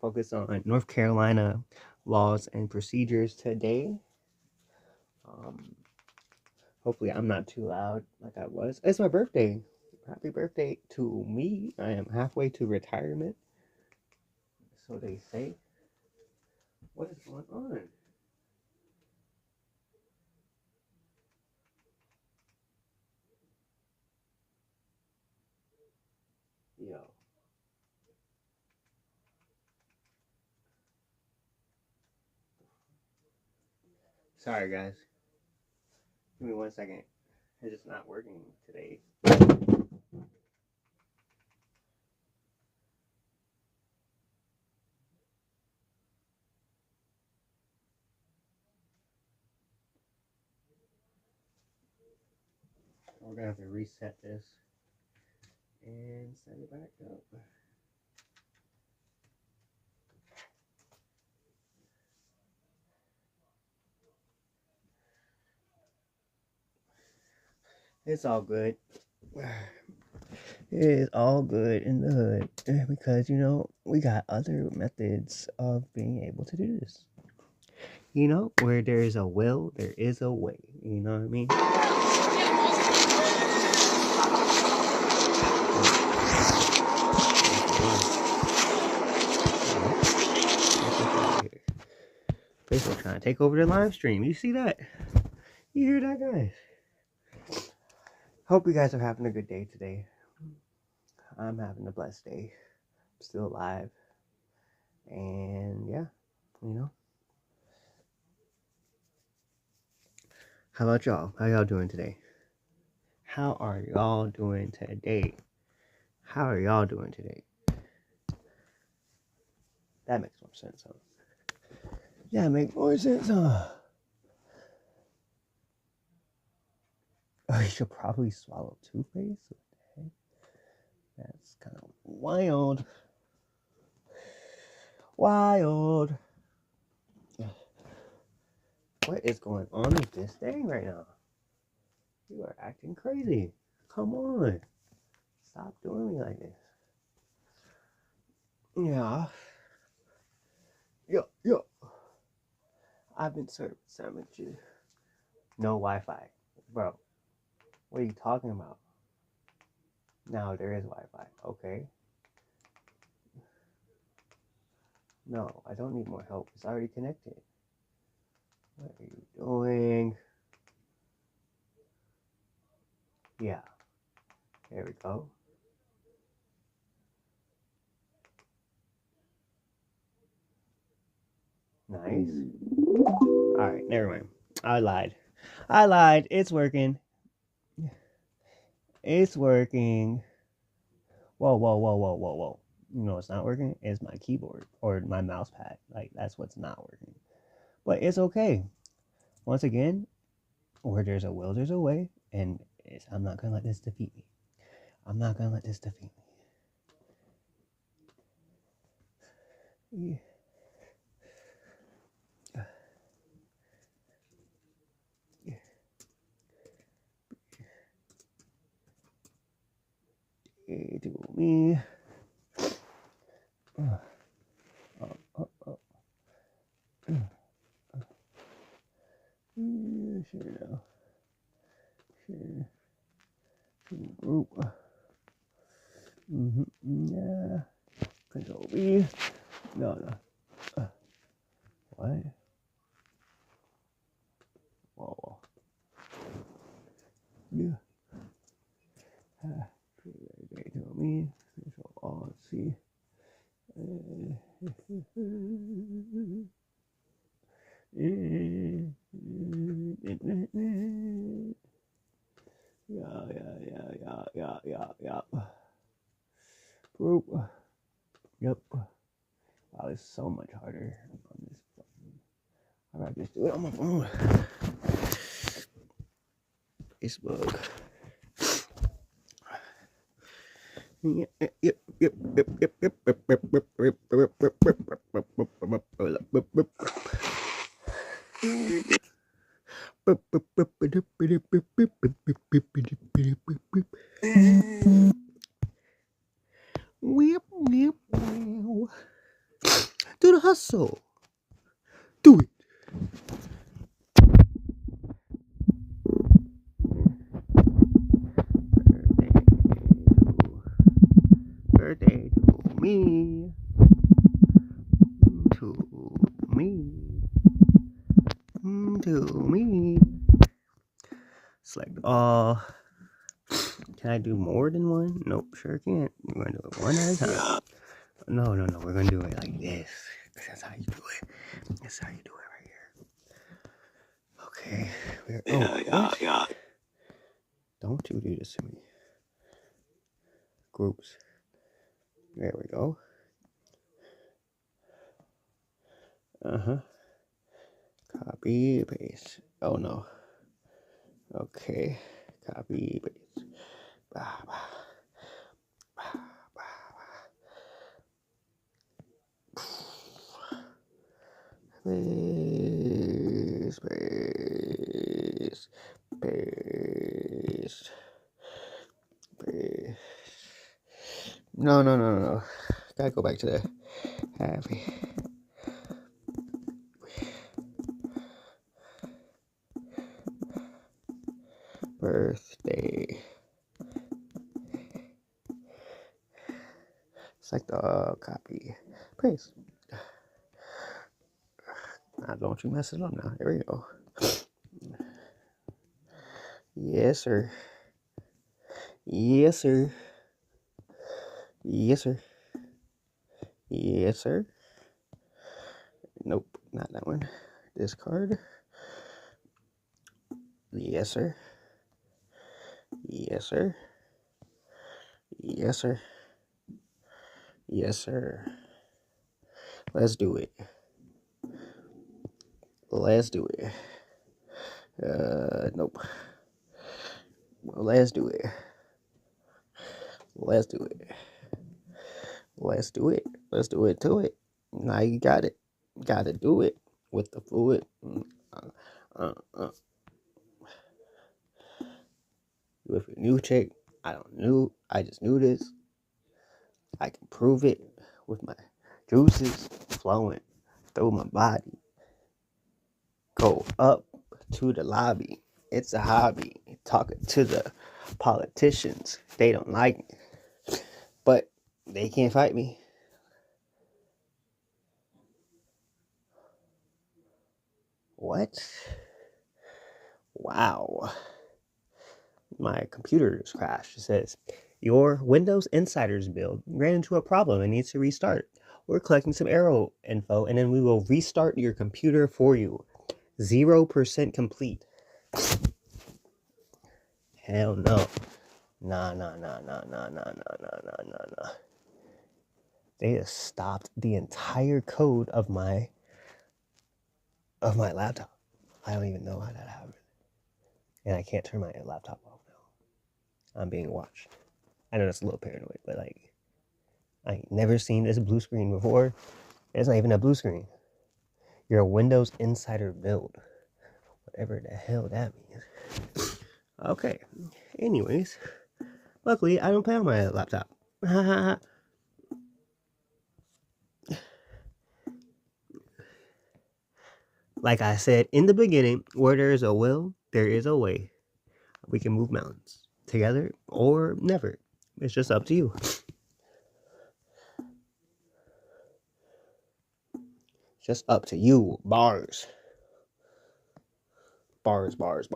focus on North Carolina laws and procedures today. Hopefully I'm not too loud like I was. It's my birthday. Happy birthday to me. I am halfway to retirement. So they say. What is going on? Yo. Sorry, guys. Give me 1 second. It's just not working today. We're gonna have to reset this and set it back up. It's all good. It is all good in the hood because, you know, we got other methods of being able to do this. You know, where there is a will, there is a way. You know what I mean? Facebook trying to take over the live stream. You see that? You hear that, guys? Hope you guys are having a good day today. I'm having a blessed day. I'm still alive. And yeah, you know. How about y'all? How y'all doing today? How are y'all doing today? How are y'all doing today? That makes more sense, huh? That makes more sense, huh? Oh, you should probably swallow toothpaste. What the heck? That's kind of wild. Wild. What is going on with this thing right now? You are acting crazy. Come on. Stop doing me like this. Yeah. Yo. I've been served sandwiches. No Wi-Fi. Bro, what are you talking about? Now there is Wi-Fi. Okay. No, I don't need more help. It's already connected. What are you doing? Yeah. There we go. Nice. Alright, never mind. I lied. It's working. It's working. Whoa. You know what's not working? It's my keyboard or my mouse pad. Like, that's what's not working. But it's okay. Once again, where there's a will, there's a way. And I'm not going to let this defeat me. I'm not going to let this defeat me. To me. Sure now. Sure. Group. Yeah. Control V. No. What? Whoa. Yeah. To me. Control Alt C. Yeah. Group. Yep. Wow, it's so much harder on this phone. I'd rather just do it on my phone. Facebook. Yep. the hustle. Do it. Birthday to me. To me. To me. Select all. Can I do more than one? Nope, sure can't. We're going to do it one at a time. No. We're going to do it like this. That's how you do it. That's how you do it right here. Okay. Yeah. Don't you do this to me. Groups. There we go. Copy, paste. Oh no. Okay. Copy, paste. Paste, paste, paste, paste. No. Gotta go back to the happy birthday. Select the copy, paste. Now don't you mess it up now. Here we go. Yes, sir. Yes, sir. Yes, sir. Yes, sir. Nope, not that one. Discard. Yes, sir. Yes, sir. Yes, sir. Yes, sir. Let's do it. Let's do it. Nope. Let's do it. Let's do it. Let's do it. Let's do it to it. Now you got it. Gotta do it with the fluid. With a new chick, I just knew this. I can prove it with my juices flowing through my body. Go up to the lobby. It's a hobby. Talking to the politicians. They don't like me. But they can't fight me. What? Wow. My computer just crashed. It says, your Windows Insiders build ran into a problem and needs to restart. We're collecting some error info and then we will restart your computer for you. 0% complete. Hell no. Nah. They just stopped the entire code of my laptop. I don't even know how that happened. And I can't turn my laptop off now. I'm being watched. I know that's a little paranoid, but like, I ain't never seen this blue screen before. It's not even a blue screen. You're a Windows Insider build. Whatever the hell that means. Okay. Anyways. Luckily, I don't play on my laptop. Like I said in the beginning, where there is a will, there is a way. We can move mountains together or never. It's just up to you. Just up to you. Bars. Bars. Bars.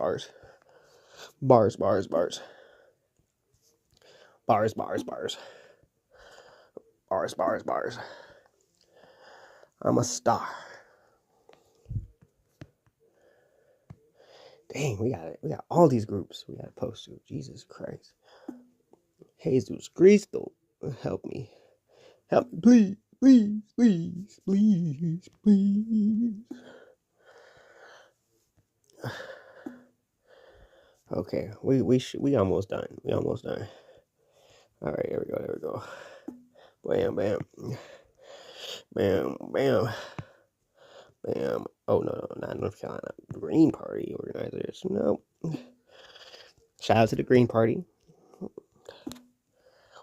I'm a star. Dang, we got all these groups we gotta post to. Jesus Christ. Jesus Cristo, help me. Help me, please. Okay, we almost done. All right, there we go. Bam. Oh no, not North Carolina. Green Party organizers. No. Shout out to the Green Party.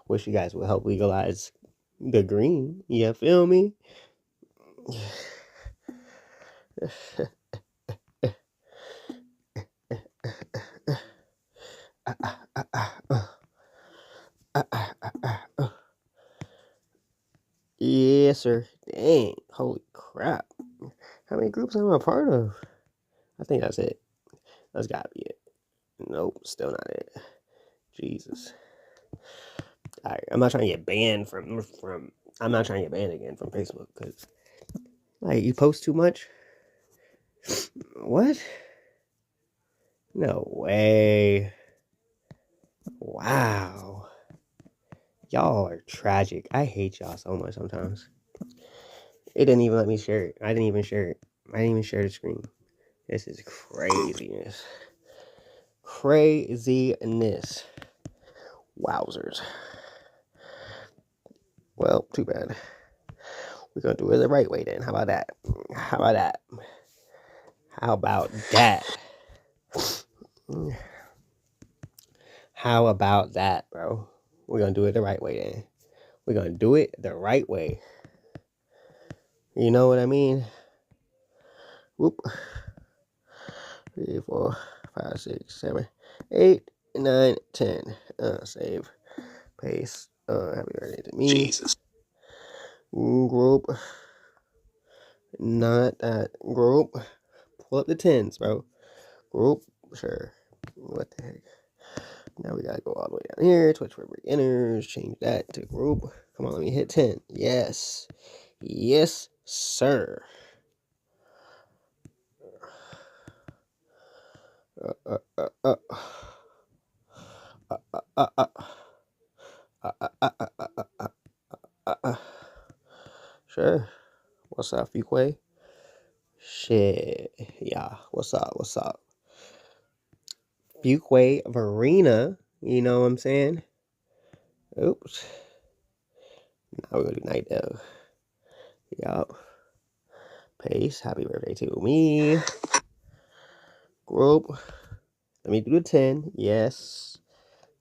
Wish you guys would help legalize the green. You feel me? Yes, sir. Dang. Holy crap. How many groups am I a part of? I think that's it. That's gotta be it. Nope, still not it. Jesus. Alright, I'm not trying to get banned from I'm not trying to get banned again from Facebook because like you post too much. What? No way. Wow. Y'all are tragic. I hate y'all so much sometimes. It didn't even let me share it. I didn't even share it. I didn't even share the screen. This is craziness. Craziness. Wowzers. Well, too bad. We're gonna do it the right way then. How about that? How about that? How about that? How about that, bro? We're gonna do it the right way then. We're gonna do it the right way. You know what I mean? Whoop. 3, 4, 5, 6, 7, 8, 9, 10. Save. Paste. Happy birthday to me. Jesus. Group. Not that group. Pull up the 10s, bro. Group. Sure. What the heck? Now we gotta go all the way down here. Twitch for beginners. Change that to group. Come on, let me hit 10. Yes. Yes, sir. Sure. What's up, Fuquay? Shit. Yeah. What's up? What's up? Fuquay Verena. You know what I'm saying? Oops. Now we're gonna do night though. Yup. Pace. Happy birthday to me. Group. Let me do the 10. Yes.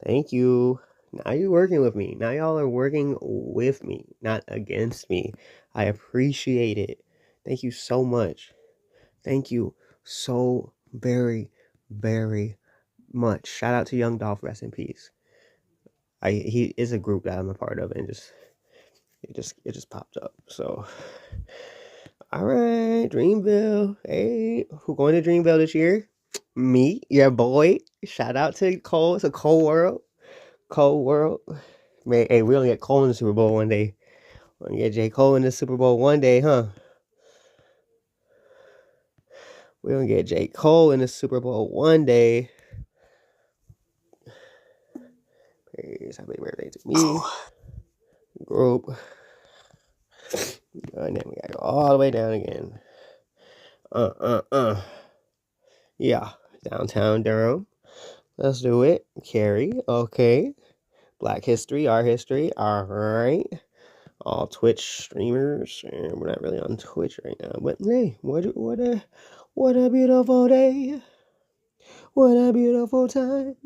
Thank you. Now you're working with me. Now y'all are working with me, not against me. I appreciate it. Thank you so much. Thank you so very, very much. Shout out to Young Dolph, rest in peace. He is a group that I'm a part of, and it just popped up. So, all right, Dreamville. Hey, who going to Dreamville this year? Me, your boy. Shout out to Cole. It's a Cole world. Cole world. Man, hey, we gonna get Cole in the Super Bowl one day. We're gonna get J. Cole in the Super Bowl one day, huh? We're gonna get J. Cole in the Super Bowl one day. Praise, happy birthday to me. Group. And then we gotta go all the way down again. Yeah, downtown Durham. Let's do it. Carrie, okay. Black history, our history. All right. All Twitch streamers. And we're not really on Twitch right now, but hey, what a beautiful day. What a beautiful time.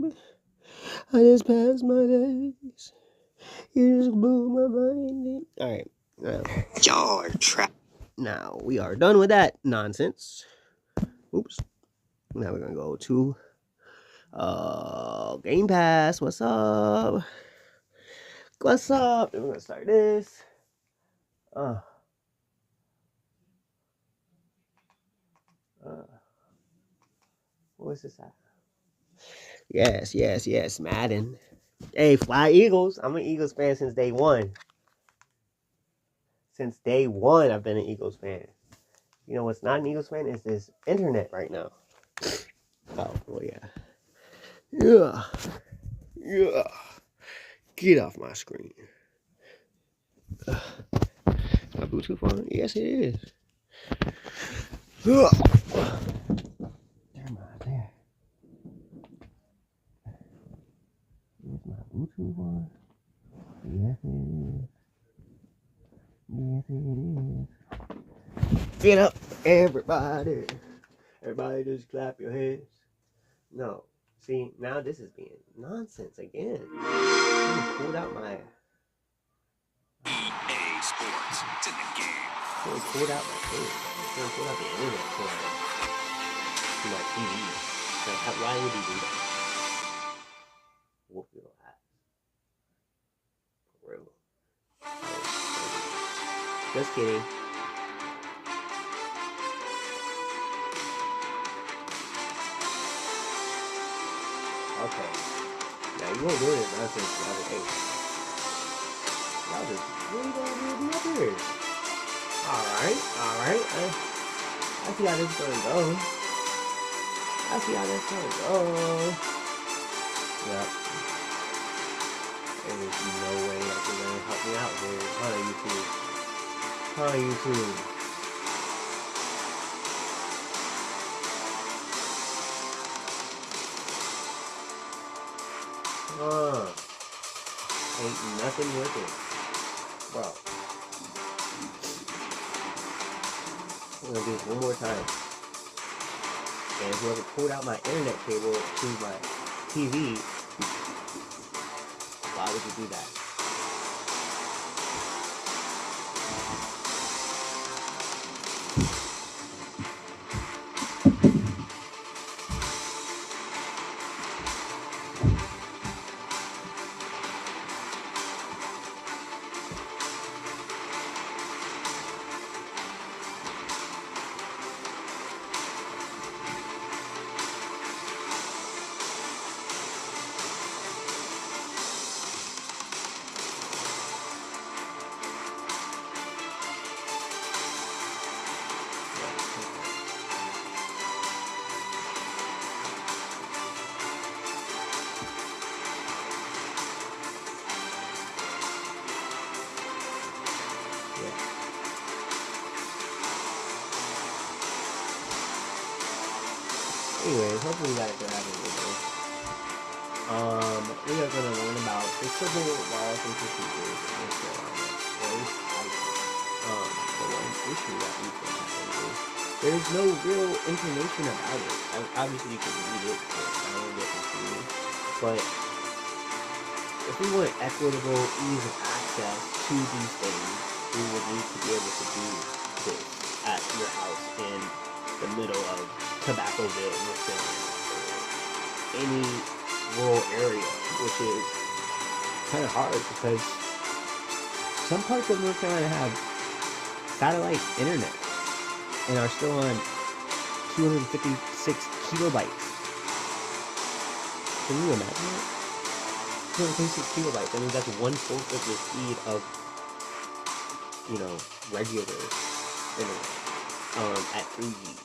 I just passed my days. You just blew my mind. All right. Y'all are trapped. Now we are done with that nonsense. Oops. Now we're gonna go to Game Pass. What's up? What's up? We're gonna start this. What's this at? Yes, Madden. Hey, fly Eagles. I'm an Eagles fan since day one. Since day one, I've been an Eagles fan. You know what's not an Eagles fan is this internet right now. Oh, well, yeah. Yeah. Get off my screen. Is my Bluetooth on? Yes, it is. There, there. Is my Bluetooth on? Yes, it is. Yes, it is. Get up, everybody. Everybody just clap your hands. No. See, now this is being nonsense again. I pulled out my... EA Sports. It's in the game. Someone pulled out my thing. Someone pulled out the internet cord to my TV. So why would he do that? Whoop your ass. For real. Just kidding. Okay. Now you won't do this nonsense the other day. Y'all just really don't do the other. Alright. I see how this is gonna go. Yep. There's no way that you're gonna help me out here. YouTube. Ain't nothing with it. Bro. I'm gonna do this one more time. And whoever pulled out my internet cable to my TV, why would you do that? Anyways, hopefully you guys are having a good day. We are going to learn about the civil laws and procedures in North Carolina. The one issue that we've been having is there's no real information about it. Obviously, you can read it or download it and see it, but if we want equitable ease of access to these things, we would need to be able to do this at your house in the middle of Tobaccoville, North Carolina, or any rural area, which is kind of hard because some parts of North Carolina have satellite internet and are still on 256 kilobytes. Can you imagine that? 256 kilobytes. I mean, that's 1/4 of the speed of, regular internet at 3G.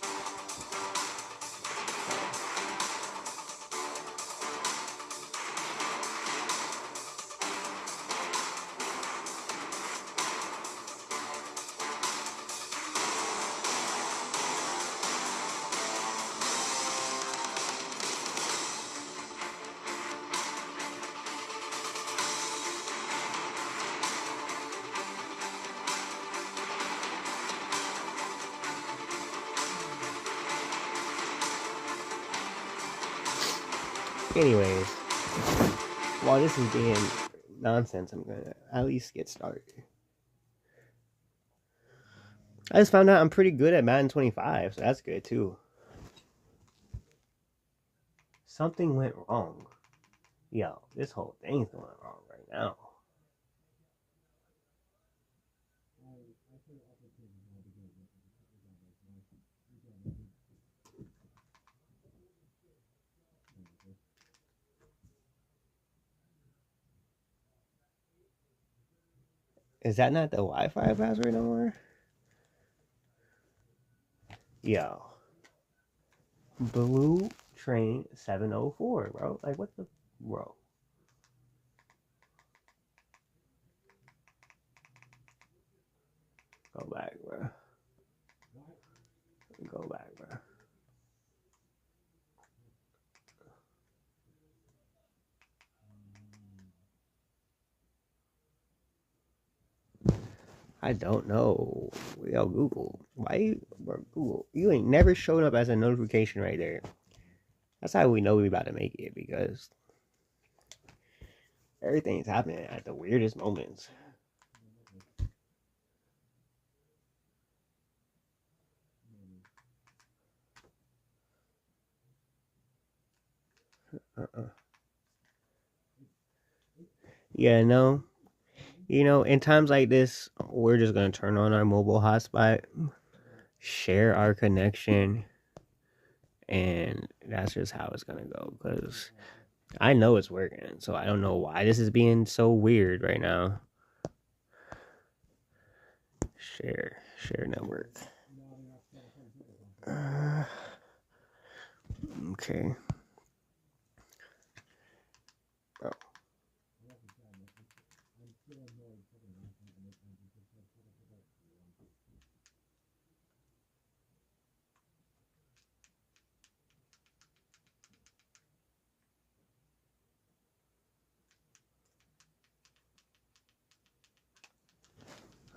Anyways, while this is being nonsense, I'm gonna at least get started. I just found out I'm pretty good at Madden 25, so that's good too. Something went wrong. Yo, this whole thing's going wrong right now. Is that not the Wi-Fi password no more? Yo. Blue Train 704, bro. Like, what the... Bro. Go back, bro. Go back, bro. I don't know. Yo, Google. Why, bro, Google? You ain't never showed up as a notification right there. That's how we know we about to make it, because everything's happening at the weirdest moments. Yeah, no. In times like this, we're just gonna turn on our mobile hotspot, share our connection, and that's just how it's gonna go. Because I know it's working, so I don't know why this is being so weird right now. Share network. Okay. Oh.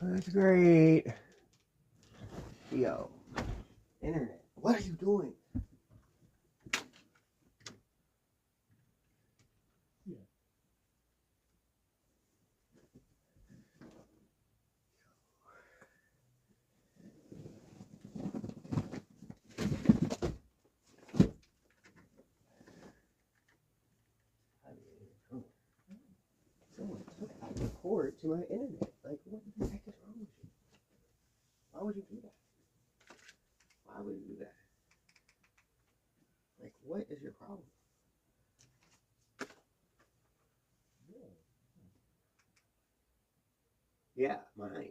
That's great. Yo, internet, what are you doing? Someone took out the cord to my internet. Like, what the heck is wrong with you? Why would you do that? Why would you do that? Like, what is your problem? Yeah, mine.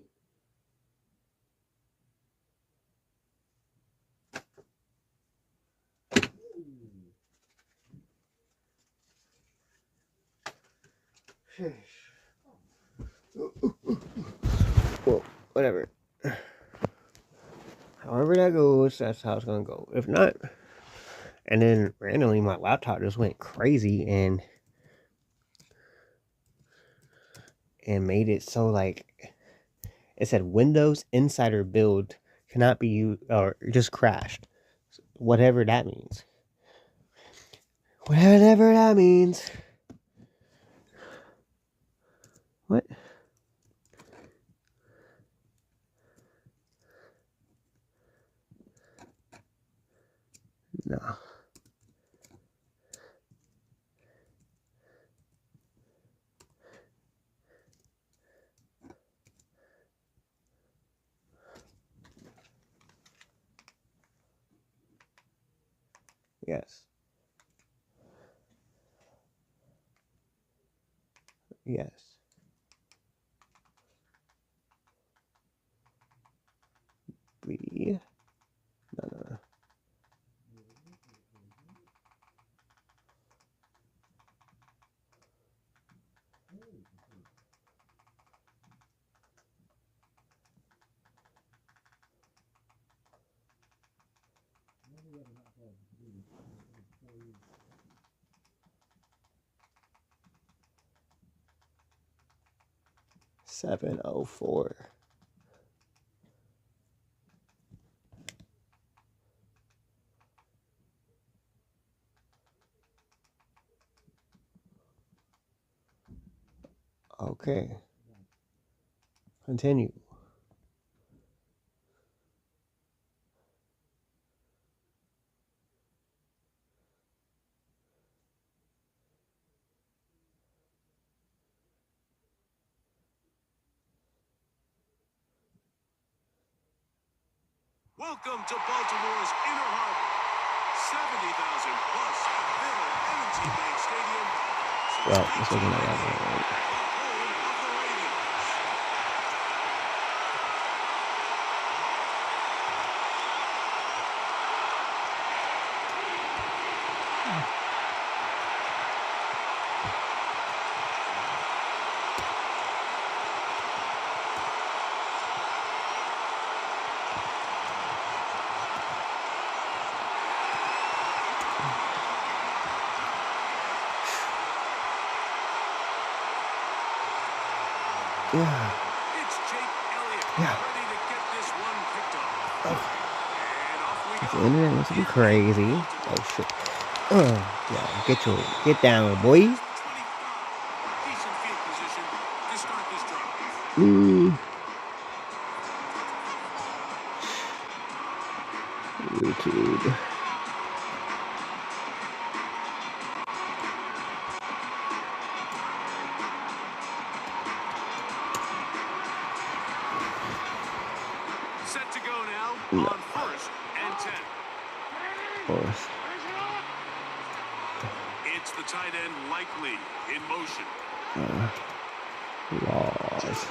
Well, whatever. However that goes, that's how it's gonna go. If not, and then randomly my laptop just went crazy and made it so like it said Windows Insider build cannot be used or just crashed. Whatever that means. Whatever that means. What? No. Yes. Yes. B. No. 704. Okay. Continue. Welcome to Baltimore's Inner Harbor. 70,000 plus Bill M&T Bank Stadium. Well, this wasn't my right. The home of the Ravens. Yeah. It's Jake Elliott ready to get this one picked off. Okay. And off we The go. internet wants to be crazy. Oh shit. Yeah, get down, boy. Decent field position to start this drive. YouTube. go now No. on 1st and 10. Fourth. It's the tight end Likely in motion. Laws.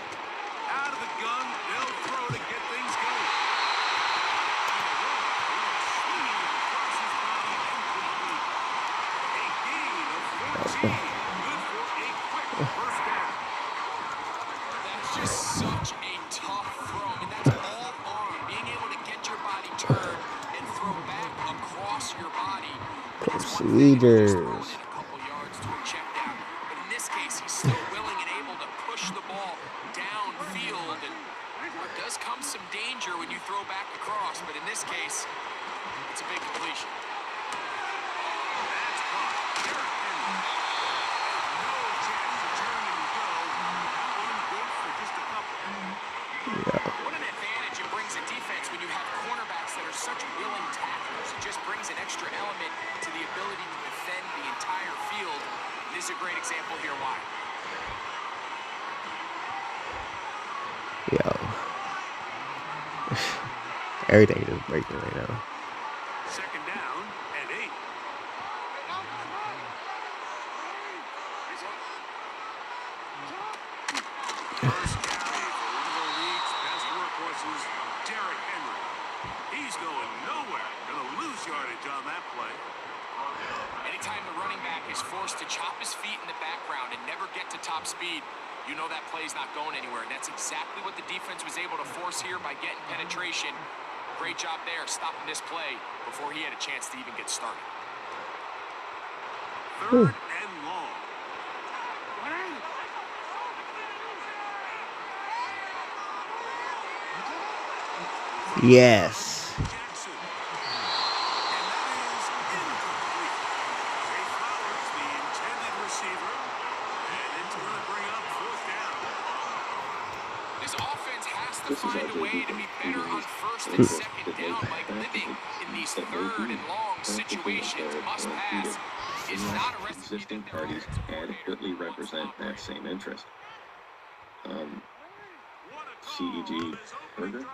Out of the gun, they'll throw to get things going. Swinging across his body incomplete. A gain of 14. Good for a quick first down. That's just such a tough throw. I mean, that's all arm. Being able to get your body turned and throw back across your body. Procedures. A couple yards to a check down. But in this case, he's still willing and able to push the ball downfield. And there does come some danger when you throw back across. But in this case, it's a big completion. That's caught. Derrick Henry. No chance to turn and go. That one good for just a couple. What an advantage it brings a defense when you have cornerbacks that are such willing tacklers. It just brings an extra element to the ability to defend the entire field. This is a great example here why. Yo. Everything is breaking right now. Second down and 8. First carry for one of the league's best workhorses, Derrick Henry. He's going nowhere. Gonna lose yardage on that play. Anytime the running back is forced to chop his feet in the background and never get to top speed, you know that play's not going anywhere. And that's exactly what the defense was able to force here by getting penetration. Great job there, stopping this play before he had a chance to even get started. Third and long. Yes. Jackson. And that is incomplete. Jay Flowers, the intended receiver, and it's going to bring up 4th down. This offense has to find a way to be better on 1st and 2nd down, like living in these 3rd and long situations. Must pass is not a recipe Existing that their parties offensive coordinator adequately represent that same interest. CEG Burger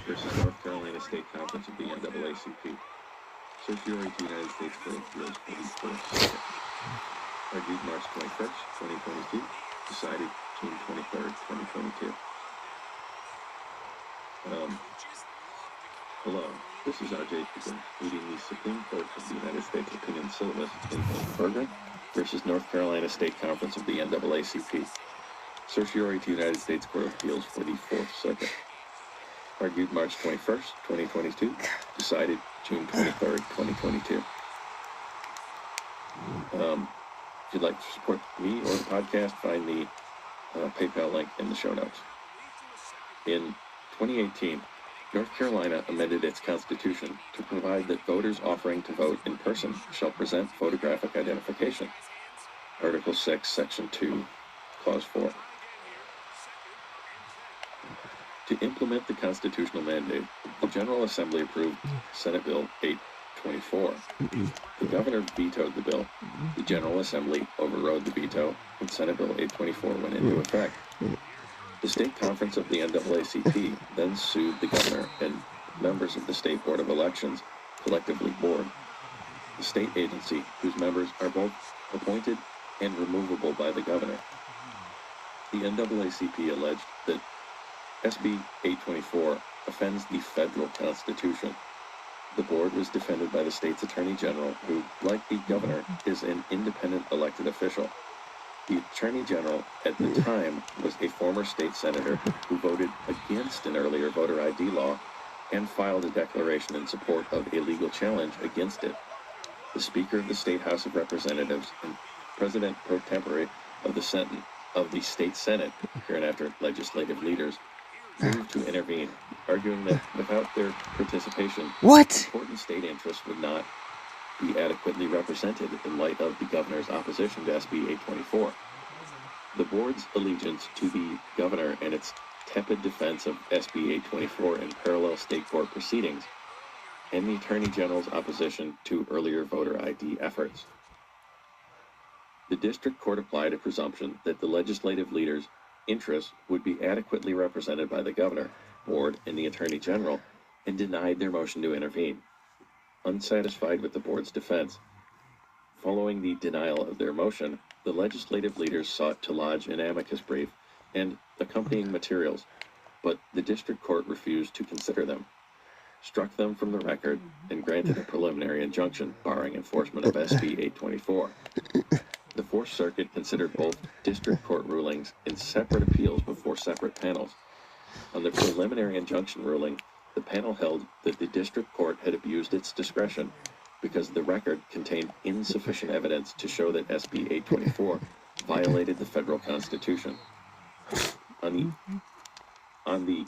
versus North Carolina State Conference of the NAACP. Certiorari to United States Court of Appeals for the Fourth Circuit. Argued March 21st, 2022. Decided June 23rd, 2022. Hello, this is RJ Pickens, reading the Supreme Court of the United States opinion syllabus in Burger versus North Carolina State Conference of the NAACP. Certiorari to United States Court of Appeals for the Fourth Circuit. Argued March 21st, 2022. Decided June 23rd, 2022. If you'd like to support me or the podcast, find the PayPal link in the show notes. In 2018, North Carolina amended its constitution to provide that voters offering to vote in person shall present photographic identification. Article 6, Section 2, Clause 4. To implement the constitutional mandate, the General Assembly approved Senate Bill 824. The governor vetoed the bill. The General Assembly overrode the veto, and Senate Bill 824 went into effect. The State Conference of the NAACP then sued the governor and members of the State Board of Elections, collectively board, the state agency whose members are both appointed and removable by the governor. The NAACP alleged that SB 824 offends the federal constitution. The board was defended by the state's attorney general, who, like the governor, is an independent elected official. The attorney general at the time was a former state senator who voted against an earlier voter ID law and filed a declaration in support of a legal challenge against it. The Speaker of the State House of Representatives and President pro tempore of the State Senate, hereinafter legislative leaders, moved to intervene, arguing that without their participation, important state interests would not be adequately represented in light of the governor's opposition to SB 824. The board's allegiance to the governor and its tepid defense of SB 824 in parallel state court proceedings, and the attorney general's opposition to earlier voter ID efforts. The district court applied a presumption that the legislative leaders' interests would be adequately represented by the governor, board, and the attorney general, and denied their motion to intervene. Unsatisfied with the board's defense, following the denial of their motion, the legislative leaders sought to lodge an amicus brief and accompanying materials, but the district court refused to consider them, struck them from the record, and granted a preliminary injunction barring enforcement of SB 824. The Fourth Circuit considered both district court rulings in separate appeals before separate panels. On the preliminary injunction ruling, the panel held that the district court had abused its discretion because the record contained insufficient evidence to show that SB 824 violated the federal constitution. On the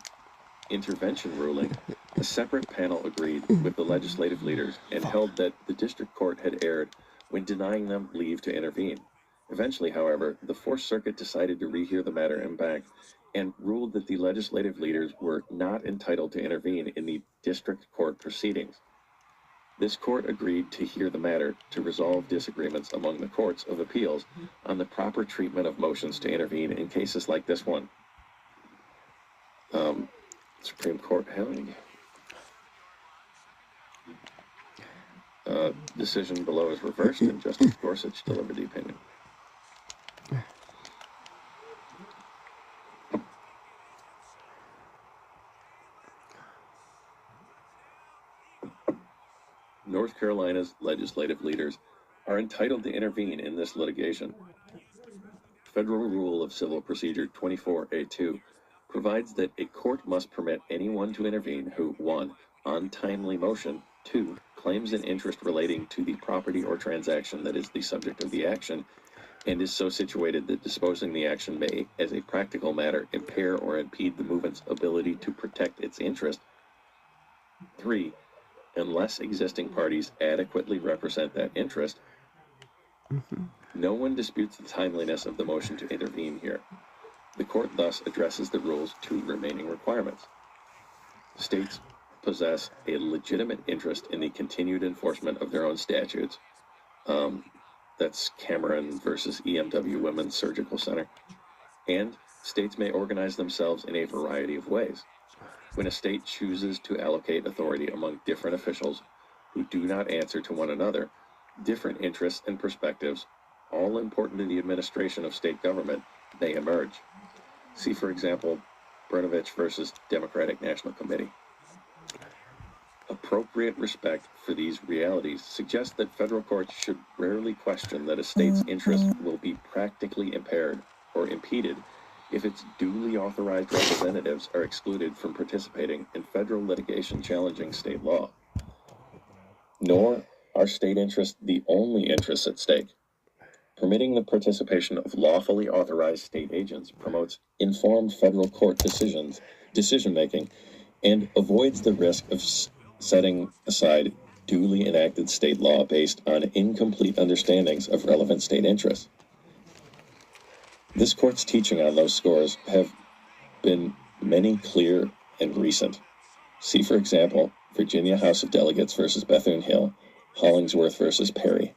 intervention ruling, a separate panel agreed with the legislative leaders and held that the district court had erred when denying them leave to intervene. Eventually, however, the Fourth Circuit decided to rehear the matter en banc and ruled that the legislative leaders were not entitled to intervene in the district court proceedings. This court agreed to hear the matter to resolve disagreements among the courts of appeals on the proper treatment of motions to intervene in cases like this one. Supreme Court held. Decision below is reversed and Justice Gorsuch delivered the opinion. North Carolina's legislative leaders are entitled to intervene in this litigation. Federal Rule of Civil Procedure 24A2 provides that a court must permit anyone to intervene who, 1, on timely motion, 2, claims an interest relating to the property or transaction that is the subject of the action, and is so situated that disposing the action may, as a practical matter, impair or impede the movement's ability to protect its interest, 3, unless existing parties adequately represent that interest. No one disputes the timeliness of the motion to intervene here. The court thus addresses the rule's two remaining requirements. States possess a legitimate interest in the continued enforcement of their own statutes. That's Cameron versus EMW Women's Surgical Center. And states may organize themselves in a variety of ways. When a state chooses to allocate authority among different officials who do not answer to one another, different interests and perspectives, all important to the administration of state government, may emerge. See, for example, Brnovich versus Democratic National Committee. Appropriate respect for these realities suggests that federal courts should rarely question that a state's interest will be practically impaired or impeded if its duly authorized representatives are excluded from participating in federal litigation challenging state law. Nor are state interests the only interests at stake. Permitting the participation of lawfully authorized state agents promotes informed federal court decision-making, and avoids the risk of setting aside duly enacted state law based on incomplete understandings of relevant state interests. This court's teaching on those scores have been many clear and recent. See, for example, Virginia House of Delegates versus Bethune-Hill, Hollingsworth versus Perry.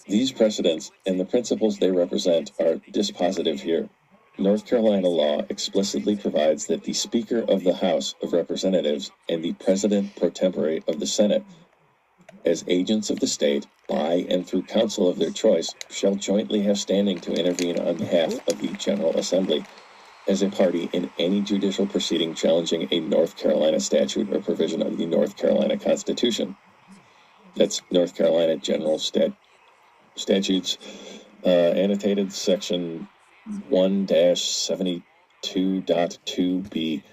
These precedents and the principles they represent are dispositive here. North Carolina law explicitly provides that the Speaker of the House of Representatives and the President pro tempore of the Senate, as agents of the state, by and through counsel of their choice, shall jointly have standing to intervene on behalf of the General Assembly as a party in any judicial proceeding challenging a North Carolina statute or provision of the North Carolina Constitution. That's North Carolina General Statutes, annotated section 1-72.2b.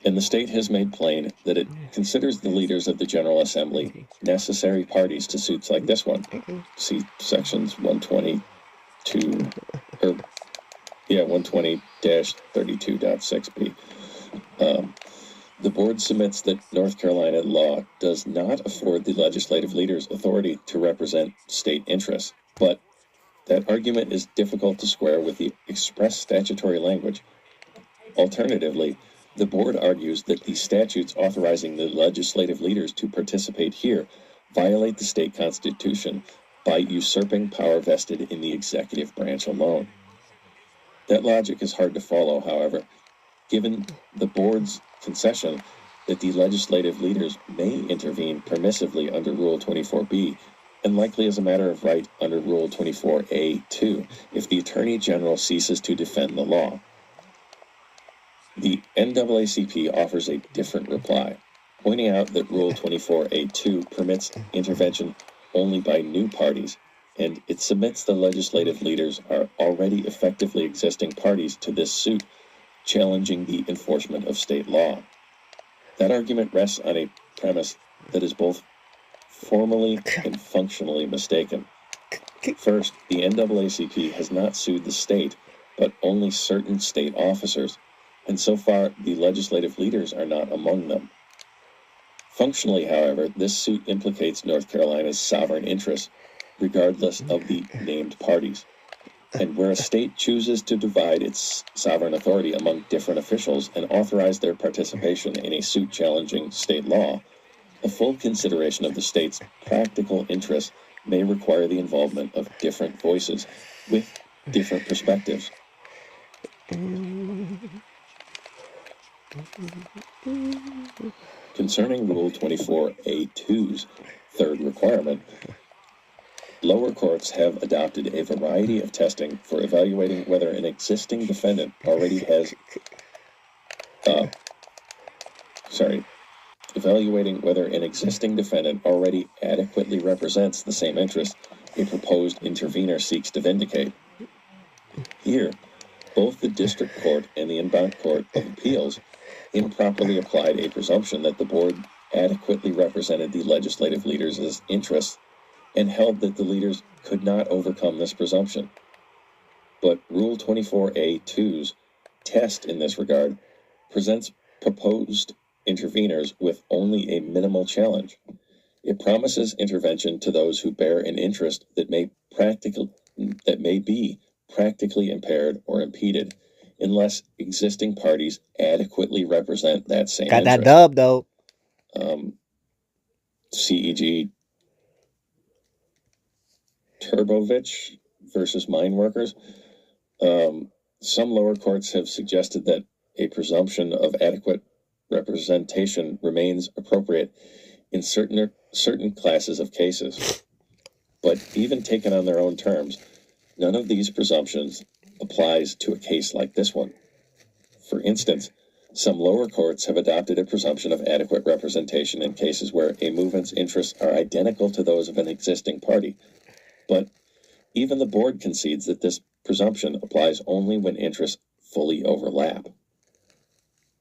And the state has made plain that it considers the leaders of the General Assembly necessary parties to suits like this one. See sections 120-32.6b. The board submits that North Carolina law does not afford the legislative leaders authority to represent state interests, but that argument is difficult to square with the express statutory language. Alternatively, the board argues that the statutes authorizing the legislative leaders to participate here violate the state constitution by usurping power vested in the executive branch alone. That logic is hard to follow, however, given the board's concession that the legislative leaders may intervene permissively under Rule 24B, and likely as a matter of right under Rule 24A2, if the Attorney General ceases to defend the law. The NAACP offers a different reply, pointing out that Rule 24A2 permits intervention only by new parties, and it submits the legislative leaders are already effectively existing parties to this suit, challenging the enforcement of state law. That argument rests on a premise that is both formally and functionally mistaken. First, the NAACP has not sued the state, but only certain state officers, and so far the legislative leaders are not among them. Functionally, however, this suit implicates North Carolina's sovereign interests, regardless of the named parties. And where a state chooses to divide its sovereign authority among different officials and authorize their participation in a suit challenging state law, a full consideration of the state's practical interests may require the involvement of different voices with different perspectives. Concerning Rule 24A2's third requirement, lower courts have adopted a variety of testing for evaluating whether an existing defendant already has evaluating whether an existing defendant already adequately represents the same interest a proposed intervener seeks to vindicate. Here, both the District Court and the En banc Court of Appeals improperly applied a presumption that the board adequately represented the legislative leaders' interests and held that the leaders could not overcome this presumption. But Rule 24A2's test in this regard presents proposed interveners with only a minimal challenge. It promises intervention to those who bear an interest that may be practically impaired or impeded, unless existing parties adequately represent that same Got interest. that dub, though. CEG Turbovich versus mine workers. Some lower courts have suggested that a presumption of adequate representation remains appropriate in certain classes of cases. But even taken on their own terms, none of these presumptions applies to a case like this one. For instance, some lower courts have adopted a presumption of adequate representation in cases where a movement's interests are identical to those of an existing party. But even the board concedes that this presumption applies only when interests fully overlap.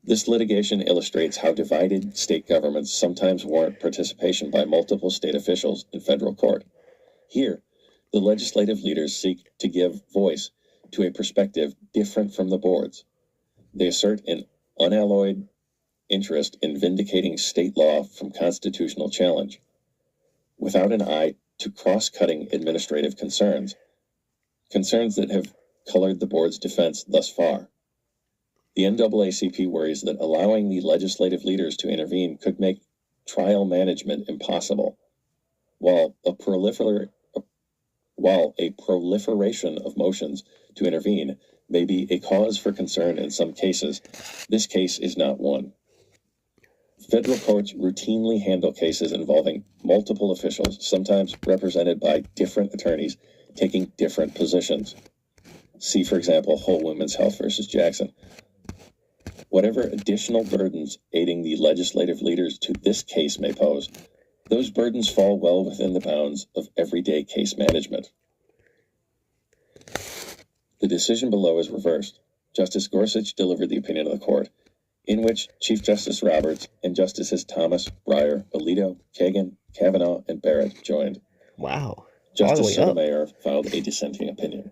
This litigation illustrates how divided state governments sometimes warrant participation by multiple state officials in federal court. Here, the legislative leaders seek to give voice to a perspective different from the board's. They assert an unalloyed interest in vindicating state law from constitutional challenge, without an eye to cross-cutting administrative concerns that have colored the board's defense thus far. The NAACP worries that allowing the legislative leaders to intervene could make trial management impossible, while a proliferation of motions to intervene may be a cause for concern in some cases. This case is not one. Federal courts routinely handle cases involving multiple officials, sometimes represented by different attorneys taking different positions. See, for example, Whole Women's Health versus Jackson. Whatever additional burdens aiding the legislative leaders to this case may pose, those burdens fall well within the bounds of everyday case management. The decision below is reversed. Justice Gorsuch delivered the opinion of the court, in which Chief Justice Roberts and Justices Thomas, Breyer, Alito, Kagan, Kavanaugh, and Barrett joined. Wow. Justice Sotomayor filed a dissenting opinion.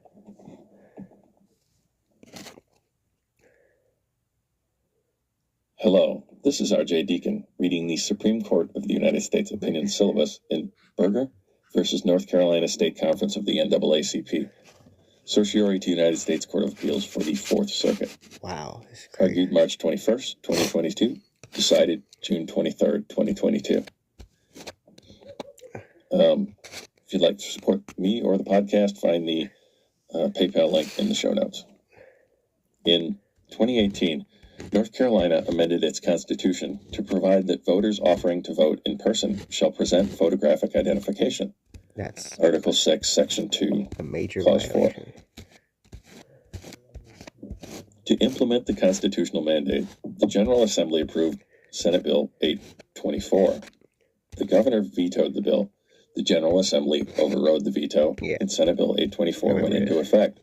Hello, this is R.J. Deacon reading the Supreme Court of the United States opinion syllabus in Berger versus North Carolina State Conference of the NAACP. Certiorari to United States Court of Appeals for the Fourth Circuit. Wow. Argued March 21st, 2022. Decided June 23rd, 2022. If you'd like to support me or the podcast, find the PayPal link in the show notes. In 2018, North Carolina amended its constitution to provide that voters offering to vote in person shall present photographic identification. That's Article 6, Section 2, a major Clause 4. violation. To implement the constitutional mandate, the General Assembly approved Senate Bill 824. The governor vetoed the bill. The General Assembly overrode the veto, and Senate Bill 824 went into effect.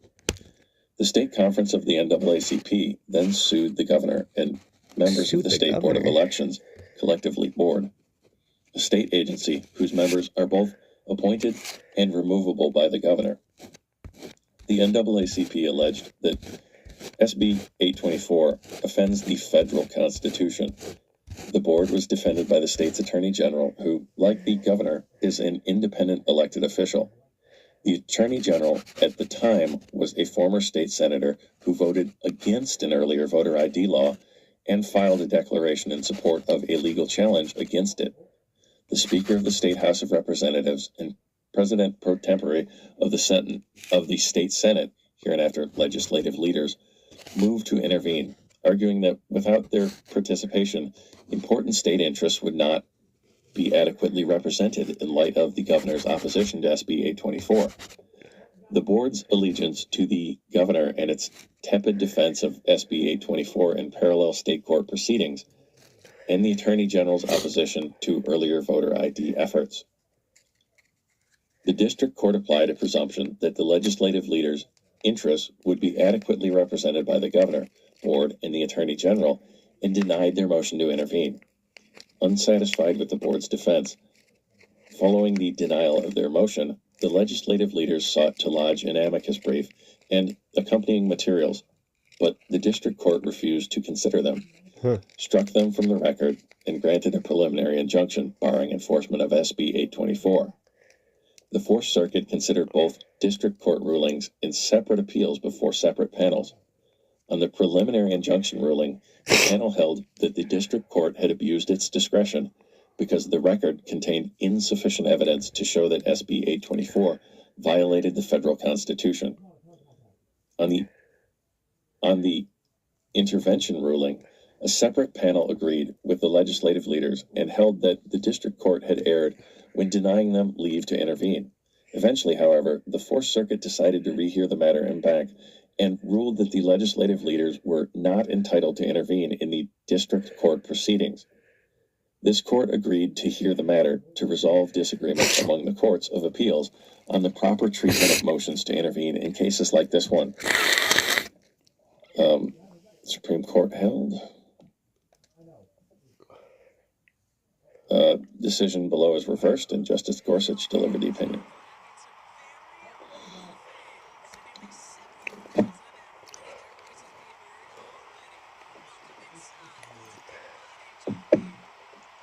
The state conference of the NAACP then sued the governor and members of the State Board of Elections, collectively board, a state agency whose members are both appointed and removable by the governor. The NAACP alleged that SB 824 offends the federal constitution. The board was defended by the state's attorney general, who, like the governor, is an independent elected official. The attorney general at the time was a former state senator who voted against an earlier voter ID law and filed a declaration in support of a legal challenge against it. The Speaker of the State House of Representatives and President pro tempore of the state Senate, hereinafter legislative leaders, moved to intervene, arguing that without their participation, important state interests would not be adequately represented in light of the governor's opposition to SB 824. The board's allegiance to the governor and its tepid defense of SB 824 in parallel state court proceedings, and the attorney general's opposition to earlier voter ID efforts. The district court applied a presumption that the legislative leaders' interests would be adequately represented by the governor, board, and the attorney general, and denied their motion to intervene. Unsatisfied with the board's defense, following the denial of their motion, the legislative leaders sought to lodge an amicus brief and accompanying materials, but the district court refused to consider them, struck them from the record, and granted a preliminary injunction barring enforcement of SB 824. The Fourth Circuit considered both district court rulings in separate appeals before separate panels. On the preliminary injunction ruling, the panel held that the district court had abused its discretion because the record contained insufficient evidence to show that SB 824 violated the federal constitution. On the intervention ruling, a separate panel agreed with the legislative leaders and held that the district court had erred when denying them leave to intervene. Eventually, however, the Fourth Circuit decided to rehear the matter en banc and ruled that the legislative leaders were not entitled to intervene in the district court proceedings. This court agreed to hear the matter to resolve disagreements among the courts of appeals on the proper treatment of motions to intervene in cases like this one. Supreme Court held. Decision below is reversed, and Justice Gorsuch delivered the opinion.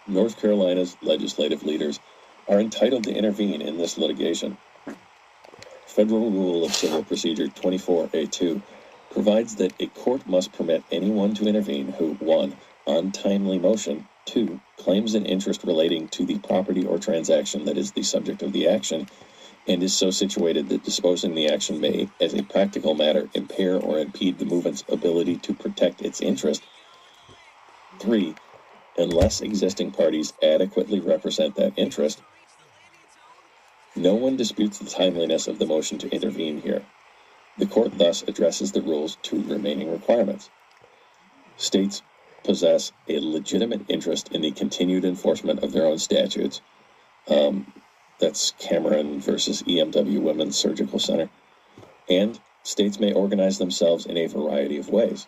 North Carolina's legislative leaders are entitled to intervene in this litigation. Federal Rule of Civil Procedure 24A2 provides that a court must permit anyone to intervene who, 1, on timely motion, 2, claims an interest relating to the property or transaction that is the subject of the action, and is so situated that disposing the action may, as a practical matter, impair or impede the movement's ability to protect its interest. 3, unless existing parties adequately represent that interest. No one disputes the timeliness of the motion to intervene here. The court thus addresses the rule's two remaining requirements. States possess a legitimate interest in the continued enforcement of their own statutes. That's Cameron versus EMW Women's Surgical Center. And states may organize themselves in a variety of ways.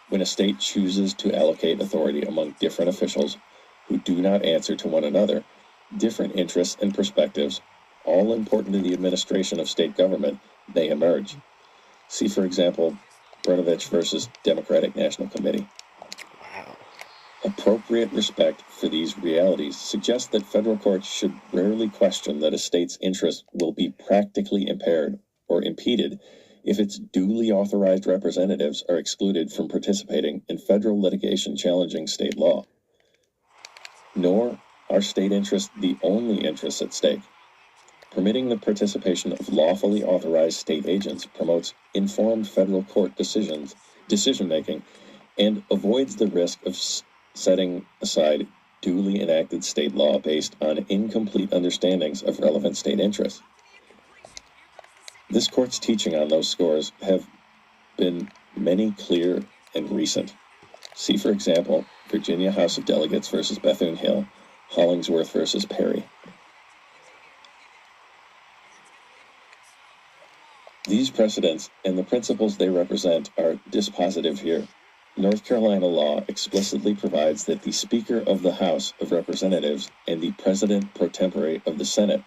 When a state chooses to allocate authority among different officials who do not answer to one another, different interests and perspectives, all important to the administration of state government, may emerge. See, for example, Brnovich versus Democratic National Committee. Appropriate respect for these realities suggests that federal courts should rarely question that a state's interest will be practically impaired or impeded if its duly authorized representatives are excluded from participating in federal litigation challenging state law. Nor are state interests the only interests at stake. Permitting the participation of lawfully authorized state agents promotes informed federal court decisions decision-making and avoids the risk of setting aside duly enacted state law based on incomplete understandings of relevant state interests. This court's teaching on those scores have been many clear and recent. See, for example, Virginia House of Delegates versus Bethune-Hill, Hollingsworth versus Perry. These precedents and the principles they represent are dispositive here. North Carolina law explicitly provides that the Speaker of the House of Representatives and the President pro tempore of the Senate,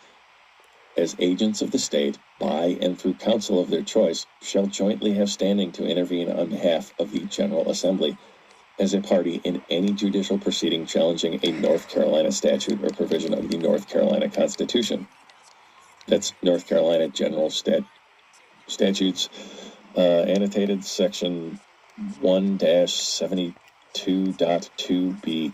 as agents of the state, by and through counsel of their choice, shall jointly have standing to intervene on behalf of the General Assembly as a party in any judicial proceeding challenging a North Carolina statute or provision of the North Carolina Constitution. That's North Carolina General Statutes, annotated section 1-72.2b.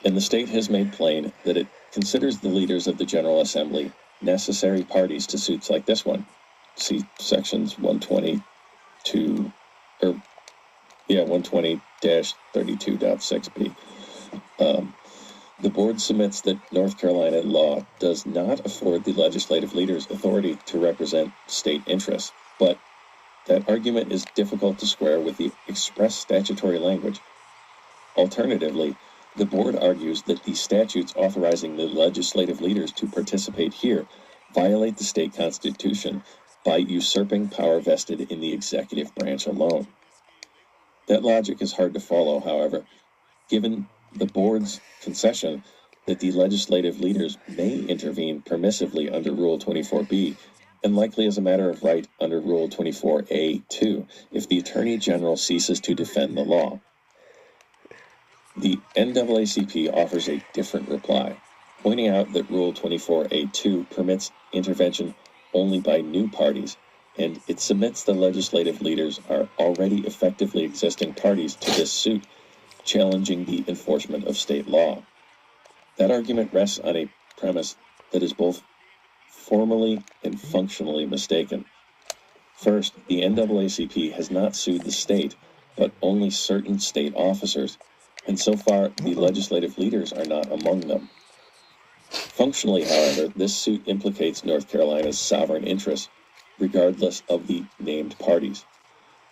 And the state has made plain that it considers the leaders of the General Assembly necessary parties to suits like this one. See sections 120-32.6b. The board submits that North Carolina law does not afford the legislative leaders authority to represent state interests, but that argument is difficult to square with the express statutory language. Alternatively, the board argues that the statutes authorizing the legislative leaders to participate here violate the state constitution by usurping power vested in the executive branch alone. That logic is hard to follow, however, given the board's concession that the legislative leaders may intervene permissively under Rule 24b, and likely as a matter of right under Rule 24a-2, if the Attorney General ceases to defend the law. The NAACP offers a different reply, pointing out that Rule 24a-2 permits intervention only by new parties, and it submits the legislative leaders are already effectively existing parties to this suit, challenging the enforcement of state law. That argument rests on a premise that is both formally and functionally mistaken. First, the NAACP has not sued the state, but only certain state officers, and so far the legislative leaders are not among them. Functionally, however, this suit implicates North Carolina's sovereign interests, regardless of the named parties.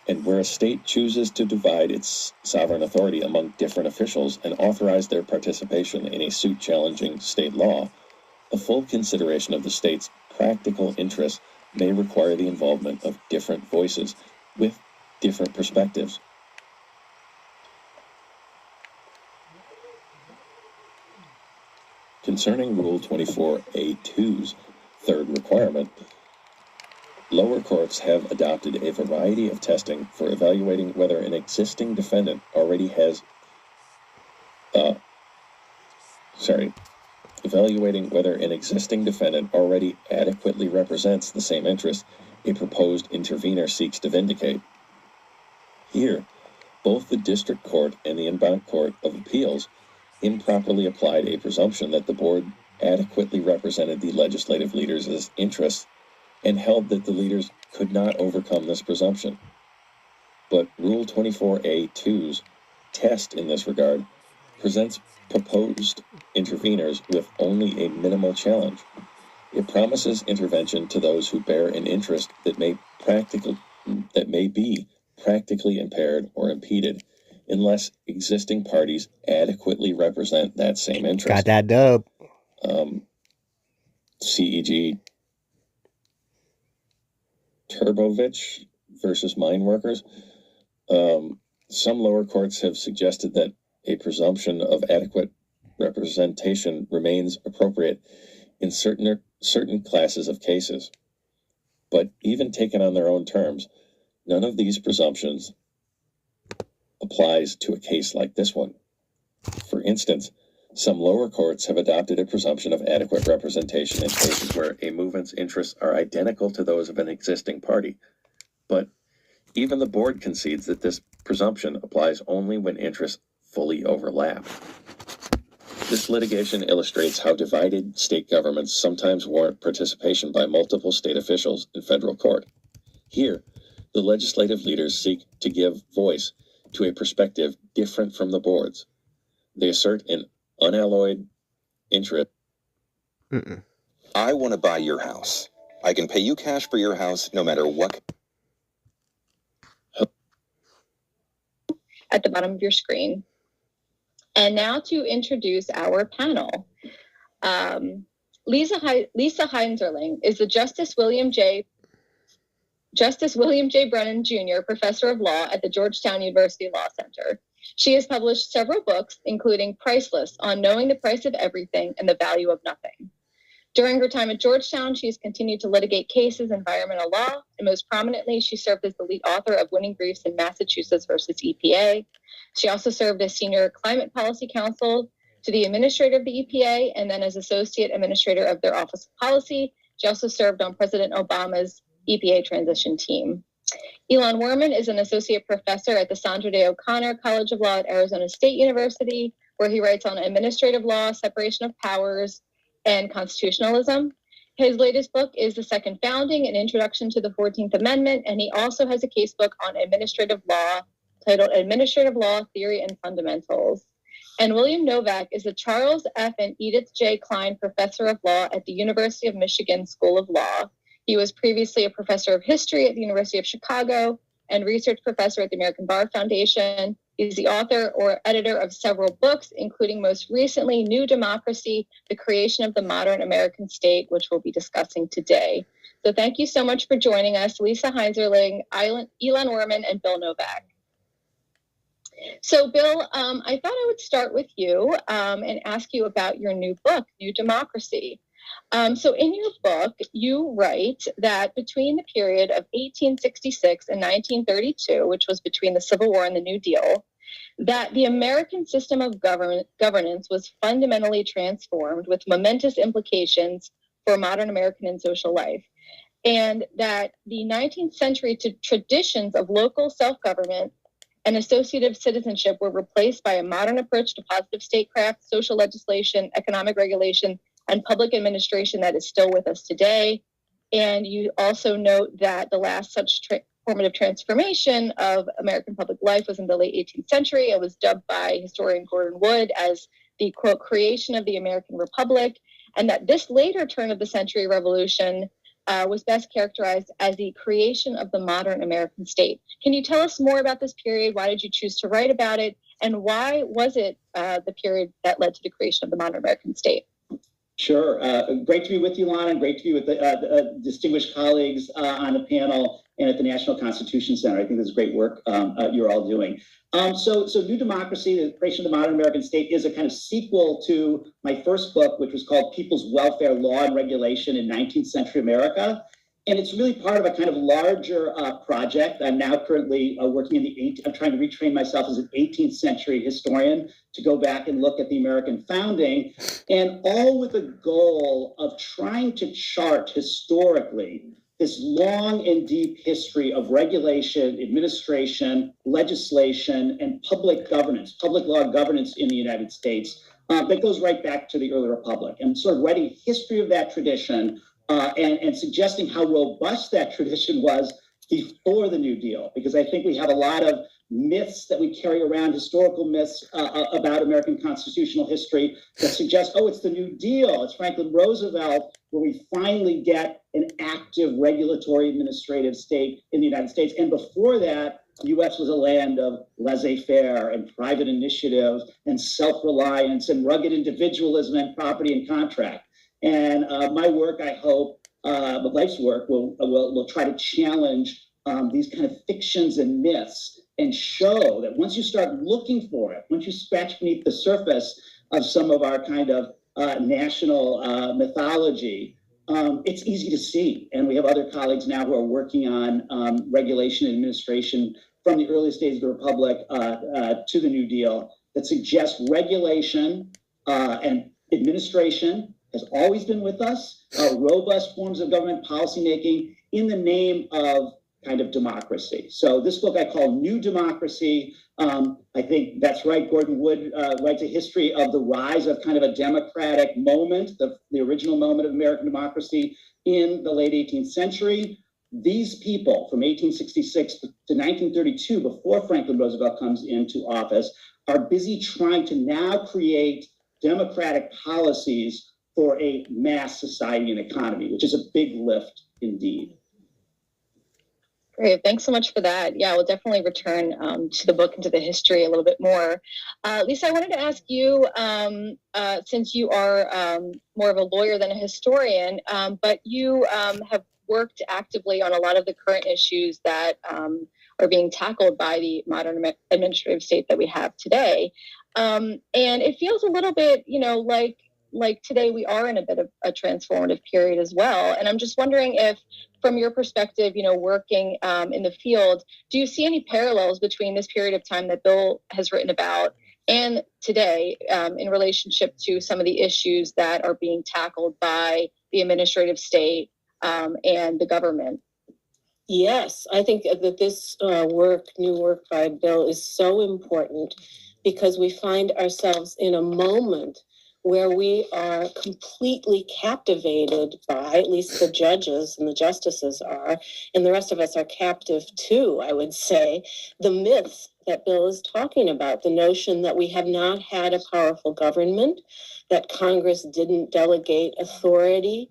And where a state chooses to divide its sovereign authority among different officials and authorize their participation in a suit challenging state law, a full consideration of the state's practical interests may require the involvement of different voices with different perspectives. Concerning Rule 24a-2's third requirement, lower courts have adopted a variety of testing for evaluating whether an existing defendant already has adequately represents the same interest a proposed intervener seeks to vindicate. Here, both the district court and the en banc court of appeals improperly applied a presumption that the board adequately represented the legislative leaders' interests and held that the leaders could not overcome this presumption. But Rule 24a-2's test in this regard presents proposed interveners with only a minimal challenge. It promises intervention to those who bear an interest that may be practically impaired or impeded, unless existing parties adequately represent that same interest. Got that dub. CEG Turbovich versus Mine Workers. Some lower courts have suggested that a presumption of adequate representation remains appropriate in certain classes of cases. But even taken on their own terms, none of these presumptions applies to a case like this one. For instance, some lower courts have adopted a presumption of adequate representation in cases where a movement's interests are identical to those of an existing party. But even the board concedes that this presumption applies only when interests fully overlap. This litigation illustrates how divided state governments sometimes warrant participation by multiple state officials in federal court. Here, The legislative leaders seek to give voice to a perspective different from the board's. They assert an unalloyed interest. I want to buy your house. I can pay you cash for your house no matter what. At the bottom of your screen. And now to introduce our panel. Lisa Heinzerling is the Justice William J. Brennan Jr. Professor of Law at the Georgetown University Law Center. She has published several books, including Priceless, on knowing the price of everything and the value of nothing. During her time at Georgetown, she has continued to litigate cases in environmental law, and most prominently, she served as the lead author of Winning Briefs in Massachusetts versus EPA. She also served as senior climate policy counsel to the administrator of the EPA, and then as associate administrator of their Office of Policy. She also served on President Obama's EPA transition team. Elon Werman is an associate professor at the Sandra Day O'Connor College of Law at Arizona State University, where he writes on administrative law, separation of powers, and constitutionalism. His latest book is The Second Founding, an Introduction to the 14th Amendment, and he also has a casebook on administrative law titled Administrative Law, Theory and Fundamentals. And William Novak is the Charles F. and Edith J. Klein Professor of Law at the University of Michigan School of Law. He was previously a professor of history at the University of Chicago and research professor at the American Bar Foundation. He's the author or editor of several books, including most recently New Democracy, The Creation of the Modern American State, which we'll be discussing today. So thank you so much for joining us, Lisa Heinzerling, Elon Werman, and Bill Novak. So Bill, I thought I would start with you and ask you about your new book, New Democracy. So in your book, you write that between the period of 1866 and 1932, which was between the Civil War and the New Deal, that the American system of governance was fundamentally transformed with momentous implications for modern American and social life, and that the 19th century traditions of local self-government and associative citizenship were replaced by a modern approach to positive statecraft, social legislation, economic regulation, and public administration that is still with us today. And you also note that the last such formative transformation of American public life was in the late 18th century. It was dubbed by historian Gordon Wood as the, quote, creation of the American Republic, and that this later turn of the century revolution was best characterized as the creation of the modern American state. Can you tell us more about this period? Why did you choose to write about it? And why was it the period that led to the creation of the modern American state? Sure. Great to be with you, Lana, and great to be with the distinguished colleagues on the panel and at the National Constitution Center. I think this is great work you're all doing. So New Democracy, the creation of the modern American state, is a kind of sequel to my first book, which was called People's Welfare, Law and Regulation in 19th Century America. And it's really part of a kind of larger project. I'm now currently working in I'm trying to retrain myself as an 18th century historian to go back and look at the American founding, and all with the goal of trying to chart historically this long and deep history of regulation, administration, legislation, and public governance, public law governance in the United States that goes right back to the early republic, and sort of writing a history of that tradition and suggesting how robust that tradition was before the New Deal, because I think we have a lot of myths that we carry around, historical myths about American constitutional history that suggest, oh, it's the New Deal, it's Franklin Roosevelt, where we finally get an active regulatory administrative state in the United States. And before that, the U.S. was a land of laissez-faire and private initiative and self-reliance and rugged individualism and property and contract. And my work, I hope, but life's work will try to challenge these kind of fictions and myths and show that once you start looking for it, once you scratch beneath the surface of some of our kind of national mythology, it's easy to see. And we have other colleagues now who are working on regulation and administration from the earliest days of the Republic to the New Deal that suggests regulation and administration has always been with us, robust forms of government policymaking in the name of kind of democracy. So this book I call New Democracy. I think that's right. Gordon Wood writes a history of the rise of kind of a democratic moment, the original moment of American democracy in the late 18th century. these people from 1866 to 1932, before Franklin Roosevelt comes into office, are busy trying to now create democratic policies for a mass society and economy, which is a big lift indeed. Great, thanks so much for that. Yeah, we'll definitely return to the book and to the history a little bit more. Lisa, I wanted to ask you, since you are more of a lawyer than a historian, but you have worked actively on a lot of the current issues that are being tackled by the modern administrative state that we have today. And it feels a little bit, like today we are in a bit of a transformative period as well. And I'm just wondering if, from your perspective, working in the field, do you see any parallels between this period of time that Bill has written about and today in relationship to some of the issues that are being tackled by the administrative state and the government? Yes, I think that this new work by Bill is so important because we find ourselves in a moment where we are completely captivated by, at least the judges and the justices are, and the rest of us are captive too, I would say, the myths that Bill is talking about, the notion that we have not had a powerful government, that Congress didn't delegate authority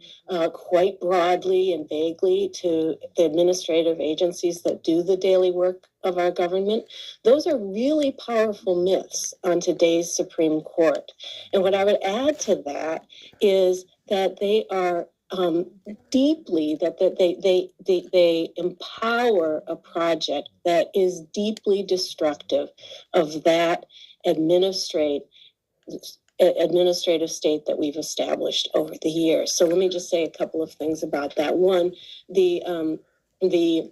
quite broadly and vaguely to the administrative agencies that do the daily work of our government. Those are really powerful myths on today's Supreme Court. And what I would add to that is that they are deeply, that they empower a project that is deeply destructive of that administrative state that we've established over the years. So let me just say a couple of things about that. One, the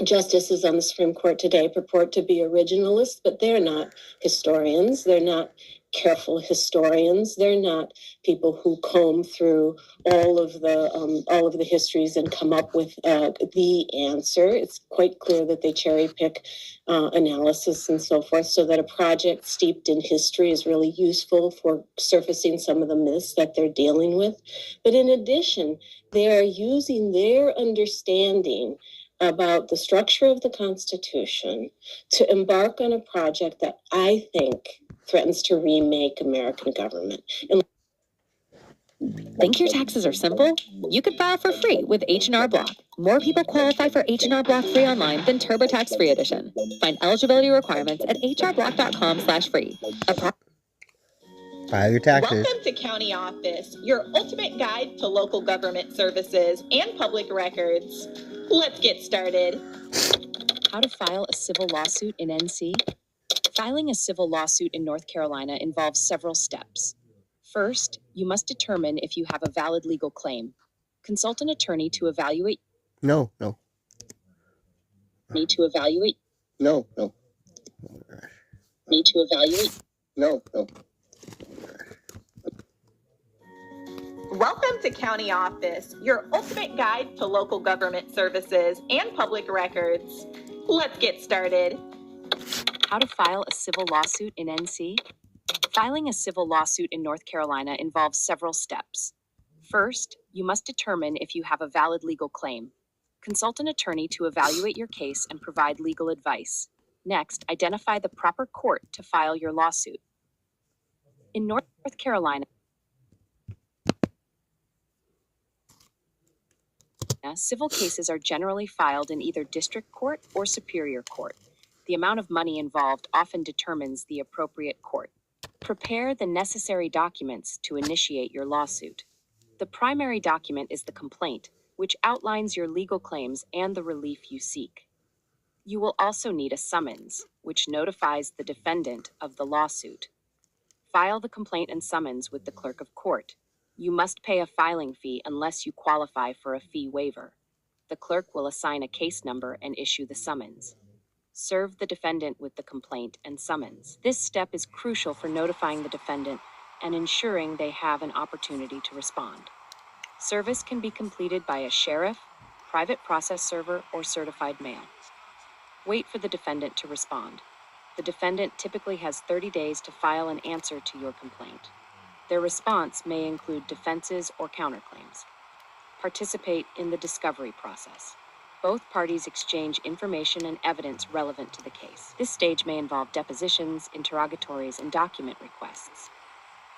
justices on the Supreme Court today purport to be originalists, but they're not historians. They're not careful historians. They're not people who comb through all of the histories and come up with the answer. It's quite clear that they cherry pick analysis and so forth, so that a project steeped in history is really useful for surfacing some of the myths that they're dealing with. But in addition, they are using their understanding about the structure of the Constitution to embark on a project that I think threatens to remake American government. Think your taxes are simple? You could file for free with H&R Block. More people qualify for H&R Block free online than TurboTax Free Edition. Find eligibility requirements at hrblock.com/free. File your taxes. Welcome to County Office, your ultimate guide to local government services and public records. Let's get started. How to file a civil lawsuit in NC? Filing a civil lawsuit in North Carolina involves several steps. First, you must determine if you have a valid legal claim. Consult an attorney to evaluate. No. Need to evaluate. No. Need to evaluate. No. Welcome to County Office, your ultimate guide to local government services and public records. Let's get started. How to file a civil lawsuit in NC? Filing a civil lawsuit in North Carolina involves several steps. First, you must determine if you have a valid legal claim. Consult an attorney to evaluate your case and provide legal advice. Next, identify the proper court to file your lawsuit. In North Carolina, civil cases are generally filed in either district court or superior court. The amount of money involved often determines the appropriate court. Prepare the necessary documents to initiate your lawsuit. The primary document is the complaint, which outlines your legal claims and the relief you seek. You will also need a summons, which notifies the defendant of the lawsuit. File the complaint and summons with the clerk of court. You must pay a filing fee unless you qualify for a fee waiver. The clerk will assign a case number and issue the summons. Serve the defendant with the complaint and summons. This step is crucial for notifying the defendant and ensuring they have an opportunity to respond. Service can be completed by a sheriff, private process server, or certified mail. Wait for the defendant to respond. The defendant typically has 30 days to file an answer to your complaint. Their response may include defenses or counterclaims. Participate in the discovery process. Both parties exchange information and evidence relevant to the case. This stage may involve depositions, interrogatories, and document requests.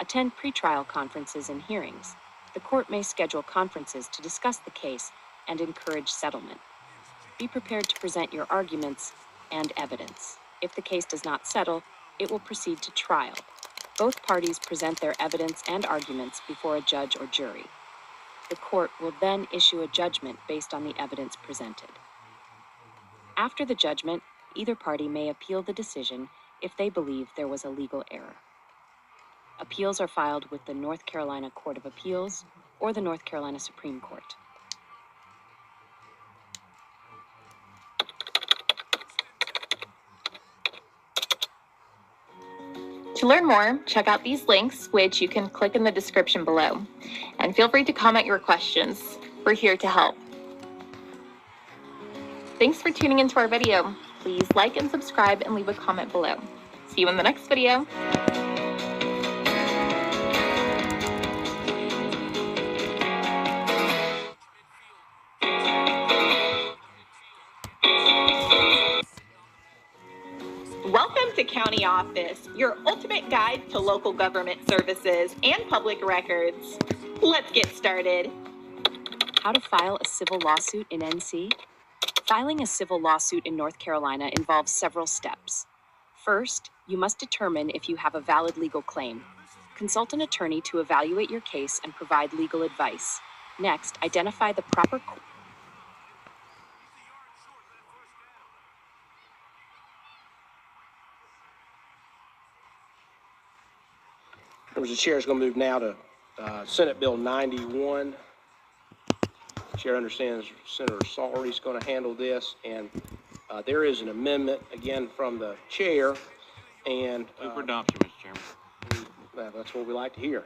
Attend pretrial conferences and hearings. The court may schedule conferences to discuss the case and encourage settlement. Be prepared to present your arguments and evidence. If the case does not settle, it will proceed to trial. Both parties present their evidence and arguments before a judge or jury. The court will then issue a judgment based on the evidence presented. After the judgment, either party may appeal the decision if they believe there was a legal error. Appeals are filed with the North Carolina Court of Appeals or the North Carolina Supreme Court. To learn more, check out these links, which you can click in the description below. And feel free to comment your questions. We're here to help. Thanks for tuning into our video. Please like and subscribe and leave a comment below. See you in the next video. Welcome to County Office, your ultimate guide to local government services and public records. Let's get started. How to file a civil lawsuit in NC? Filing a civil lawsuit in North Carolina involves several steps. First, you must determine if you have a valid legal claim. Consult an attorney to evaluate your case and provide legal advice. Next, identify the proper Members of the Chair is going to move now to Senate Bill 91. The Chair understands Senator Sawley is going to handle this, and there is an amendment again from the Chair. And for adoption, Mr. Chairman. That's what we like to hear.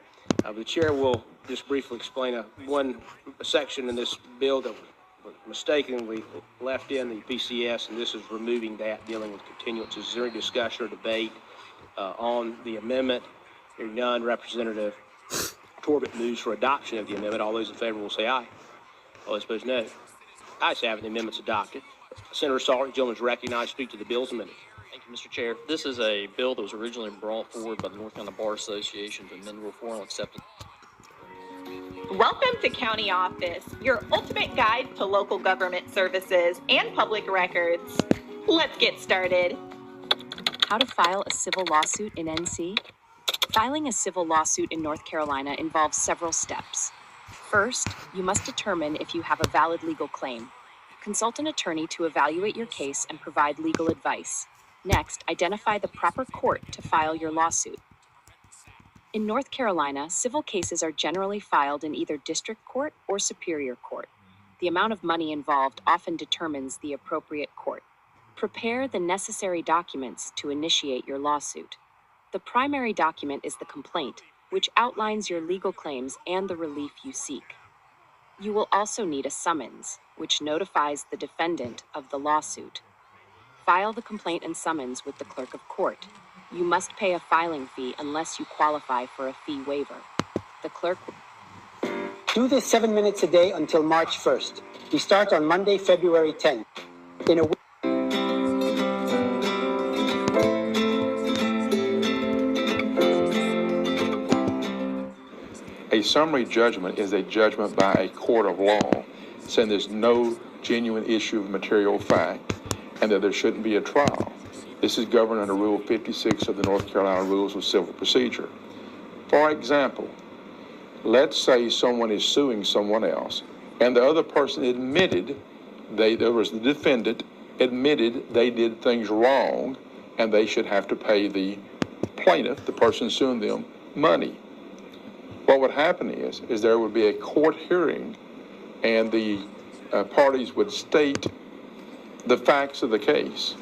The Chair will just briefly explain one section in this bill that was mistakenly left in the PCS, and this is removing that, dealing with continuances. Is there any discussion or debate on the amendment? Hearing none, Representative Corbett moves for adoption of the amendment. All those in favor will say aye. All those opposed, no. Ayes have it, the amendment's adopted. Senator Sawley, gentleman is recognized to speak to the bill's amendment. Thank you, Mr. Chair. This is a bill that was originally brought forward by the North Carolina Bar Association to amend Rule 4 on acceptance. Welcome to County Office, your ultimate guide to local government services and public records. Let's get started. How to file a civil lawsuit in NC? Filing a civil lawsuit in North Carolina involves several steps. First, you must determine if you have a valid legal claim. Consult an attorney to evaluate your case and provide legal advice. Next, identify the proper court to file your lawsuit. In North Carolina, civil cases are generally filed in either district court or superior court. The amount of money involved often determines the appropriate court. Prepare the necessary documents to initiate your lawsuit. The primary document is the complaint, which outlines your legal claims and the relief you seek. You will also need a summons, which notifies the defendant of the lawsuit. File the complaint and summons with the clerk of court. You must pay a filing fee unless you qualify for a fee waiver. The clerk will do this 7 minutes a day until March 1st. We start on Monday, February 10th. In a week. A summary judgment is a judgment by a court of law saying there's no genuine issue of material fact and that there shouldn't be a trial. This is governed under Rule 56 of the North Carolina Rules of Civil Procedure. For example, let's say someone is suing someone else and the other person admitted, the defendant admitted they did things wrong and they should have to pay the plaintiff, the person suing them, money. What would happen is there would be a court hearing and the parties would state the facts of the case.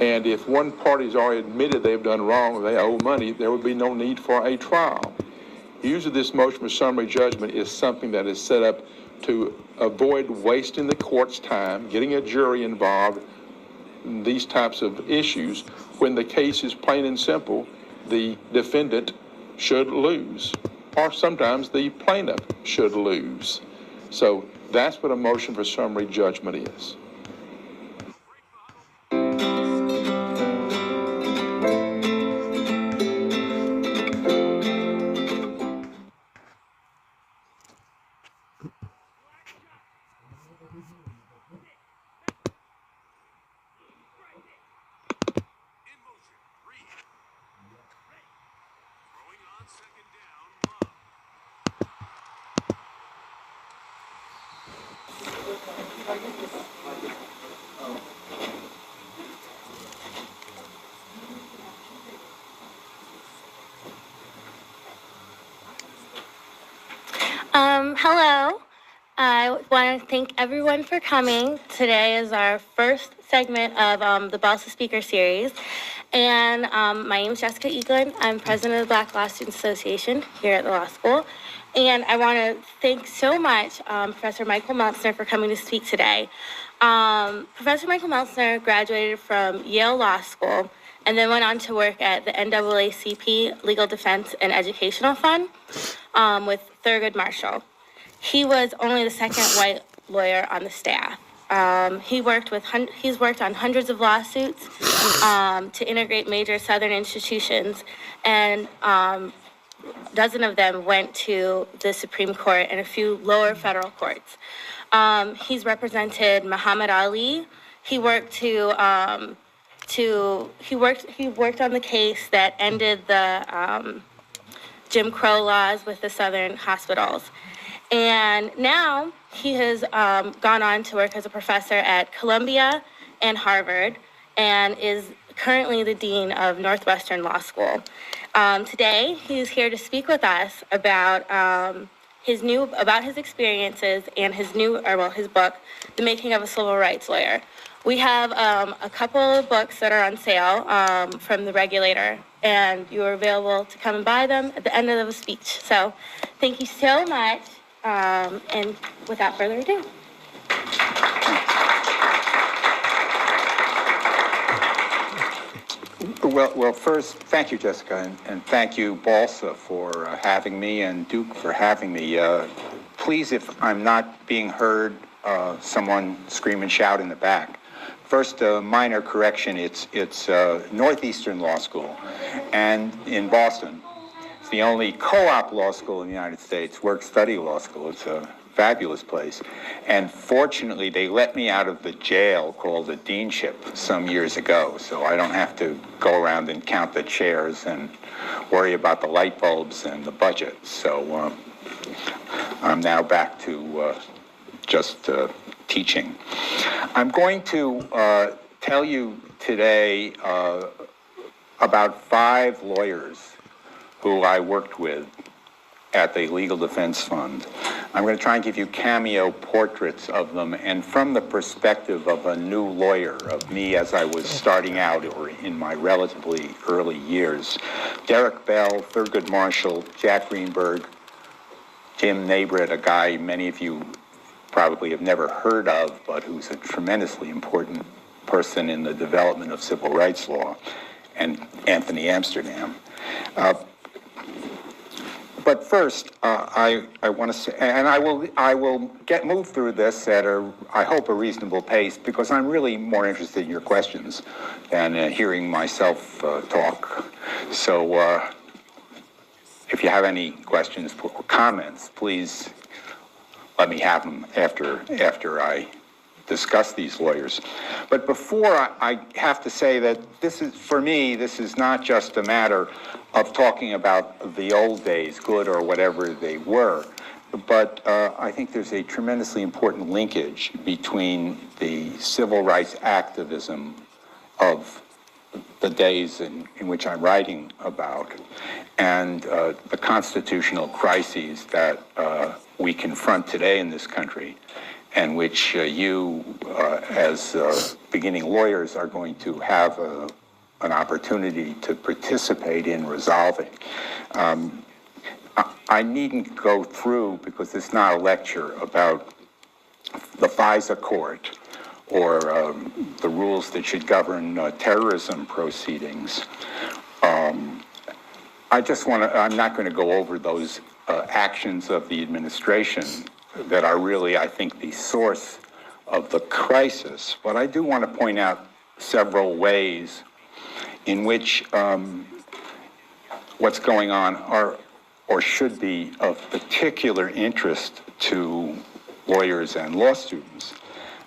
And if one party's already admitted they've done wrong, they owe money, there would be no need for a trial. Usually this motion for summary judgment is something that is set up to avoid wasting the court's time, getting a jury involved in these types of issues. When the case is plain and simple, the defendant should lose, or sometimes the plaintiff should lose. So That's what a motion for summary judgment is. Hello. I want to thank everyone for coming. Today is our first segment of the Balsa Speaker Series. And my name is Jessica Eaglin. I'm president of the Black Law Students Association here at the law school. And I want to thank so much Professor Michael Meltzner for coming to speak today. Professor Michael Meltzner graduated from Yale Law School and then went on to work at the NAACP Legal Defense and Educational Fund with Thurgood Marshall. He was only the second white lawyer on the staff. He's worked on hundreds of lawsuits to integrate major Southern institutions, and a dozen of them went to the Supreme Court and a few lower federal courts. He's represented Muhammad Ali. He worked on the case that ended the Jim Crow laws with the Southern hospitals. And now he has gone on to work as a professor at Columbia and Harvard and is currently the dean of Northwestern Law School. Today, he's here to speak with us about his experiences and his book, The Making of a Civil Rights Lawyer. We have a couple of books that are on sale from the regulator, and you are available to come and buy them at the end of the speech. So thank you so much, and without further ado. Well, first, thank you, Jessica, and thank you, Balsa, for having me, and Duke for having me. Please, if I'm not being heard, someone scream and shout in the back. First, a minor correction. It's Northeastern Law School, and in Boston. It's the only co-op law school in the United States, work-study law school. It's a fabulous place. And fortunately, they let me out of the jail called the deanship some years ago, so I don't have to go around and count the chairs and worry about the light bulbs and the budget. So I'm now back to just teaching. I'm going to tell you today about 5 lawyers who I worked with at the Legal Defense Fund. I'm going to try and give you cameo portraits of them, and from the perspective of a new lawyer, of me as I was starting out or in my relatively early years. Derek Bell, Thurgood Marshall, Jack Greenberg, Jim Nabrett, a guy many of you probably have never heard of, but who's a tremendously important person in the development of civil rights law, and Anthony Amsterdam. But first, I want to say, and I will move through this at I hope a reasonable pace, because I'm really more interested in your questions than hearing myself talk. So if you have any questions or comments, please let me have them after I discuss these lawyers. But before, I have to say that for me, this is not just a matter of talking about the old days, good or whatever they were, but I think there's a tremendously important linkage between the civil rights activism of the days in which I'm writing about and the constitutional crises that we confront today in this country, and which you, as beginning lawyers, are going to have an opportunity to participate in resolving. I needn't go through, because it's not a lecture about the FISA court or the rules that should govern terrorism proceedings. I'm not going to go over those actions of the administration that are really, I think, the source of the crisis. But I do want to point out several ways in which what's going on are or should be of particular interest to lawyers and law students.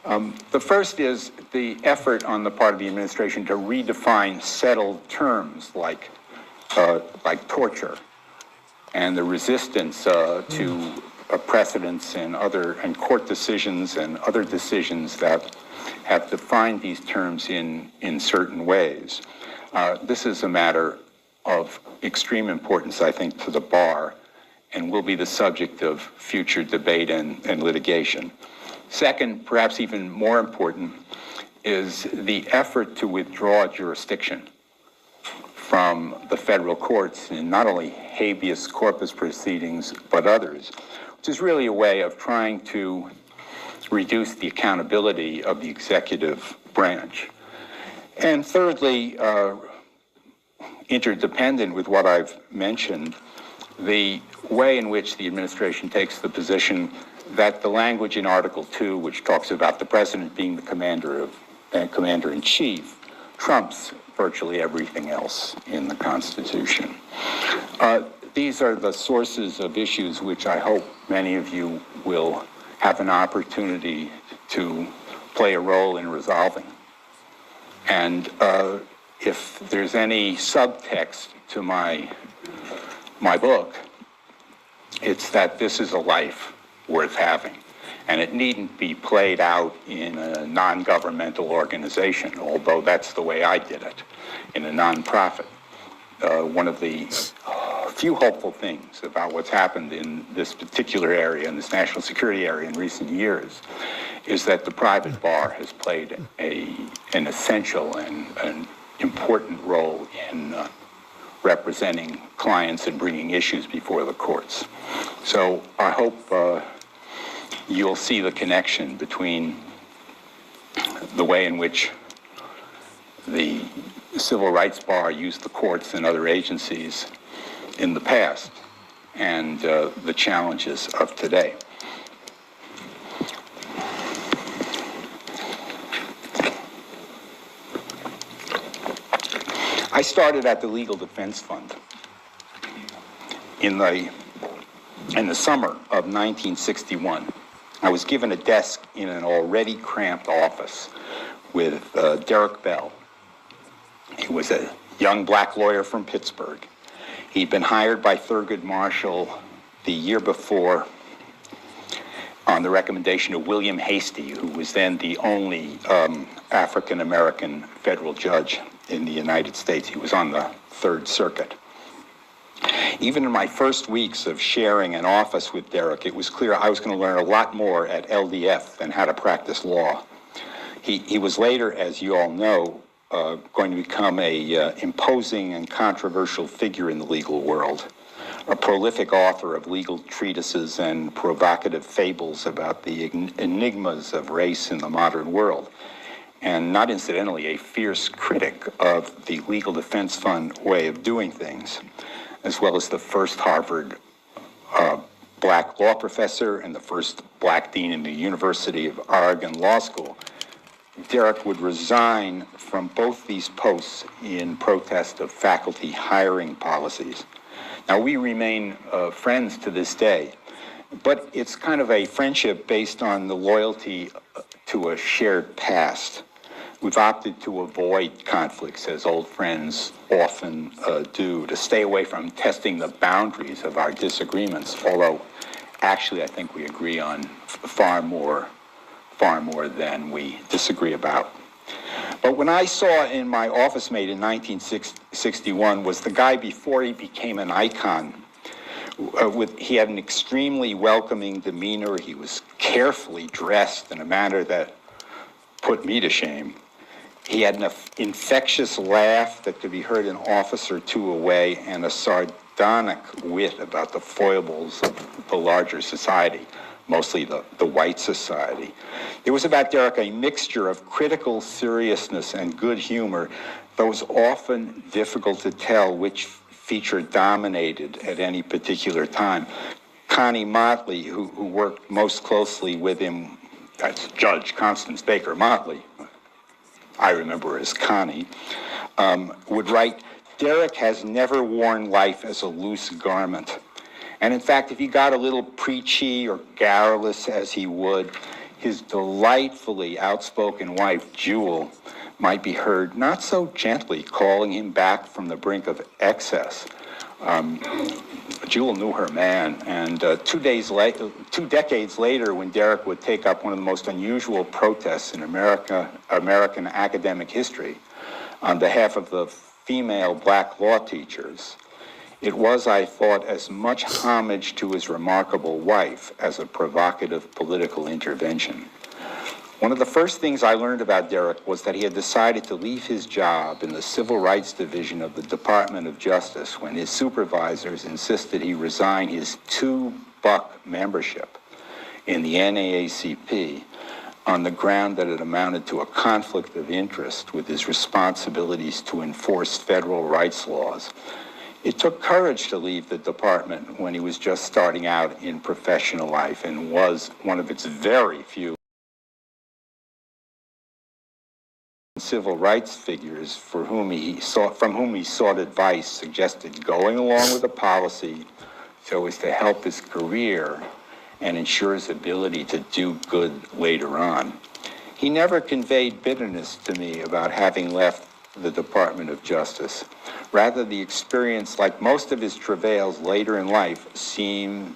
The first is the effort on the part of the administration to redefine settled terms like torture, and the resistance to precedents and court decisions and other decisions that have defined these terms in certain ways. This is a matter of extreme importance, I think, to the bar, and will be the subject of future debate and litigation. Second, perhaps even more important, is the effort to withdraw jurisdiction from the federal courts in not only habeas corpus proceedings, but others, which is really a way of trying to reduce the accountability of the executive branch. And thirdly, interdependent with what I've mentioned, the way in which the administration takes the position that the language in Article 2, which talks about the president being the commander-in-chief, trumps virtually everything else in the Constitution. These are the sources of issues which I hope many of you will have an opportunity to play a role in resolving. And if there's any subtext to my book, it's that this is a life worth having. And it needn't be played out in a non-governmental organization, although that's the way I did it, in a nonprofit. One of the few hopeful things about what's happened in this particular area, in this national security area in recent years, is that the private bar has played an essential and an important role in representing clients and bringing issues before the courts. So I hope you'll see the connection between the way in which the civil rights bar used the courts and other agencies in the past and the challenges of today. I started at the Legal Defense Fund in the summer of 1961. I was given a desk in an already cramped office with Derek Bell. He was a young black lawyer from Pittsburgh. He'd been hired by Thurgood Marshall the year before on the recommendation of William Hastie, who was then the only African-American federal judge in the United States. He was on the Third Circuit. Even in my first weeks of sharing an office with Derek, it was clear I was going to learn a lot more at LDF than how to practice law. He was later, as you all know, going to become a imposing and controversial figure in the legal world, a prolific author of legal treatises and provocative fables about the enigmas of race in the modern world, and not incidentally, a fierce critic of the Legal Defense Fund way of doing things, as well as the first Harvard black law professor and the first black dean in the University of Oregon Law School. Derek would resign from both these posts in protest of faculty hiring policies. Now, we remain friends to this day, but it's kind of a friendship based on the loyalty to a shared past. We've opted to avoid conflicts, as old friends often do, to stay away from testing the boundaries of our disagreements, although actually I think we agree on far more than we disagree about. But when I saw in my office mate in 1961 was the guy before he became an icon. He had an extremely welcoming demeanor. He was carefully dressed in a manner that put me to shame. He had an infectious laugh that could be heard an office or two away, and a sardonic wit about the foibles of the larger society, mostly the white society. There was about Derek a mixture of critical seriousness and good humor that was often difficult to tell which feature dominated at any particular time. Connie Motley, who worked most closely with him, that's Judge Constance Baker Motley, I remember her as Connie, would write, "Derek has never worn life as a loose garment. And in fact, if he got a little preachy or garrulous as he would, his delightfully outspoken wife, Jewel, might be heard not so gently calling him back from the brink of excess." Jewel knew her man, and 2 decades later, when Derek would take up one of the most unusual protests in American academic history on behalf of the female black law teachers, it was, I thought, as much homage to his remarkable wife as a provocative political intervention. One of the first things I learned about Derek was that he had decided to leave his job in the Civil Rights Division of the Department of Justice when his supervisors insisted he resign his $2 membership in the NAACP on the ground that it amounted to a conflict of interest with his responsibilities to enforce federal rights laws. It took courage to leave the department when he was just starting out in professional life and was one of its very few civil rights figures from whom he sought advice, suggested going along with the policy so as to help his career and ensure his ability to do good later on. He never conveyed bitterness to me about having left the Department of Justice. Rather, the experience, like most of his travails later in life, seemed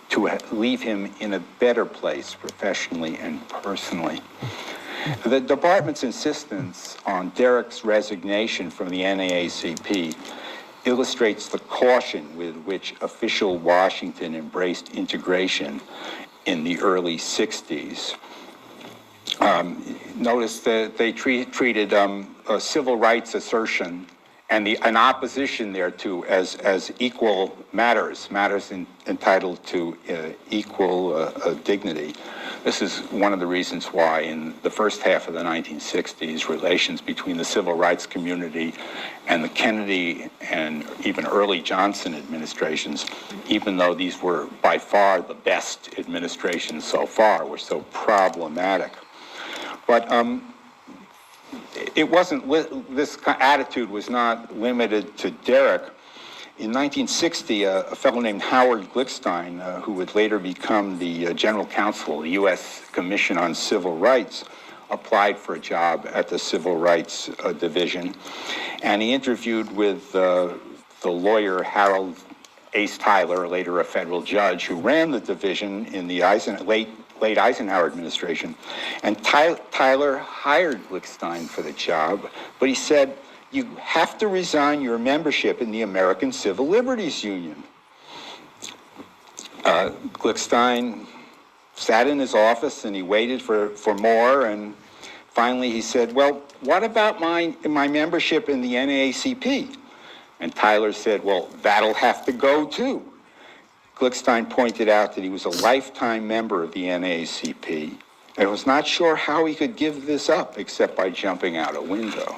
to leave him in a better place professionally and personally. The department's insistence on Derek's resignation from the NAACP illustrates the caution with which official Washington embraced integration in the early 60s. Notice that they treated a civil rights assertion and an opposition thereto as equal matters entitled to equal dignity. This is one of the reasons why in the first half of the 1960s, relations between the civil rights community and the Kennedy and even early Johnson administrations, even though these were by far the best administrations so far, were so problematic. But it wasn't, this attitude was not limited to Derek. In 1960, a fellow named Howard Glickstein, who would later become the general counsel of the U.S. Commission on Civil Rights, applied for a job at the Civil Rights Division. And he interviewed with the lawyer Ace Tyler, later a federal judge, who ran the division in the late Eisenhower administration. And Tyler hired Glickstein for the job, but he said, "You have to resign your membership in the American Civil Liberties Union." Glickstein sat in his office and he waited for more, and finally he said, "Well, what about my membership in the NAACP?" And Tyler said, "Well, that'll have to go too." Glickstein pointed out that he was a lifetime member of the NAACP and was not sure how he could give this up except by jumping out a window.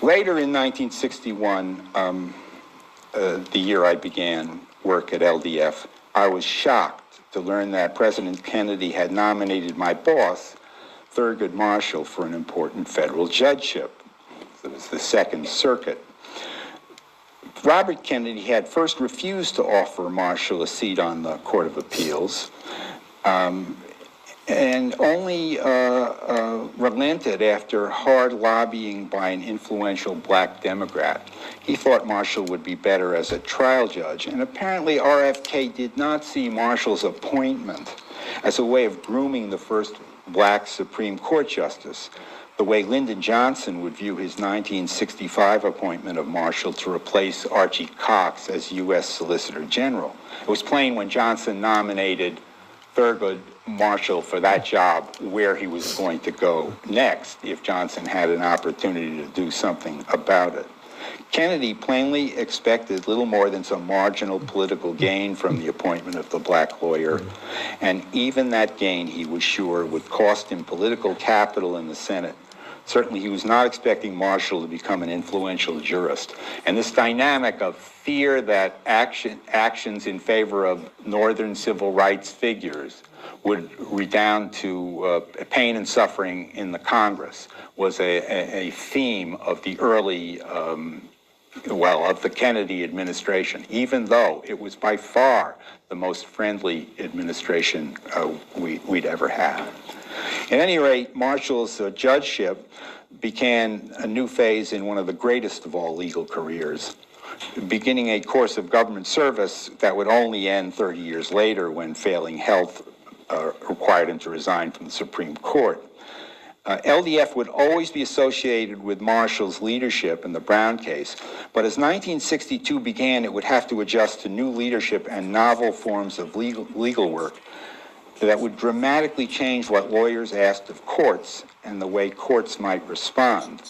Later in 1961, the year I began work at LDF, I was shocked to learn that President Kennedy had nominated my boss, Thurgood Marshall, for an important federal judgeship. It was the Second Circuit. Robert Kennedy had first refused to offer Marshall a seat on the Court of Appeals, and only relented after hard lobbying by an influential black Democrat. He thought Marshall would be better as a trial judge, and apparently RFK did not see Marshall's appointment as a way of grooming the first black Supreme Court justice, the way Lyndon Johnson would view his 1965 appointment of Marshall to replace Archie Cox as U.S. Solicitor General. It was plain when Johnson nominated Thurgood Marshall for that job where he was going to go next if Johnson had an opportunity to do something about it. Kennedy plainly expected little more than some marginal political gain from the appointment of the black lawyer, and even that gain, he was sure, would cost him political capital in the Senate, Certainly, he was not expecting Marshall to become an influential jurist. And this dynamic of fear that actions in favor of Northern civil rights figures would redound to pain and suffering in the Congress was a theme of the early, of the Kennedy administration, even though it was by far the most friendly administration we'd ever had. At any rate, Marshall's judgeship began a new phase in one of the greatest of all legal careers, beginning a course of government service that would only end 30 years later when failing health required him to resign from the Supreme Court. LDF would always be associated with Marshall's leadership in the Brown case, but as 1962 began, it would have to adjust to new leadership and novel forms of legal work that would dramatically change what lawyers asked of courts and the way courts might respond.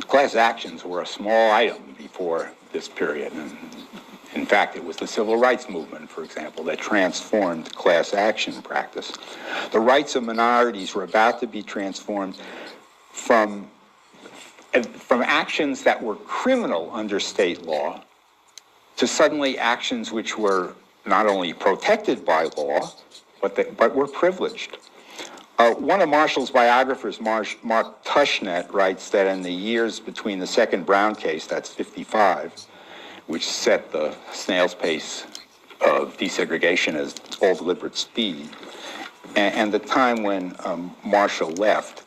Class actions were a small item before this period. And in fact, it was the civil rights movement, for example, that transformed class action practice. The rights of minorities were about to be transformed from actions that were criminal under state law to suddenly actions which were not only protected by law, but were privileged. One of Marshall's biographers, Mark Tushnet, writes that in the years between the second Brown case, that's 55, which set the snail's pace of desegregation as all deliberate speed, and the time when Marshall left,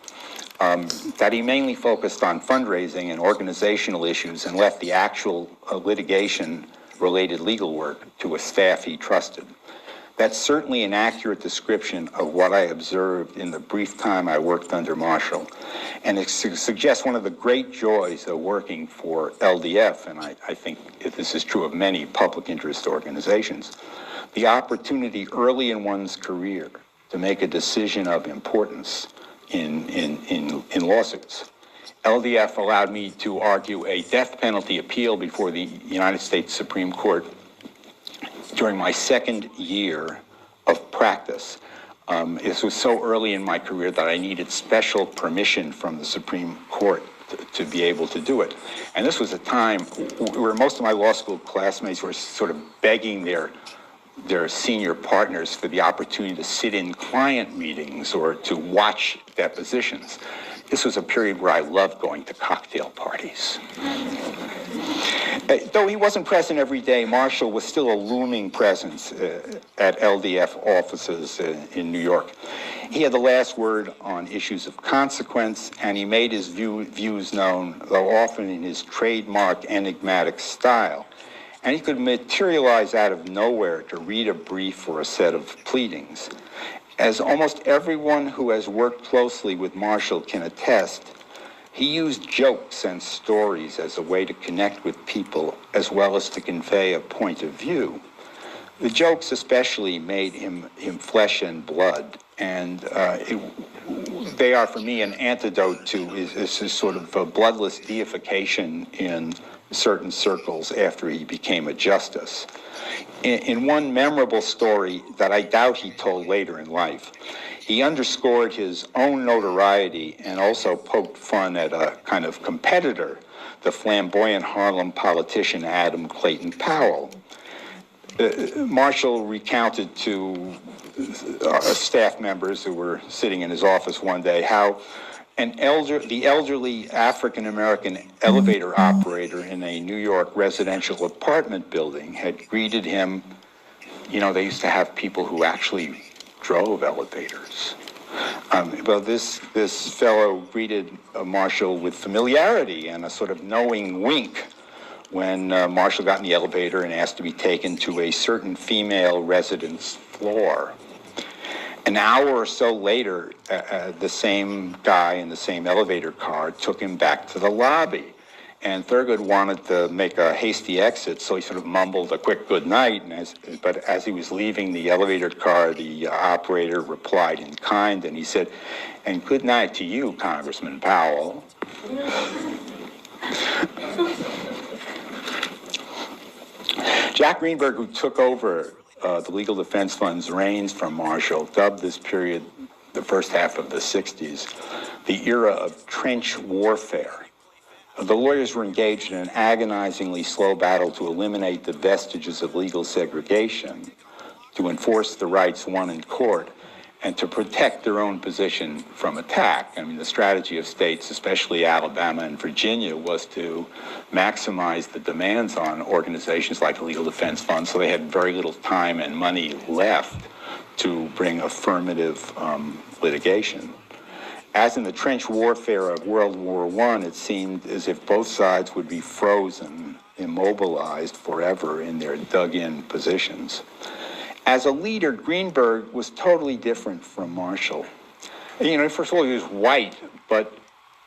that he mainly focused on fundraising and organizational issues and left the actual litigation-related legal work to a staff he trusted. That's certainly an accurate description of what I observed in the brief time I worked under Marshall. And it suggests one of the great joys of working for LDF, and I think this is true of many public interest organizations, the opportunity early in one's career to make a decision of importance in lawsuits. LDF allowed me to argue a death penalty appeal before the United States Supreme Court during my second year of practice. This was so early in my career that I needed special permission from the Supreme Court to be able to do it. And this was a time where most of my law school classmates were sort of begging their senior partners for the opportunity to sit in client meetings or to watch depositions. This was a period where I loved going to cocktail parties. Though he wasn't present every day, Marshall was still a looming presence at LDF offices in New York. He had the last word on issues of consequence, and he made his views known, though often in his trademark enigmatic style. And he could materialize out of nowhere to read a brief or a set of pleadings. As almost everyone who has worked closely with Marshall can attest, he used jokes and stories as a way to connect with people as well as to convey a point of view. The jokes especially made him flesh and blood, and they are for me an antidote to his sort of a bloodless deification in certain circles after he became a justice. In one memorable story that I doubt he told later in life, he underscored his own notoriety and also poked fun at a kind of competitor, the flamboyant Harlem politician Adam Clayton Powell. Marshall recounted to staff members who were sitting in his office one day how the elderly African-American elevator operator in a New York residential apartment building had greeted him. You know, they used to have people who actually drove elevators. Well, this fellow greeted Marshall with familiarity and a sort of knowing wink when Marshall got in the elevator and asked to be taken to a certain female resident's floor. An hour or so later, the same guy in the same elevator car took him back to the lobby. And Thurgood wanted to make a hasty exit, so he sort of mumbled a quick good night. But as he was leaving the elevator car, the operator replied in kind, and he said, "And good night to you, Congressman Powell." Jack Greenberg, who took over the Legal Defense Fund's reins from Marshall, dubbed this period the first half of the 60s the era of trench warfare. The lawyers were engaged in an agonizingly slow battle to eliminate the vestiges of legal segregation, to enforce the rights won in court, and to protect their own position from attack. I mean, the strategy of states, especially Alabama and Virginia, was to maximize the demands on organizations like the Legal Defense Fund, so they had very little time and money left to bring affirmative litigation. As in the trench warfare of World War I, it seemed as if both sides would be frozen, immobilized forever in their dug-in positions. As a leader, Greenberg was totally different from Marshall. You know, first of all, he was white, but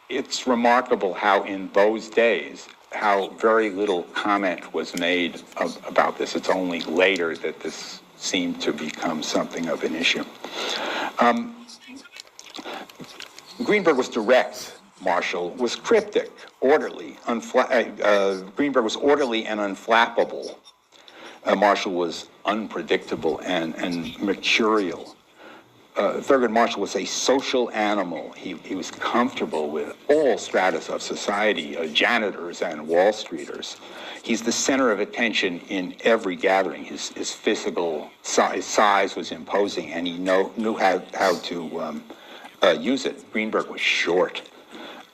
it's remarkable how in those days, how very little comment was made about this. It's only later that this seemed to become something of an issue. Greenberg was direct. Marshall was cryptic, orderly. Greenberg was orderly and unflappable. Marshall was unpredictable and mercurial. Thurgood Marshall was a social animal. He was comfortable with all stratas of society, janitors and Wall Streeters. He's the center of attention in every gathering. His physical size was imposing, and he knew how to use it. Greenberg was short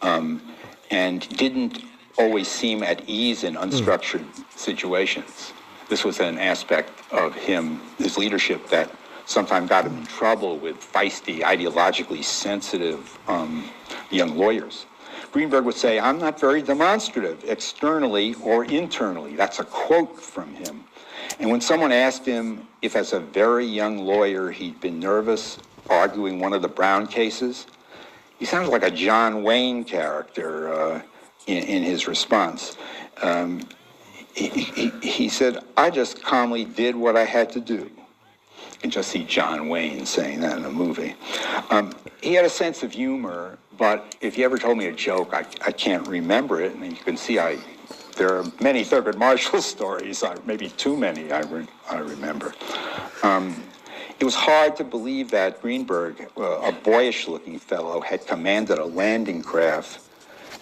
and didn't always seem at ease in unstructured situations. This was an aspect of his leadership that sometimes got him in trouble with feisty, ideologically sensitive young lawyers. Greenberg would say, "I'm not very demonstrative, externally or internally." That's a quote from him. And when someone asked him if as a very young lawyer he'd been nervous arguing one of the Brown cases, he sounded like a John Wayne character in his response. He said, "I just calmly did what I had to do." You can just see John Wayne saying that in a movie. He had a sense of humor, but if he ever told me a joke, I can't remember it. And you can see there are many Thurgood Marshall stories, maybe too many I remember. It was hard to believe that Greenberg, a boyish-looking fellow, had commanded a landing craft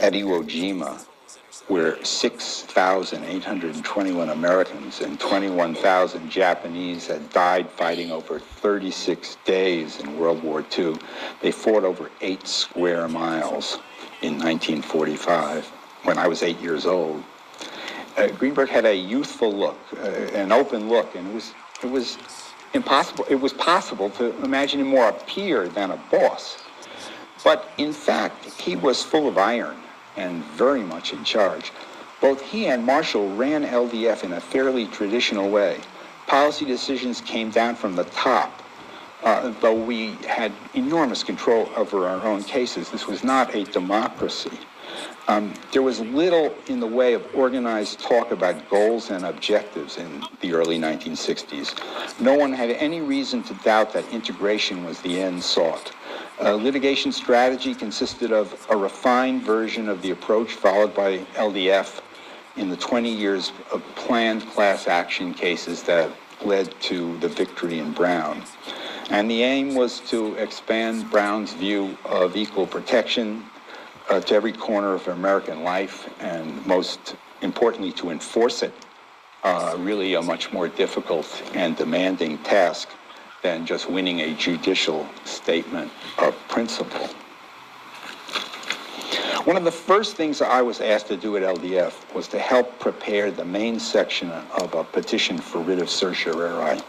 at Iwo Jima, where 6,821 Americans and 21,000 Japanese had died fighting over 36 days in World War II. They fought over 8 square miles in 1945, when I was 8 years old. Greenberg had a youthful look, an open look, and it was impossible. It was possible to imagine him more a peer than a boss. But in fact, he was full of iron and very much in charge. Both he and Marshall ran LDF in a fairly traditional way. Policy decisions came down from the top, though we had enormous control over our own cases. This was not a democracy. There was little in the way of organized talk about goals and objectives in the early 1960s. No one had any reason to doubt that integration was the end sought. Litigation strategy consisted of a refined version of the approach followed by LDF in the 20 years of planned class action cases that led to the victory in Brown. And the aim was to expand Brown's view of equal protection to every corner of American life, and most importantly, to enforce it, really a much more difficult and demanding task than just winning a judicial statement of principle. One of the first things I was asked to do at LDF was to help prepare the main section of a petition for writ of certiorari.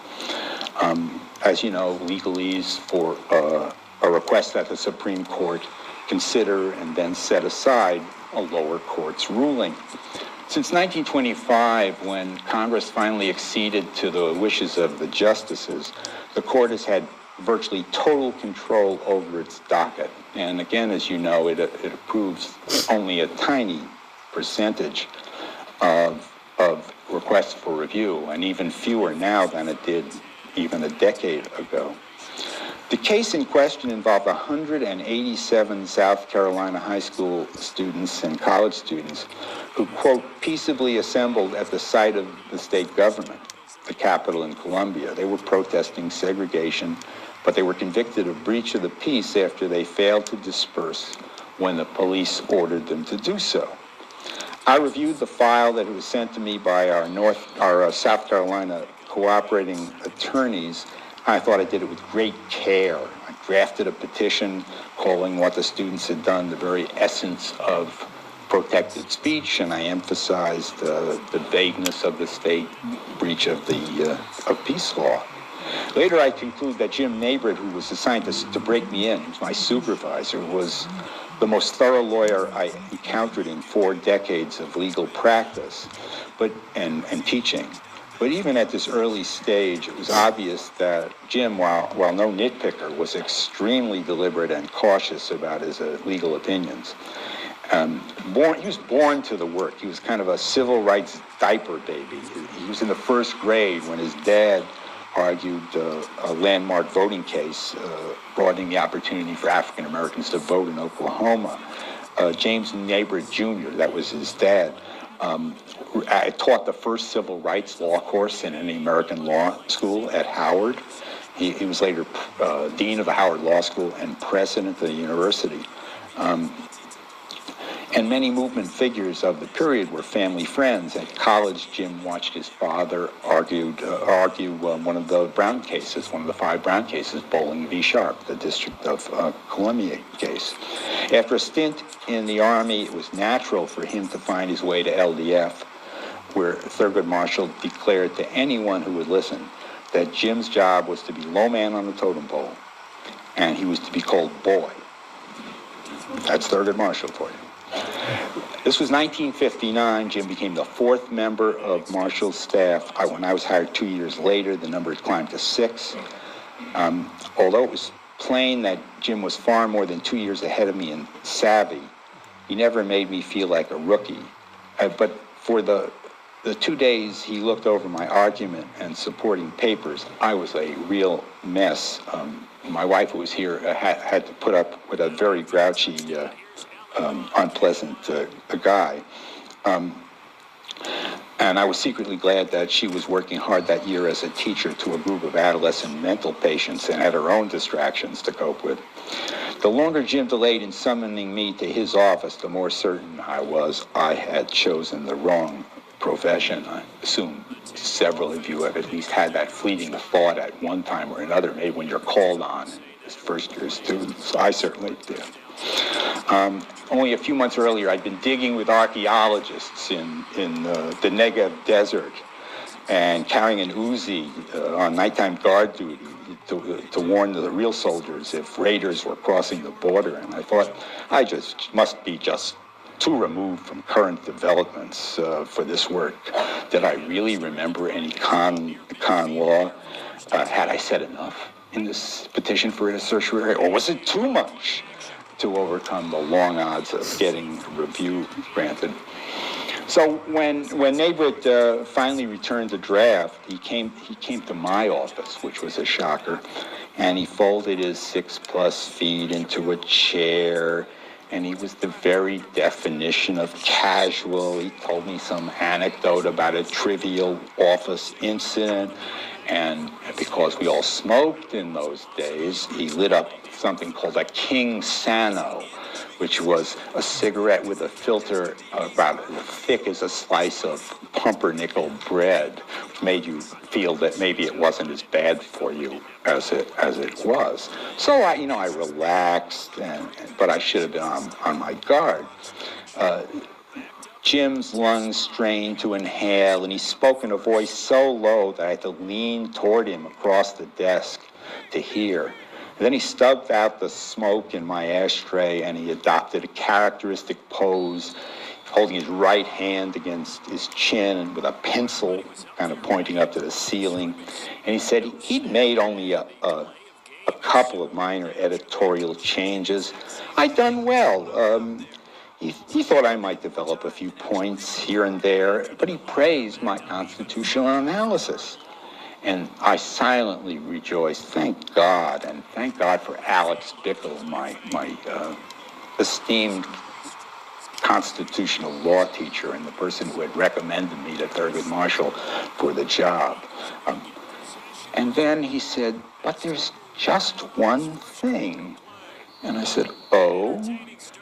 As you know, legalese for a request that the Supreme Court consider and then set aside a lower court's ruling. Since 1925, when Congress finally acceded to the wishes of the justices, the court has had virtually total control over its docket. And again, as you know, it approves only a tiny percentage of requests for review, and even fewer now than it did even a decade ago. The case in question involved 187 South Carolina high school students and college students who, quote, peaceably assembled at the site of the state government, the Capitol in Columbia. They were protesting segregation but they were convicted of breach of the peace after they failed to disperse when the police ordered them to do so. I reviewed the file that was sent to me by our South Carolina cooperating attorneys. I thought I did it with great care. I drafted a petition calling what the students had done the very essence of protected speech, and I emphasized the vagueness of the state breach of the peace law. Later, I conclude that Jim Nabrit, who was assigned to break me in, my supervisor, was the most thorough lawyer I encountered in 4 decades of legal practice, and teaching. But even at this early stage, it was obvious that Jim, while no nitpicker, was extremely deliberate and cautious about his legal opinions. He was born to the work. He was kind of a civil rights diaper baby. He was in the 1st grade when his dad argued a landmark voting case, broadening the opportunity for African Americans to vote in Oklahoma. James Nabrit Jr., that was his dad, I taught the first civil rights law course in any American law school at Howard. He was later dean of the Howard Law School and president of the university. And many movement figures of the period were family friends. At college, Jim watched his father argue one of the Brown cases, one of the 5 Brown cases, Bowling v. Sharp, the District of Columbia case. After a stint in the Army, it was natural for him to find his way to LDF, where Thurgood Marshall declared to anyone who would listen that Jim's job was to be low man on the totem pole, and he was to be called boy. That's Thurgood Marshall for you. This was 1959. Jim became the 4th member of Marshall's staff. When I was hired 2 years later, the number had climbed to 6. Although it was plain that Jim was far more than 2 years ahead of me in savvy, he never made me feel like a rookie. But for the 2 days he looked over my argument and supporting papers, I was a real mess. My wife, who was here, had to put up with a very grouchy, unpleasant guy. And I was secretly glad that she was working hard that year as a teacher to a group of adolescent mental patients and had her own distractions to cope with. The longer Jim delayed in summoning me to his office, the more certain I was I had chosen the wrong profession. I assume several of you have at least had that fleeting thought at one time or another, maybe when you're called on as first-year students. I certainly did. Only a few months earlier, I'd been digging with archaeologists in the Negev desert and carrying an Uzi on nighttime guard duty to warn the real soldiers if raiders were crossing the border. And I thought, I just must be just too removed from current developments for this work. Did I really remember any con law? Had I said enough in this petition for a certiorari, or was it too much to overcome the long odds of getting review granted? So when Nabrit finally returned the draft, he came to my office, which was a shocker, and he folded his 6+ feet into a chair, and he was the very definition of casual. He told me some anecdote about a trivial office incident, and because we all smoked in those days, he lit up something called a King Sano, which was a cigarette with a filter about as thick as a slice of pumpernickel bread, which made you feel that maybe it wasn't as bad for you as it was. So I relaxed, but I should have been on my guard. Jim's lungs strained to inhale, and he spoke in a voice so low that I had to lean toward him across the desk to hear. And then he stubbed out the smoke in my ashtray, and he adopted a characteristic pose, holding his right hand against his chin and with a pencil kind of pointing up to the ceiling. And he said he'd made only a couple of minor editorial changes. I'd done well. He thought I might develop a few points here and there, but he praised my constitutional analysis. And I silently rejoiced, thank God, and thank God for Alex Bickle, my esteemed constitutional law teacher and the person who had recommended me to Thurgood Marshall for the job. And then he said, but there's just one thing. And I said, oh?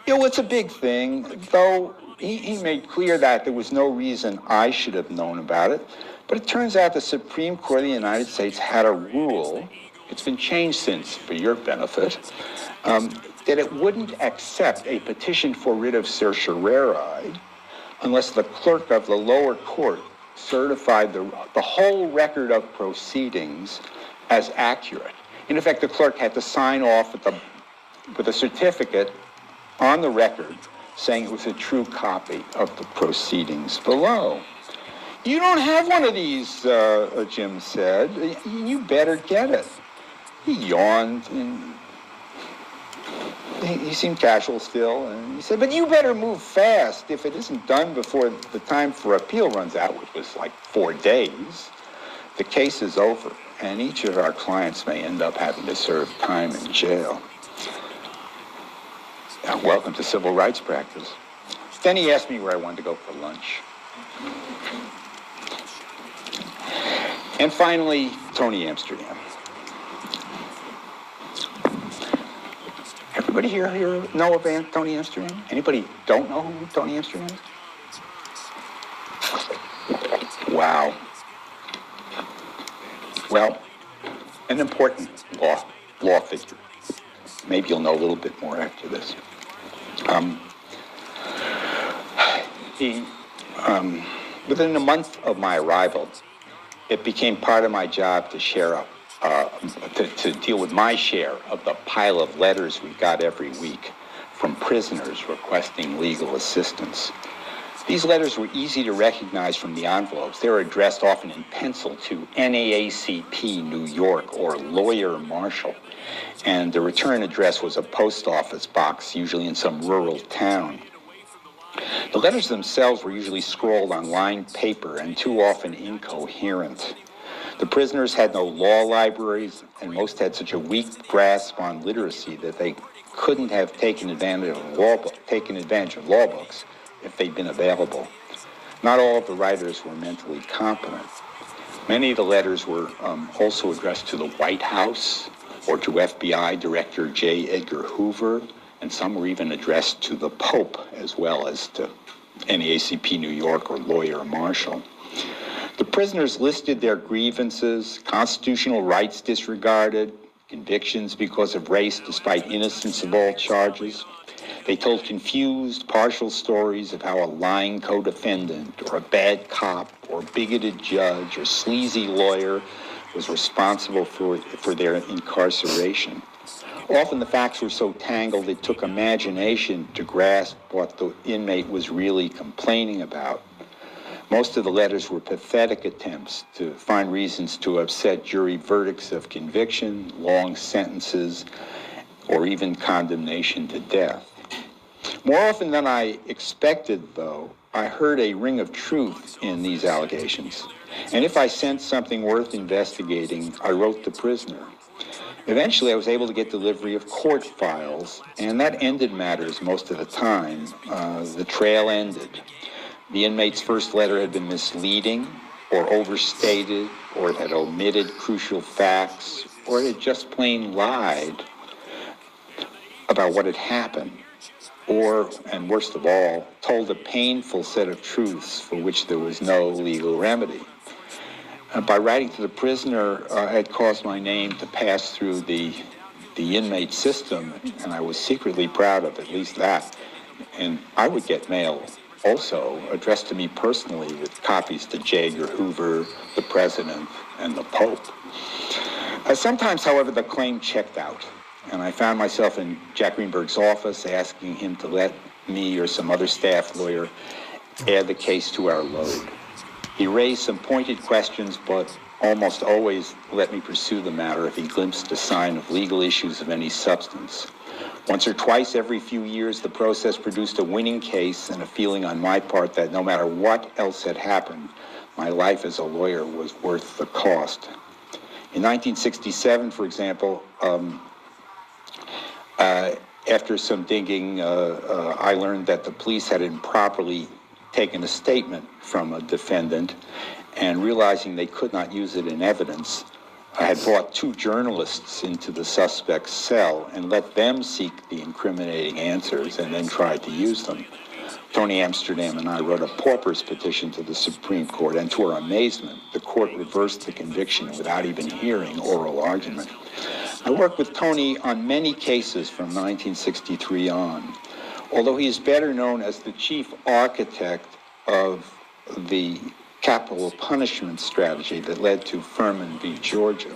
Yeah, well, it's a big thing, though he made clear that there was no reason I should have known about it. But it turns out the Supreme Court of the United States had a rule, it's been changed since for your benefit, that it wouldn't accept a petition for writ of certiorari unless the clerk of the lower court certified the whole record of proceedings as accurate. In effect, the clerk had to sign off with a certificate on the record saying it was a true copy of the proceedings below. You don't have one of these, Jim said. You better get it. He yawned, and he seemed casual still, and he said, but you better move fast. If it isn't done before the time for appeal runs out, which was like 4 days, the case is over, and each of our clients may end up having to serve time in jail. Welcome to civil rights practice. Then he asked me where I wanted to go for lunch. And finally, Tony Amsterdam. Everybody here know of Tony Amsterdam? Anybody don't know who Tony Amsterdam is? Wow. Well, an important law figure. Maybe you'll know a little bit more after this. Within a month of my arrival, it became part of my job to to deal with my share of the pile of letters we got every week from prisoners requesting legal assistance. These letters were easy to recognize from the envelopes. They were addressed often in pencil to NAACP New York or Lawyer Marshall, and the return address was a post office box, usually in some rural town. The letters themselves were usually scrawled on lined paper and too often incoherent. The prisoners had no law libraries, and most had such a weak grasp on literacy that they couldn't have taken advantage of law books if they'd been available. Not all of the writers were mentally competent. Many of the letters were also addressed to the White House or to FBI Director J. Edgar Hoover, and some were even addressed to the Pope as well as to NAACP New York or Lawyer Marshall. The prisoners listed their grievances, constitutional rights disregarded, convictions because of race despite innocence of all charges. They told confused, partial stories of how a lying co-defendant or a bad cop or bigoted judge or sleazy lawyer was responsible for their incarceration. Often the facts were so tangled it took imagination to grasp what the inmate was really complaining about. Most of the letters were pathetic attempts to find reasons to upset jury verdicts of conviction, long sentences, or even condemnation to death. More often than I expected, though, I heard a ring of truth in these allegations. And if I sensed something worth investigating, I wrote the prisoner. Eventually, I was able to get delivery of court files, and that ended matters most of the time. The trail ended. The inmate's first letter had been misleading, or overstated, or it had omitted crucial facts, or it had just plain lied about what had happened, or, and worst of all, told a painful set of truths for which there was no legal remedy. By writing to the prisoner, I had caused my name to pass through the inmate system, and I was secretly proud of at least that. And I would get mail also addressed to me personally with copies to J. Edgar Hoover, the president, and the Pope. Sometimes, however, the claim checked out, and I found myself in Jack Greenberg's office asking him to let me or some other staff lawyer add the case to our load. He raised some pointed questions, but almost always let me pursue the matter if he glimpsed a sign of legal issues of any substance. Once or twice every few years, the process produced a winning case and a feeling on my part that no matter what else had happened, my life as a lawyer was worth the cost. In 1967, for example, after some digging, I learned that the police had improperly taken a statement from a defendant, and realizing they could not use it in evidence, I had brought two journalists into the suspect's cell and let them seek the incriminating answers and then tried to use them. Tony Amsterdam and I wrote a pauper's petition to the Supreme Court, and to our amazement, the court reversed the conviction without even hearing oral argument. I worked with Tony on many cases from 1963 on, although he is better known as the chief architect of the capital punishment strategy that led to Furman v. Georgia.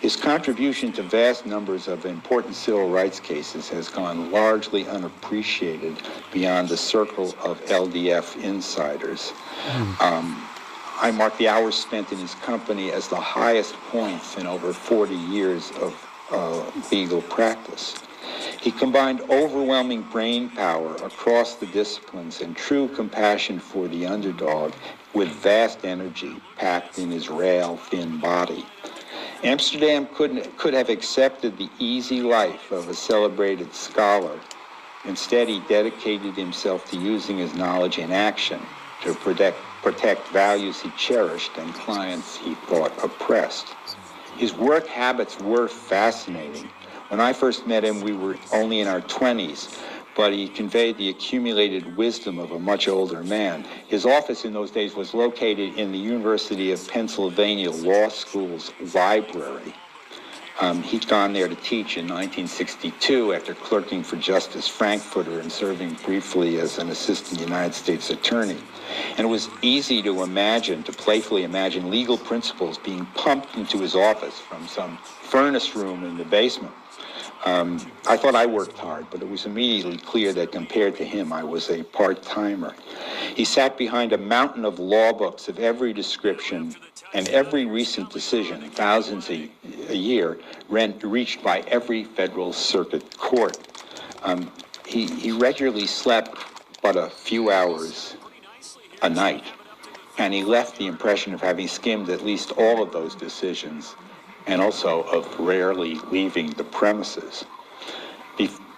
His contribution to vast numbers of important civil rights cases has gone largely unappreciated beyond the circle of LDF insiders. I mark the hours spent in his company as the highest points in over 40 years of legal practice. He combined overwhelming brain power across the disciplines and true compassion for the underdog with vast energy packed in his rail-thin body. Amsterdam could have accepted the easy life of a celebrated scholar. Instead, he dedicated himself to using his knowledge in action to protect values he cherished and clients he thought oppressed. His work habits were fascinating. When I first met him, we were only in our 20s, but he conveyed the accumulated wisdom of a much older man. His office in those days was located in the University of Pennsylvania Law School's library. He'd gone there to teach in 1962 after clerking for Justice Frankfurter and serving briefly as an assistant United States attorney. And it was easy to playfully imagine legal principles being pumped into his office from some furnace room in the basement. I thought I worked hard, but it was immediately clear that compared to him, I was a part-timer. He sat behind a mountain of law books of every description, and every recent decision, thousands a year, reached by every federal circuit court. He regularly slept but a few hours a night, and he left the impression of having skimmed at least all of those decisions, and also of rarely leaving the premises.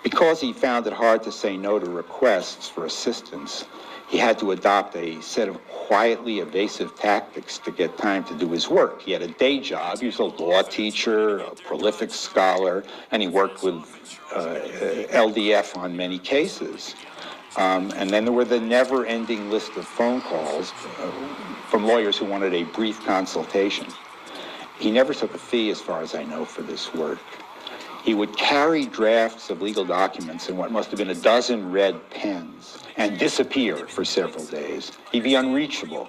Because he found it hard to say no to requests for assistance, he had to adopt a set of quietly evasive tactics to get time to do his work. He had a day job. He was a law teacher, a prolific scholar, and he worked with LDF on many cases. And then there were the never-ending list of phone calls from lawyers who wanted a brief consultation. He never took a fee, as far as I know, for this work. He would carry drafts of legal documents in what must have been a dozen red pens and disappear for several days. He'd be unreachable.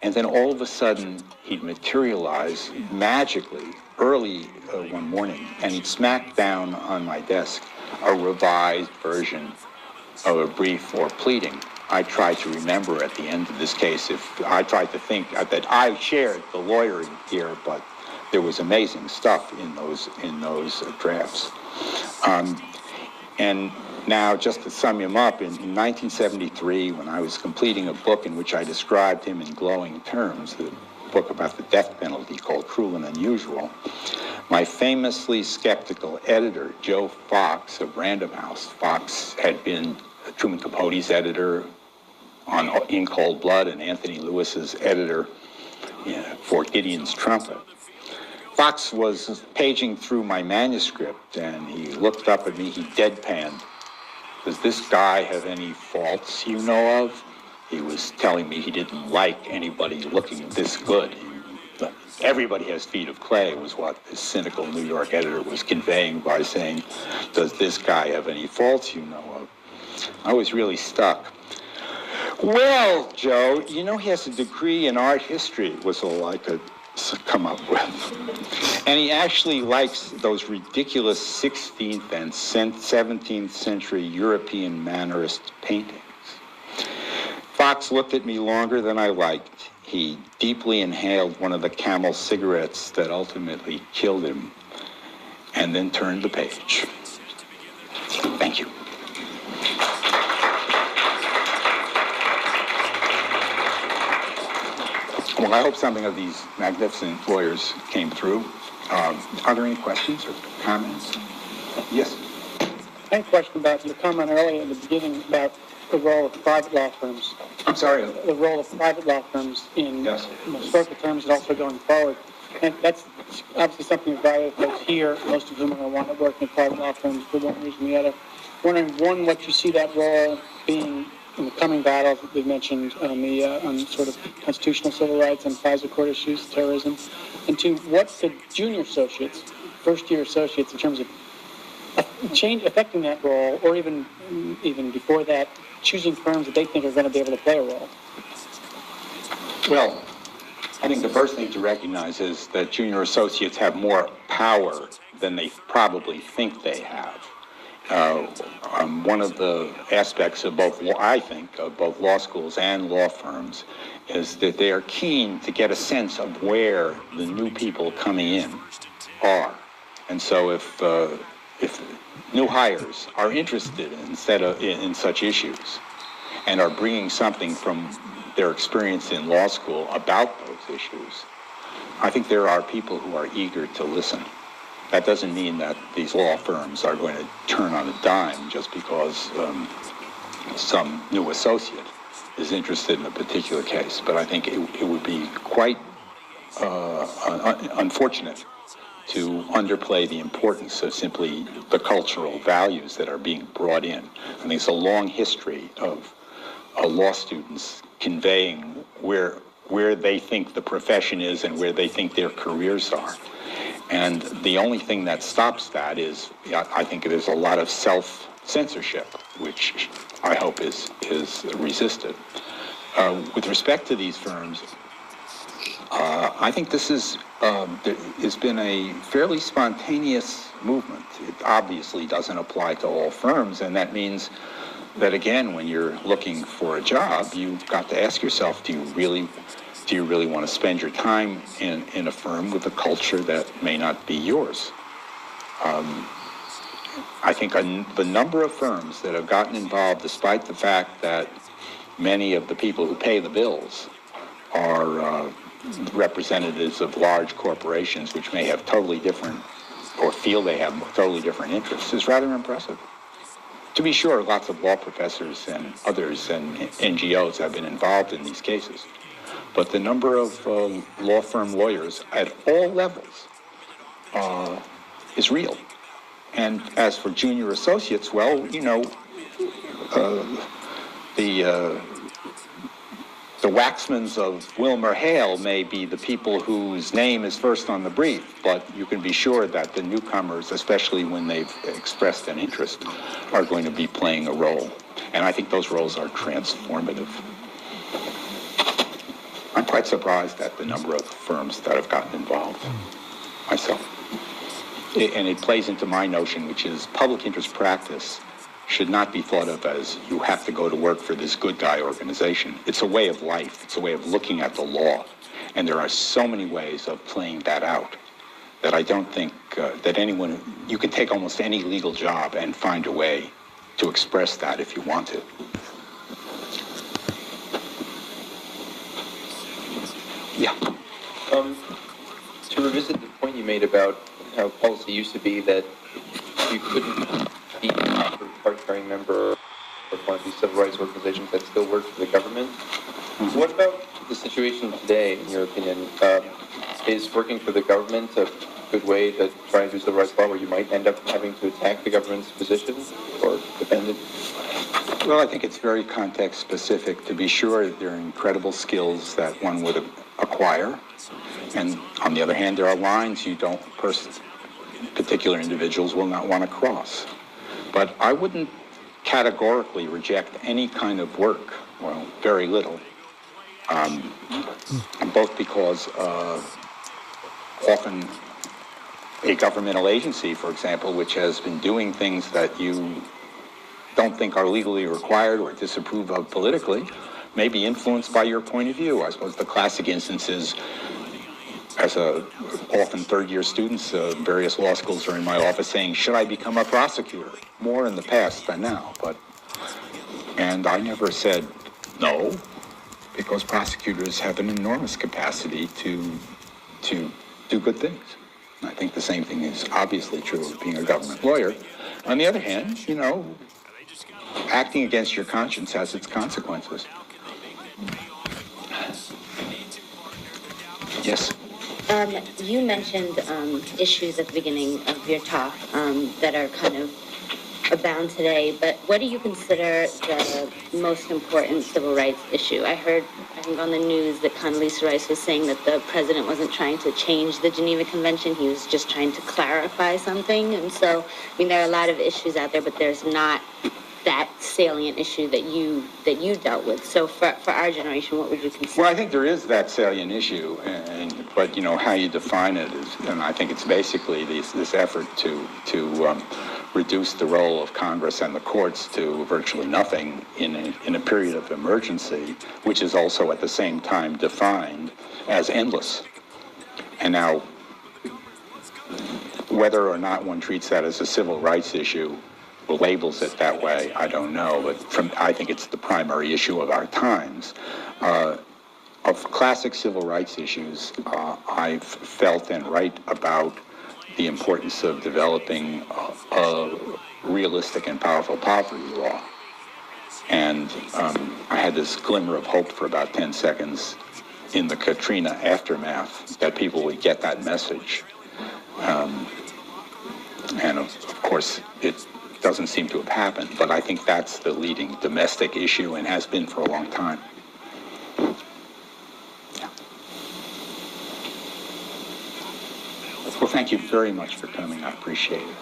And then all of a sudden, he'd materialize magically early one morning, and he'd smack down on my desk a revised version of a brief or pleading. I tried to remember at the end of this case, if I tried to think that I shared the lawyering here, but there was amazing stuff in those drafts. And now, just to sum him up, in 1973, when I was completing a book in which I described him in glowing terms, the book about the death penalty called Cruel and Unusual, my famously skeptical editor, Joe Fox of Random House, Fox had been Truman Capote's editor on In Cold Blood and Anthony Lewis's editor for Gideon's Trumpet. Fox was paging through my manuscript, and he looked up at me, he deadpanned. Does this guy have any faults you know of? He was telling me he didn't like anybody looking this good. Everybody has feet of clay, was what this cynical New York editor was conveying by saying, does this guy have any faults you know of? I was really stuck. Well, Joe, you know he has a degree in art history, was all I could come up with. And he actually likes those ridiculous 16th and 17th century European Mannerist paintings. Fox looked at me longer than I liked. He deeply inhaled one of the Camel cigarettes that ultimately killed him, and then turned the page. Thank you. Well, I hope something of these magnificent lawyers came through. Are there any questions or comments? Yes. I have a question about your comment earlier in the beginning about the role of private law firms. I'm sorry? The role of private law firms in yes. Historical terms and also going forward. and that's obviously something that valuable folks here, most of whom are going to want to work in private law firms for one reason or the other. Wondering, one, what you see that role being in the coming battles that we've mentioned on sort of constitutional civil rights and FISA court issues, terrorism, and two, what the junior associates, first-year associates, in terms of change affecting that role, or even before that, choosing firms that they think are going to be able to play a role. Well, I think the first thing to recognize is that junior associates have more power than they probably think they have. One of the aspects of both law schools and law firms is that they are keen to get a sense of where the new people coming in are. And so if new hires are interested in such issues and are bringing something from their experience in law school about those issues, I think there are people who are eager to listen. That doesn't mean that these law firms are going to turn on a dime just because some new associate is interested in a particular case. But I think it would be quite unfortunate to underplay the importance of simply the cultural values that are being brought in. I think it's a long history of law students conveying where they think the profession is and where they think their careers are. And the only thing that stops that is, I think there's a lot of self-censorship, which I hope is resisted. With respect to these firms, I think this has been a fairly spontaneous movement. It obviously doesn't apply to all firms, and that means that, again, when you're looking for a job, you've got to ask yourself, do you really want to spend your time in a firm with a culture that may not be yours? I think the number of firms that have gotten involved, despite the fact that many of the people who pay the bills are representatives of large corporations which may have totally different, or feel they have totally different interests, is rather impressive. To be sure, lots of law professors and others and NGOs have been involved in these cases. But the number of law firm lawyers at all levels is real. And as for junior associates, well, the Waxmans of WilmerHale may be the people whose name is first on the brief, but you can be sure that the newcomers, especially when they've expressed an interest, are going to be playing a role. And I think those roles are transformative. I'm quite surprised at the number of firms that have gotten involved myself. And it plays into my notion, which is public interest practice should not be thought of as you have to go to work for this good guy organization. It's a way of life. It's a way of looking at the law. And there are so many ways of playing that out that I don't think that you can take almost any legal job and find a way to express that if you want to. Yeah. To revisit the point you made about how policy used to be that you couldn't be a card-carrying member of one of these civil rights organizations that still work for the government. Mm-hmm. What about the situation today, in your opinion? Is working for the government a good way to try and do civil rights law where you might end up having to attack the government's position or defend it? Well, I think it's very context-specific. To be sure, there are incredible skills that one would acquire. And on the other hand, there are lines particular individuals will not want to cross. But I wouldn't categorically reject any kind of work, well, very little, both because often a governmental agency, for example, which has been doing things that you don't think are legally required or disapprove of politically, may be influenced by your point of view. I suppose the classic instances, as often third-year students, various law schools are in my office saying, should I become a prosecutor? More in the past than now, and I never said no, because prosecutors have an enormous capacity to do good things. I think the same thing is obviously true of being a government lawyer. On the other hand, acting against your conscience has its consequences. Yes. You mentioned issues at the beginning of your talk that are kind of abound today, but what do you consider the most important civil rights issue? I heard, I think on the news, that Condoleezza Rice was saying that the president wasn't trying to change the Geneva Convention, he was just trying to clarify something. And so, I mean, there are a lot of issues out there, but there's not that salient issue that you dealt with. So for our generation, what would you consider? Well, I think there is that salient issue, but you know how you define it is, and I think it's basically this effort to reduce the role of Congress and the courts to virtually nothing in a period of emergency, which is also at the same time defined as endless. And now, whether or not one treats that as a civil rights issue, labels it that way, I don't know, but I think it's the primary issue of our times. Of classic civil rights issues, I've felt and write about the importance of developing a realistic and powerful poverty law. And I had this glimmer of hope for about 10 seconds in the Katrina aftermath that people would get that message. And of course, it doesn't seem to have happened, but I think that's the leading domestic issue and has been for a long time. Yeah. Well, thank you very much for coming. I appreciate it.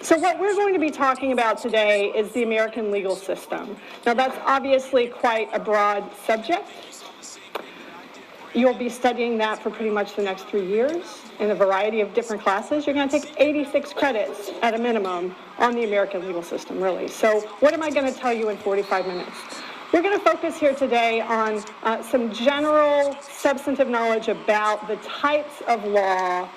So what we're going to be talking about today is the American legal system. Now that's obviously quite a broad subject. You'll be studying that for pretty much the next 3 years in a variety of different classes. You're going to take 86 credits at a minimum on the American legal system, really. So what am I going to tell you in 45 minutes? We're going to focus here today on some general substantive knowledge about the types of law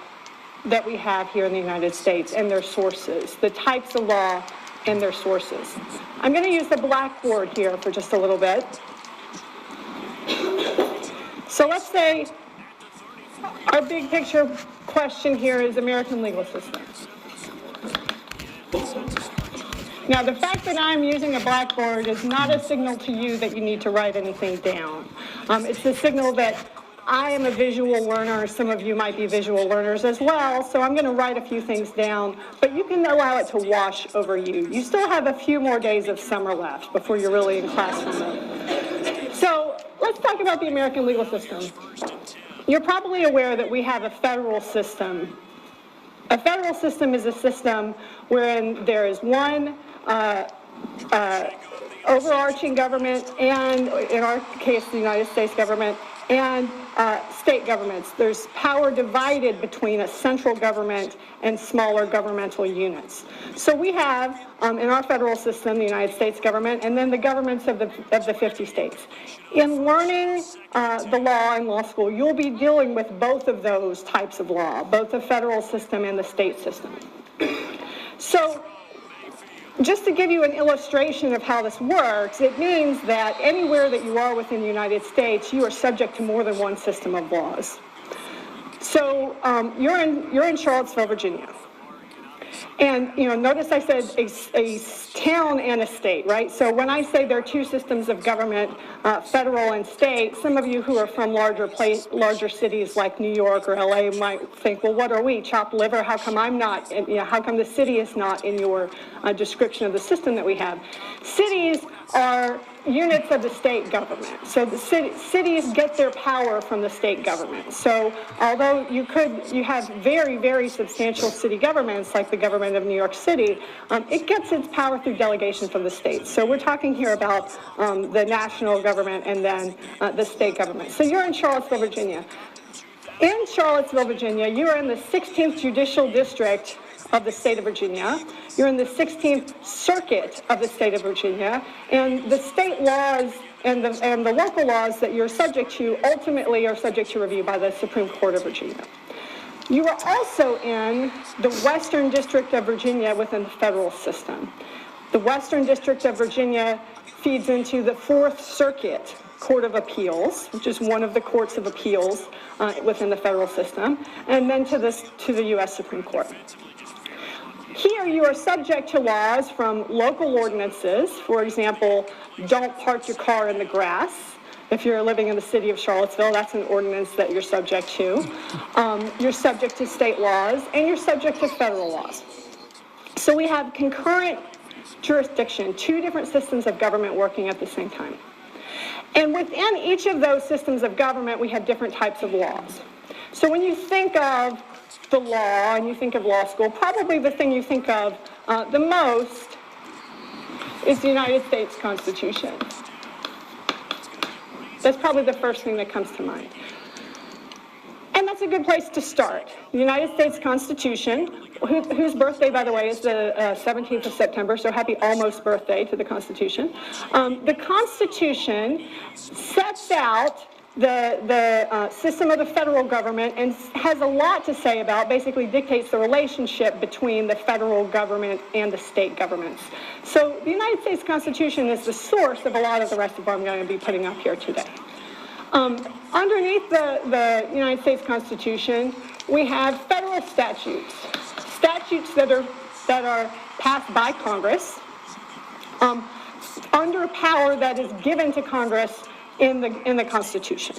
that we have here in the United States and their sources, the types of law and their sources. I'm going to use the blackboard here for just a little bit. So let's say our big picture question here is American legal system. Now, the fact that I'm using a blackboard is not a signal to you that you need to write anything down. It's a signal that I am a visual learner. Some of you might be visual learners as well, so I'm going to write a few things down, but you can allow it to wash over you. You still have a few more days of summer left before you're really in classroom mode. So let's talk about the American legal system. You're probably aware that we have a federal system. A federal system is a system wherein there is one overarching government, and in our case, the United States government, and state governments. There's power divided between a central government and smaller governmental units. So we have, in our federal system, the United States government, and then the governments of the 50 states. In learning the law in law school, you'll be dealing with both of those types of law, both the federal system and the state system. So, just to give you an illustration of how this works, it means that anywhere that you are within the United States, you are subject to more than one system of laws. So you're in Charlottesville, Virginia. And, you know, notice I said a town and a state, right? So when I say there are two systems of government, federal and state, some of you who are from larger cities like New York or LA might think, well, what are we, chopped liver? How come I'm not, you know, how come the city is not in your description of the system that we have? Cities are units of the state government. So the cities get their power from the state government. So although you have very, very substantial city governments like the government of New York City, it gets its power through delegation from the states. So we're talking here about the national government and then the state government. So you're in Charlottesville, Virginia. In Charlottesville, Virginia, you are in the 16th Judicial District of the state of Virginia. You're in the 16th Circuit of the state of Virginia, and the state laws and the local laws that you're subject to ultimately are subject to review by the Supreme Court of Virginia. You are also in the Western District of Virginia within the federal system. The Western District of Virginia feeds into the Fourth Circuit Court of Appeals, which is one of the courts of appeals within the federal system, and then to the U.S. Supreme Court. Here you are subject to laws from local ordinances. For example, don't park your car in the grass. If you're living in the city of Charlottesville, that's an ordinance that you're subject to. You're subject to state laws, and you're subject to federal laws. So we have concurrent jurisdiction, two different systems of government working at the same time. And within each of those systems of government, we have different types of laws. So when you think of the law and you think of law school, probably the thing you think of the most is the United States Constitution. That's probably the first thing that comes to mind. And that's a good place to start. The United States Constitution, whose birthday, by the way, is the 17th of September, so happy almost birthday to the Constitution. The Constitution sets out the system of the federal government and has a lot to say about, basically dictates the relationship between the federal government and the state governments. So the United States Constitution is the source of a lot of the rest of what I'm going to be putting up here today. Underneath the United States Constitution, we have federal statutes, statutes that are passed by Congress under power that is given to Congress in the Constitution.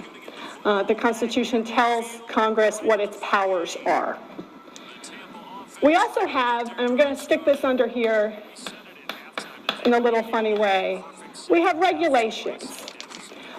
The Constitution tells Congress what its powers are. We also have, and I'm going to stick this under here in a little funny way, we have regulations.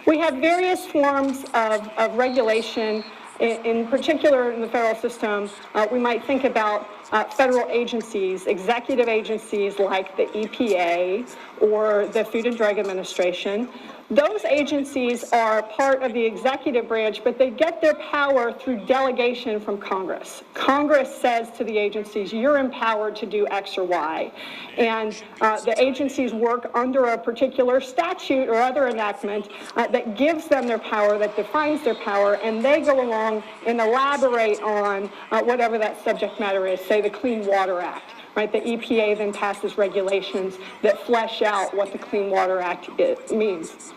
We have various forms of regulation. In particular, in the federal system, we might think about federal agencies, executive agencies like the EPA or the Food and Drug Administration. Those agencies are part of the executive branch, but they get their power through delegation from Congress. Congress says to the agencies, you're empowered to do X or Y. And the agencies work under a particular statute or other enactment that gives them their power, that defines their power, and they go along and elaborate on whatever that subject matter is, say the Clean Water Act. Right, the EPA then passes regulations that flesh out what the Clean Water Act means.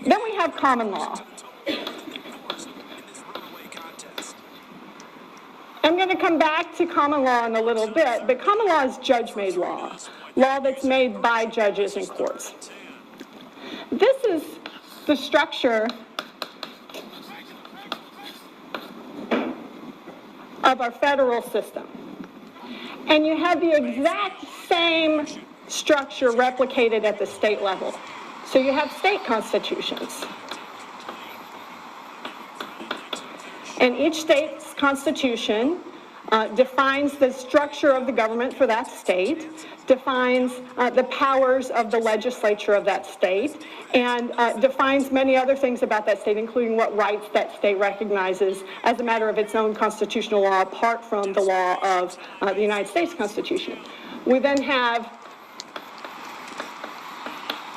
Then we have common law. I'm going to come back to common law in a little bit, but common law is judge-made law, law that's made by judges in courts. This is the structure of our federal system. And you have the exact same structure replicated at the state level. So you have state constitutions. And each state's constitution defines the structure of the government for that state, defines the powers of the legislature of that state, and defines many other things about that state, including what rights that state recognizes as a matter of its own constitutional law, apart from the law of the United States Constitution. We then have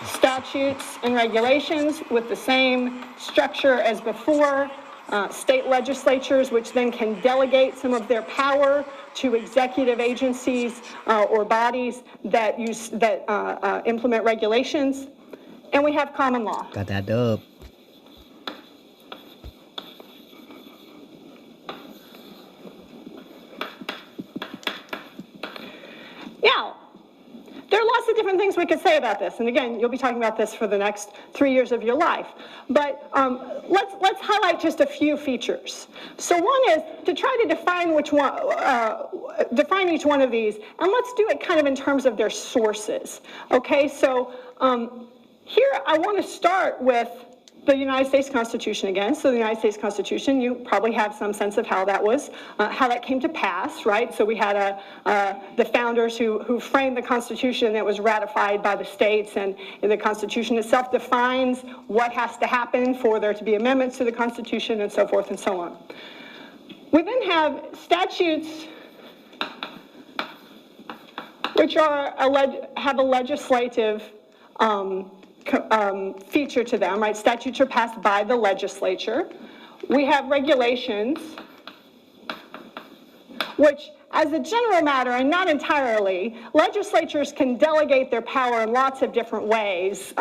statutes and regulations with the same structure as before, state legislatures, which then can delegate some of their power to executive agencies or bodies that implement regulations, and we have common law. Got that dub. Now, there are lots of different things we could say about this, and again, you'll be talking about this for the next 3 years of your life. But let's highlight just a few features. So one is to try to define define each one of these, and let's do it kind of in terms of their sources. Okay, so here I want to start with the United States Constitution again. So the United States Constitution, you probably have some sense of how that came to pass, right? So we had the founders who framed the Constitution that was ratified by the states, and the Constitution itself defines what has to happen for there to be amendments to the Constitution and so forth and so on. We then have statutes which have a legislative feature to them, right? Statutes are passed by the legislature. We have regulations, which as a general matter, and not entirely, legislatures can delegate their power in lots of different ways,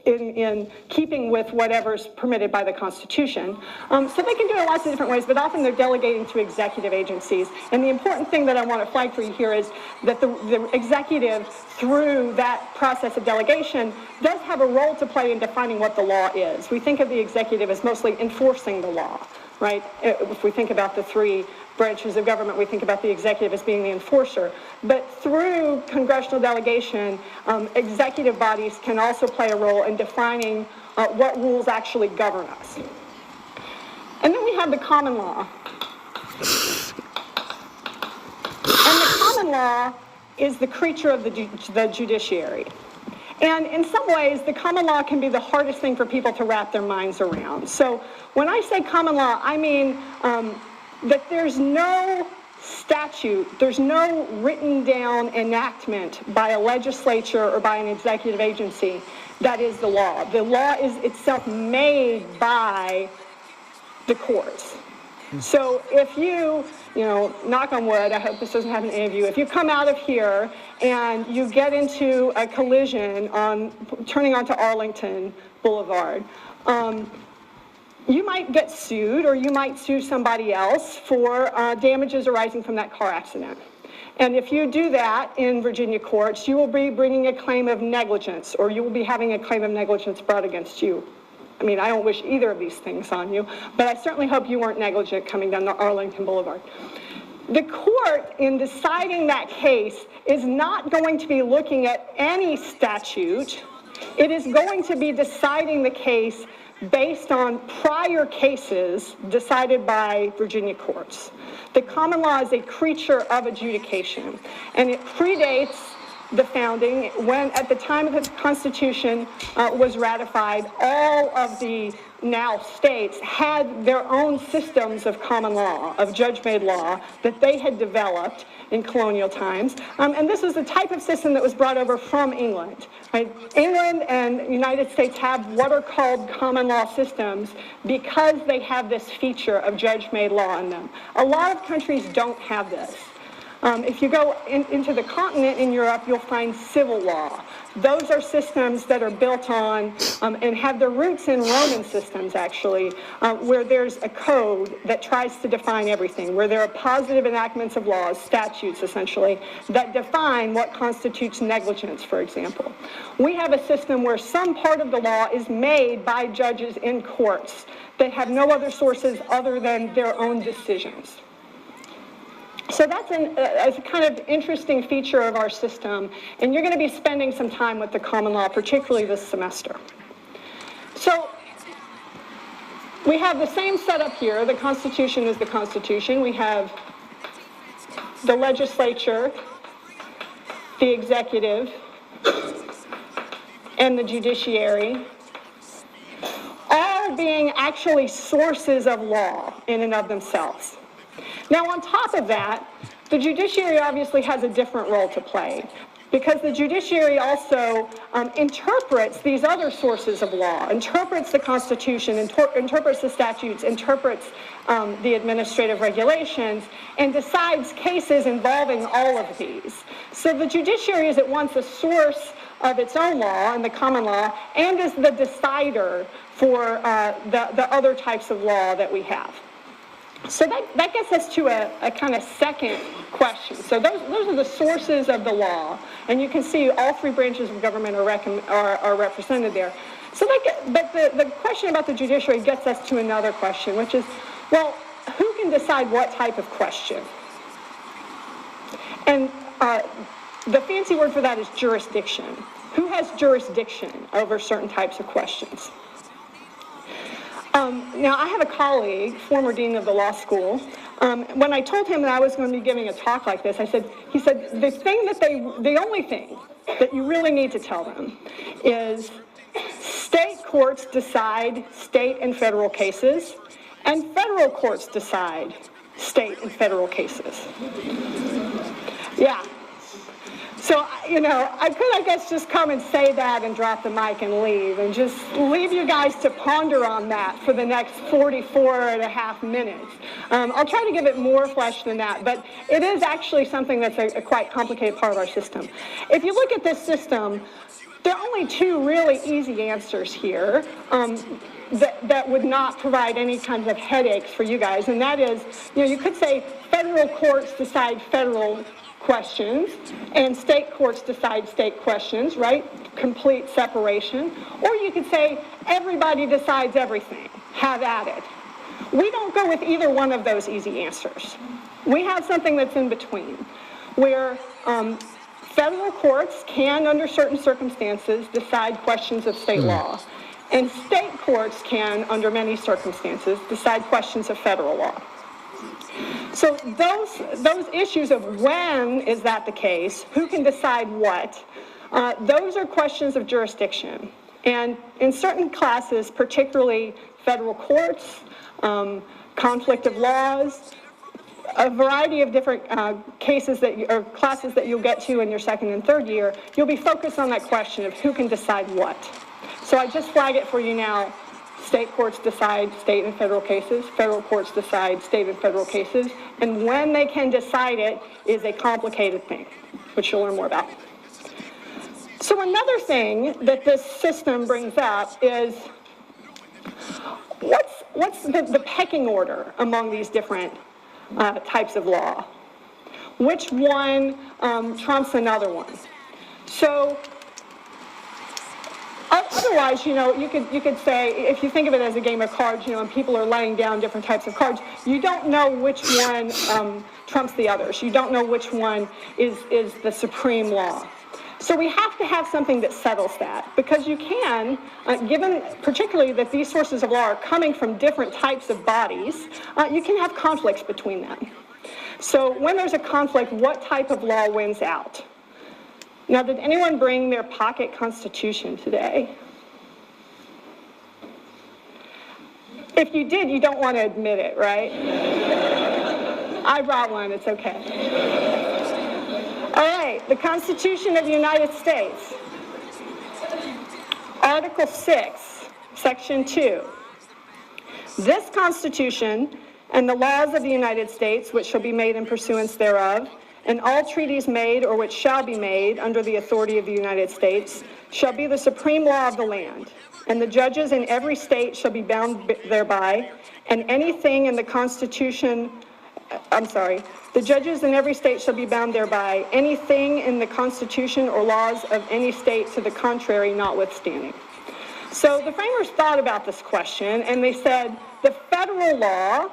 in keeping with whatever's permitted by the Constitution. So they can do it in lots of different ways, but often they're delegating to executive agencies. And the important thing that I want to flag for you here is that the executive, through that process of delegation, does have a role to play in defining what the law is. We think of the executive as mostly enforcing the law, right? If we think about the three branches of government, we think about the executive as being the enforcer. But through congressional delegation, executive bodies can also play a role in defining what rules actually govern us. And then we have the common law. And the common law is the creature of the judiciary. And in some ways, the common law can be the hardest thing for people to wrap their minds around. So when I say common law, I mean that there's no statute, there's no written down enactment by a legislature or by an executive agency that is the law. The law is itself made by the courts. So if you knock on wood, I hope this doesn't happen to any of you, if you come out of here and you get into a collision turning onto Arlington Boulevard, you might get sued, or you might sue somebody else for damages arising from that car accident. And if you do that in Virginia courts, you will be bringing a claim of negligence, or you will be having a claim of negligence brought against you. I mean, I don't wish either of these things on you, but I certainly hope you weren't negligent coming down the Arlington Boulevard. The court, in deciding that case, is not going to be looking at any statute. It is going to be deciding the case based on prior cases decided by Virginia courts. The common law is a creature of adjudication, and it predates the founding, when at the time of the Constitution was ratified, all of the now states had their own systems of common law, of judge-made law, that they had developed in colonial times. And this was the type of system that was brought over from England. Right? England and the United States have what are called common law systems because they have this feature of judge-made law in them. A lot of countries don't have this. If you go into the continent in Europe, you'll find civil law. Those are systems that are built on and have their roots in Roman systems, actually, where there's a code that tries to define everything, where there are positive enactments of laws, statutes, essentially, that define what constitutes negligence, for example. We have a system where some part of the law is made by judges in courts that have no other sources other than their own decisions. So that's a kind of interesting feature of our system, and you're going to be spending some time with the common law, particularly this semester. So we have the same setup here. The Constitution is the Constitution. We have the legislature, the executive, and the judiciary, all being actually sources of law in and of themselves. Now, on top of that, the judiciary obviously has a different role to play, because the judiciary also interprets these other sources of law, interprets the Constitution, interprets the statutes, interprets the administrative regulations, and decides cases involving all of these. So the judiciary is at once a source of its own law and the common law, and is the decider for the other types of law that we have. So that gets us to a kind of second question. So those are the sources of the law, and you can see all three branches of government are represented there. So but the question about the judiciary gets us to another question, which is, well, who can decide what type of question? And the fancy word for that is jurisdiction. Who has jurisdiction over certain types of questions? Now, I have a colleague, former dean of the law school. When I told him that I was going to be giving a talk like this, he said, the only thing that you really need to tell them is state courts decide state and federal cases, and federal courts decide state and federal cases. Yeah. So, I could, I guess, just come and say that and drop the mic and leave, and just leave you guys to ponder on that for the next 44 and a half minutes. I'll try to give it more flesh than that, but it is actually something that's a quite complicated part of our system. If you look at this system, there are only two really easy answers here that would not provide any kinds of headaches for you guys, and that is, you could say federal courts decide federal questions and state courts decide state questions, right? Complete separation. Or you could say everybody decides everything. Have at it. We don't go with either one of those easy answers. We have something that's in between, where federal courts can, under certain circumstances, decide questions of state law, and state courts can, under many circumstances, decide questions of federal law. So those issues of when is that the case, who can decide what, those are questions of jurisdiction. And in certain classes, particularly federal courts, conflict of laws, a variety of different cases or classes that you'll get to in your second and third year, you'll be focused on that question of who can decide what. So I just flag it for you now. State courts decide state and federal cases. Federal courts decide state and federal cases. And when they can decide it is a complicated thing, which you'll learn more about. So another thing that this system brings up is what's the pecking order among these different types of law? Which one trumps another one? So otherwise, you could say, if you think of it as a game of cards, and people are laying down different types of cards, you don't know which one trumps the others. You don't know which one is the supreme law. So we have to have something that settles that, because you can, given particularly that these sources of law are coming from different types of bodies, you can have conflicts between them. So when there's a conflict, what type of law wins out? Now, did anyone bring their pocket constitution today? If you did, you don't want to admit it, right? I brought one, it's okay. All right, the Constitution of the United States. Article 6, Section 2. This Constitution and the laws of the United States, which shall be made in pursuance thereof, and all treaties made or which shall be made under the authority of the United States shall be the supreme law of the land, and the judges in every state shall be bound thereby, and anything in the Constitution, the judges in every state shall be bound thereby, anything in the Constitution or laws of any state to the contrary notwithstanding. So the framers thought about this question, and they said the federal law,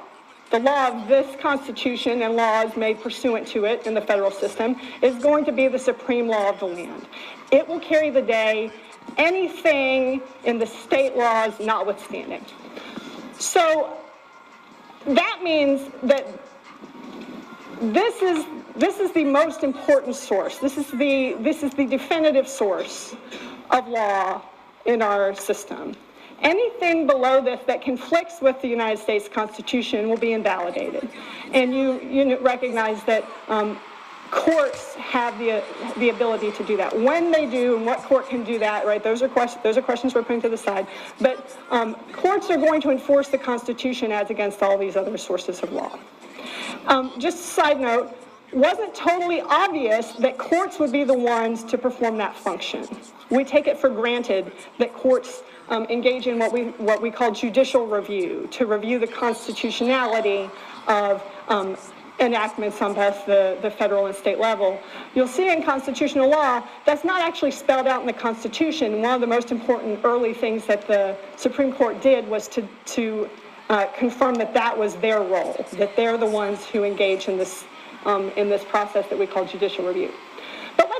the law of this Constitution and laws made pursuant to it in the federal system, is going to be the supreme law of the land. It will carry the day, anything in the state laws notwithstanding. So that means that this is the most important source. This is the definitive source of law in our system. Anything below this that conflicts with the United States Constitution will be invalidated. And you recognize that courts have the ability to do that. When they do and what court can do that, right, those are questions we're putting to the side. But courts are going to enforce the Constitution as against all these other sources of law. Just a side note, wasn't totally obvious that courts would be the ones to perform that function. We take it for granted that courts engage in what we call judicial review, to review the constitutionality of enactments on both the federal and state level. You'll see in constitutional law, that's not actually spelled out in the Constitution. One of the most important early things that the Supreme Court did was to confirm that was their role, that they're the ones who engage in this process that we call judicial review. But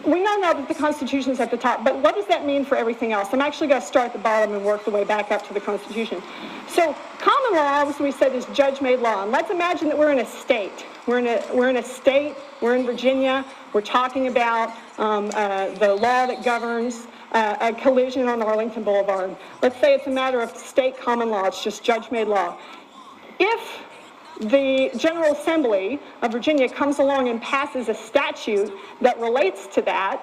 we know now that the Constitution is at the top, but what does that mean for everything else? I'm actually going to start at the bottom and work the way back up to the Constitution. So common law, as we said, is judge-made law. And let's imagine that we're in a state. We're in a state. We're in Virginia. We're talking about the law that governs a collision on Arlington Boulevard. Let's say it's a matter of state common law. It's just judge-made law. If the General Assembly of Virginia comes along and passes a statute that relates to that,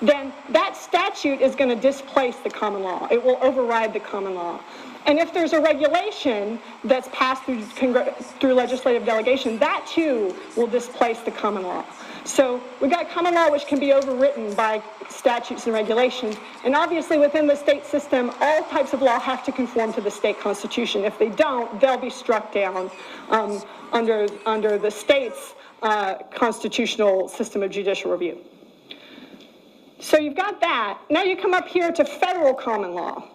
then that statute is going to displace the common law. It will override the common law. And if there's a regulation that's passed through legislative delegation, that too will displace the common law. So we've got common law which can be overwritten by statutes and regulations. And obviously within the state system, all types of law have to conform to the state constitution. If they don't, they'll be struck down under the state's constitutional system of judicial review. So you've got that. Now you come up here to federal common law.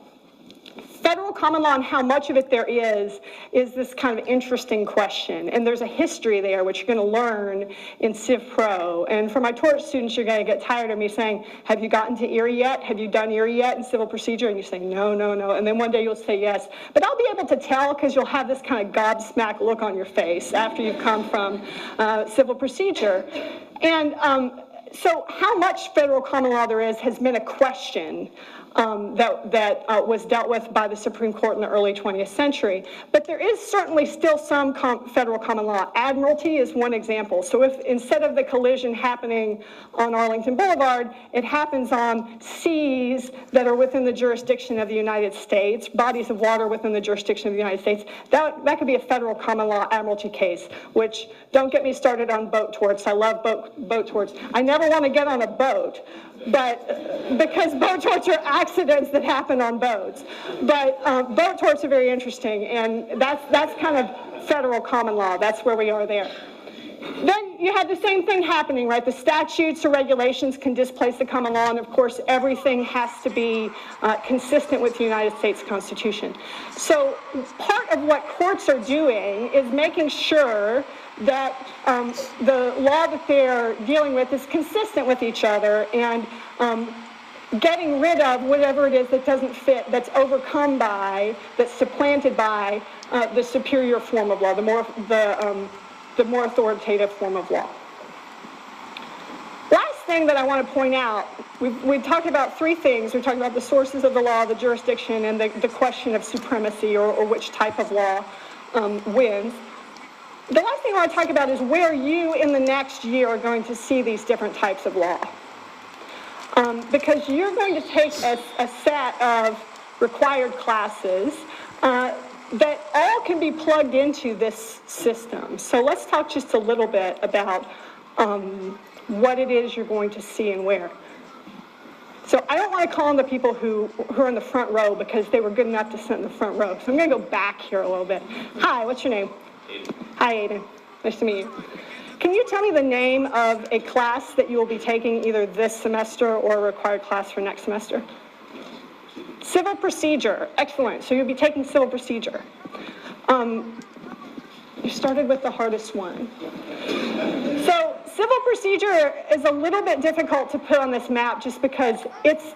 Federal common law and how much of it there is this kind of interesting question. And there's a history there, which you're going to learn in Civ Pro. And for my tort students, you're going to get tired of me saying, have you gotten to Erie yet? Have you done Erie yet in civil procedure? And you say, no, no, no. And then one day you'll say yes. But I'll be able to tell because you'll have this kind of gobsmacked look on your face after you've come from civil procedure. And so how much federal common law there is has been a question that was dealt with by the Supreme Court in the early 20th century. But there is certainly still some federal common law. Admiralty is one example. So if instead of the collision happening on Arlington Boulevard, it happens on seas that are within the jurisdiction of the United States, bodies of water within the jurisdiction of the United States, that could be a federal common law admiralty case, which don't get me started on boat torts. I love boat torts. I never want to get on a boat, but because boat torts are accidents that happen on boats. But boat torts are very interesting, and that's kind of federal common law. That's where we are there. Then you have the same thing happening, right? The statutes or regulations can displace the common law, and of course everything has to be consistent with the United States Constitution. So part of what courts are doing is making sure that the law that they're dealing with is consistent with each other, and getting rid of whatever it is that doesn't fit, that's overcome by, that's supplanted by the superior form of law, the more authoritative form of law. Last thing that I want to point out, we've talked about three things. We've talked about the sources of the law, the jurisdiction, and the question of supremacy, or which type of law wins. The last thing I want to talk about is where you in the next year are going to see these different types of law. Because you're going to take a set of required classes that all can be plugged into this system. So let's talk just a little bit about what it is you're going to see and where. So I don't want to call on the people who are in the front row because they were good enough to sit in the front row. So I'm going to go back here a little bit. Hi, what's your name? Aiden. Hi, Aiden. Nice to meet you. Can you tell me the name of a class that you will be taking either this semester or a required class for next semester? Civil procedure. Excellent. So you'll be taking civil procedure. You started with the hardest one. So civil procedure is a little bit difficult to put on this map just because it's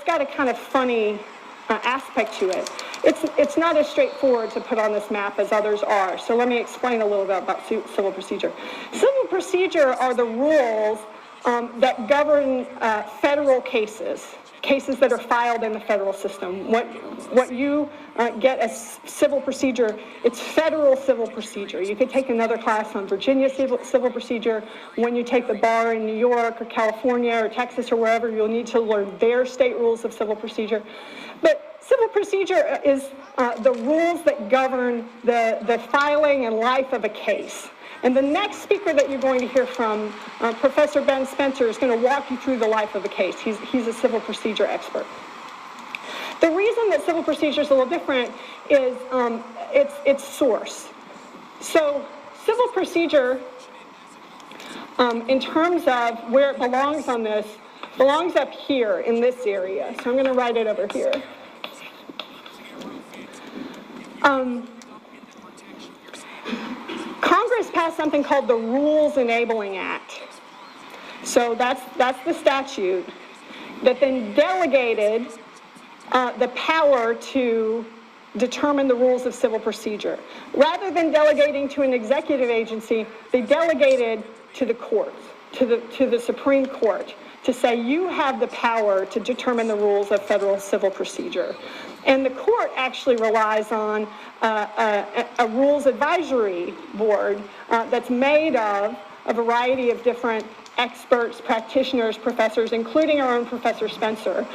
got a kind of funny aspect to it. It's not as straightforward to put on this map as others are. So let me explain a little bit about civil procedure. Civil procedure are the rules that govern federal cases that are filed in the federal system. What you get as civil procedure, it's federal civil procedure. You could take another class on Virginia civil procedure. When you take the bar in New York or California or Texas or wherever, you'll need to learn their state rules of civil procedure. But civil procedure is the rules that govern the filing and life of a case. And the next speaker that you're going to hear from, Professor Ben Spencer, is going to walk you through the life of a case. He's a civil procedure expert. The reason that civil procedure is a little different is its source. So civil procedure, in terms of where it belongs on this, belongs up here in this area. So I'm going to write it over here. Congress passed something called the Rules Enabling Act. So that's the statute that then delegated the power to determine the rules of civil procedure. Rather than delegating to an executive agency, they delegated to the courts, to the Supreme Court, to say you have the power to determine the rules of federal civil procedure. And the court actually relies on a rules advisory board that's made of a variety of different experts, practitioners, professors, including our own Professor Spencer,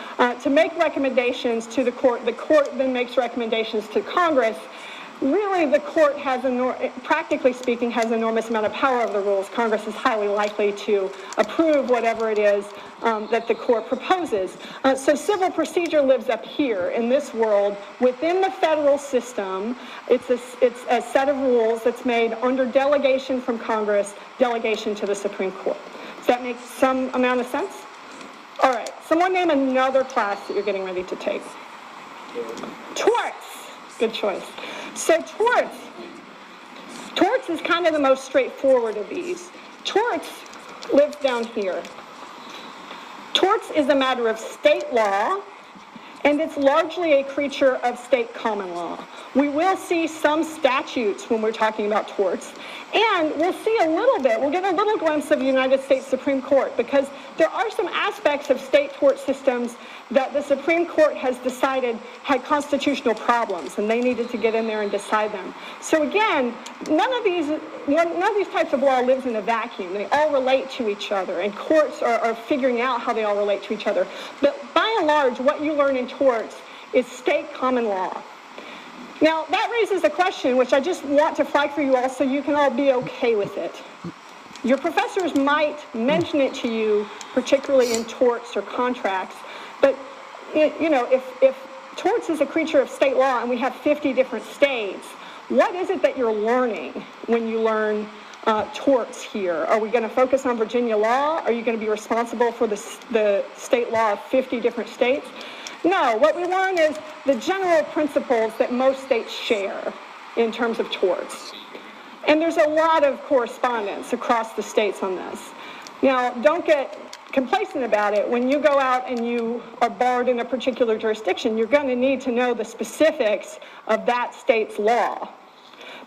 to make recommendations to the court. The court then makes recommendations to Congress. Really, the court has, practically speaking, has an enormous amount of power over the rules. Congress is highly likely to approve whatever it is that the court proposes. So civil procedure lives up here in this world. Within the federal system, it's a set of rules that's made under delegation from Congress, delegation to the Supreme Court. Does that make some amount of sense? All right, someone name another class that you're getting ready to take. Torts. Good choice. So torts is kind of the most straightforward of these. Torts lives down here. Torts is a matter of state law, and it's largely a creature of state common law. We will see some statutes when we're talking about torts, and we'll see a little bit, we'll get a little glimpse of the United States Supreme Court, because there are some aspects of state tort systems that the Supreme Court has decided had constitutional problems, and they needed to get in there and decide them. So again, none of these types of law lives in a vacuum. They all relate to each other, and courts are figuring out how they all relate to each other. But by and large, what you learn in torts is state common law. Now, that raises a question, which I just want to flag for you all so you can all be okay with it. Your professors might mention it to you, particularly in torts or contracts, but you know, if torts is a creature of state law and we have 50 different states, what is it that you're learning when you learn torts here? Are we going to focus on Virginia law? Are you going to be responsible for the state law of 50 different states? No, what we learn is the general principles that most states share in terms of torts. And there's a lot of correspondence across the states on this. Now, don't get complacent about it. When you go out and you are barred in a particular jurisdiction, you're going to need to know the specifics of that state's law.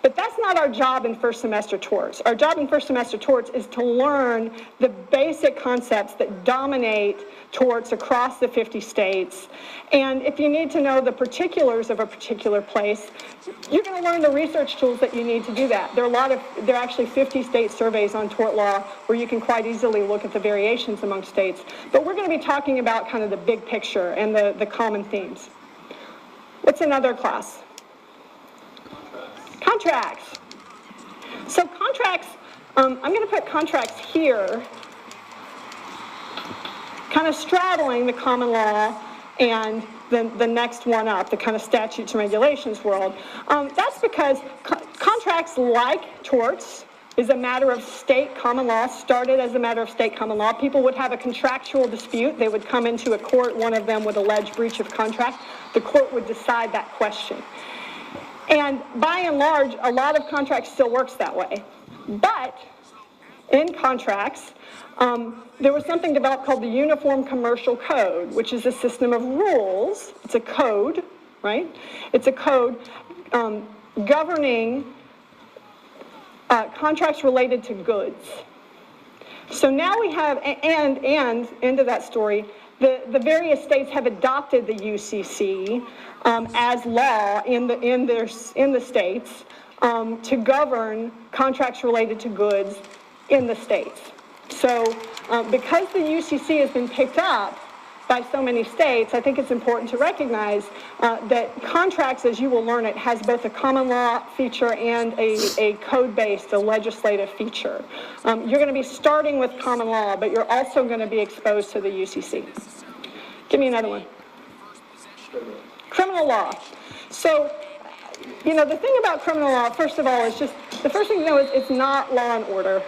But that's not our job in first semester torts. Our job in first semester torts is to learn the basic concepts that dominate torts across the 50 states. And if you need to know the particulars of a particular place, you're going to learn the research tools that you need to do that. There are actually 50 state surveys on tort law where you can quite easily look at the variations among states. But we're going to be talking about kind of the big picture and the common themes. What's another class? Contracts. So contracts, I'm going to put contracts here, kind of straddling the common law and the next one up, the kind of statutes and regulations world. That's because contracts, like torts, is a matter of state common law, started as a matter of state common law. People would have a contractual dispute. They would come into a court. One of them would allege breach of contract. The court would decide that question. And by and large, a lot of contracts still works that way. But in contracts, there was something developed called the Uniform Commercial Code, which is a system of rules. It's a code, right? It's a code governing contracts related to goods. So now we have, and into that story, the various states have adopted the UCC as law in the states to govern contracts related to goods in the states. So because the UCC has been picked up by so many states, I think it's important to recognize that contracts, as you will learn it, has both a common law feature and a code-based, a legislative feature. You're going to be starting with common law, but you're also going to be exposed to the UCC. Give me another one. Criminal law. So, you know, the thing about criminal law, first of all, is just, the first thing to know is it's not law and order.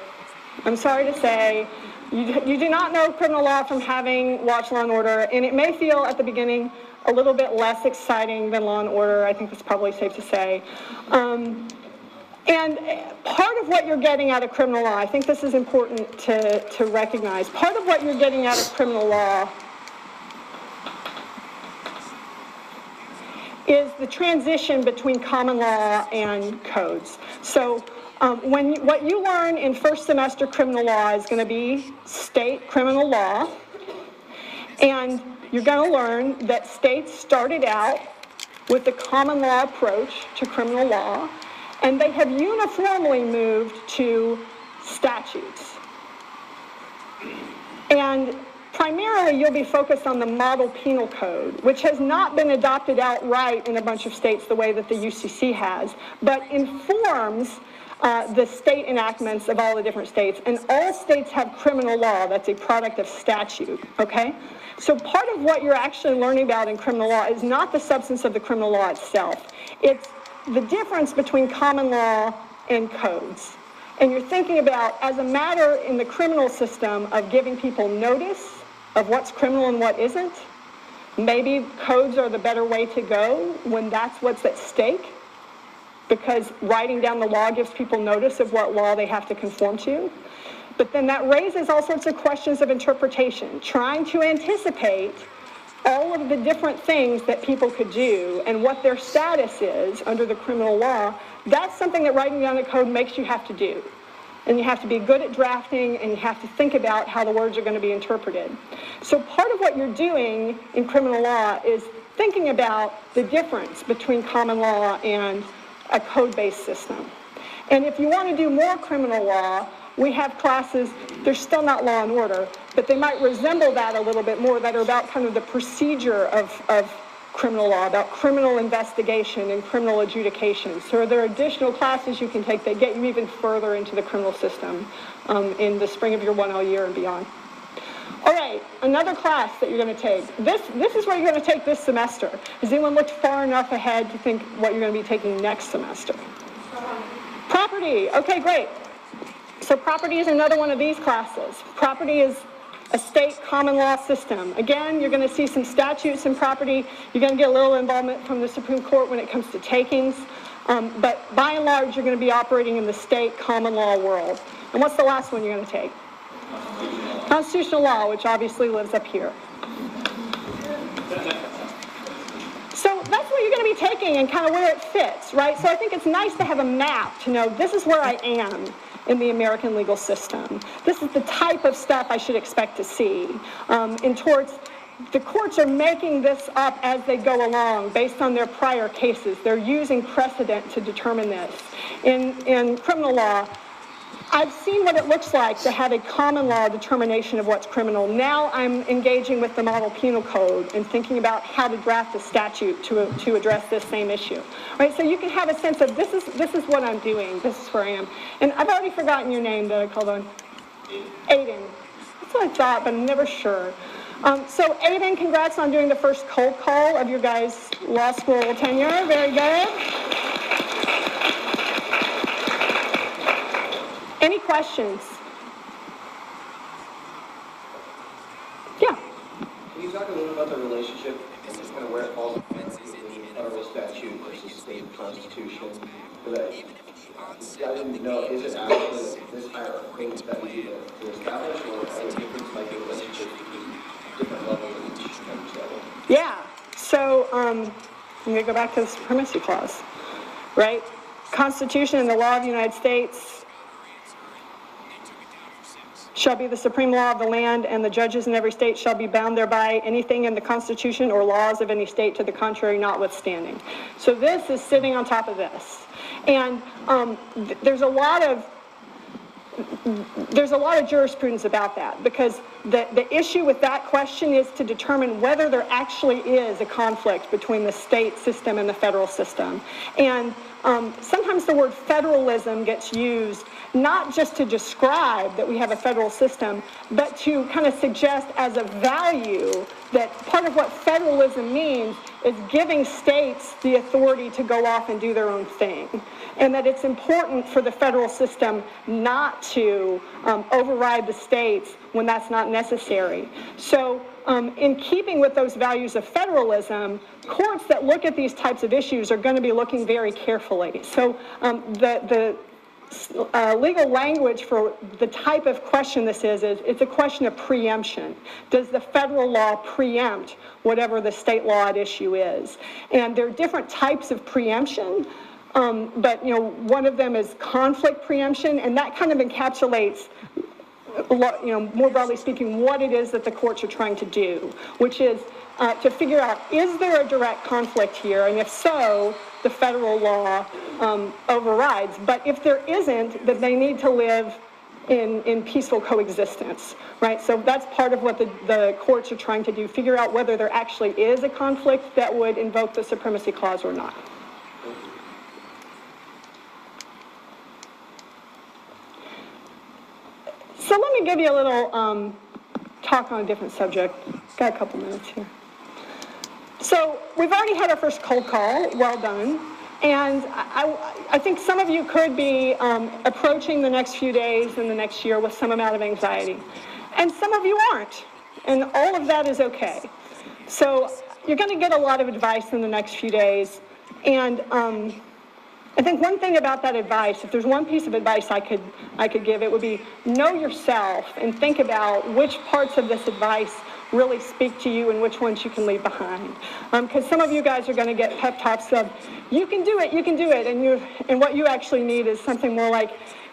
I'm sorry to say, you do not know criminal law from having watched Law and Order, and it may feel at the beginning a little bit less exciting than Law and Order. I think that's probably safe to say. And part of what you're getting out of criminal law, I think this is important to recognize, part of what you're getting out of criminal law is the transition between common law and codes. So what you learn in first semester criminal law is going to be state criminal law, and you're going to learn that states started out with the common law approach to criminal law, and they have uniformly moved to statutes. And primarily, you'll be focused on the model penal code, which has not been adopted outright in a bunch of states the way that the UCC has, but informs the state enactments of all the different states. And all states have criminal law that's a product of statute, okay? So part of what you're actually learning about in criminal law is not the substance of the criminal law itself. It's the difference between common law and codes. And you're thinking about, as a matter in the criminal system of giving people notice of what's criminal and what isn't, maybe codes are the better way to go when that's what's at stake, because writing down the law gives people notice of what law they have to conform to. But then that raises all sorts of questions of interpretation, trying to anticipate all of the different things that people could do and what their status is under the criminal law. That's something that writing down a code makes you have to do. And you have to be good at drafting, and you have to think about how the words are going to be interpreted. So part of what you're doing in criminal law is thinking about the difference between common law and a code-based system. And if you want to do more criminal law, we have classes, they're still not law and order, but they might resemble that a little bit more, that are about kind of the procedure of criminal law, about criminal investigation and criminal adjudication. So there are additional classes you can take that get you even further into the criminal system in the spring of your 1L year and beyond. All right, another class that you're going to take. This is what you're going to take this semester. Has anyone looked far enough ahead to think what you're going to be taking next semester? Property. Okay, great. So property is another one of these classes. Property is a state common law system. Again, you're going to see some statutes in property. You're going to get a little involvement from the Supreme Court when it comes to takings. But by and large, you're going to be operating in the state common law world. And what's the last one you're going to take? Constitutional law, which obviously lives up here. So that's what you're going to be taking and kind of where it fits, right? So I think it's nice to have a map to know this is where I am in the American legal system. This is the type of stuff I should expect to see. In torts, the courts are making this up as they go along based on their prior cases. They're using precedent to determine this. In criminal law, I've seen what it looks like to have a common law determination of what's criminal. Now I'm engaging with the model penal code and thinking about how to draft a statute to address this same issue. Right? So you can have a sense of this is what I'm doing, this is where I am. And I've already forgotten your name that I called on. Aiden. That's what I thought, but I'm never sure. So Aiden, congrats on doing the first cold call of your guys' law school tenure. Very good. Any questions? Yeah. Can you talk a little about the relationship and just kind of where it falls in federal statute versus state constitution? Because I didn't know, is it actually this higher of things that we need to establish, or are there different like relationships between different levels of each level? Yeah. So I'm going to go back to the supremacy clause, right? Constitution and the law of the United States shall be the supreme law of the land, and the judges in every state shall be bound thereby, anything in the Constitution or laws of any state to the contrary notwithstanding. So this is sitting on top of this. And there's a lot of jurisprudence about that, because the issue with that question is to determine whether there actually is a conflict between the state system and the federal system. And sometimes the word federalism gets used not just to describe that we have a federal system, but to kind of suggest as a value that part of what federalism means is giving states the authority to go off and do their own thing. And that it's important for the federal system not to override the states when that's not necessary. So in keeping with those values of federalism, courts that look at these types of issues are going to be looking very carefully. So the legal language for the type of question this is it's a question of preemption. Does the federal law preempt whatever the state law at issue is? And there are different types of preemption, but one of them is conflict preemption, and that kind of encapsulates more broadly speaking, what it is that the courts are trying to do, which is to figure out, is there a direct conflict here? And if so, the federal law overrides. But if there isn't, then they need to live in peaceful coexistence, right? So that's part of what the courts are trying to do, figure out whether there actually is a conflict that would invoke the Supremacy Clause or not. So let me give you a little talk on a different subject. Got a couple minutes here. So we've already had our first cold call, well done. And I think some of you could be approaching the next few days and the next year with some amount of anxiety. And some of you aren't. And all of that is okay. So you're going to get a lot of advice in the next few days. And I think one thing about that advice, if there's one piece of advice I could give, it would be know yourself and think about which parts of this advice really speak to you and which ones you can leave behind. Because some of you guys are going to get pep talks of, you can do it, and what you actually need is something more like,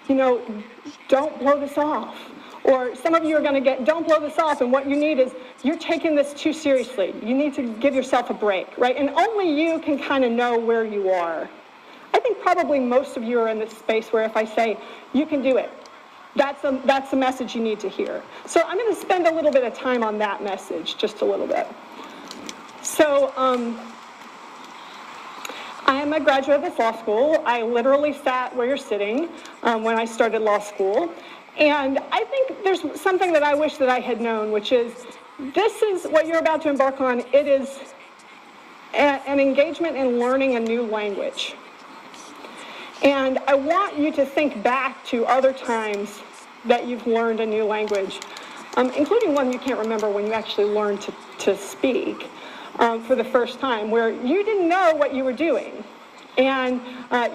don't blow this off. Or some of you are going to get, don't blow this off, and what you need is, you're taking this too seriously. You need to give yourself a break, right? And only you can kind of know where you are. I think probably most of you are in this space where if I say, you can do it, that's the message you need to hear. So I'm going to spend a little bit of time on that message, just a little bit. So I am a graduate of this law school. I literally sat where you're sitting when I started law school. And I think there's something that I wish that I had known, which is this is what you're about to embark on. It is an engagement in learning a new language. And I want you to think back to other times that you've learned a new language, including one you can't remember when you actually learned to speak for the first time, where you didn't know what you were doing. And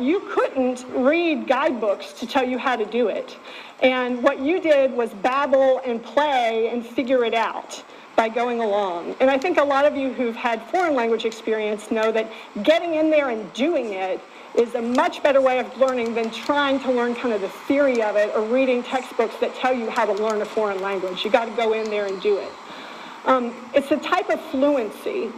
you couldn't read guidebooks to tell you how to do it. And what you did was babble and play and figure it out by going along. And I think a lot of you who've had foreign language experience know that getting in there and doing it is a much better way of learning than trying to learn kind of the theory of it or reading textbooks that tell you how to learn a foreign language. You got to go in there and do it. It's a type of fluency.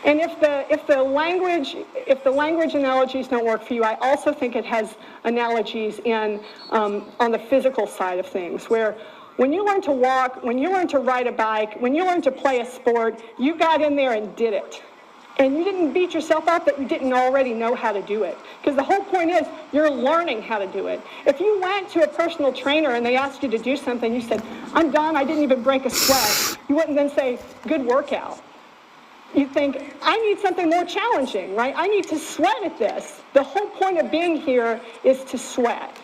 And if the language analogies don't work for you, I also think it has analogies on the physical side of things, where when you learn to walk, when you learn to ride a bike, when you learn to play a sport, you got in there and did it. And you didn't beat yourself up that you didn't already know how to do it. Because the whole point is you're learning how to do it. If you went to a personal trainer and they asked you to do something, you said, I'm done, I didn't even break a sweat. You wouldn't then say, good workout. You think, I need something more challenging, right? I need to sweat at this. The whole point of being here is to sweat,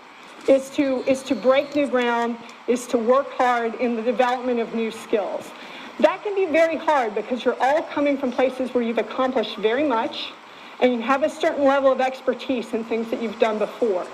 is to break new ground, is to work hard in the development of new skills. That can be very hard because you're all coming from places where you've accomplished very much and you have a certain level of expertise in things that you've done before.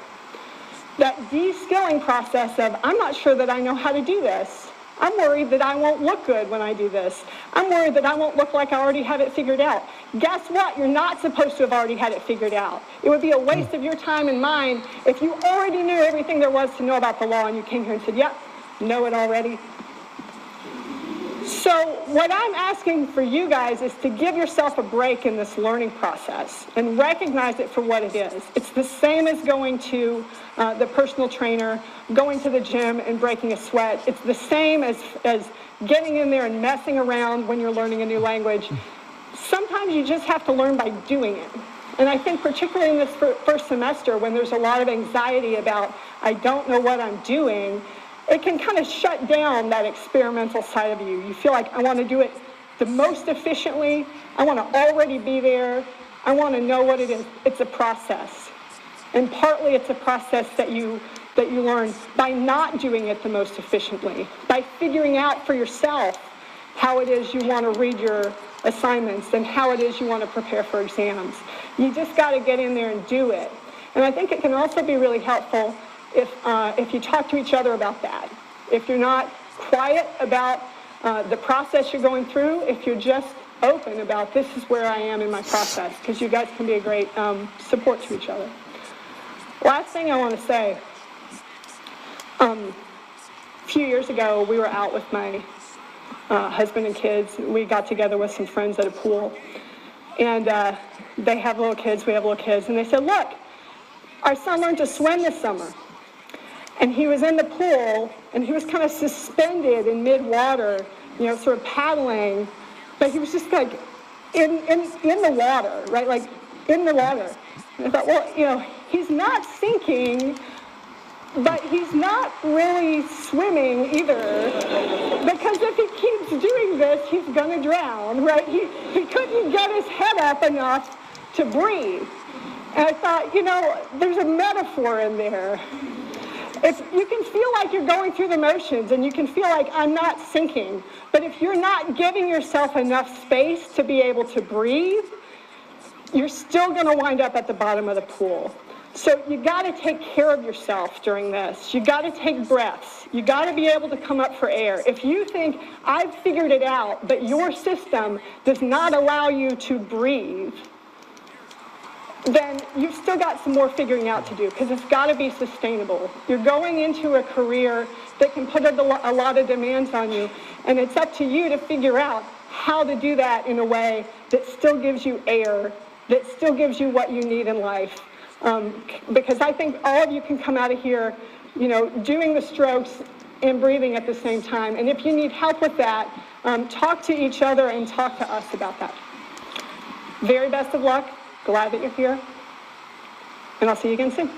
That de-skilling process of, I'm not sure that I know how to do this. I'm worried that I won't look good when I do this. I'm worried that I won't look like I already have it figured out. Guess what? You're not supposed to have already had it figured out. It would be a waste of your time and mine if you already knew everything there was to know about the law and you came here and said, yep, know it already. So what I'm asking for you guys is to give yourself a break in this learning process and recognize it for what it is. It's the same as going to the personal trainer, going to the gym and breaking a sweat. It's the same as getting in there and messing around when you're learning a new language. Sometimes you just have to learn by doing it. And I think particularly in this first semester when there's a lot of anxiety about, I don't know what I'm doing, it can kind of shut down that experimental side of you. You feel like, I want to do it the most efficiently. I want to already be there. I want to know what it is. It's a process. And partly it's a process that you learn by not doing it the most efficiently, by figuring out for yourself how it is you want to read your assignments and how it is you want to prepare for exams. You just got to get in there and do it. And I think it can also be really helpful if you talk to each other about that. If you're not quiet about the process you're going through, if you're just open about this is where I am in my process, because you guys can be a great support to each other. Last thing I want to say, few years ago, we were out with my husband and kids. We got together with some friends at a pool. And they have little kids, we have little kids. And they said, look, our son learned to swim this summer. And he was in the pool, and he was kind of suspended in mid-water, you know, sort of paddling. But he was just like in the water, right? Like in the water. And I thought, well, you know, he's not sinking, but he's not really swimming either, because if he keeps doing this, he's going to drown, right? He couldn't get his head up enough to breathe. And I thought, you know, there's a metaphor in there. If you can feel like you're going through the motions and you can feel like I'm not sinking, but if you're not giving yourself enough space to be able to breathe, you're still going to wind up at the bottom of the pool. So you got to take care of yourself during this. You got to take breaths. You got to be able to come up for air. If you think I've figured it out, but your system does not allow you to breathe, then you've still got some more figuring out to do, because it's got to be sustainable. You're going into a career that can put a lot of demands on you, and it's up to you to figure out how to do that in a way that still gives you air, that still gives you what you need in life. Because I think all of you can come out of here, you know, doing the strokes and breathing at the same time. And if you need help with that, talk to each other and talk to us about that. Very best of luck. Glad that you're here. And I'll see you again soon.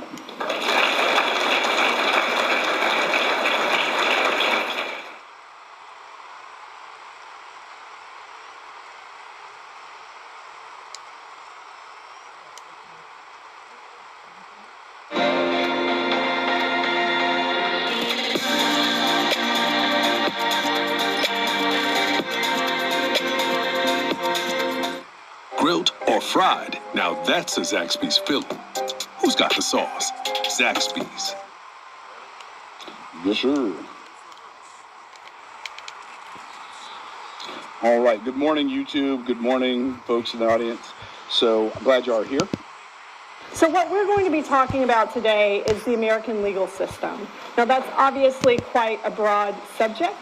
Grilled or fried? Now that's a Zaxby's filling. Who's got the sauce? Zaxby's. Yes, sir. All right. Good morning, YouTube. Good morning, folks in the audience. So I'm glad you are here. So what we're going to be talking about today is the American legal system. Now that's obviously quite a broad subject.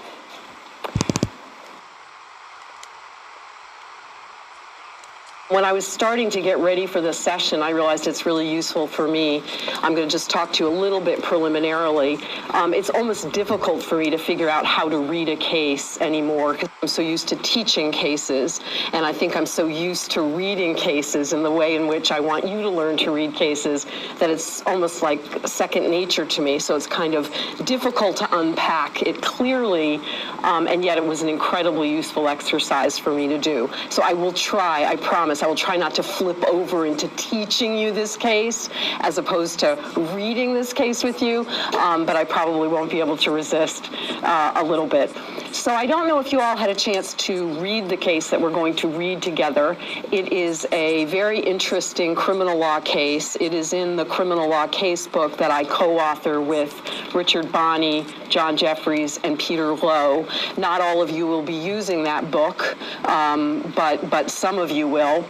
When I was starting to get ready for this session, I realized it's really useful for me. I'm going to just talk to you a little bit preliminarily. It's almost difficult for me to figure out how to read a case anymore, because I'm so used to teaching cases, and I think I'm so used to reading cases in the way in which I want you to learn to read cases that it's almost like second nature to me. So it's kind of difficult to unpack it clearly, and yet it was an incredibly useful exercise for me to do. So I will try, I promise, I will try not to flip over into teaching you this case as opposed to reading this case with you, but I probably won't be able to resist a little bit. So I don't know if you all had a chance to read the case that we're going to read together. It is a very interesting criminal law case. It is in the criminal law case book that I co-author with Richard Bonney, John Jeffries, and Peter Lowe. Not all of you will be using that book, but some of you will.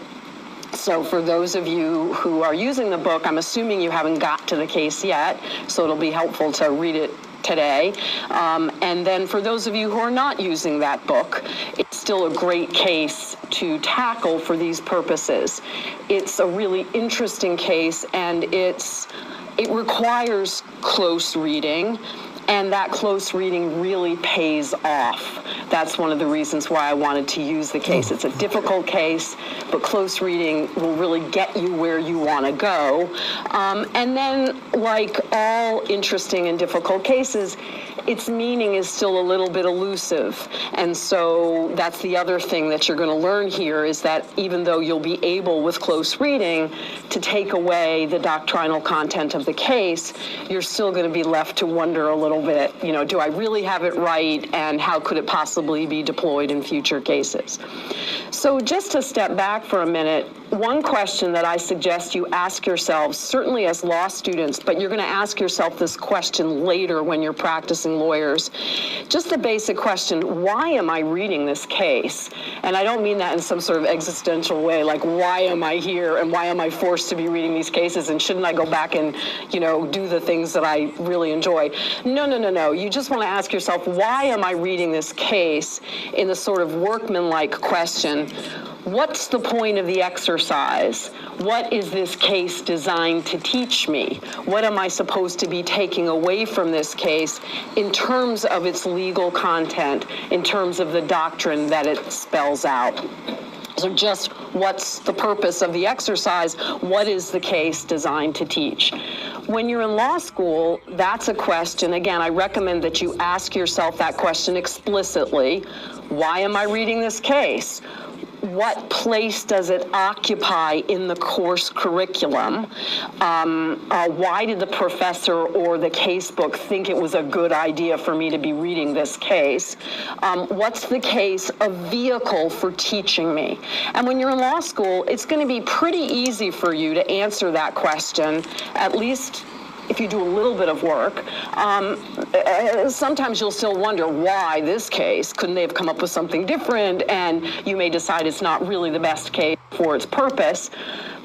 So for those of you who are using the book, I'm assuming you haven't got to the case yet, so it'll be helpful to read it today. And then for those of you who are not using that book, it's still a great case to tackle for these purposes. It's a really interesting case, and it requires close reading. And that close reading really pays off. That's one of the reasons why I wanted to use the case. It's a difficult case, but close reading will really get you where you want to go. And then, like all interesting and difficult cases, its meaning is still a little bit elusive. And so that's the other thing that you're going to learn here, is that even though you'll be able with close reading to take away the doctrinal content of the case, you're still going to be left to wonder a little bit, you know, do I really have it right, and how could it possibly be deployed in future cases? So just to step back for a minute, one question that I suggest you ask yourselves, certainly as law students, but you're going to ask yourself this question later when you're practicing lawyers. Just a basic question, why am I reading this case? And I don't mean that in some sort of existential way, like why am I here and why am I forced to be reading these cases and shouldn't I go back and, do the things that I really enjoy? No. You just want to ask yourself, why am I reading this case in the sort of workmanlike question, what's the point of the exercise? What is this case designed to teach me? What am I supposed to be taking away from this case in terms of its legal content, in terms of the doctrine that it spells out? So just what's the purpose of the exercise? What is the case designed to teach? When you're in law school, that's a question. Again, I recommend that you ask yourself that question explicitly. Why am I reading this case? What place does it occupy in the course curriculum? Why did the professor or the casebook think it was a good idea for me to be reading this case? What's the case a vehicle for teaching me? And when you're in law school, it's going to be pretty easy for you to answer that question, at least if you do a little bit of work. Sometimes you'll still wonder why this case. Couldn't they have come up with something different? And you may decide it's not really the best case for its purpose.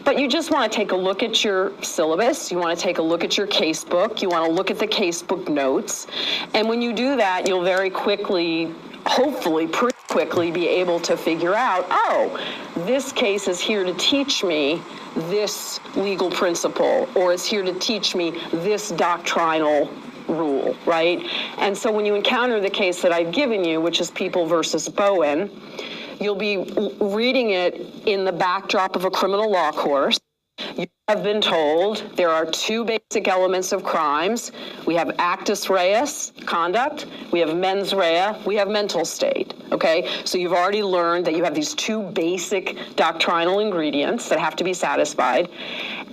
But you just want to take a look at your syllabus. You want to take a look at your casebook. You want to look at the casebook notes. And when you do that, you'll very quickly, hopefully pretty quickly, be able to figure out, oh, this case is here to teach me this legal principle, or is here to teach me this doctrinal rule, right? And so when you encounter the case that I've given you, which is People versus Bowen, you'll be reading it in the backdrop of a criminal law course. You have been told there are two basic elements of crimes. We have actus reus, conduct. We have mens rea. We have mental state. Okay? So you've already learned that you have these two basic doctrinal ingredients that have to be satisfied.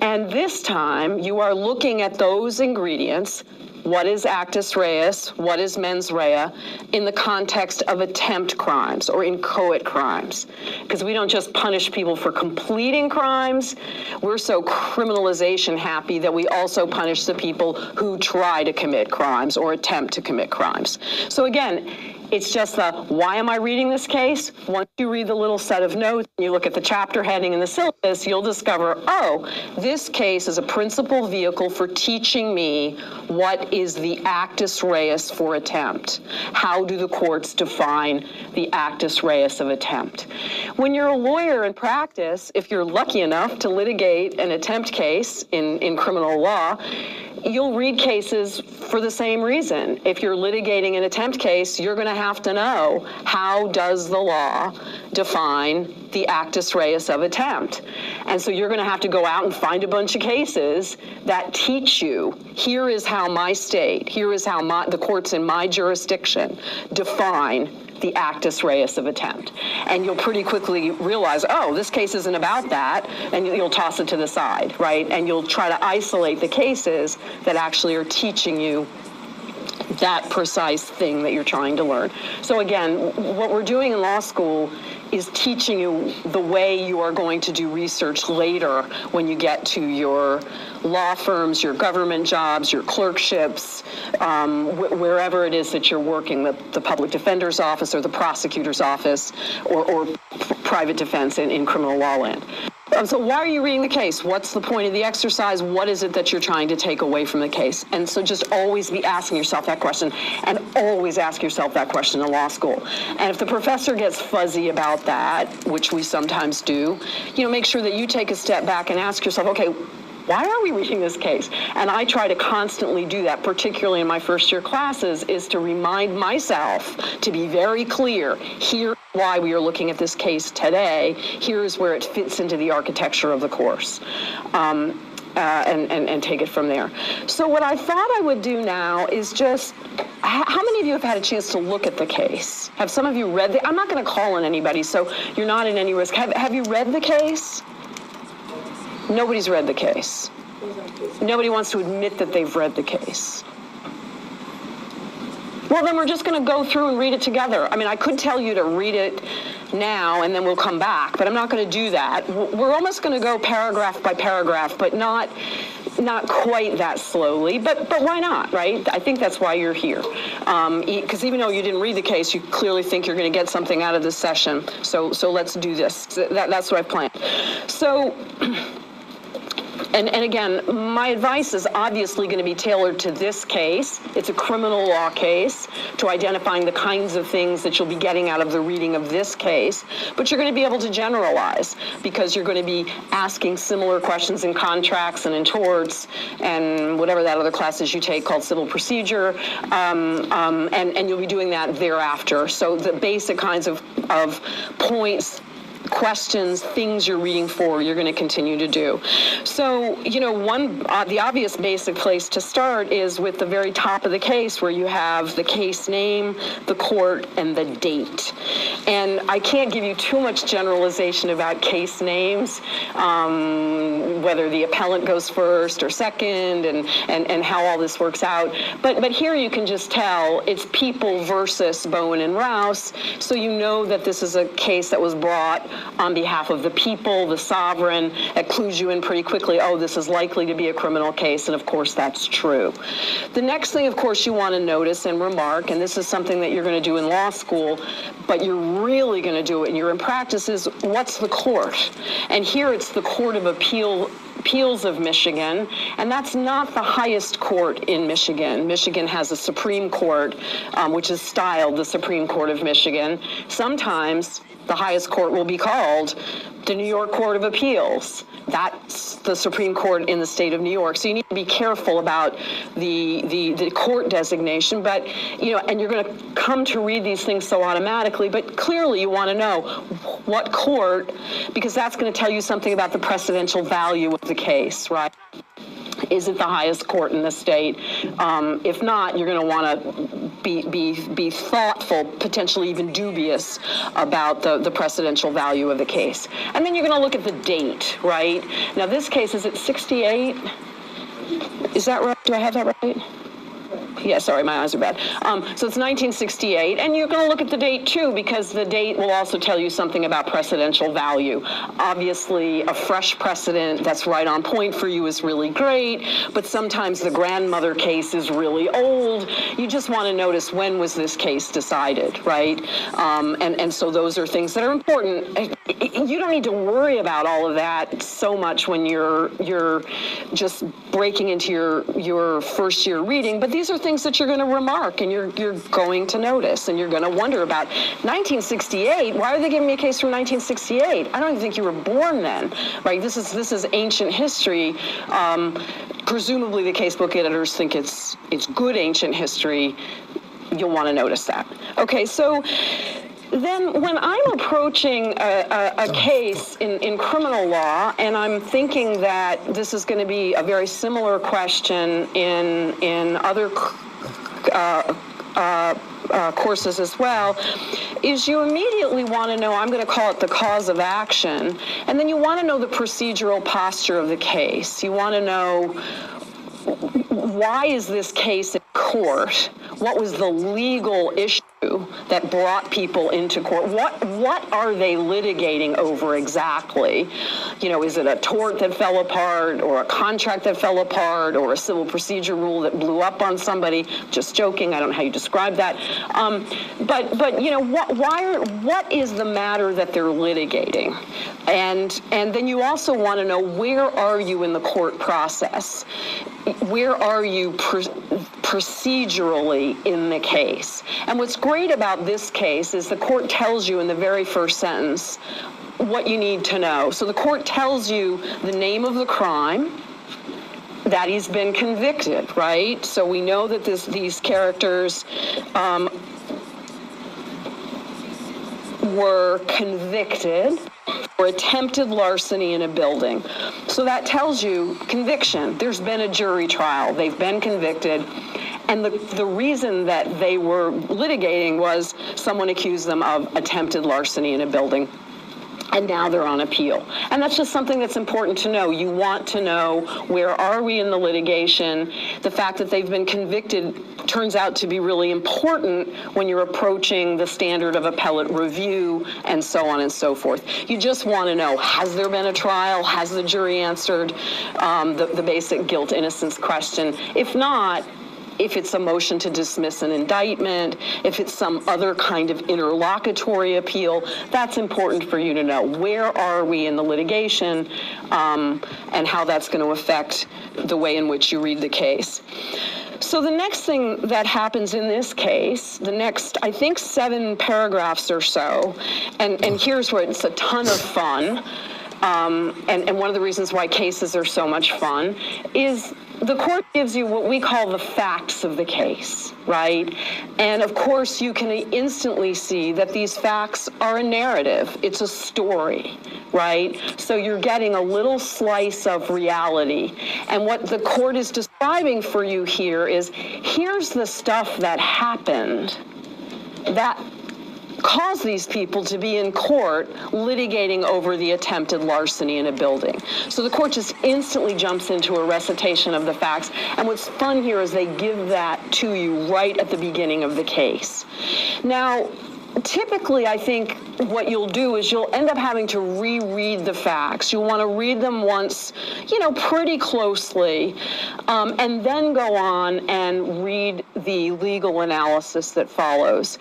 And this time you are looking at those ingredients. What is actus reus? What is mens rea? In the context of attempt crimes or inchoate crimes. Because we don't just punish people for completing crimes. We're so criminalization happy that we also punish the people who try to commit crimes or attempt to commit crimes. So again, it's just the, why am I reading this case? Once you read the little set of notes, and you look at the chapter heading in the syllabus, you'll discover, oh, this case is a principal vehicle for teaching me what is the actus reus for attempt. How do the courts define the actus reus of attempt? When you're a lawyer in practice, if you're lucky enough to litigate an attempt case in criminal law, you'll read cases for the same reason. If you're litigating an attempt case, you're going to have to know, how does the law define the actus reus of attempt? And so you're going to have to go out and find a bunch of cases that teach you, here is how my state, here is how the courts in my jurisdiction define the actus reus of attempt. And you'll pretty quickly realize, oh, this case isn't about that, and you'll toss it to the side, right? And you'll try to isolate the cases that actually are teaching you that precise thing that you're trying to learn. So again, what we're doing in law school is teaching you the way you are going to do research later when you get to your law firms, your government jobs, your clerkships, wherever it is that you're working, the public defender's office or the prosecutor's office or private defense in criminal law land. So why are you reading the case? What's the point of the exercise? What is it that you're trying to take away from the case? And so just always be asking yourself that question, and always ask yourself that question in law school. And if the professor gets fuzzy about that, which we sometimes do, make sure that you take a step back and ask yourself, okay, why are we reading this case? And I try to constantly do that, particularly in my first year classes, is to remind myself to be very clear. Here's why we are looking at this case today. Here's where it fits into the architecture of the course. And take it from there. So what I thought I would do now is just, how many of you have had a chance to look at the case? Have some of you read I'm not going to call on anybody, so you're not in any risk. Have you read the case? Nobody's read the case. Nobody wants to admit that they've read the case. Well, then we're just going to go through and read it together. I mean, I could tell you to read it now and then we'll come back, but I'm not going to do that. We're almost going to go paragraph by paragraph, but not quite that slowly, but why not, right? I think that's why you're here. Because even though you didn't read the case, you clearly think you're going to get something out of this session. So let's do this. That's what I planned. So, and again, my advice is obviously going to be tailored to this case. It's a criminal law case, to identifying the kinds of things that you'll be getting out of the reading of this case. But you're going to be able to generalize, because you're going to be asking similar questions in contracts and in torts and whatever that other class is you take called civil procedure, and you'll be doing that thereafter. So the basic kinds of points, questions, things you're reading for, you're going to continue to do. So, you know, the obvious basic place to start is with the very top of the case, where you have the case name, the court, and the date. And I can't give you too much generalization about case names, whether the appellant goes first or second, and how all this works out. But here you can just tell it's People versus Bowen and Rouse, so you know that this is a case that was brought on behalf of the people, the sovereign. That clues you in pretty quickly, oh, this is likely to be a criminal case, and of course that's true. The next thing, of course, you want to notice and remark, and this is something that you're going to do in law school, but you're really going to do it and you're in practice, is what's the court? And here it's the Court of Appeals of Michigan, and that's not the highest court in Michigan. Michigan has a Supreme Court, which is styled the Supreme Court of Michigan. Sometimes the highest court will be called the New York Court of Appeals. That's the Supreme Court in the state of New York. So you need to be careful about the court designation, but, you know, and you're going to come to read these things so automatically, but clearly you want to know what court, because that's going to tell you something about the precedential value of the case, right? Is it the highest court in the state? If not, you're going to want to be thoughtful, potentially even dubious about the precedential value of the case. And then you're going to look at the date, right? Now, this case, is it 68? Is that right? Do I have that right? Yeah, sorry, my eyes are bad. So it's 1968, and you're going to look at the date too, because the date will also tell you something about precedential value. Obviously, a fresh precedent that's right on point for you is really great, but sometimes the grandmother case is really old. You just want to notice, when was this case decided, right? And so those are things that are important. You don't need to worry about all of that so much when you're just breaking into your first year reading, but these are things that you're going to remark and you're going to notice, and you're going to wonder about. 1968, why are they giving me a case from 1968? I don't even think you were born then, right? This is ancient history. Presumably the casebook editors think it's good ancient history. You'll want to notice that. Okay, so then when I'm approaching a case in criminal law, and I'm thinking that this is going to be a very similar question in other courses as well, is you immediately want to know, I'm going to call it the cause of action, and then you want to know the procedural posture of the case. You want to know, why is this case in court? What was the legal issue that brought people into court? What are they litigating over exactly? You know, is it a tort that fell apart, or a contract that fell apart, or a civil procedure rule that blew up on somebody? Just joking. I don't know how you describe that. But you know, what is the matter that they're litigating? And then you also want to know, where are you in the court process? Where are you procedurally in the case? And what's great about this case is the court tells you in the very first sentence what you need to know. So the court tells you the name of the crime, that he's been convicted, right? So we know that these characters were convicted for attempted larceny in a building. So that tells you conviction. There's been a jury trial. They've been convicted. And the reason that they were litigating was someone accused them of attempted larceny in a building. And now they're on appeal. And that's just something that's important to know. You want to know, where are we in the litigation? The fact that they've been convicted turns out to be really important when you're approaching the standard of appellate review and so on and so forth. You just want to know, has there been a trial? Has the jury answered the basic guilt-innocence question? If not, if it's a motion to dismiss an indictment, if it's some other kind of interlocutory appeal, that's important for you to know. Where are we in the litigation, and how that's going to affect the way in which you read the case. So the next thing that happens in this case, the next, I think, 7 paragraphs or so, and here's where it's a ton of fun, and one of the reasons why cases are so much fun, is the court gives you what we call the facts of the case, right? And of course, you can instantly see that these facts are a narrative. It's a story, right? So you're getting a little slice of reality. And what the court is describing for you here is, here's the stuff that happened that caused these people to be in court litigating over the attempted larceny in a building. So the court just instantly jumps into a recitation of the facts. And what's fun here is they give that to you right at the beginning of the case. Now, typically, I think what you'll do is you'll end up having to reread the facts. You'll want to read them once, pretty closely, and then go on and read the legal analysis that follows.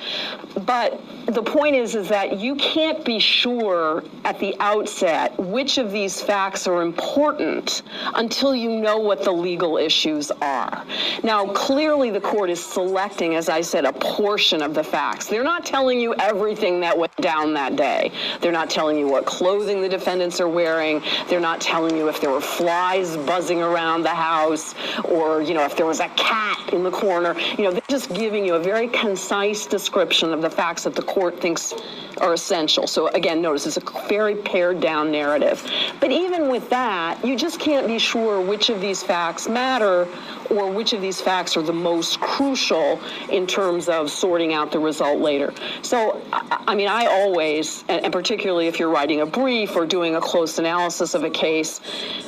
But the point is that you can't be sure at the outset which of these facts are important until you know what the legal issues are. Now, clearly the court is selecting, as I said, a portion of the facts. They're not telling you everything that went down that day. They're not telling you what clothing the defendants are wearing. They're not telling you if there were flies buzzing around the house, or, if there was a cat in the corner. They're just giving you a very concise description of the facts that the court thinks are essential. So again, notice it's a very pared down narrative. But even with that, you just can't be sure which of these facts matter or which of these facts are the most crucial in terms of sorting out the result later. So, I always, and particularly if you're writing a brief or doing a close analysis of a case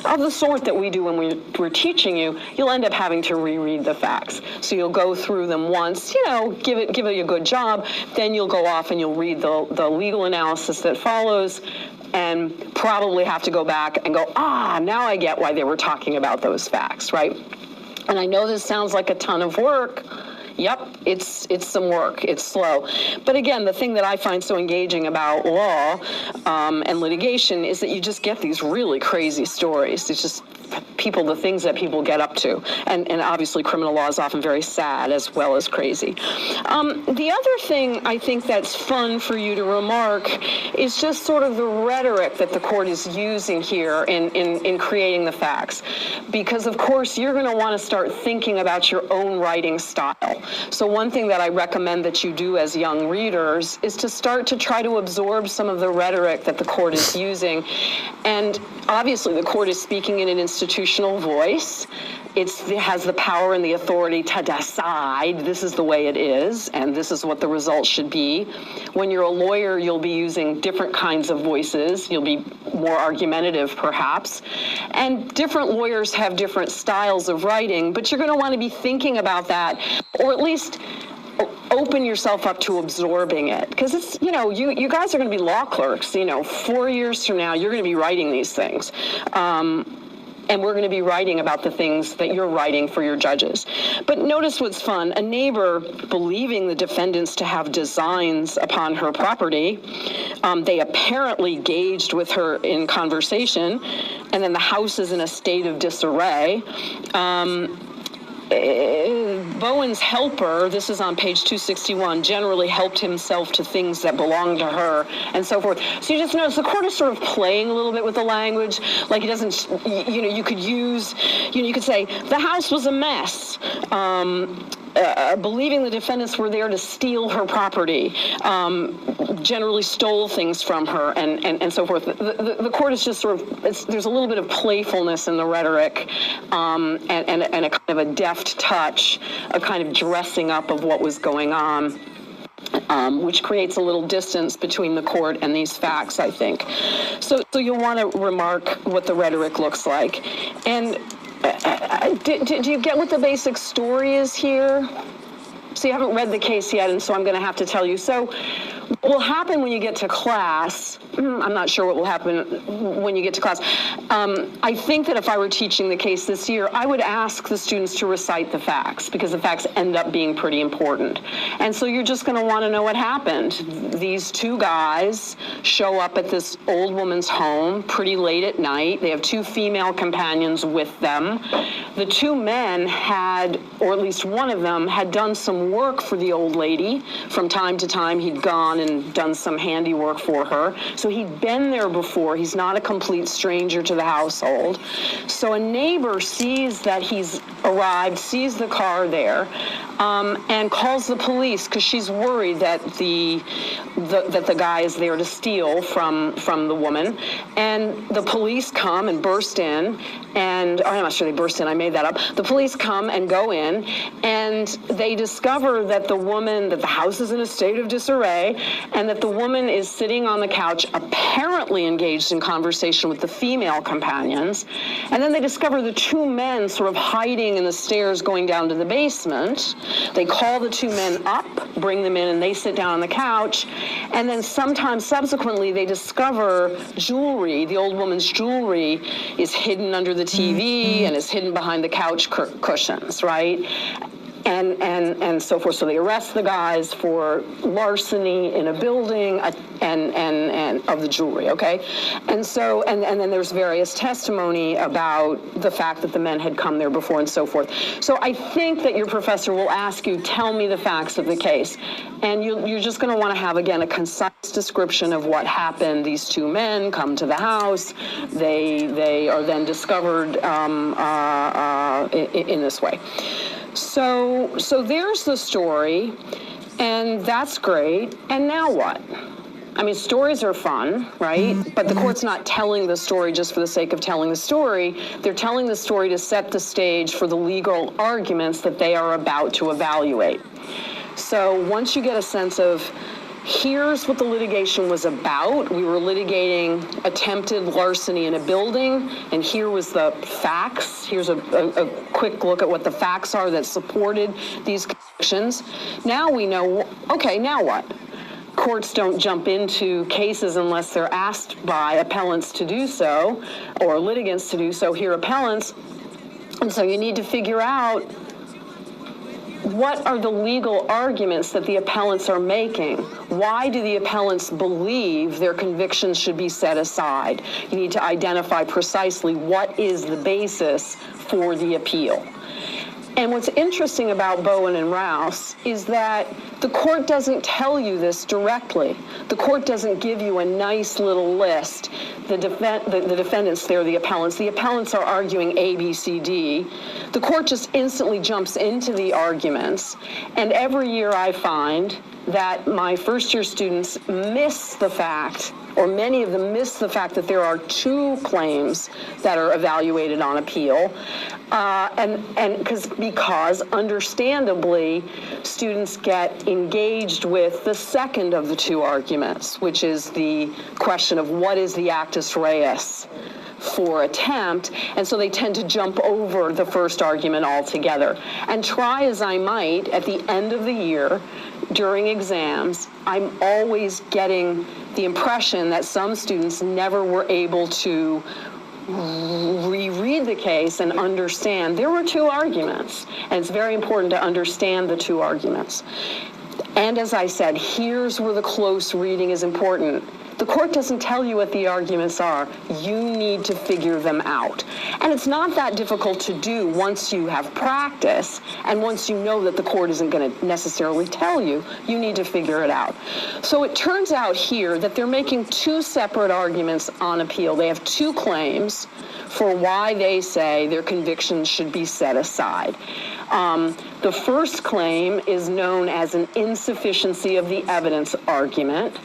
of the sort that we do when we're teaching you, you'll end up having to reread the facts. So you'll go through them once, give it a good job, then you'll go off and you'll read the legal analysis that follows, and probably have to go back and go, now I get why they were talking about those facts, right? And I know this sounds like a ton of work. Yep, it's some work. It's slow. But again, the thing that I find so engaging about law and litigation is that you just get these really crazy stories. It's just the things that people get up to. And obviously criminal law is often very sad as well as crazy. The other thing I think that's fun for you to remark is just sort of the rhetoric that the court is using here in creating the facts. Because of course you're going to want to start thinking about your own writing style. So one thing that I recommend that you do as young readers is to start to try to absorb some of the rhetoric that the court is using. And obviously the court is speaking in an institutional voice. It has the power and the authority to decide this is the way it is and this is what the result should be. When you're a lawyer, you'll be using different kinds of voices. You'll be more argumentative, perhaps. And different lawyers have different styles of writing, but you're going to want to be thinking about that, or at least open yourself up to absorbing it. Because it's, you guys are going to be law clerks, 4 years from now, you're going to be writing these things. And we're going to be writing about the things that you're writing for your judges. But notice what's fun. A neighbor, believing the defendants to have designs upon her property, they apparently gauged with her in conversation, and then the house is in a state of disarray. Bowen's helper, this is on page 261, generally helped himself to things that belonged to her, and so forth. So you just notice the court is sort of playing a little bit with the language. Like it doesn't, you could use, you could say, the house was a mess. Believing the defendants were there to steal her property, generally stole things from her, and so forth. The court is just sort of, there's a little bit of playfulness in the rhetoric, and a kind of a deft touch, a kind of dressing up of what was going on. which creates a little distance between the court and these facts, I think. So you'll want to remark what the rhetoric looks like. And do you get what the basic story is here? So you haven't read the case yet, and so I'm going to have to tell you. So what will happen when you get to class, I'm not sure what will happen when you get to class. I think that if I were teaching the case this year, I would ask the students to recite the facts, because the facts end up being pretty important. And so you're just going to want to know what happened. These two guys show up at this old woman's home pretty late at night. They have two female companions with them. The two men had, or at least one of them, had done some work for the old lady. From time to time, he'd gone and done some handiwork for her. So he'd been there before. He's not a complete stranger to the household. So a neighbor sees that he's arrived, sees the car there, and calls the police because she's worried that the guy is there to steal from the woman. And the police come and burst in, and I'm not sure they burst in, I made that up. The police come and go in, and they discover that the house is in a state of disarray, and that the woman is sitting on the couch, apparently engaged in conversation with the female companions. And then they discover the two men sort of hiding in the stairs going down to the basement. They call the two men up, bring them in, and they sit down on the couch. And then sometime subsequently, they discover jewelry. The old woman's jewelry is hidden under the TV and is hidden behind the couch cushions, right? And so forth. So they arrest the guys for larceny in a building and of the jewelry, okay? And then there's various testimony about the fact that the men had come there before and so forth. So I think that your professor will ask you, tell me the facts of the case. And you're just going to want to have, again, a concise description of what happened. These two men come to the house. They are then discovered in this way. So there's the story, and that's great. And now what? I mean, stories are fun, right? But the court's not telling the story just for the sake of telling the story. They're telling the story to set the stage for the legal arguments that they are about to evaluate. So once you get a sense of, here's what the litigation was about. We were litigating attempted larceny in a building, and here was the facts. Here's a quick look at what the facts are that supported these convictions. Now we know, okay, now what? Courts don't jump into cases unless they're asked by appellants to do so, or litigants to do so. Here, appellants. And so you need to figure out, what are the legal arguments that the appellants are making? Why do the appellants believe their convictions should be set aside? You need to identify precisely what is the basis for the appeal. And what's interesting about Bowen and Rouse is that the court doesn't tell you this directly. The court doesn't give you a nice little list. The defendants there, the appellants are arguing A, B, C, D. The court just instantly jumps into the arguments. And every year I find that my first-year students miss the fact, or many of them miss the fact, that there are two claims that are evaluated on appeal. Because understandably, students get engaged with the second of the two arguments, which is the question of what is the actus reus for attempt, and so they tend to jump over the first argument altogether. And try as I might, at the end of the year, during exams, I'm always getting the impression that some students never were able to reread the case and understand there were two arguments, and it's very important to understand the two arguments. And as I said, here's where the close reading is important. The court doesn't tell you what the arguments are. You need to figure them out. And it's not that difficult to do once you have practice, and once you know that the court isn't going to necessarily tell you. You need to figure it out. So it turns out here that they're making two separate arguments on appeal. They have two claims for why they say their convictions should be set aside. The first claim is known as an insufficiency of the evidence argument.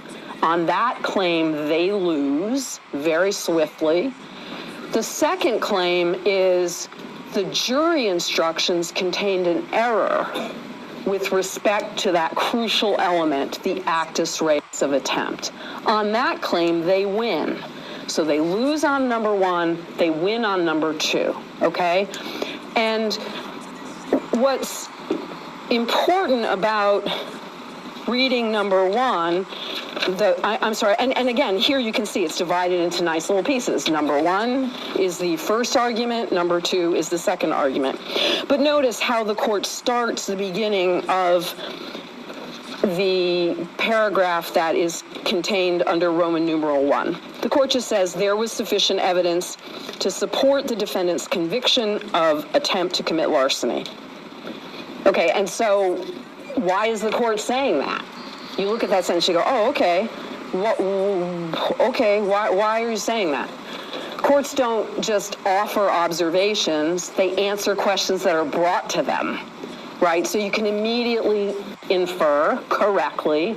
On that claim, they lose very swiftly. The second claim is the jury instructions contained an error. with respect to that crucial element, the actus reus of attempt. On that claim, they win. So they lose on number one, they win on number two, okay? And what's important about reading number one, I'm sorry, and again, here you can see it's divided into nice little pieces. Number one is the first argument, number two is the second argument. But notice how the court starts the beginning of the paragraph that is contained under Roman numeral 1. The court just says there was sufficient evidence to support the defendant's conviction of attempt to commit larceny. Okay, and so why is the court saying that? You look at that sentence, you go, oh, okay. Why are you saying that? Courts don't just offer observations, they answer questions that are brought to them, right? So you can immediately infer correctly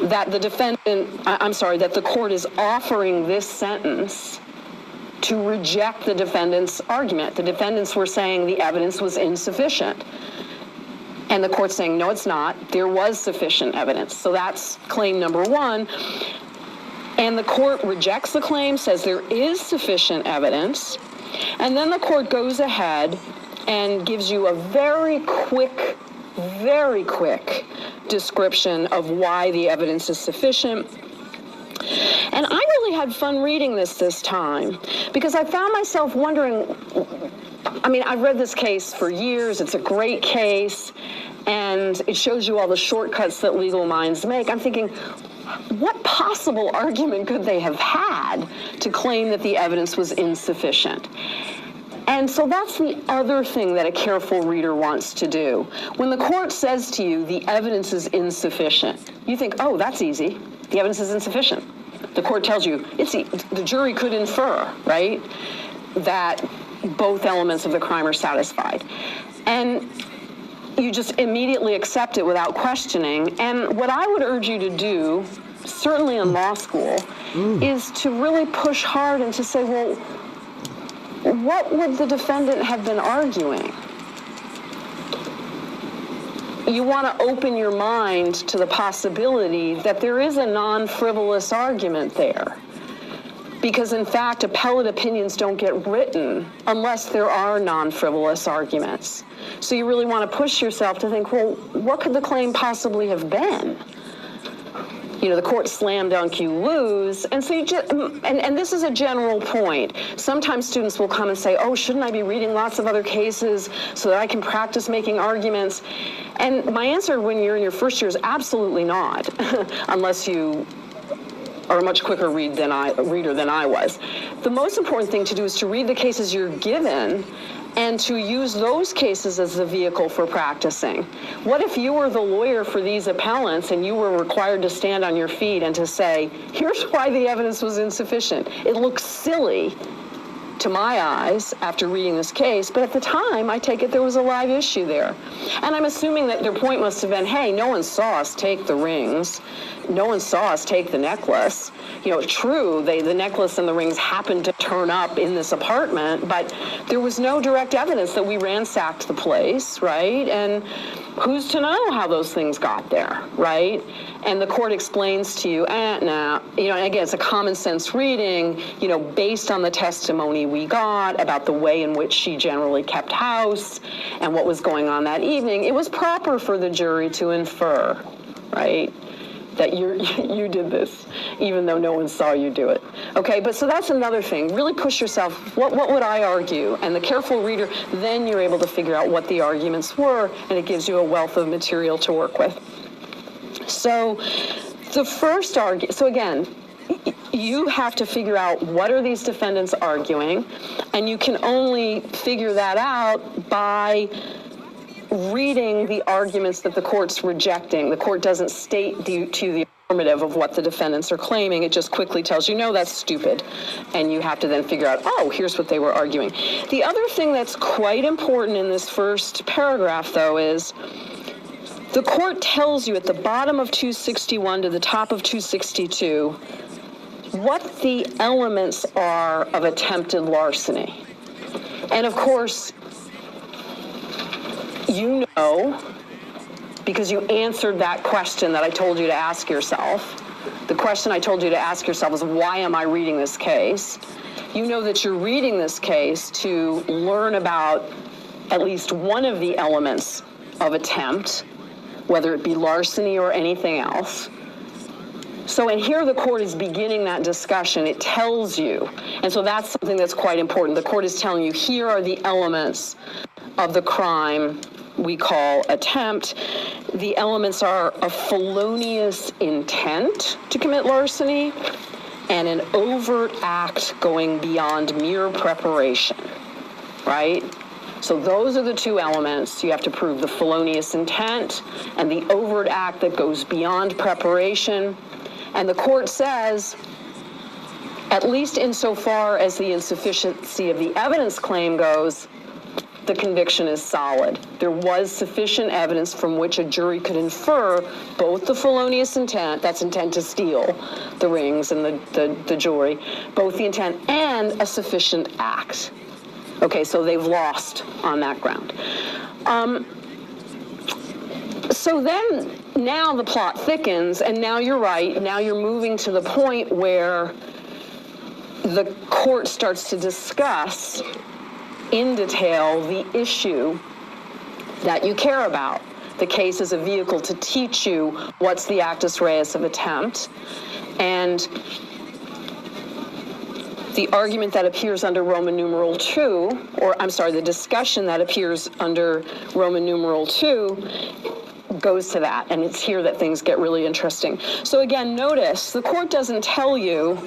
that the that the court is offering this sentence to reject the defendant's argument. The defendants were saying the evidence was insufficient. And the court's saying, no, it's not. There was sufficient evidence. So that's claim number one. And the court rejects the claim, says there is sufficient evidence. And then the court goes ahead and gives you a very quick description of why the evidence is sufficient. And I really had fun reading this time because I found myself wondering, I mean, I've read this case for years. It's a great case, and it shows you all the shortcuts that legal minds make. I'm thinking, what possible argument could they have had to claim that the evidence was insufficient? And so that's the other thing that a careful reader wants to do. When the court says to you, the evidence is insufficient, you think, oh, that's easy. The evidence is insufficient. The court tells you, the jury could infer, right, that both elements of the crime are satisfied. And you just immediately accept it without questioning. And what I would urge you to do, certainly in law school, is to really push hard and to say, well, what would the defendant have been arguing? You want to open your mind to the possibility that there is a non-frivolous argument there. Because, in fact, appellate opinions don't get written unless there are non-frivolous arguments. So you really want to push yourself to think, well, what could the claim possibly have been? You know, the court slam dunk, you lose. And so you just, and this is a general point. Sometimes students will come and say, oh, shouldn't I be reading lots of other cases so that I can practice making arguments? And my answer when you're in your first year is absolutely not, unless you are a much quicker reader than I was. The most important thing to do is to read the cases you're given and to use those cases as the vehicle for practicing. What if you were the lawyer for these appellants and you were required to stand on your feet and to say, here's why the evidence was insufficient? It looks silly to my eyes after reading this case, but at the time, I take it there was a live issue there. And I'm assuming that their point must have been, hey, no one saw us take the rings. No one saw us take the necklace. You know, true, the necklace and the rings happened to turn up in this apartment, but there was no direct evidence that we ransacked the place, right? And who's to know how those things got there, right? And the court explains to you, no, you know, and again, it's a common sense reading, you know, based on the testimony we got about the way in which she generally kept house and what was going on that evening. It was proper for the jury to infer, right, that you did this, even though no one saw you do it. Okay, but so that's another thing. Really push yourself. What would I argue? And the careful reader, then you're able to figure out what the arguments were, and it gives you a wealth of material to work with. So the first argument, so again, you have to figure out what are these defendants arguing, and you can only figure that out by reading the arguments that the court's rejecting. The court doesn't state to you the affirmative of what the defendants are claiming. It just quickly tells you, no, that's stupid. And you have to then figure out, oh, here's what they were arguing. The other thing that's quite important in this first paragraph, though, is the court tells you at the bottom of 261 to the top of 262 what the elements are of attempted larceny. And of course, You know, because you answered that question that I told you to ask yourself. The question I told you to ask yourself is, why am I reading this case? You know that you're reading this case to learn about at least one of the elements of attempt, whether it be larceny or anything else. So, and here the court is beginning that discussion. It tells you, and so that's something that's quite important. The court is telling you, here are the elements of the crime we call attempt. The elements are a felonious intent to commit larceny and an overt act going beyond mere preparation, right? So those are the two elements. You have to prove the felonious intent and the overt act that goes beyond preparation. And the court says, at least insofar as the insufficiency of the evidence claim goes, the conviction is solid. There was sufficient evidence from which a jury could infer both the felonious intent, that's intent to steal the rings and the jewelry, both the intent and a sufficient act. Okay, so they've lost on that ground. So then, now the plot thickens, and now you're right, now you're moving to the point where the court starts to discuss in detail the issue that you care about. The case is a vehicle to teach you what's the actus reus of attempt, and the argument that appears under Roman numeral 2, or I'm sorry, the discussion that appears under Roman numeral 2 goes to that, and it's here that things get really interesting. So again, notice, the court doesn't tell you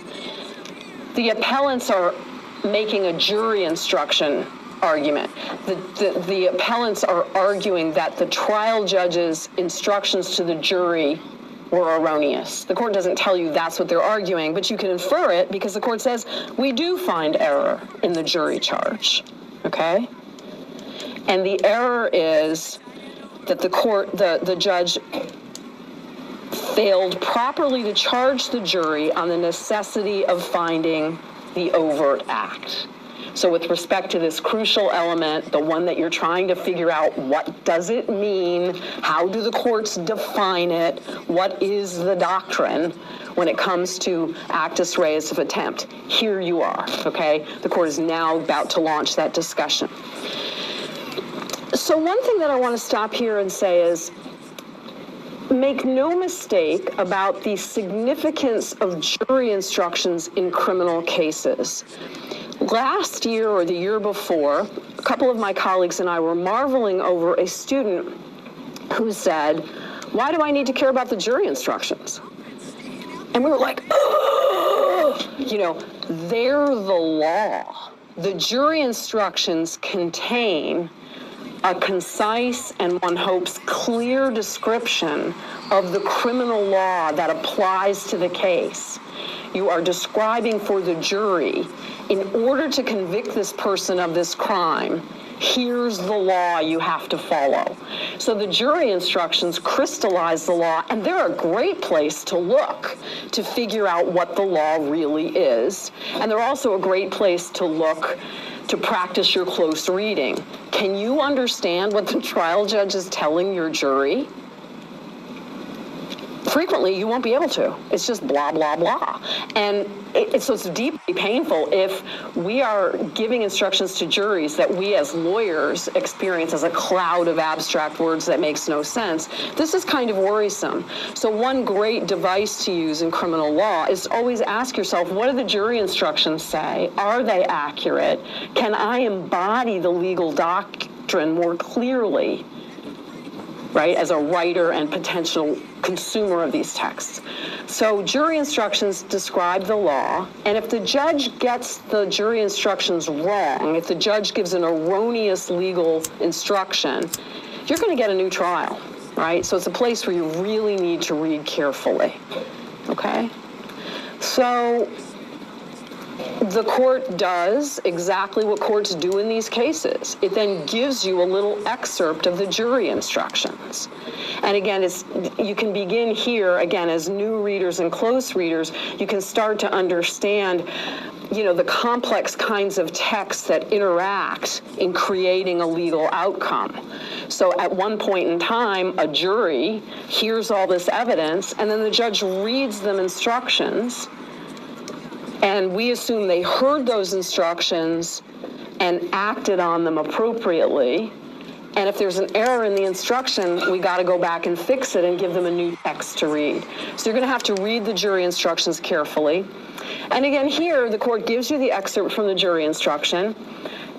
the appellants are making a jury instruction argument. The appellants are arguing that the trial judge's instructions to the jury were erroneous. The court doesn't tell you that's what they're arguing, but you can infer it because the court says, we do find error in the jury charge, okay? And the error is that the judge failed properly to charge the jury on the necessity of finding the overt act. So with respect to this crucial element, the one that you're trying to figure out, what does it mean? How do the courts define it? What is the doctrine when it comes to actus reus of attempt? Here you are, okay? The court is now about to launch that discussion. So one thing that I want to stop here and say is, make no mistake about the significance of jury instructions in criminal cases. Last year or the year before, a couple of my colleagues and I were marveling over a student who said, why do I need to care about the jury instructions? And we were like, oh, you know, they're the law. The jury instructions contain a concise and, one hopes, clear description of the criminal law that applies to the case. You are describing for the jury, in order to convict this person of this crime, here's the law you have to follow. So the jury instructions crystallize the law, and they're a great place to look to figure out what the law really is. And they're also a great place to look to practice your close reading. Can you understand what the trial judge is telling your jury? Frequently, you won't be able to. It's just blah, blah, blah. And so it's deeply painful if we are giving instructions to juries that we as lawyers experience as a cloud of abstract words that makes no sense. This is kind of worrisome. So one great device to use in criminal law is to always ask yourself, what do the jury instructions say? Are they accurate? Can I embody the legal doctrine more clearly? Right, as a writer and potential consumer of these texts. So jury instructions describe the law, and if the judge gets the jury instructions wrong, if the judge gives an erroneous legal instruction, you're going to get a new trial, right? So it's a place where you really need to read carefully, okay? So the court does exactly what courts do in these cases. It then gives you a little excerpt of the jury instructions. And again, you can begin here, again, as new readers and close readers, you can start to understand the complex kinds of texts that interact in creating a legal outcome. So at one point in time, a jury hears all this evidence, and then the judge reads them instructions, and we assume they heard those instructions and acted on them appropriately. And if there's an error in the instruction, we got to go back and fix it and give them a new text to read. So you're going to have to read the jury instructions carefully. And again, here, the court gives you the excerpt from the jury instruction.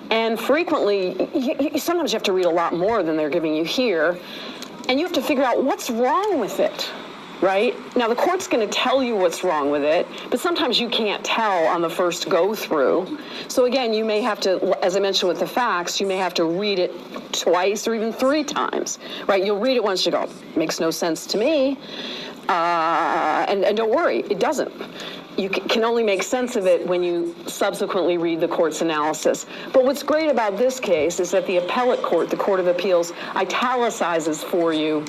And frequently, sometimes you have to read a lot more than they're giving you here. And you have to figure out what's wrong with it, right? Now, the court's going to tell you what's wrong with it, but sometimes you can't tell on the first go-through. So again, you may have to, as I mentioned with the facts, you may have to read it twice or even 3 times, right? You'll read it once, you go, makes no sense to me, and don't worry, it doesn't. You can only make sense of it when you subsequently read the court's analysis. But what's great about this case is that the appellate court, the Court of Appeals, italicizes for you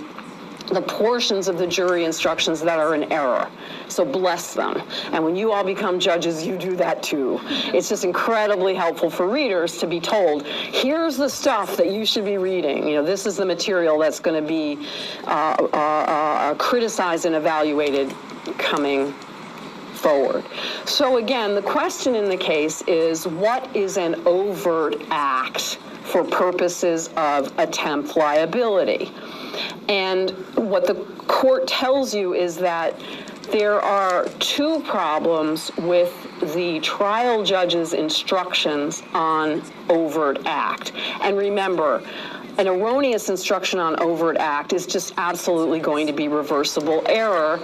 the portions of the jury instructions that are in error. So bless them. And when you all become judges, you do that too. It's just incredibly helpful for readers to be told, here's the stuff that you should be reading. This is the material that's going to be criticized and evaluated coming forward. So again, the question in the case is, what is an overt act for purposes of attempt liability? And what the court tells you is that there are 2 problems with the trial judge's instructions on overt act. And remember, an erroneous instruction on overt act is just absolutely going to be reversible error.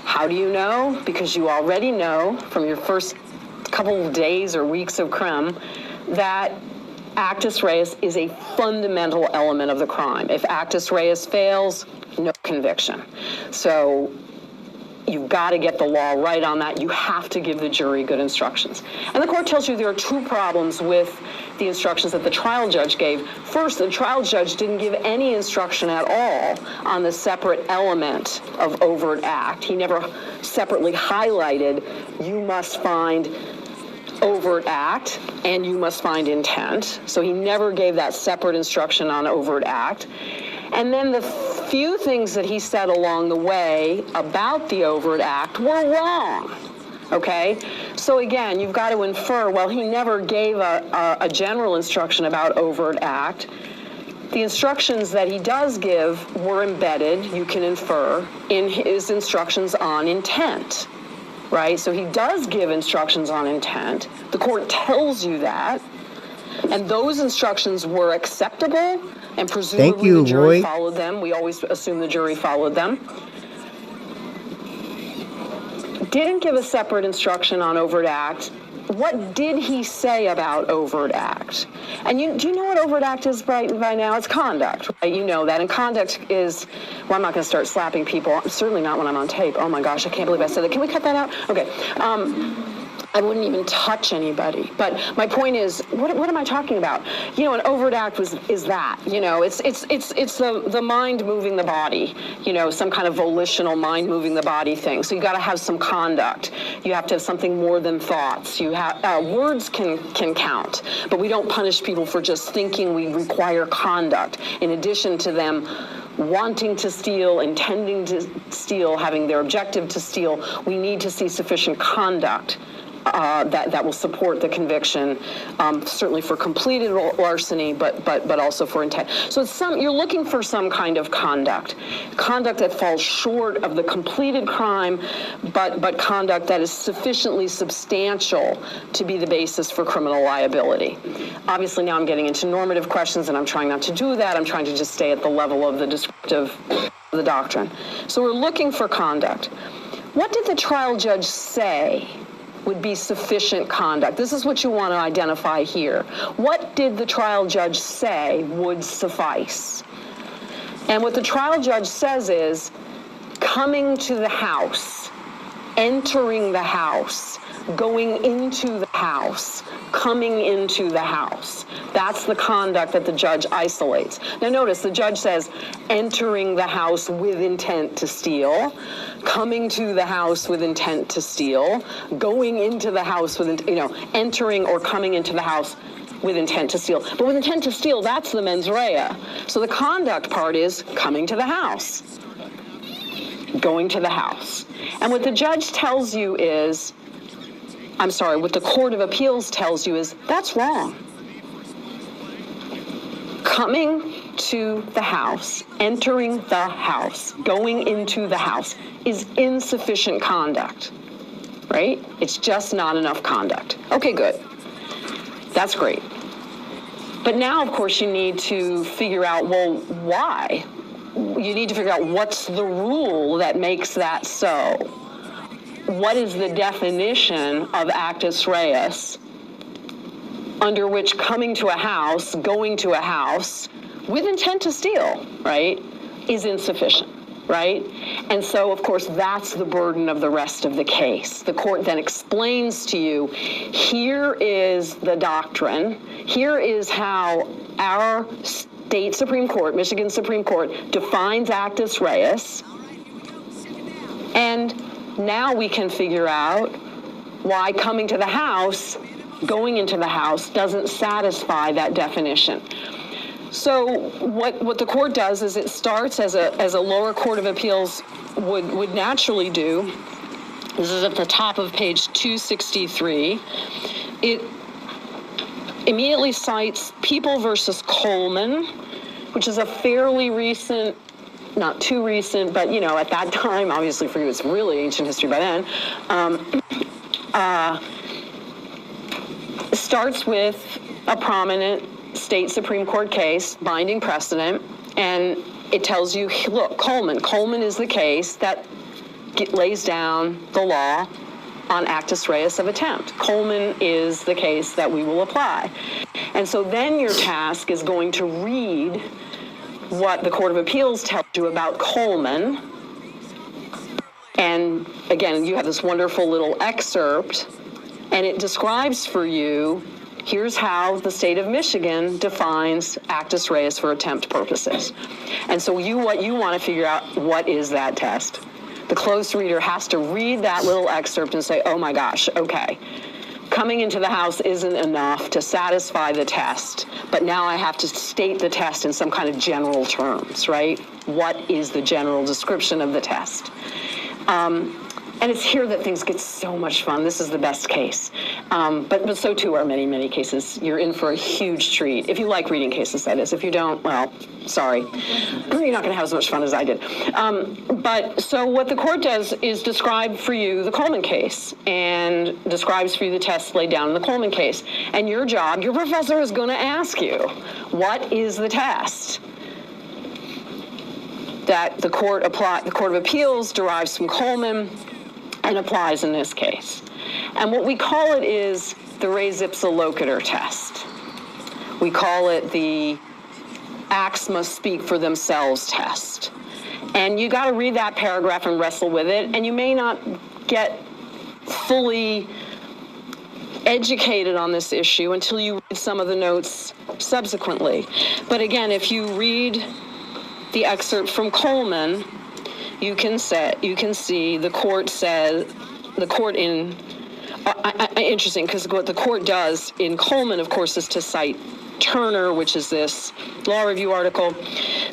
How do you know? Because you already know from your first couple of days or weeks of crim that actus reus is a fundamental element of the crime. If actus reus fails, no conviction. So you've got to get the law right on that. You have to give the jury good instructions. And the court tells you there are 2 problems with the instructions that the trial judge gave. First, the trial judge didn't give any instruction at all on the separate element of overt act. He never separately highlighted, you must find overt act and you must find intent. So he never gave that separate instruction on overt act. And then the few things that he said along the way about the overt act were wrong. Okay? So again, you've got to infer, well, he never gave a general instruction about overt act. The instructions that he does give were embedded, you can infer, in his instructions on intent. Right? So he does give instructions on intent. The court tells you that. And those instructions were acceptable, and presumably the jury followed them. We always assume the jury followed them. Didn't give a separate instruction on overt act. What did he say about overt act? And do you know what overt act is by now? It's conduct, right? You know that. And conduct is, well, I'm not going to start slapping people. Certainly not when I'm on tape. Oh my gosh, I can't believe I said that. Can we cut that out? Okay. I wouldn't even touch anybody. But my point is, what am I talking about? An overt act is that. It's the mind moving the body. Some kind of volitional mind moving the body thing. So you got to have some conduct. You have to have something more than thoughts. You have words can count, but we don't punish people for just thinking. We require conduct in addition to them wanting to steal, intending to steal, having their objective to steal. We need to see sufficient conduct that will support the conviction, certainly for completed larceny, but also for intent. So you're looking for some kind of conduct that falls short of the completed crime, but conduct that is sufficiently substantial to be the basis for criminal liability. Obviously, now I'm getting into normative questions, and I'm trying not to do that. I'm trying to just stay at the level of the descriptive of the doctrine. So we're looking for conduct. What did the trial judge say would be sufficient conduct? This is what you want to identify here. What did the trial judge say would suffice? And what the trial judge says is coming to the house, entering the house, going into the house, coming into the house. That's the conduct that the judge isolates. Now notice the judge says entering the house with intent to steal, coming to the house with intent to steal, going into the house with, entering or coming into the house with intent to steal. But with intent to steal, that's the mens rea. So the conduct part is coming to the house, going to the house. And what the judge tells you is, what the Court of Appeals tells you is, that's wrong. Coming to the house, entering the house, going into the house is insufficient conduct, right? It's just not enough conduct. Okay, good. That's great. But now, of course, you need to figure out, well, why? You need to figure out what's the rule that makes that so. What is the definition of actus reus under which coming to a house, going to a house with intent to steal, right, is insufficient, right? And so, of course, that's the burden of the rest of the case. The court then explains to you, here is the doctrine, here is how our state Supreme Court, Michigan Supreme Court, defines actus reus, and now we can figure out why coming to the house, going into the house, doesn't satisfy that definition. So what the court does is it starts as a lower court of appeals would naturally do. This is at the top of page 263. It immediately cites People versus Coleman, which is a fairly recent, not too recent, but at that time, obviously for you it's really ancient history by then, starts with a prominent state Supreme Court case, binding precedent, and it tells you, look, Coleman is the case that lays down the law on actus reus of attempt. Coleman is the case that we will apply. And so then your task is going to read what the Court of Appeals tells you about Coleman. And again, you have this wonderful little excerpt, and it describes for you, here's how the state of Michigan defines actus reus for attempt purposes. And so what you want to figure out, what is that test? The close reader has to read that little excerpt and say, oh my gosh, okay. Coming into the house isn't enough to satisfy the test, but now I have to state the test in some kind of general terms, right? What is the general description of the test? And it's here that things get so much fun. This is the best case. But so too are many, many cases. You're in for a huge treat. If you like reading cases, that is. If you don't, well, sorry. You're not going to have as much fun as I did. But so what the court does is describe for you the Coleman case and describes for you the tests laid down in the Coleman case. And your job, your professor is going to ask you, what is the test that the Court of Appeals derives from Coleman and applies in this case? And what we call it is the res ipsa locator test. We call it the acts must speak for themselves test. And you got to read that paragraph and wrestle with it, and you may not get fully educated on this issue until you read some of the notes subsequently. But again, if you read the excerpt from Coleman, you can see the court says, interesting, because what the court does in Coleman, of course, is to cite Turner, which is this law review article.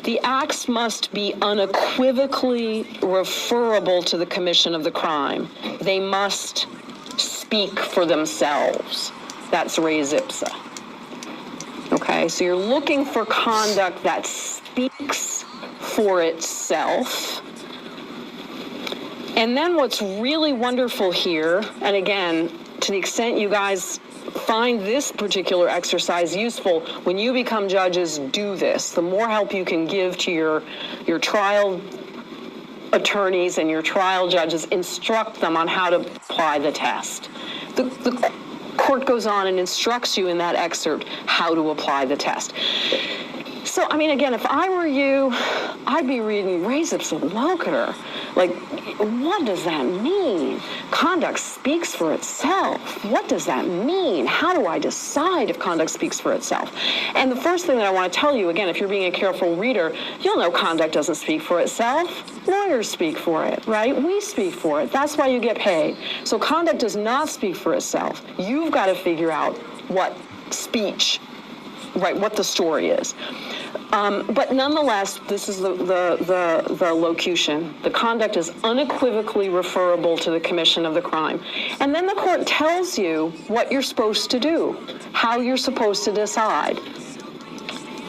The acts must be unequivocally referable to the commission of the crime. They must speak for themselves. That's res ipsa. Okay, so you're looking for conduct that speaks for itself. And then what's really wonderful here, and again, to the extent you guys find this particular exercise useful, when you become judges, do this. The more help you can give to your trial attorneys and your trial judges, instruct them on how to apply the test. The court goes on and instructs you in that excerpt how to apply the test. So, I mean, again, if I were you, I'd be reading res ipsa locator. Like, what does that mean? Conduct speaks for itself. What does that mean? How do I decide if conduct speaks for itself? And the first thing that I want to tell you, again, if you're being a careful reader, you'll know conduct doesn't speak for itself. Lawyers speak for it, right? We speak for it. That's why you get paid. So conduct does not speak for itself. You've got to figure out what speech, right, what the story is. But nonetheless, this is the locution. The conduct is unequivocally referable to the commission of the crime. And then the court tells you what you're supposed to do, how you're supposed to decide.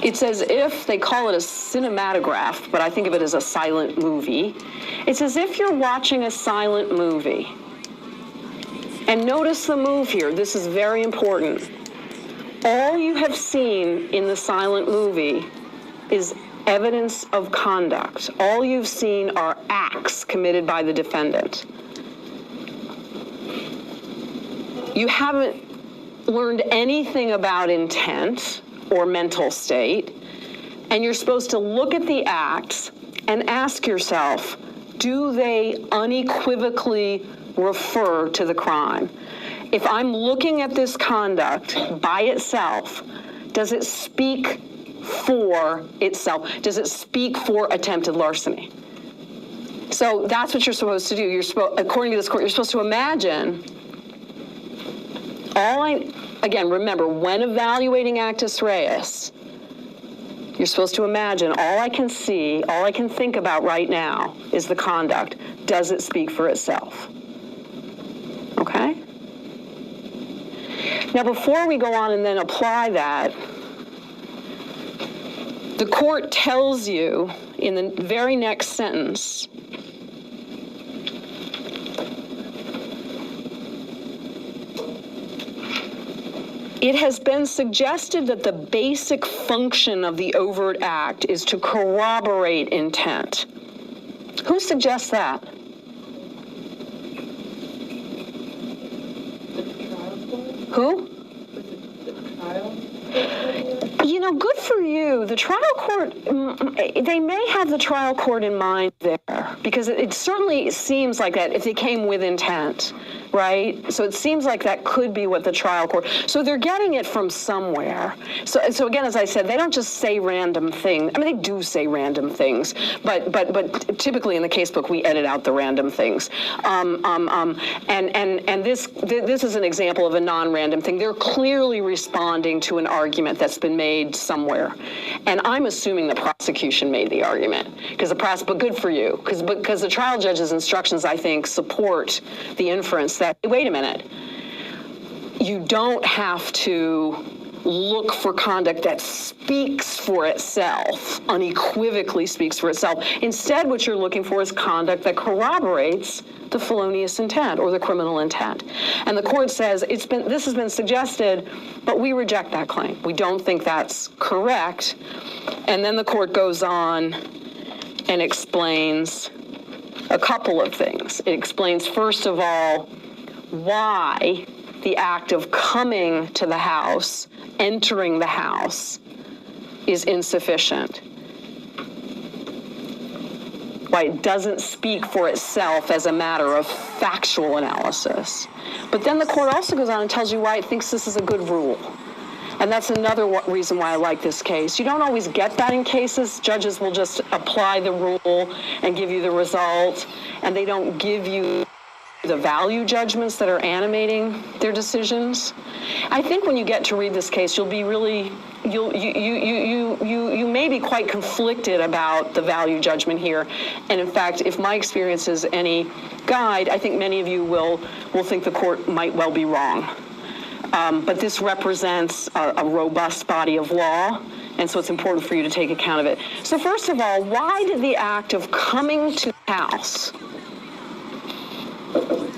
It's as if, they call it a cinematograph, but I think of it as a silent movie. It's as if you're watching a silent movie. And notice the move here. This is very important. All you have seen in the silent movie is evidence of conduct. All you've seen are acts committed by the defendant. You haven't learned anything about intent or mental state, and you're supposed to look at the acts and ask yourself, do they unequivocally refer to the crime? If I'm looking at this conduct by itself, does it speak for itself? Does it speak for attempted larceny? So that's what you're supposed to do. You're supposed, according to this court, you're supposed to imagine. Again, remember, when evaluating actus reus, you're supposed to imagine all I can see, all I can think about right now is the conduct. Does it speak for itself? Okay? Now, before we go on and then apply that, the court tells you in the very next sentence, it has been suggested that the basic function of the overt act is to corroborate intent. Who suggests that? Who? You know, good for you. The trial court, they may have the trial court in mind there, because it certainly seems like that if they came with intent, right? So it seems like that could be what the trial court, so they're getting it from somewhere. So again, as I said, they don't just say random things. I mean, they do say random things, but typically in the casebook, we edit out the random things. And this is an example of a non-random thing. They're clearly responding to an argument that's been made somewhere. And I'm assuming the prosecution made the argument, but good for you, because the trial judge's instructions, I think, support the inference that, wait a minute, you don't have to look for conduct that speaks for itself, unequivocally speaks for itself. Instead, what you're looking for is conduct that corroborates the felonious intent or the criminal intent. And the court says this has been suggested, but we reject that claim. We don't think that's correct. And then the court goes on and explains a couple of things. It explains, first of all, why the act of coming to the house, entering the house, is insufficient. Why it doesn't speak for itself as a matter of factual analysis. But then the court also goes on and tells you why it thinks this is a good rule. And that's another reason why I like this case. You don't always get that in cases. Judges will just apply the rule and give you the result, and they don't give you the value judgments that are animating their decisions. I think when you get to read this case, you'll be really, you may be quite conflicted about the value judgment here. And in fact, if my experience is any guide, I think many of you will think the court might well be wrong. But this represents a robust body of law, and so it's important for you to take account of it. So first of all, why did the act of coming to the house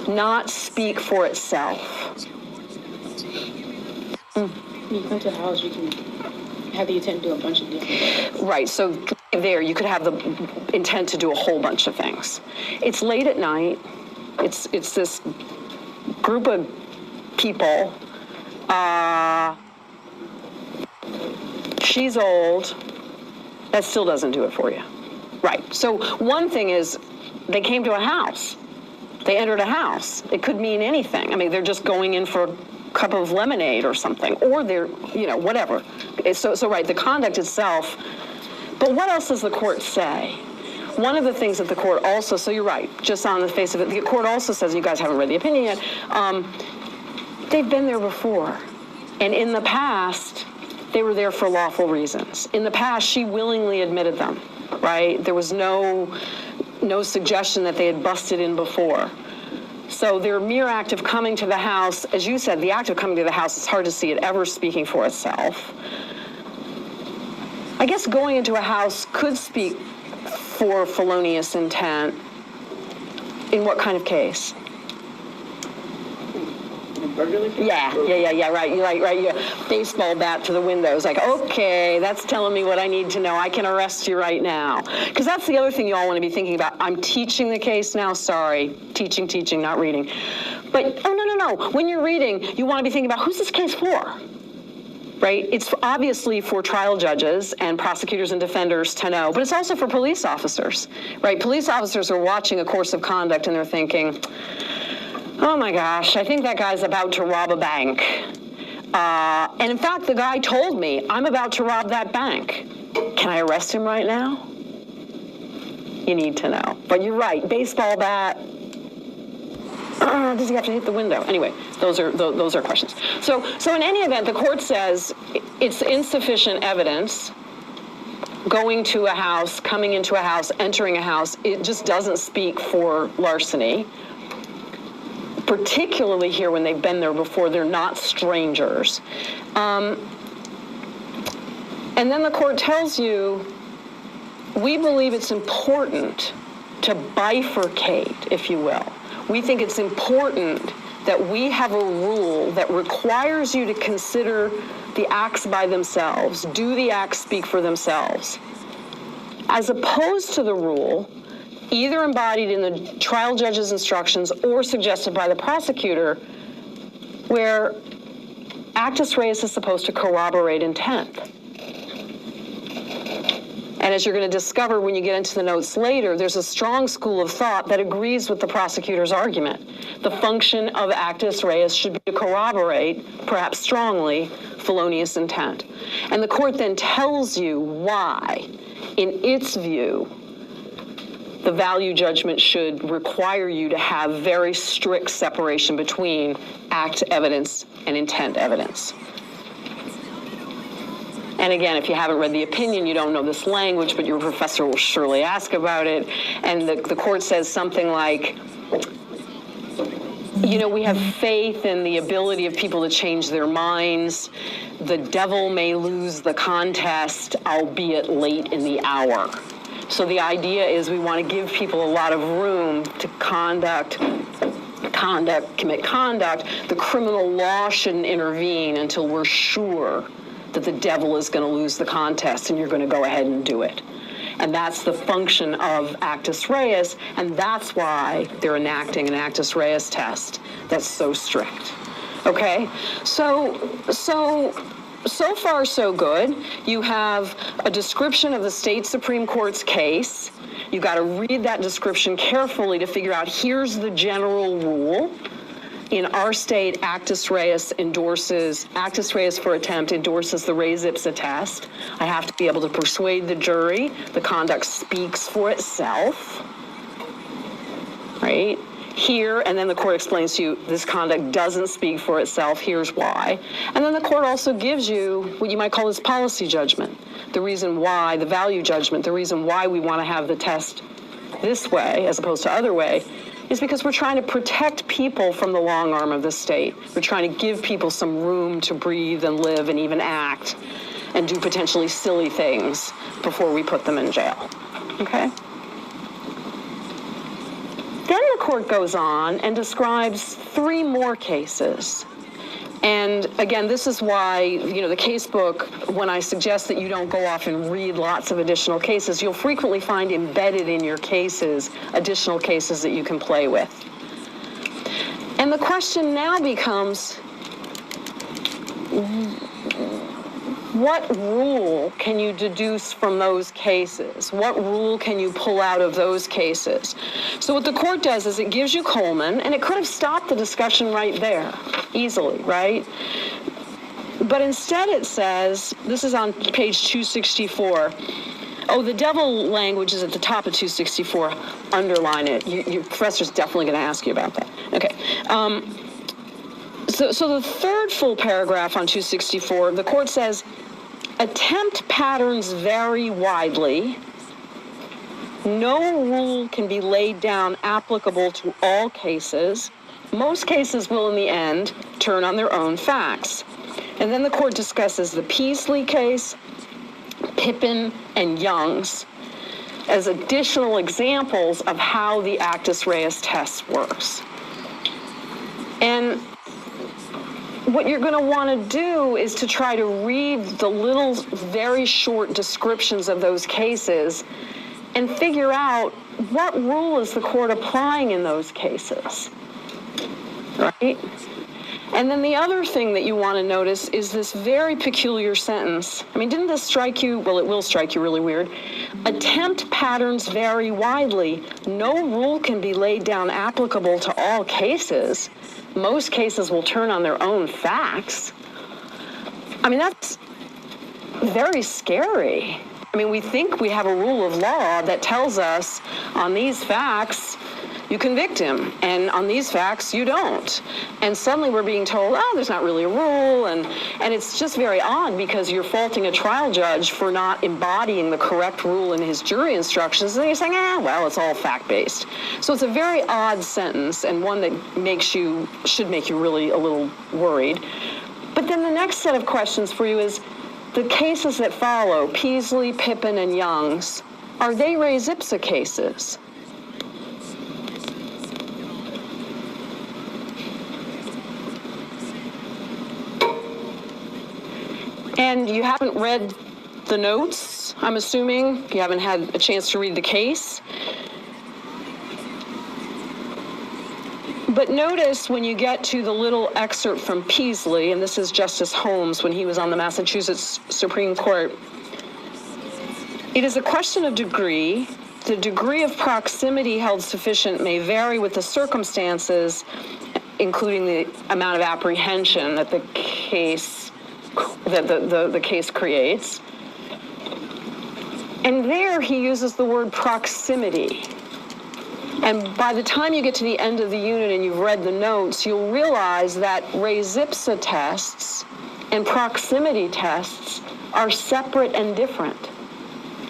not speak for itself? When you come to the house, you can have the intent to do a bunch of different things. Right, so there you could have the intent to do a whole bunch of things. It's late at night. It's this group of people. She's old. That still doesn't do it for you. Right, so one thing is, they came to a house. They entered a house. It could mean anything. I mean, they're just going in for a cup of lemonade or something, or they're, whatever. So right, the conduct itself. But what else does the court say? One of the things that the court also, so you're right, just on the face of it, the court also says, you guys haven't read the opinion yet, they've been there before. And in the past, they were there for lawful reasons. In the past, she willingly admitted them, right? There was no suggestion that they had busted in before. So their mere act of coming to the house, as you said, the act of coming to the house, it's hard to see it ever speaking for itself. I guess going into a house could speak for felonious intent. In what kind of case? Yeah, right. You baseball bat to the windows. Like, okay, that's telling me what I need to know. I can arrest you right now. Because that's the other thing you all want to be thinking about. I'm teaching the case now. Sorry. Teaching, not reading. But, no. When you're reading, you want to be thinking about who's this case for? Right? It's obviously for trial judges and prosecutors and defenders to know, but it's also for police officers, right? Police officers are watching a course of conduct and they're thinking, oh my gosh, I think that guy's about to rob a bank. And in fact, the guy told me, I'm about to rob that bank. Can I arrest him right now? You need to know. But you're right, baseball bat. Does he have to hit the window? Anyway, those are questions. So in any event, the court says it's insufficient evidence. Going to a house, coming into a house, entering a house, it just doesn't speak for larceny. Particularly here when they've been there before, they're not strangers. And then the court tells you, we believe it's important to bifurcate, if you will. We think it's important that we have a rule that requires you to consider the acts by themselves. Do the acts speak for themselves? As opposed to the rule either embodied in the trial judge's instructions or suggested by the prosecutor, where actus reus is supposed to corroborate intent. And as you're going to discover when you get into the notes later, there's a strong school of thought that agrees with the prosecutor's argument. The function of actus reus should be to corroborate, perhaps strongly, felonious intent. And the court then tells you why, in its view, the value judgment should require you to have very strict separation between act evidence and intent evidence. And again, if you haven't read the opinion, you don't know this language, but your professor will surely ask about it. And the court says something like, we have faith in the ability of people to change their minds. The devil may lose the contest, albeit late in the hour. So the idea is we want to give people a lot of room to commit conduct. The criminal law shouldn't intervene until we're sure that the devil is going to lose the contest and you're going to go ahead and do it. And that's the function of actus reus, and that's why they're enacting an actus reus test that's so strict. Okay? So far, so good. You have a description of the state Supreme Court's case. You've got to read that description carefully to figure out, here's the general rule. In our state, actus reus for attempt endorses the res ipsa test. I have to be able to persuade the jury. The conduct speaks for itself, right? Here, and then the court explains to you, this conduct doesn't speak for itself, here's why. And then the court also gives you what you might call this policy judgment. The reason why, the value judgment, the reason why we want to have the test this way as opposed to other way is because we're trying to protect people from the long arm of the state. We're trying to give people some room to breathe and live and even act and do potentially silly things before we put them in jail, okay? Then the court goes on and describes 3 more cases. And again, this is why, the case book, when I suggest that you don't go off and read lots of additional cases, you'll frequently find embedded in your cases additional cases that you can play with. And the question now becomes, what rule can you deduce from those cases? What rule can you pull out of those cases? So what the court does is it gives you Coleman, and it could have stopped the discussion right there, easily, right? But instead it says, this is on page 264, oh, the devil language is at the top of 264, underline it. Your professor's definitely going to ask you about that. Okay. So the third full paragraph on 264, the court says, attempt patterns vary widely. No rule can be laid down applicable to all cases. Most cases will, in the end, turn on their own facts. And then the court discusses the Peasley case, Pippin, and Young's as additional examples of how the actus reus test works. And what you're going to want to do is to try to read the little, very short descriptions of those cases and figure out what rule is the court applying in those cases, right? And then the other thing that you want to notice is this very peculiar sentence. I mean, didn't this strike you? Well, it will strike you really weird. Attempt patterns vary widely. No rule can be laid down applicable to all cases. Most cases will turn on their own facts. I mean, that's very scary. I mean, we think we have a rule of law that tells us on these facts, you convict him, and on these facts, you don't. And suddenly we're being told, oh, there's not really a rule, and it's just very odd because you're faulting a trial judge for not embodying the correct rule in his jury instructions, and you're saying, well, it's all fact-based. So it's a very odd sentence, and one that should make you really a little worried. But then the next set of questions for you is, the cases that follow, Peasley, Pippin, and Young's, are they res ipsa cases? And you haven't read the notes, I'm assuming? You haven't had a chance to read the case? But notice when you get to the little excerpt from Peasley, and this is Justice Holmes when he was on the Massachusetts Supreme Court, it is a question of degree. The degree of proximity held sufficient may vary with the circumstances, including the amount of apprehension that the case creates. And there he uses the word proximity. And by the time you get to the end of the unit and you've read the notes, you'll realize that res ipsa tests and proximity tests are separate and different.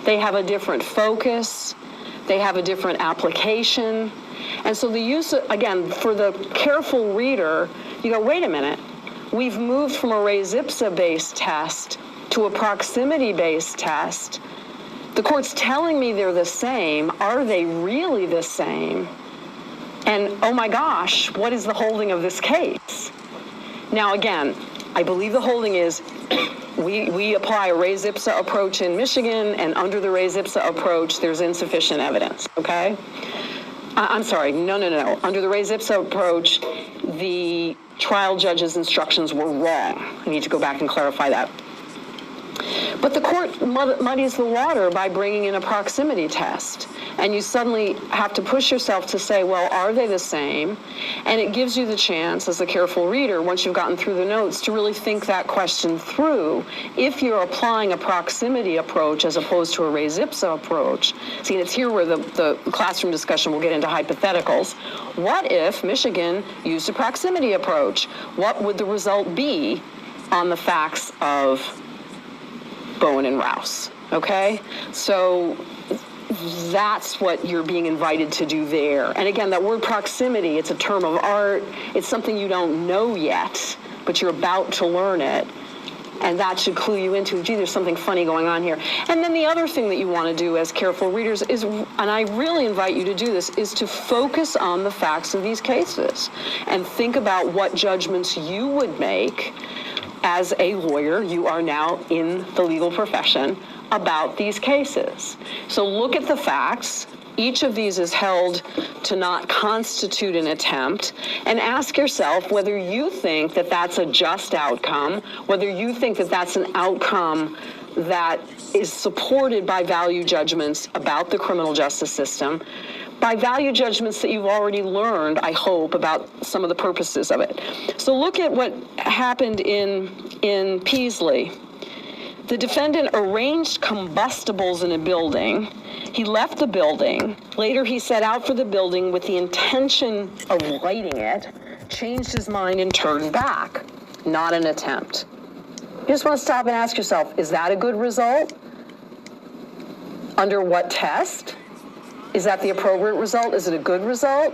They have a different focus. They have a different application. And so the use of, again, for the careful reader, you go, wait a minute. We've moved from a res ipsa-based test to a proximity-based test. The court's telling me they're the same. Are they really the same? And, oh my gosh, what is the holding of this case? Now, again, I believe the holding is we apply a res ipsa approach in Michigan, and under the res ipsa approach, there's insufficient evidence, okay? I'm sorry, no. Under the res ipsa approach, the trial judge's instructions were wrong. I need to go back and clarify that. But the court muddies the water by bringing in a proximity test. And you suddenly have to push yourself to say, well, are they the same? And it gives you the chance, as a careful reader, once you've gotten through the notes, to really think that question through. If you're applying a proximity approach as opposed to a res ipsa approach, see, it's here where the classroom discussion will get into hypotheticals. What if Michigan used a proximity approach? What would the result be on the facts of Bowen and Rouse, okay? So that's what you're being invited to do there. And again, that word proximity, it's a term of art. It's something you don't know yet, but you're about to learn it. And that should clue you into, gee, there's something funny going on here. And then the other thing that you want to do as careful readers is, and I really invite you to do this, is to focus on the facts of these cases and think about what judgments you would make as a lawyer. You are now in the legal profession about these cases. So look at the facts, Each of these is held to not constitute an attempt, and ask yourself whether you think that that's a just outcome, whether you think that that's an outcome that is supported by value judgments about the criminal justice system, by value judgments that you've already learned, I hope, about some of the purposes of it. So look at what happened in Peasley. The defendant arranged combustibles in a building. He left the building. Later, he set out for the building with the intention of lighting it, changed his mind, and turned back. Not an attempt. You just want to stop and ask yourself, is that a good result? Under what test? Is that the appropriate result? Is it a good result?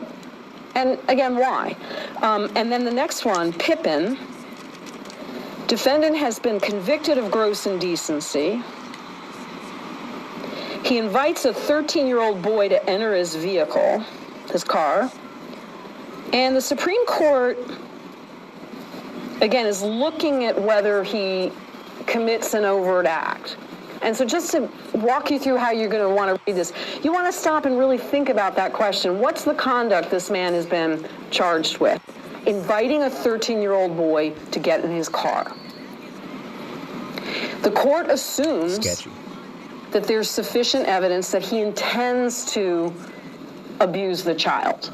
And again, why? And then the next one, Pippin. Defendant has been convicted of gross indecency. He invites a 13-year-old boy to enter his vehicle, his car. And the Supreme Court, again, is looking at whether he commits an overt act. And so just to walk you through how you're going to want to read this, you want to stop and really think about that question. What's the conduct this man has been charged with? Inviting a 13-year-old boy to get in his car. The court assumes that there's sufficient evidence that he intends to abuse the child.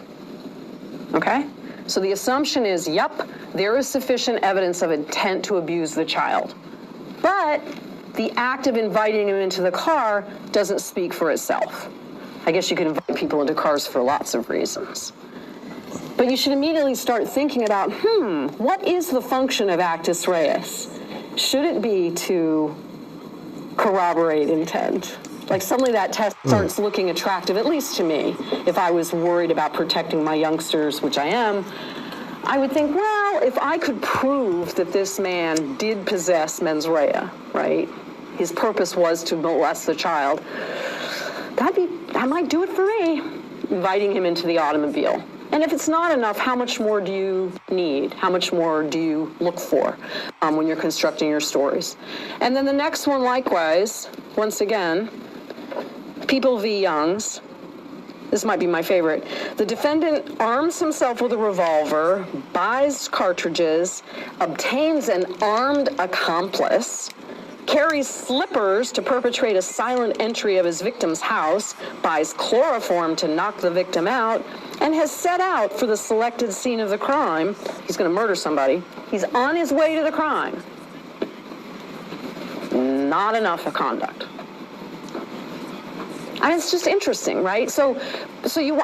Okay? So the assumption is, yep, there is sufficient evidence of intent to abuse the child. But the act of inviting him into the car doesn't speak for itself. I guess you can invite people into cars for lots of reasons. But you should immediately start thinking about, what is the function of actus reus? Should it be to corroborate intent? Like suddenly that test starts looking attractive, at least to me. If I was worried about protecting my youngsters, which I am, I would think, well, if I could prove that this man did possess mens rea, right? His purpose was to molest the child, that might do it for me, inviting him into the automobile. And if it's not enough, how much more do you need? How much more do you look for when you're constructing your stories? And then the next one, likewise, once again, People v. Youngs. This might be my favorite. The defendant arms himself with a revolver, buys cartridges, obtains an armed accomplice, carries slippers to perpetrate a silent entry of his victim's house, buys chloroform to knock the victim out, and has set out for the selected scene of the crime. He's going to murder somebody. He's on his way to the crime. Not enough of conduct. I mean, it's just interesting, right? So you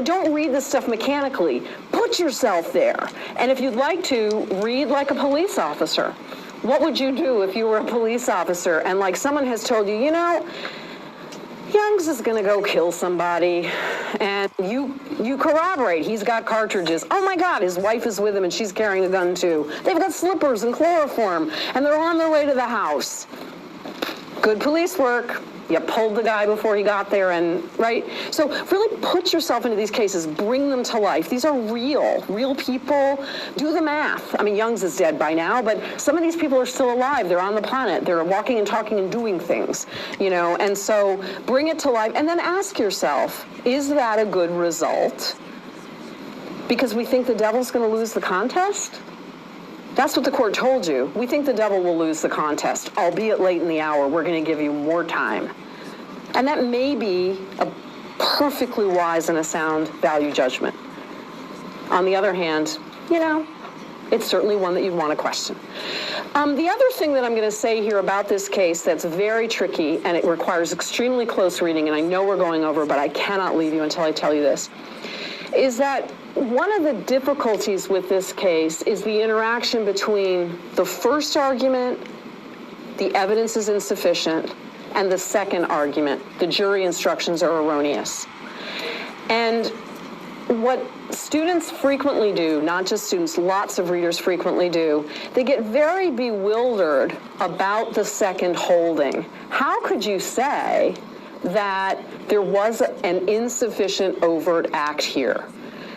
don't read this stuff mechanically. Put yourself there. And if you'd like to, read like a police officer. What would you do if you were a police officer and like someone has told you, Youngs is going to go kill somebody, and you corroborate. He's got cartridges. Oh my God, his wife is with him and she's carrying a gun too. They've got slippers and chloroform and they're on their way to the house. Good police work. You pulled the guy before he got there, and right? So really put yourself into these cases, bring them to life. These are real people. Do the math. I mean, Youngs is dead by now, but some of these people are still alive. They're on the planet. They're walking and talking and doing things, and so bring it to life, and then ask yourself, is that a good result? Because we think the devil's going to lose the contest? That's what the court told you. We think the devil will lose the contest, albeit late in the hour. We're going to give you more time. And that may be a perfectly wise and a sound value judgment. On the other hand, it's certainly one that you'd want to question. The other thing that I'm going to say here about this case that's very tricky, and it requires extremely close reading, and I know we're going over, but I cannot leave you until I tell you this, is that one of the difficulties with this case is the interaction between the first argument, the evidence is insufficient, and the second argument, the jury instructions are erroneous. And what students frequently do, not just students, lots of readers frequently do, they get very bewildered about the second holding. How could you say that there was an insufficient overt act here?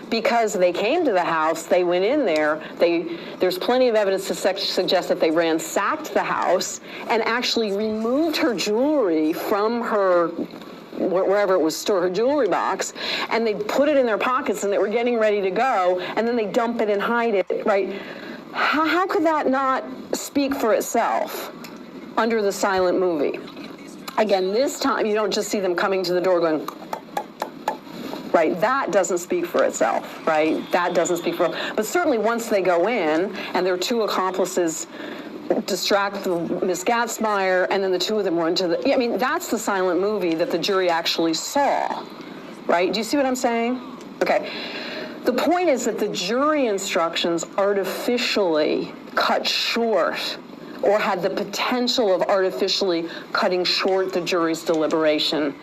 Because they came to the house, they went in there, there's plenty of evidence to suggest that they ransacked the house and actually removed her jewelry from her wherever it was stored, her jewelry box, and they put it in their pockets and they were getting ready to go, and then they dump it and hide it, right? How could that not speak for itself under the silent movie? Again, this time you don't just see them coming to the door going, right? That doesn't speak for itself, right? That doesn't speak for, but certainly once they go in and their two accomplices distract Miss Gatzmeyer, and then the two of them run to the, I mean, that's the silent movie that the jury actually saw, right? Do you see what I'm saying? Okay. The point is that the jury instructions artificially cut short, or had the potential of artificially cutting short the jury's deliberation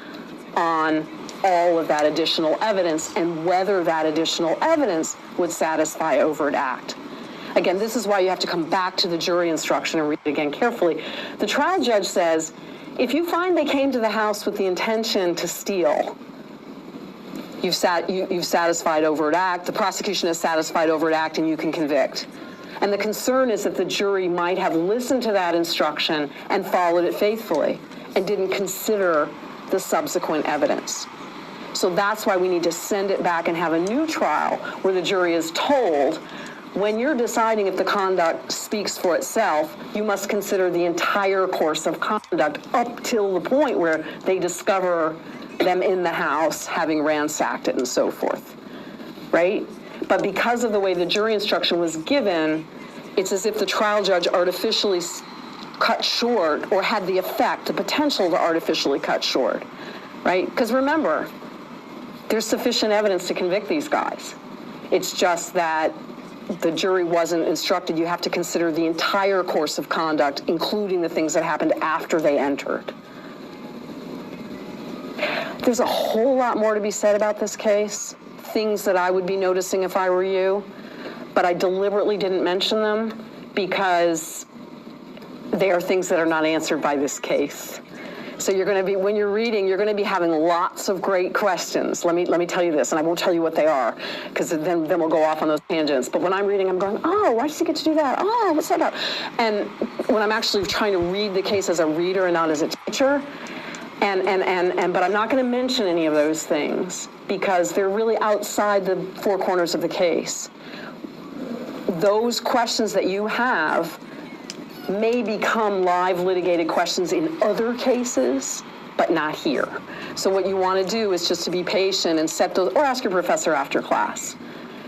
on all of that additional evidence and whether that additional evidence would satisfy overt act. Again, this is why you have to come back to the jury instruction and read it again carefully. The trial judge says, if you find they came to the house with the intention to steal, you've satisfied overt act, the prosecution has satisfied overt act, and you can convict. And the concern is that the jury might have listened to that instruction and followed it faithfully and didn't consider the subsequent evidence. So that's why we need to send it back and have a new trial where the jury is told, when you're deciding if the conduct speaks for itself, you must consider the entire course of conduct up till the point where they discover them in the house having ransacked it and so forth, right? But because of the way the jury instruction was given, it's as if the trial judge artificially cut short, or had the effect, the potential to artificially cut short, right? Because remember, there's sufficient evidence to convict these guys. It's just that the jury wasn't instructed. You have to consider the entire course of conduct, including the things that happened after they entered. There's a whole lot more to be said about this case, things that I would be noticing if I were you, but I deliberately didn't mention them because they are things that are not answered by this case. So you're going to be, when you're reading, you're going to be having lots of great questions. Let me tell you this, and I won't tell you what they are, because then we'll go off on those tangents. But when I'm reading, I'm going, oh, why does he get to do that? Oh, what's that about? And when I'm actually trying to read the case as a reader and not as a teacher, but I'm not going to mention any of those things because they're really outside the four corners of the case. Those questions that you have may become live litigated questions in other cases, but not here. So what you want to do is just to be patient and set those, or ask your professor after class,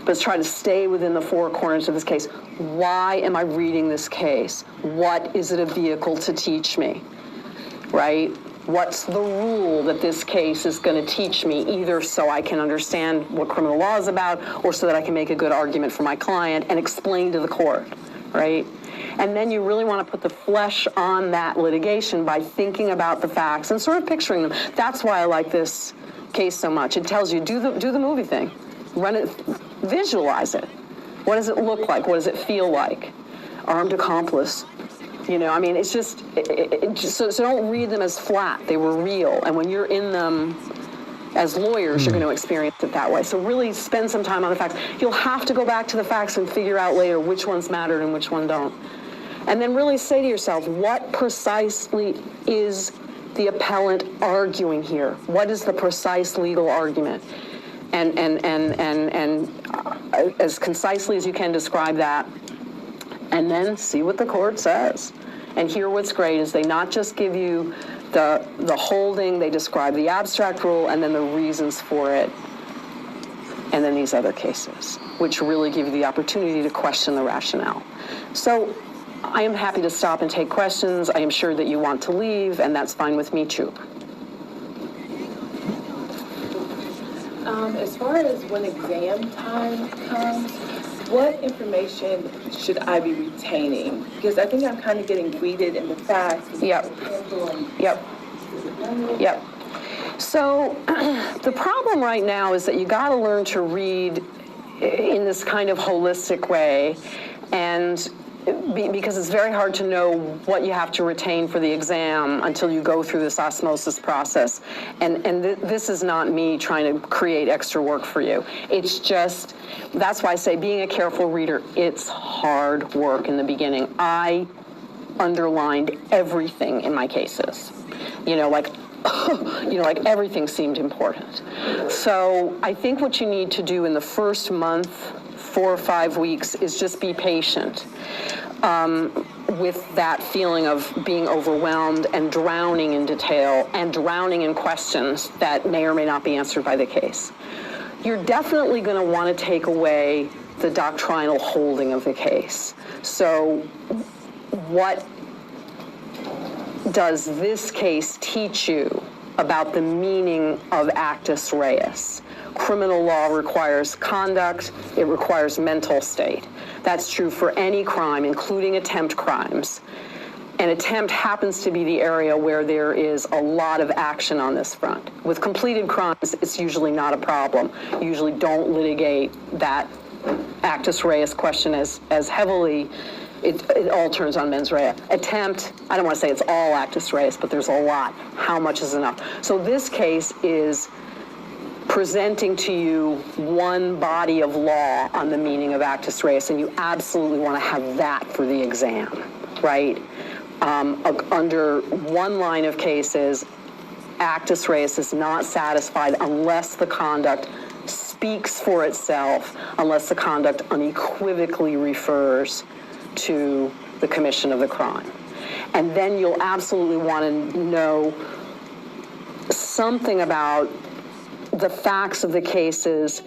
but try to stay within the four corners of this case. Why am I reading this case? What is it a vehicle to teach me, right? What's the rule that this case is going to teach me, either so I can understand what criminal law is about or so that I can make a good argument for my client and explain to the court, right? And then you really want to put the flesh on that litigation by thinking about the facts and sort of picturing them. That's why I like this case so much. It tells you, do the movie thing. Run it, visualize it. What does it look like? What does it feel like? Armed accomplice. You know, I mean, it's just, so don't read them as flat. They were real. And when you're in them as lawyers, you're going to experience it that way. So really spend some time on the facts. You'll have to go back to the facts and figure out later which ones mattered and which one don't. And then really say to yourself, what precisely is the appellant arguing here? What is the precise legal argument? And as concisely as you can describe that, and then see what the court says. And here what's great is they not just give you the holding, they describe the abstract rule and then the reasons for it, and then these other cases, which really give you the opportunity to question the rationale. So I am happy to stop and take questions. I am sure that you want to leave, and that's fine with me too. As far as when exam time comes, what information should I be retaining? Because I think I'm kind of getting weeded in the facts. Yep. So the problem right now is that you got to learn to read in this kind of holistic way, and because it's very hard to know what you have to retain for the exam until you go through this osmosis process. And this is not me trying to create extra work for you. It's just, that's why I say being a careful reader, it's hard work in the beginning. I underlined everything in my cases. You know, like like everything seemed important. So I think what you need to do in the first month, 4 or 5 weeks, is just be patient with that feeling of being overwhelmed and drowning in detail and drowning in questions that may or may not be answered by the case. You're definitely going to want to take away the doctrinal holding of the case. So what does this case teach you about the meaning of actus reus? Criminal law requires conduct, it requires mental state. That's true for any crime, including attempt crimes. An attempt happens to be the area where there is a lot of action on this front. With completed crimes, it's usually not a problem. You usually don't litigate that actus reus question as heavily. It all turns on mens rea. Attempt, I don't want to say it's all actus reus, but there's a lot. How much is enough? So this case is presenting to you one body of law on the meaning of actus reus, and you absolutely want to have that for the exam, right? Under one line of cases, actus reus is not satisfied unless the conduct speaks for itself, unless the conduct unequivocally refers to the commission of the crime. And then you'll absolutely want to know something about the facts of the cases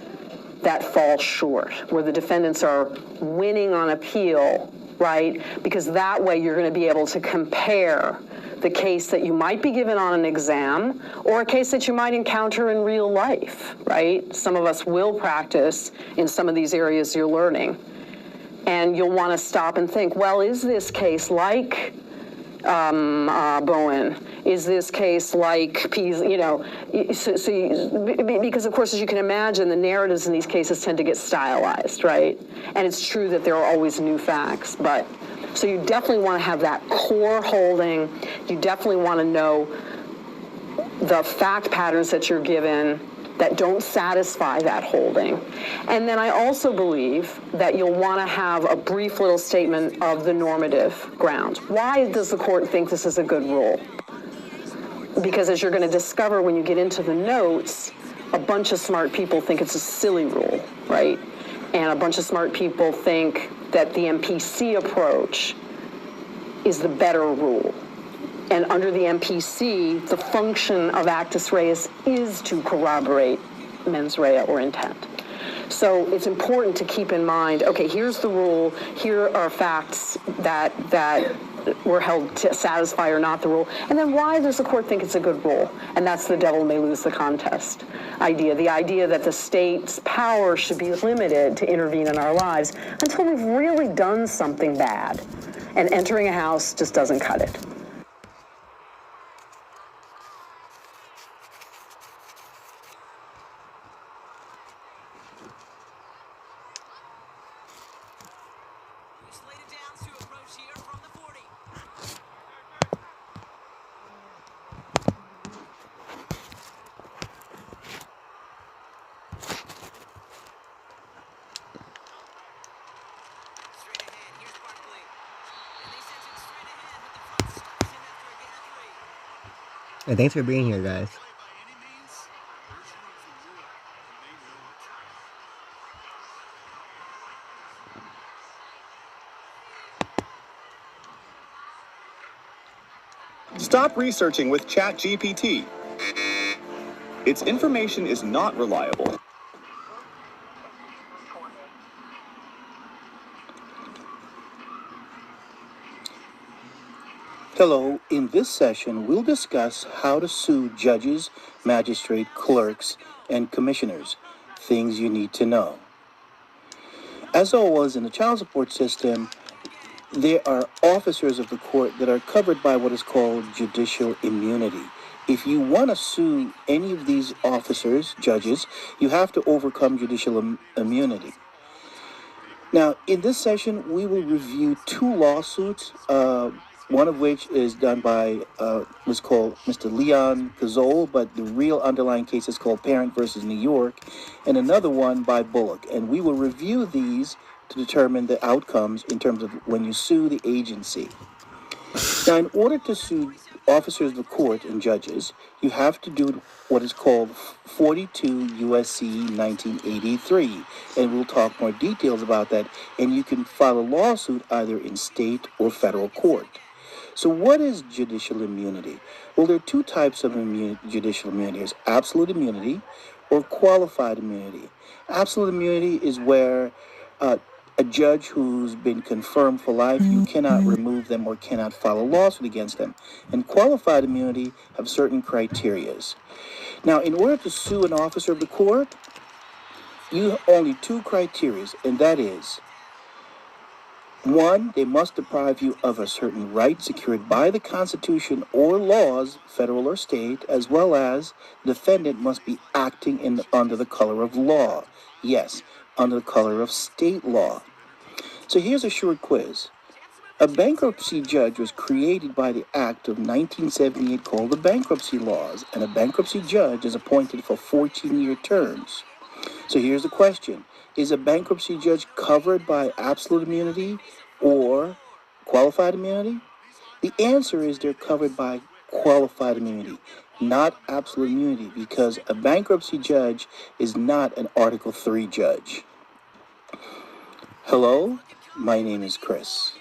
that fall short, where the defendants are winning on appeal, right? Because that way you're going to be able to compare the case that you might be given on an exam or a case that you might encounter in real life, right? Some of us will practice in some of these areas you're learning. And you'll want to stop and think, well, is this case like Bowen? Is this case like Pease? Because of course, as you can imagine, the narratives in these cases tend to get stylized, right? And it's true that there are always new facts, but so you definitely want to have that core holding. You definitely want to know the fact patterns that you're given that don't satisfy that holding. And then I also believe that you'll want to have a brief little statement of the normative grounds. Why does the court think this is a good rule? Because as you're going to discover when you get into the notes, a bunch of smart people think it's a silly rule, right? And a bunch of smart people think that the MPC approach is the better rule. And under the MPC, the function of actus reus is to corroborate mens rea or intent. So it's important to keep in mind, okay, here's the rule, here are facts that were held to satisfy or not the rule, and then why does the court think it's a good rule? And that's the devil may lose the contest idea, the idea that the state's power should be limited to intervene in our lives until we've really done something bad. And entering a house just doesn't cut it. And thanks for being here, guys. Stop researching with ChatGPT. Its information is not reliable. Hello, in this session, we'll discuss how to sue judges, magistrate, clerks, and commissioners, things you need to know. As always, in the child support system, there are officers of the court that are covered by what is called judicial immunity. If you want to sue any of these officers, judges, you have to overcome judicial immunity. Now, in this session, we will review 2 lawsuits, one of which is done by was called Mr. Leon Cazole, but the real underlying case is called Parent versus New York, and another one by Bullock. And we will review these to determine the outcomes in terms of when you sue the agency. Now, in order to sue officers of the court and judges, you have to do what is called 42 U.S.C. 1983, and we'll talk more details about that, and you can file a lawsuit either in state or federal court. So what is judicial immunity? Well, there are two types of judicial immunity. There's absolute immunity or qualified immunity. Absolute immunity is where a judge who's been confirmed for life, you cannot remove them or cannot file a lawsuit against them. And qualified immunity have certain criterias. Now, in order to sue an officer of the court, you have only two criterias, and that is, one, they must deprive you of a certain right secured by the Constitution or laws, federal or state, as well as the defendant must be acting under the color of law. Yes, under the color of state law. So here's a short quiz. A bankruptcy judge was created by the Act of 1978 called the Bankruptcy Laws, and a bankruptcy judge is appointed for 14-year terms. So here's the question. Is a bankruptcy judge covered by absolute immunity or qualified immunity? The answer is they're covered by qualified immunity, not absolute immunity, because a bankruptcy judge is not an Article 3 judge. Hello, my name is Chris,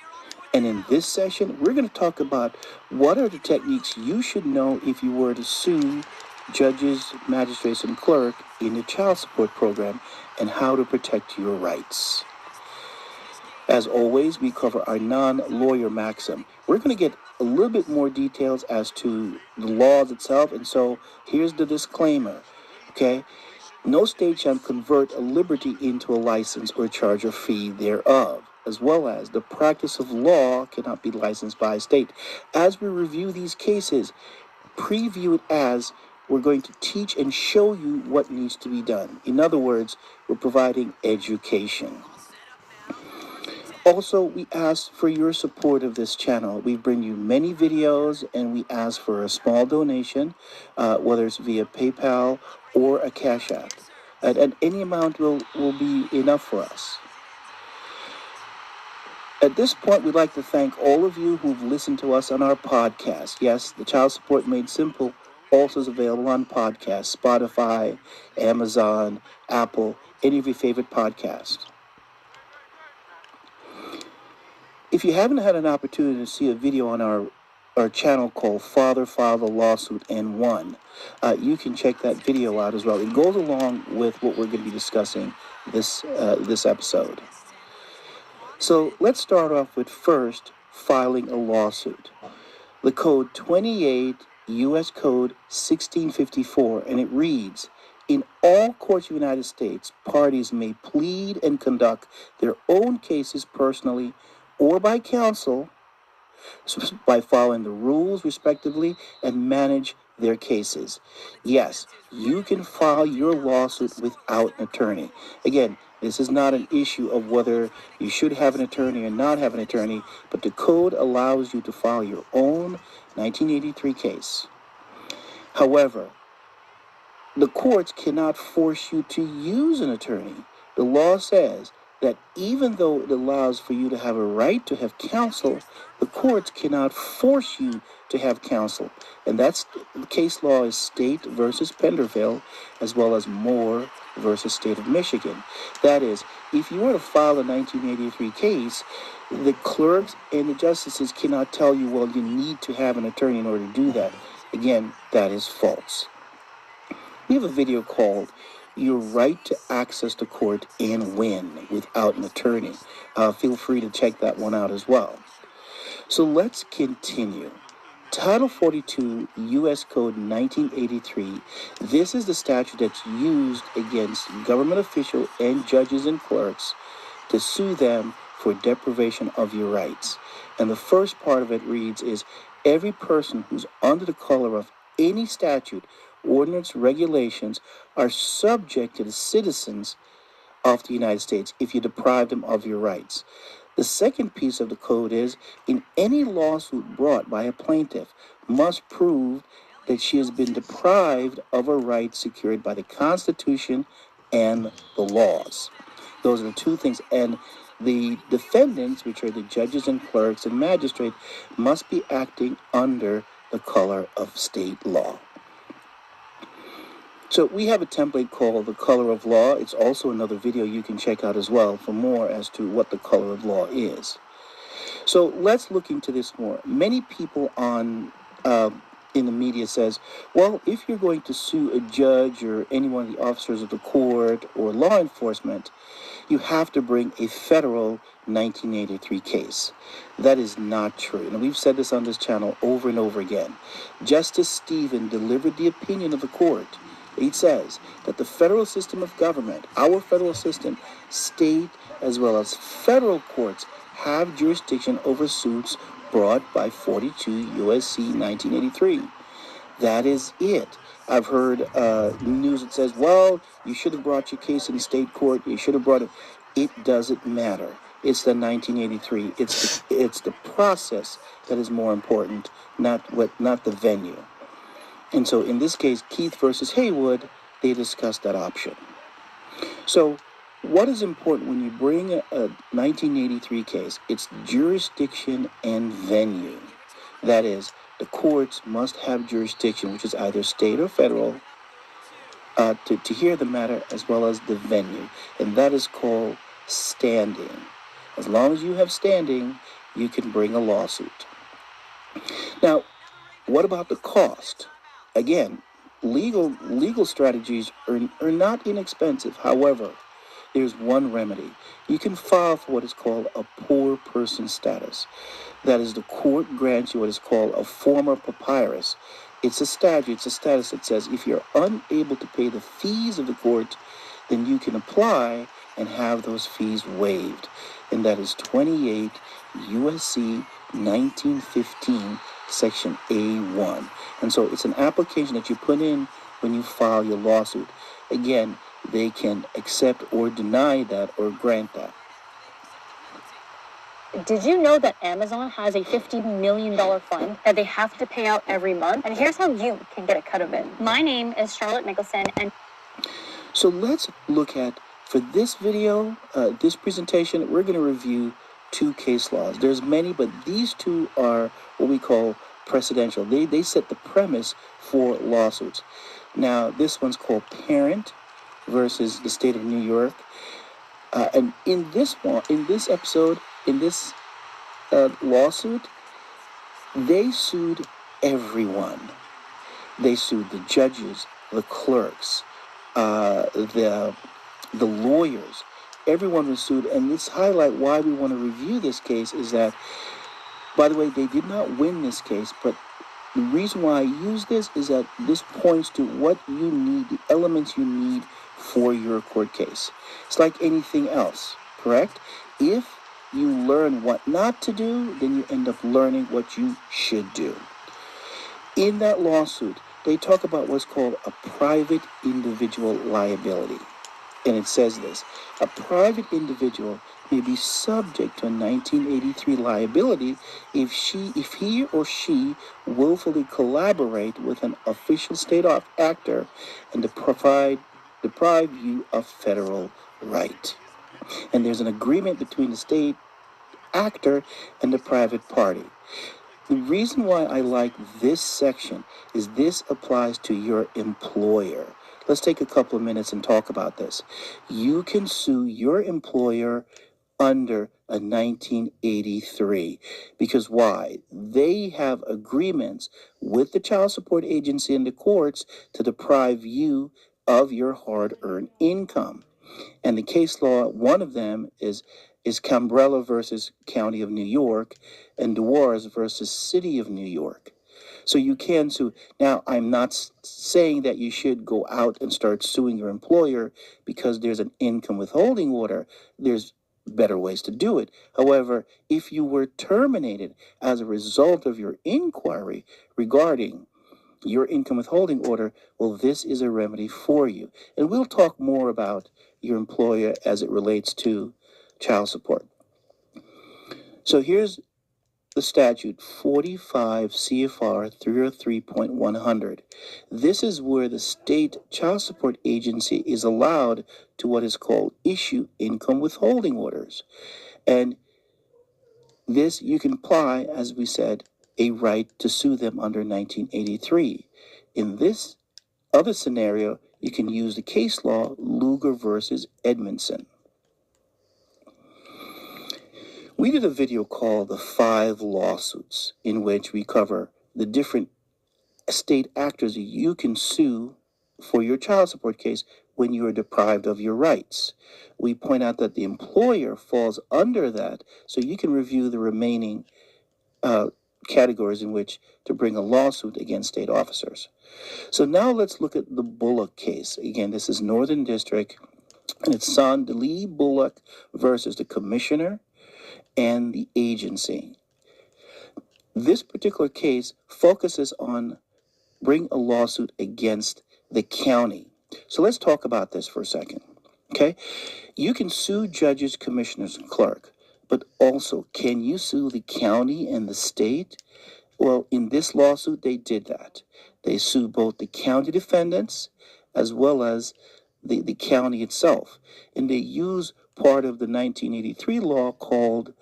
and in this session, we're going to talk about what are the techniques you should know if you were to sue judges, magistrates, and clerk in the child support program, and how to protect your rights. As always, we cover our non-lawyer maxim. We're going to get a little bit more details as to the laws itself, and so here's the disclaimer, okay? No state shall convert a liberty into a license or charge a fee thereof, as well as the practice of law cannot be licensed by a state. As we review these cases, preview it as we're going to teach and show you what needs to be done. In other words, we're providing education. Also, we ask for your support of this channel. We bring you many videos, and we ask for a small donation, whether it's via PayPal or a Cash App. And any amount will be enough for us. At this point, we'd like to thank all of you who've listened to us on our podcast. Yes, the Child Support Made Simple also is available on podcasts, Spotify, Amazon, Apple, any of your favorite podcasts. If you haven't had an opportunity to see a video on our channel called Father Filed a Lawsuit and Won, you can check that video out as well. It goes along with what we're going to be discussing this episode. So let's start off with first filing a lawsuit. The code 28 U.S. Code 1654, and it reads, in all courts of the United States, parties may plead and conduct their own cases personally or by counsel, by following the rules respectively, and manage their cases. Yes, you can file your lawsuit without an attorney. Again, this is not an issue of whether you should have an attorney or not have an attorney, but the code allows you to file your own 1983 case. However, the courts cannot force you to use an attorney. The law says that even though it allows for you to have a right to have counsel, the courts cannot force you to have counsel. And that's the case law is State versus Penderville, as well as Moore versus State of Michigan. That is, if you were to file a 1983 case, the clerks and the justices cannot tell you, well, you need to have an attorney in order to do that. Again, that is false. We have a video called Your Right to Access the Court and Win Without an Attorney. Feel free to check that one out as well. So let's continue. Title 42 U.S. Code 1983. This is the statute that's used against government officials and judges and clerks to sue them for deprivation of your rights. And the first part of it reads is, every person who's under the color of any statute, ordinance, regulations are subject to the citizens of the United States if you deprive them of your rights. The second piece of the code is, in any lawsuit brought by a plaintiff must prove that she has been deprived of a right secured by the Constitution and the laws. Those are the two things. And The defendants, which are the judges and clerks and magistrate, must be acting under the color of state law. So we have a template called the color of law. It's also another video you can check out as well for more as to what the color of law is. So let's look into this more. Many people in the media says, well, if you're going to sue a judge or any one of the officers of the court or law enforcement, you have to bring a federal 1983 case. That is not true. And we've said this on this channel over and over again. Justice Stephen delivered the opinion of the court. It says that the federal system of government, our federal system, state as well as federal courts have jurisdiction over suits brought by 42 U.S.C. 1983. That is it. I've heard news that says, well, you should have brought your case in state court. You should have brought it. It doesn't matter. It's the 1983. It's the process that is more important, not the venue. And so in this case, Keith versus Haywood, they discussed that option. So what is important when you bring a 1983 case? It's jurisdiction and venue. That is, the courts must have jurisdiction, which is either state or federal, to hear the matter, as well as the venue. And that is called standing. As long as you have standing, you can bring a lawsuit. Now, what about the cost? Again, legal strategies are not inexpensive. However, there's one remedy. You can file for what is called a poor person status. That is, the court grants you what is called a former papyrus. It's a statute, it's a status that says if you're unable to pay the fees of the court, then you can apply and have those fees waived. And that is 28 U.S.C. 1915, Section A1. And so it's an application that you put in when you file your lawsuit. Again, they can accept or deny that or grant that. Did you know that Amazon has a $50 million fund that they have to pay out every month? And here's how you can get a cut of it. My name is Charlotte Nicholson, and so let's look at, for this video, this presentation, we're going to review two case laws. There's many, but these two are what we call precedential. They set the premise for lawsuits. Now, this one's called Parent versus the state of New York. And in this episode, in this lawsuit, they sued everyone. They sued the judges, the clerks, the lawyers. Everyone was sued, and this highlight why we want to review this case is that, by the way, they did not win this case, but the reason why I use this is that this points to what you need, the elements you need for your court case. It's like anything else, correct? If you learn what not to do, then you end up learning what you should do. In that lawsuit, they talk about what's called a private individual liability. And it says this: a private individual may be subject to a 1983 liability if he or she willfully collaborate with an official state actor and deprive you of federal right. And there's an agreement between the state actor and the private party. The reason why I like this section is this applies to your employer. Let's take a couple of minutes and talk about this. You can sue your employer under a 1983. Because why? They have agreements with the child support agency and the courts to deprive you of your hard-earned income. And the case law, one of them is Cambrella versus County of New York and Dewars versus City of New York. So you can sue. Now, I'm not saying that you should go out and start suing your employer because there's an income withholding order. There's better ways to do it. However, if you were terminated as a result of your inquiry regarding your income withholding order, well, this is a remedy for you. And we'll talk more about your employer as it relates to child support. So here's the statute 45 CFR 303.100. This is where the state child support agency is allowed to what is called issue income withholding orders. And this you can apply, as we said, a right to sue them under 1983. In this other scenario, you can use the case law Lugar versus Edmondson. We did a video called The 5 Lawsuits, in which we cover the different state actors you can sue for your child support case when you are deprived of your rights. We point out that the employer falls under that, so you can review the remaining categories in which to bring a lawsuit against state officers. So now let's look at the Bullock case. Again, this is Northern District, and it's Sandalee Bullock versus the commissioner and the agency. This particular case focuses on bring a lawsuit against the county. So let's talk about this for a second, okay? You can sue judges, commissioners, and clerk, but also, can you sue the county and the state? Well, in this lawsuit, they did that. They sued both the county defendants as well as the county itself. And they used part of the 1983 law called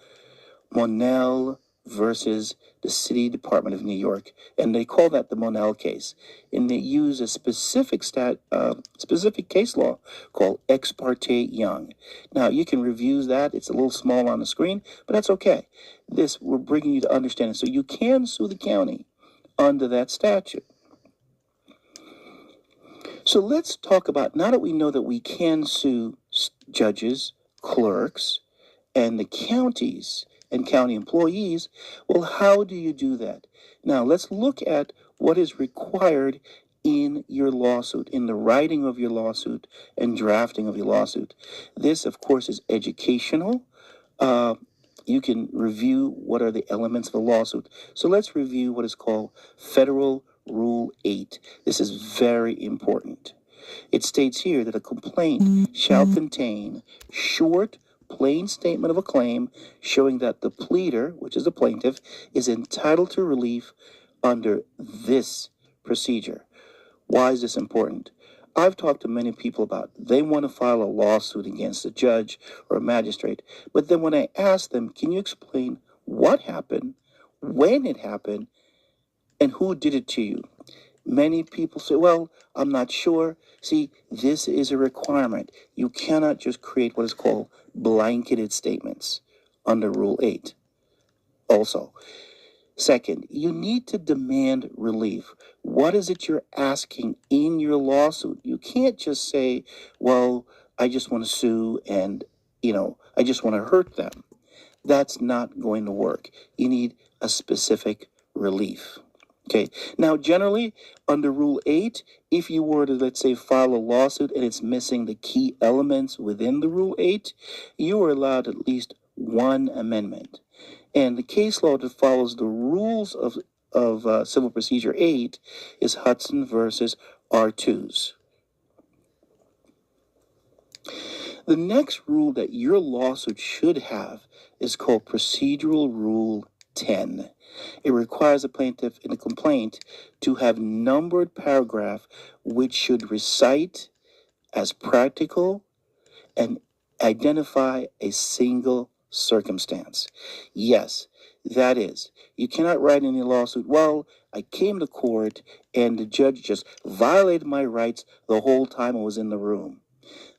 Monell versus the City Department of New York. And they call that the Monell case. And they use a specific case law called Ex parte Young. Now, you can review that. It's a little small on the screen, but that's okay. This, we're bringing you to understand it. So you can sue the county under that statute. So let's talk about, now that we know that we can sue judges, clerks, and the counties and county employees, well, how do you do that? Now, let's look at what is required in your lawsuit, in the writing of your lawsuit and drafting of your lawsuit. This, of course, is educational. You can review what are the elements of a lawsuit. So let's review what is called Federal Rule 8. This is very important. It states here that a complaint shall contain short, plain statement of a claim showing that the pleader, which is the plaintiff, is entitled to relief under this procedure. Why is this important? I've talked to many people about they want to file a lawsuit against a judge or a magistrate, but then when I ask them, can you explain what happened, when it happened, and who did it to you? Many people say, well, I'm not sure. See, this is a requirement. You cannot just create what is called blanketed statements under Rule 8. Also, second, you need to demand relief. What is it you're asking in your lawsuit? You can't just say, well, I just want to sue and, I just want to hurt them. That's not going to work. You need a specific relief. Okay, now generally under Rule 8, if you were to, let's say, file a lawsuit and it's missing the key elements within the Rule 8, you are allowed at least one amendment. And the case law that follows the rules of Civil Procedure 8 is Hudson versus R2s. The next rule that your lawsuit should have is called Procedural Rule 10. It requires the plaintiff in a complaint to have numbered paragraph which should recite as practical and identify a single circumstance. Yes, that is, you cannot write in your lawsuit, well, I came to court and the judge just violated my rights the whole time I was in the room.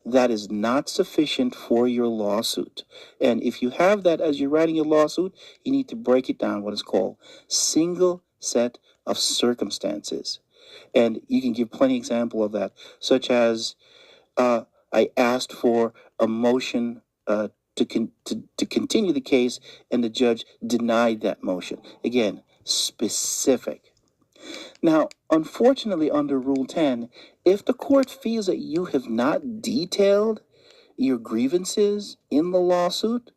That is not sufficient for your lawsuit. And if you have that as you're writing your lawsuit, you need to break it down, what is called single set of circumstances. And you can give plenty of example of that, such as I asked for a motion to continue the case, and the judge denied that motion. Again, specific. Now, unfortunately, under Rule 10, if the court feels that you have not detailed your grievances in the lawsuit,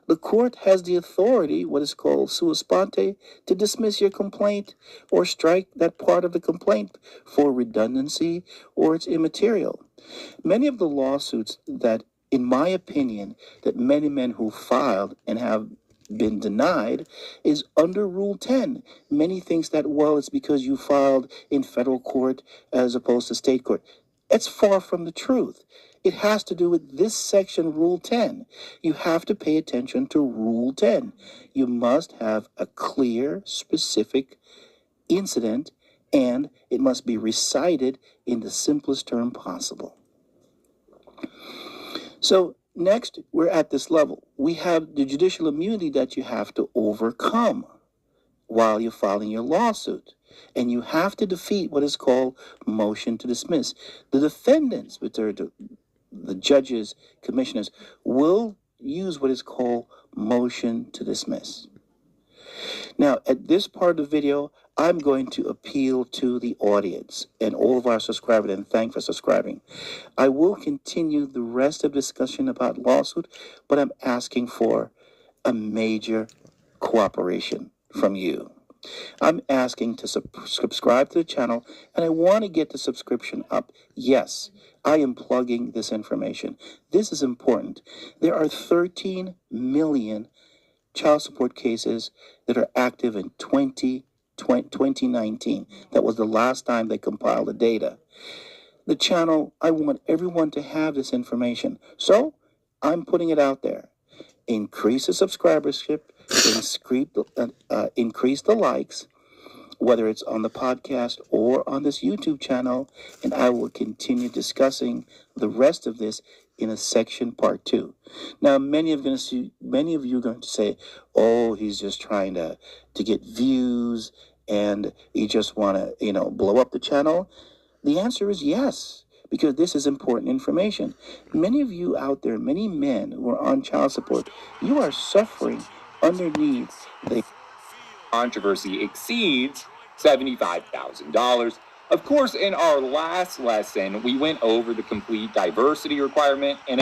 the court has the authority, what is called sua sponte, to dismiss your complaint or strike that part of the complaint for redundancy or it's immaterial. Many of the lawsuits that, in my opinion, that many men who filed and have been denied is under Rule 10. Many thinks that, well, it's because you filed in federal court as opposed to state court. It's far from the truth. It has to do with this section, Rule 10. You have to pay attention to Rule 10. You must have a clear, specific incident, and it must be recited in the simplest term possible. So next, we're at this level. We have the judicial immunity that you have to overcome while you're filing your lawsuit. And you have to defeat what is called motion to dismiss. The defendants, which are the judges, commissioners, will use what is called motion to dismiss. Now, at this part of the video, I'm going to appeal to the audience and all of our subscribers, and thank for subscribing. I will continue the rest of the discussion about lawsuit, but I'm asking for a major cooperation from you. I'm asking to subscribe to the channel, and I want to get the subscription up. Yes, I am plugging this information. This is important. There are 13 million child support cases that are active in 2019. That was the last time they compiled the data. The channel, I want everyone to have this information. So I'm putting it out there. Increase the subscribership, increase the likes, whether it's on the podcast or on this YouTube channel, and I will continue discussing the rest of this in a section part 2. Now, many of you are going to say, "Oh, he's just trying to get views, and you just want to, blow up the channel." The answer is yes, because this is important information. Many of you out there, many men who are on child support, you are suffering underneath the controversy exceeds $75,000. Of course, in our last lesson, we went over the complete diversity requirement and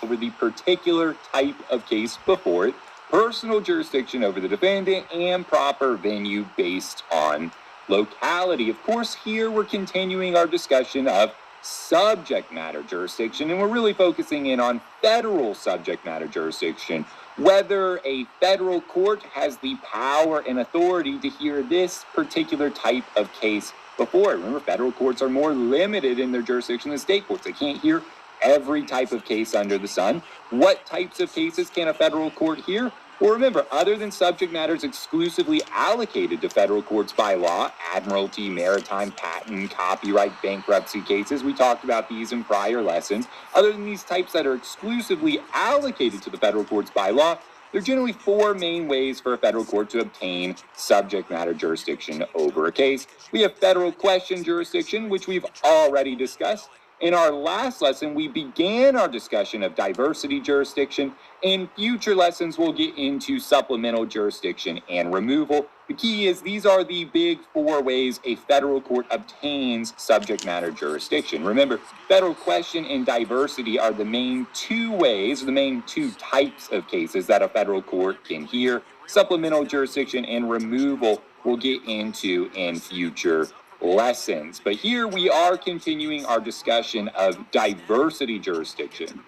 over the particular type of case before it, personal jurisdiction over the defendant, and proper venue based on locality. Of course, here we're continuing our discussion of subject matter jurisdiction, and we're really focusing in on federal subject matter jurisdiction, whether a federal court has the power and authority to hear this particular type of case before it. Remember, federal courts are more limited in their jurisdiction than state courts. They can't hear every type of case under the sun. What types of cases can a federal court hear? Well, remember, other than subject matters exclusively allocated to federal courts by law, admiralty, maritime, patent, copyright, bankruptcy cases, we talked about these in prior lessons. Other than these types that are exclusively allocated to the federal courts by law, there are generally 4 main ways for a federal court to obtain subject matter jurisdiction over a case. We have federal question jurisdiction, which we've already discussed. In our last lesson, we began our discussion of diversity jurisdiction. In future lessons, we'll get into supplemental jurisdiction and removal. The key is these are the big 4 ways a federal court obtains subject matter jurisdiction. Remember, federal question and diversity are the main 2 ways, the main 2 types of cases that a federal court can hear. Supplemental jurisdiction and removal we'll get into in future lessons. But here we are continuing our discussion of diversity jurisdiction.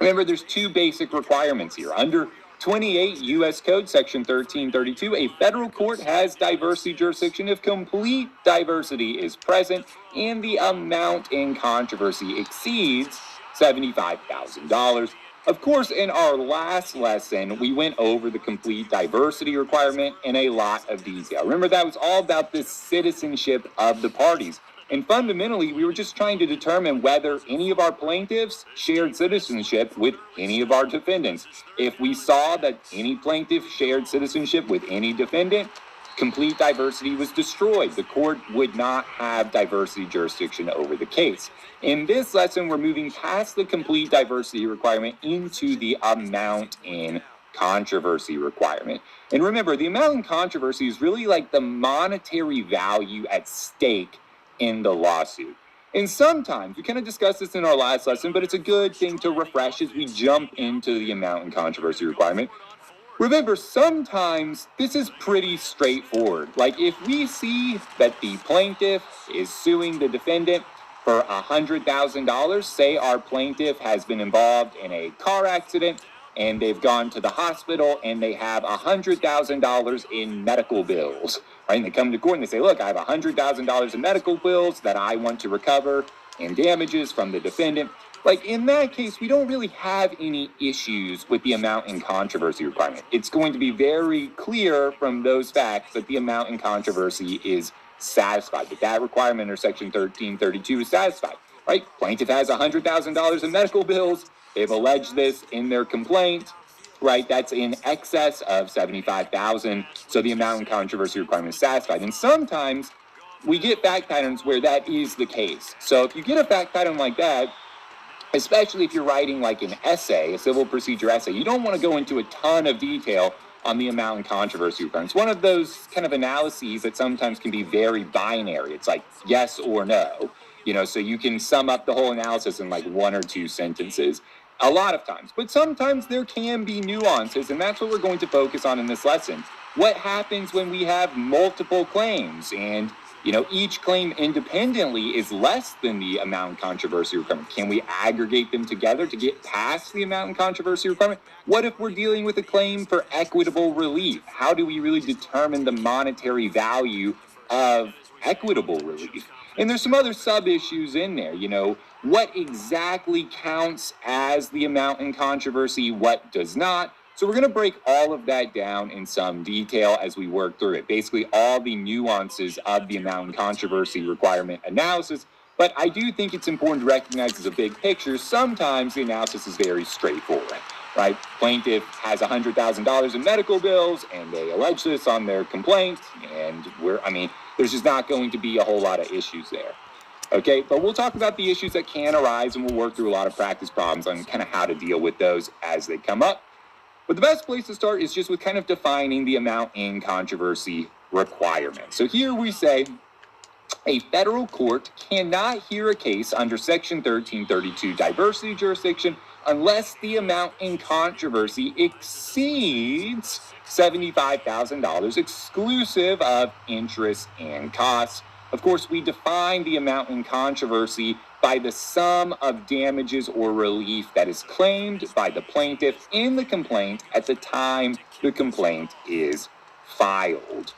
Remember, there's 2 basic requirements here. Under 28 U.S. Code Section 1332, a federal court has diversity jurisdiction if complete diversity is present and the amount in controversy exceeds $75,000. Of course, in our last lesson, we went over the complete diversity requirement in a lot of detail. Remember, that was all about the citizenship of the parties. And fundamentally, we were just trying to determine whether any of our plaintiffs shared citizenship with any of our defendants. If we saw that any plaintiff shared citizenship with any defendant, complete diversity was destroyed. The court would not have diversity jurisdiction over the case. In this lesson, we're moving past the complete diversity requirement into the amount in controversy requirement. And remember, the amount in controversy is really like the monetary value at stake in the lawsuit. And sometimes, we kind of discussed this in our last lesson, but it's a good thing to refresh as we jump into the amount in controversy requirement. Remember, sometimes this is pretty straightforward. Like if we see that the plaintiff is suing the defendant for $100,000, say our plaintiff has been involved in a car accident and they've gone to the hospital and they have $100,000 in medical bills, right? And they come to court and they say, look, I have $100,000 in medical bills that I want to recover in damages from the defendant. Like, in that case, we don't really have any issues with the amount in controversy requirement. It's going to be very clear from those facts that the amount in controversy is satisfied, that requirement under Section 1332 is satisfied, right? Plaintiff has $100,000 in medical bills. They've alleged this in their complaint, right? That's in excess of $75,000. So the amount in controversy requirement is satisfied. And sometimes we get fact patterns where that is the case. So if you get a fact pattern like that, especially if you're writing like an essay, a civil procedure essay, you don't want to go into a ton of detail on the amount in controversy requirement. It's one of those kind of analyses that sometimes can be very binary. It's like yes or no, so you can sum up the whole analysis in like 1 or 2 sentences a lot of times. But sometimes there can be nuances, and that's what we're going to focus on in this lesson. What happens when we have multiple claims and each claim independently is less than the amount in controversy requirement? Can we aggregate them together to get past the amount in controversy requirement? What if we're dealing with a claim for equitable relief? How do we really determine the monetary value of equitable relief? And there's some other sub-issues in there, what exactly counts as the amount in controversy, what does not? So we're going to break all of that down in some detail as we work through it. Basically, all the nuances of the amount in controversy requirement analysis. But I do think it's important to recognize as a big picture, sometimes the analysis is very straightforward, right? Plaintiff has $100,000 in medical bills, and they allege this on their complaint, and there's just not going to be a whole lot of issues there. Okay, but we'll talk about the issues that can arise, and we'll work through a lot of practice problems on kind of how to deal with those as they come up. But the best place to start is just with kind of defining the amount in controversy requirement. So here we say a federal court cannot hear a case under Section 1332 diversity jurisdiction unless the amount in controversy exceeds $75,000 exclusive of interest and costs. Of course, we define the amount in controversy by the sum of damages or relief that is claimed by the plaintiff in the complaint at the time the complaint is filed.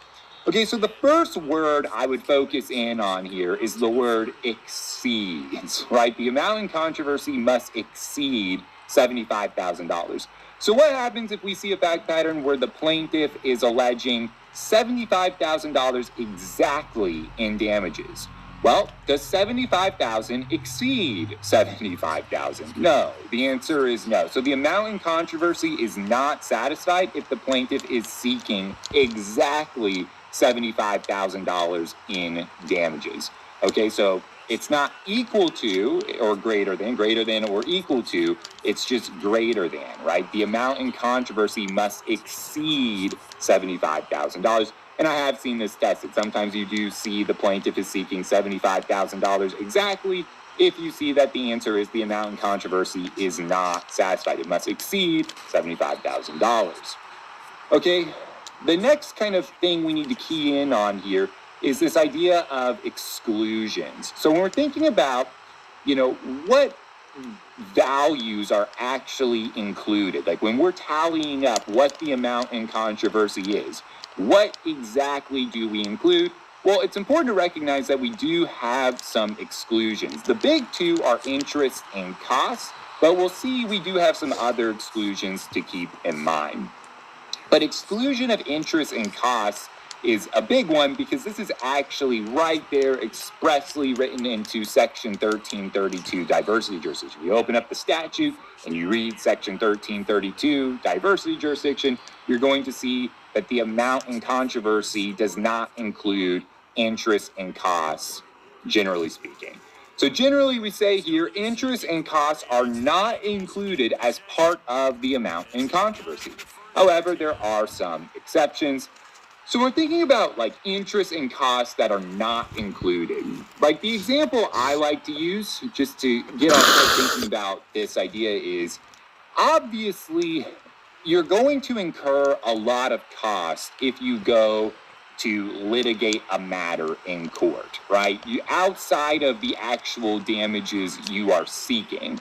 Okay, so the first word I would focus in on here is the word exceeds, right? The amount in controversy must exceed $75,000. So what happens if we see a fact pattern where the plaintiff is alleging $75,000 exactly in damages? Well, does $75,000 exceed $75,000? No. The answer is no. So the amount in controversy is not satisfied if the plaintiff is seeking exactly $75,000 in damages. Okay, so it's not equal to or greater than or equal to, it's just greater than, right? The amount in controversy must exceed $75,000. And I have seen this tested. Sometimes you do see the plaintiff is seeking $75,000 exactly if you see that the answer is the amount in controversy is not satisfied. It must exceed $75,000. Okay, the next kind of thing we need to key in on here is this idea of exclusions. So when we're thinking about, what values are actually included, like when we're tallying up what the amount in controversy is, what exactly do we include? Well, it's important to recognize that we do have some exclusions. The big two are interest and costs, but we'll see we do have some other exclusions to keep in mind. But exclusion of interest and costs is a big one because this is actually right there expressly written into Section 1332 diversity jurisdiction. You open up the statute and you read Section 1332 diversity jurisdiction, you're going to see that the amount in controversy does not include interest and costs, generally speaking. So generally we say here interest and costs are not included as part of the amount in controversy. However, there are some exceptions. So we're thinking about like interest and costs that are not included. Like the example I like to use just to get us thinking about this idea is obviously you're going to incur a lot of cost if you go to litigate a matter in court, right? Outside of the actual damages you are seeking,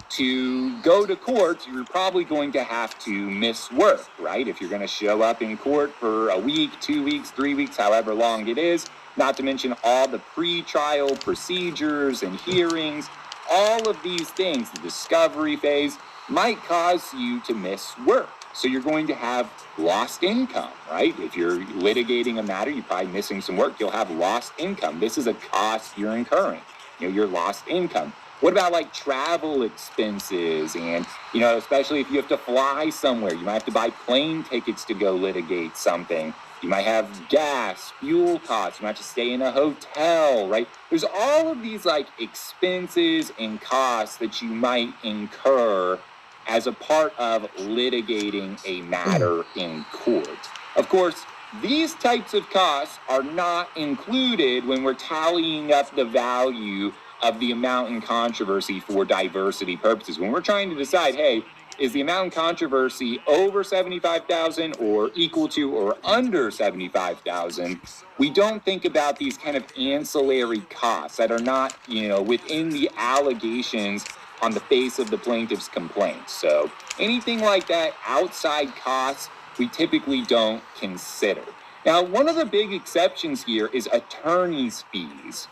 to go to court, you're probably going to have to miss work, right? If you're going to show up in court for a week, 2 weeks, 3 weeks, however long it is, not to mention all the pre-trial procedures and hearings, all of these things, the discovery phase, might cause you to miss work. So you're going to have lost income, right? If you're litigating a matter, you're probably missing some work, you'll have lost income. This is a cost you're incurring, your lost income. What about like travel expenses and, especially if you have to fly somewhere, you might have to buy plane tickets to go litigate something. You might have gas, fuel costs, you might have to stay in a hotel, right? There's all of these like expenses and costs that you might incur as a part of litigating a matter in court. Of course, these types of costs are not included when we're tallying up the value of the amount in controversy for diversity purposes. When we're trying to decide, hey, is the amount in controversy over $75,000 or equal to or under $75,000? We don't think about these kind of ancillary costs that are not, within the allegations on the face of the plaintiff's complaint. So anything like that, outside costs, we typically don't consider. Now, one of the big exceptions here is attorney's fees.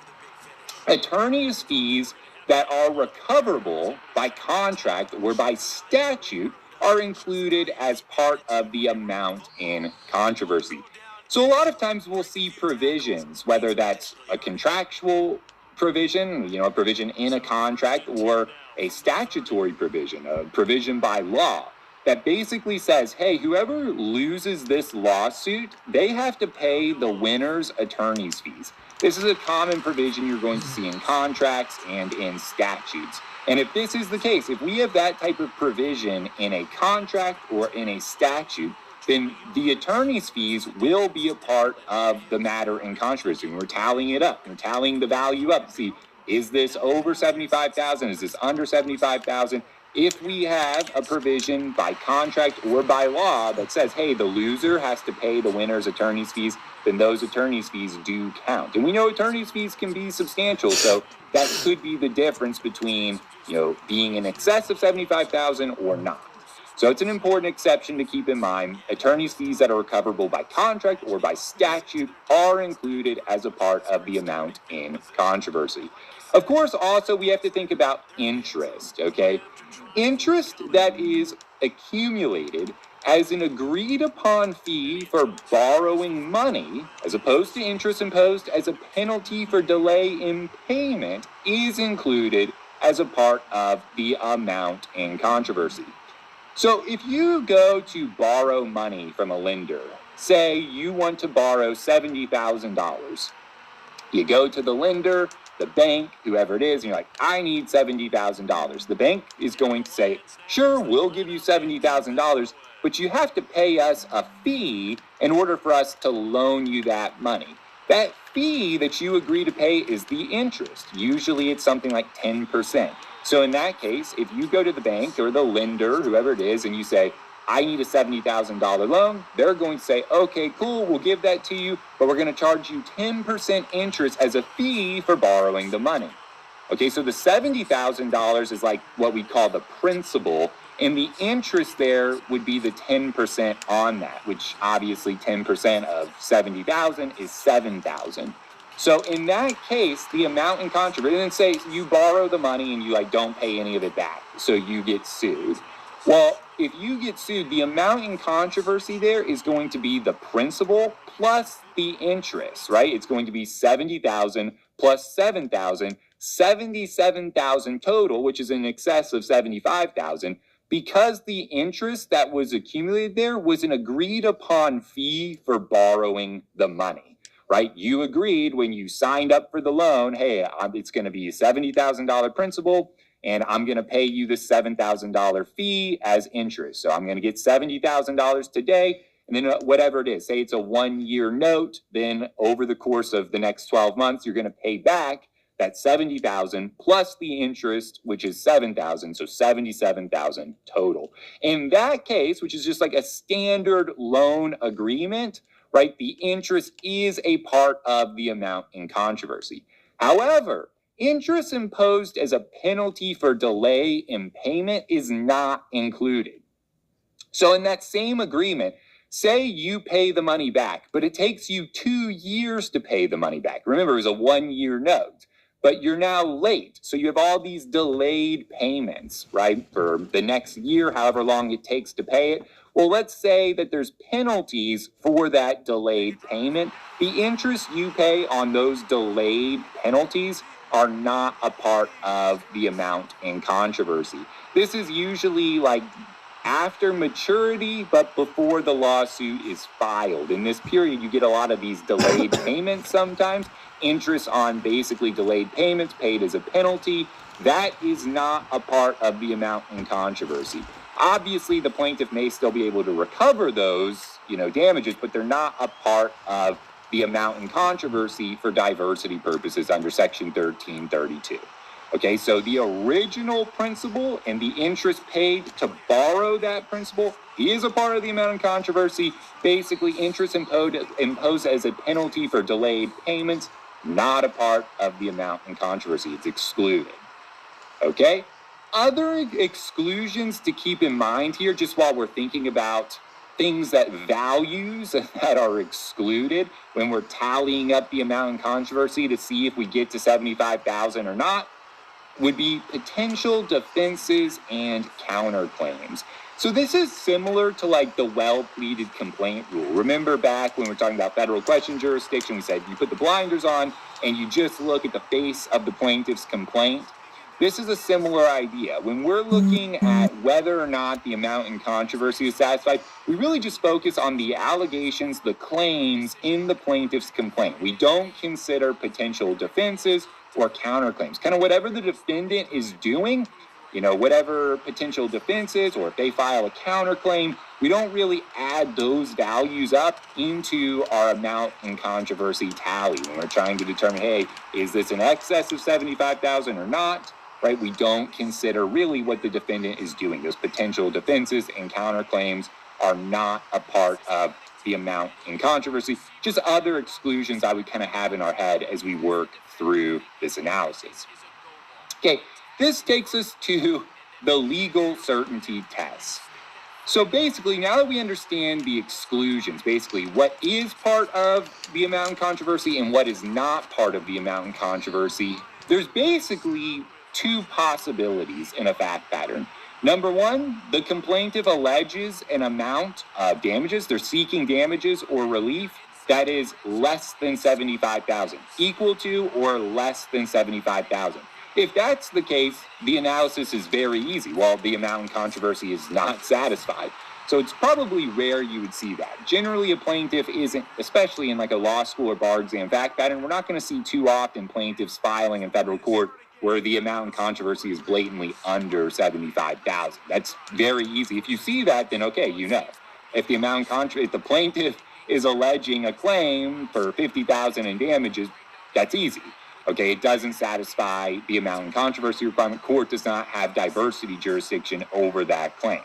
Attorney's fees that are recoverable by contract or by statute are included as part of the amount in controversy. So a lot of times we'll see provisions, whether that's a contractual provision, a provision in a contract, or a statutory provision, a provision by law, that basically says, hey, whoever loses this lawsuit, they have to pay the winner's attorney's fees. This is a common provision you're going to see in contracts and in statutes. And if this is the case, if we have that type of provision in a contract or in a statute, then the attorney's fees will be a part of the matter in controversy. We're tallying it up. We're tallying the value up to see, is this over $75,000? Is this under $75,000? If we have a provision by contract or by law that says, hey, the loser has to pay the winner's attorney's fees, then those attorney's fees do count. And we know attorney's fees can be substantial, so that could be the difference between, being in excess of $75,000 or not. So it's an important exception to keep in mind. Attorney's fees that are recoverable by contract or by statute are included as a part of the amount in controversy. Of course, also, we have to think about interest, okay? Interest that is accumulated as an agreed upon fee for borrowing money, as opposed to interest imposed as a penalty for delay in payment, is included as a part of the amount in controversy. So if you go to borrow money from a lender, say you want to borrow $70,000, you go to the lender, the bank, whoever it is, and you're like, I need $70,000. The bank is going to say, sure, we'll give you $70,000, but you have to pay us a fee in order for us to loan you that money. That fee that you agree to pay is the interest. Usually it's something like 10%. So in that case, if you go to the bank or the lender, whoever it is, and you say, I need a $70,000 loan, they're going to say, okay, cool, we'll give that to you, but we're going to charge you 10% interest as a fee for borrowing the money. Okay, so the $70,000 is like what we call the principal, and the interest there would be the 10% on that, which obviously 10% of 70,000 is 7,000. So in that case, the amount in controversy, and say you borrow the money and you don't pay any of it back, so you get sued. Well, if you get sued, the amount in controversy there is going to be the principal plus the interest, right? It's going to be 70,000 plus 7,000, 77,000 total, which is in excess of 75,000, because the interest that was accumulated there was an agreed upon fee for borrowing the money. Right? You agreed when you signed up for the loan, hey, it's going to be a $70,000 principal, and I'm going to pay you the $7,000 fee as interest. So I'm going to get $70,000 today, and then whatever it is, say it's a 1-year note, then over the course of the next 12 months, you're going to pay back that $70,000 plus the interest, which is $7,000, so $77,000 total. In that case, which is just like a standard loan agreement, right? The interest is a part of the amount in controversy. However, interest imposed as a penalty for delay in payment is not included. So in that same agreement, say you pay the money back, but it takes you 2 years to pay the money back. Remember, it was a 1-year note, but you're now late. So you have all these delayed payments, right, for the next year, however long it takes to pay it. Well, let's say that there's penalties for that delayed payment. The interest you pay on those delayed penalties are not a part of the amount in controversy. This is usually like after maturity, but before the lawsuit is filed. In this period, you get a lot of these delayed payments sometimes, interest on basically delayed payments paid as a penalty. That is not a part of the amount in controversy. Obviously, the plaintiff may still be able to recover those, damages, but they're not a part of the amount in controversy for diversity purposes under Section 1332. Okay, so the original principal and the interest paid to borrow that principal is a part of the amount in controversy. Basically, interest imposed as a penalty for delayed payments, not a part of the amount in controversy. It's excluded. Okay? Other exclusions to keep in mind here, just while we're thinking about things values that are excluded when we're tallying up the amount in controversy to see if we get to $75,000 or not, would be potential defenses and counterclaims. So this is similar to like the well-pleaded complaint rule. Remember back when we were talking about federal question jurisdiction, we said you put the blinders on and you just look at the face of the plaintiff's complaint. This is a similar idea. When we're looking at whether or not the amount in controversy is satisfied, we really just focus on the allegations, the claims in the plaintiff's complaint. We don't consider potential defenses or counterclaims. Kind of whatever the defendant is doing, whatever potential defenses, or if they file a counterclaim, we don't really add those values up into our amount in controversy tally when we're trying to determine, hey, is this in excess of $75,000 or not? Right? We don't consider really what the defendant is doing. Those potential defenses and counterclaims are not a part of the amount in controversy. Just other exclusions I would kind of have in our head as we work through this analysis. Okay, this takes us to the legal certainty test. So basically, now that we understand the exclusions, basically what is part of the amount in controversy and what is not part of the amount in controversy, there's basically two possibilities in a fact pattern. Number one, the complainant alleges an amount of damages. They're seeking damages or relief that is less than $75,000, equal to or less than $75,000. If that's the case, the analysis is very easy. Well, the amount in controversy is not satisfied. So it's probably rare you would see that. Generally, a plaintiff isn't, especially in like a law school or bar exam fact pattern, we're not going to see too often plaintiffs filing in federal court where the amount in controversy is blatantly under $75,000. That's very easy. If you see that, then okay, If the amount in if the plaintiff is alleging a claim for $50,000 in damages, that's easy. Okay, it doesn't satisfy the amount in controversy requirement. Court does not have diversity jurisdiction over that claim.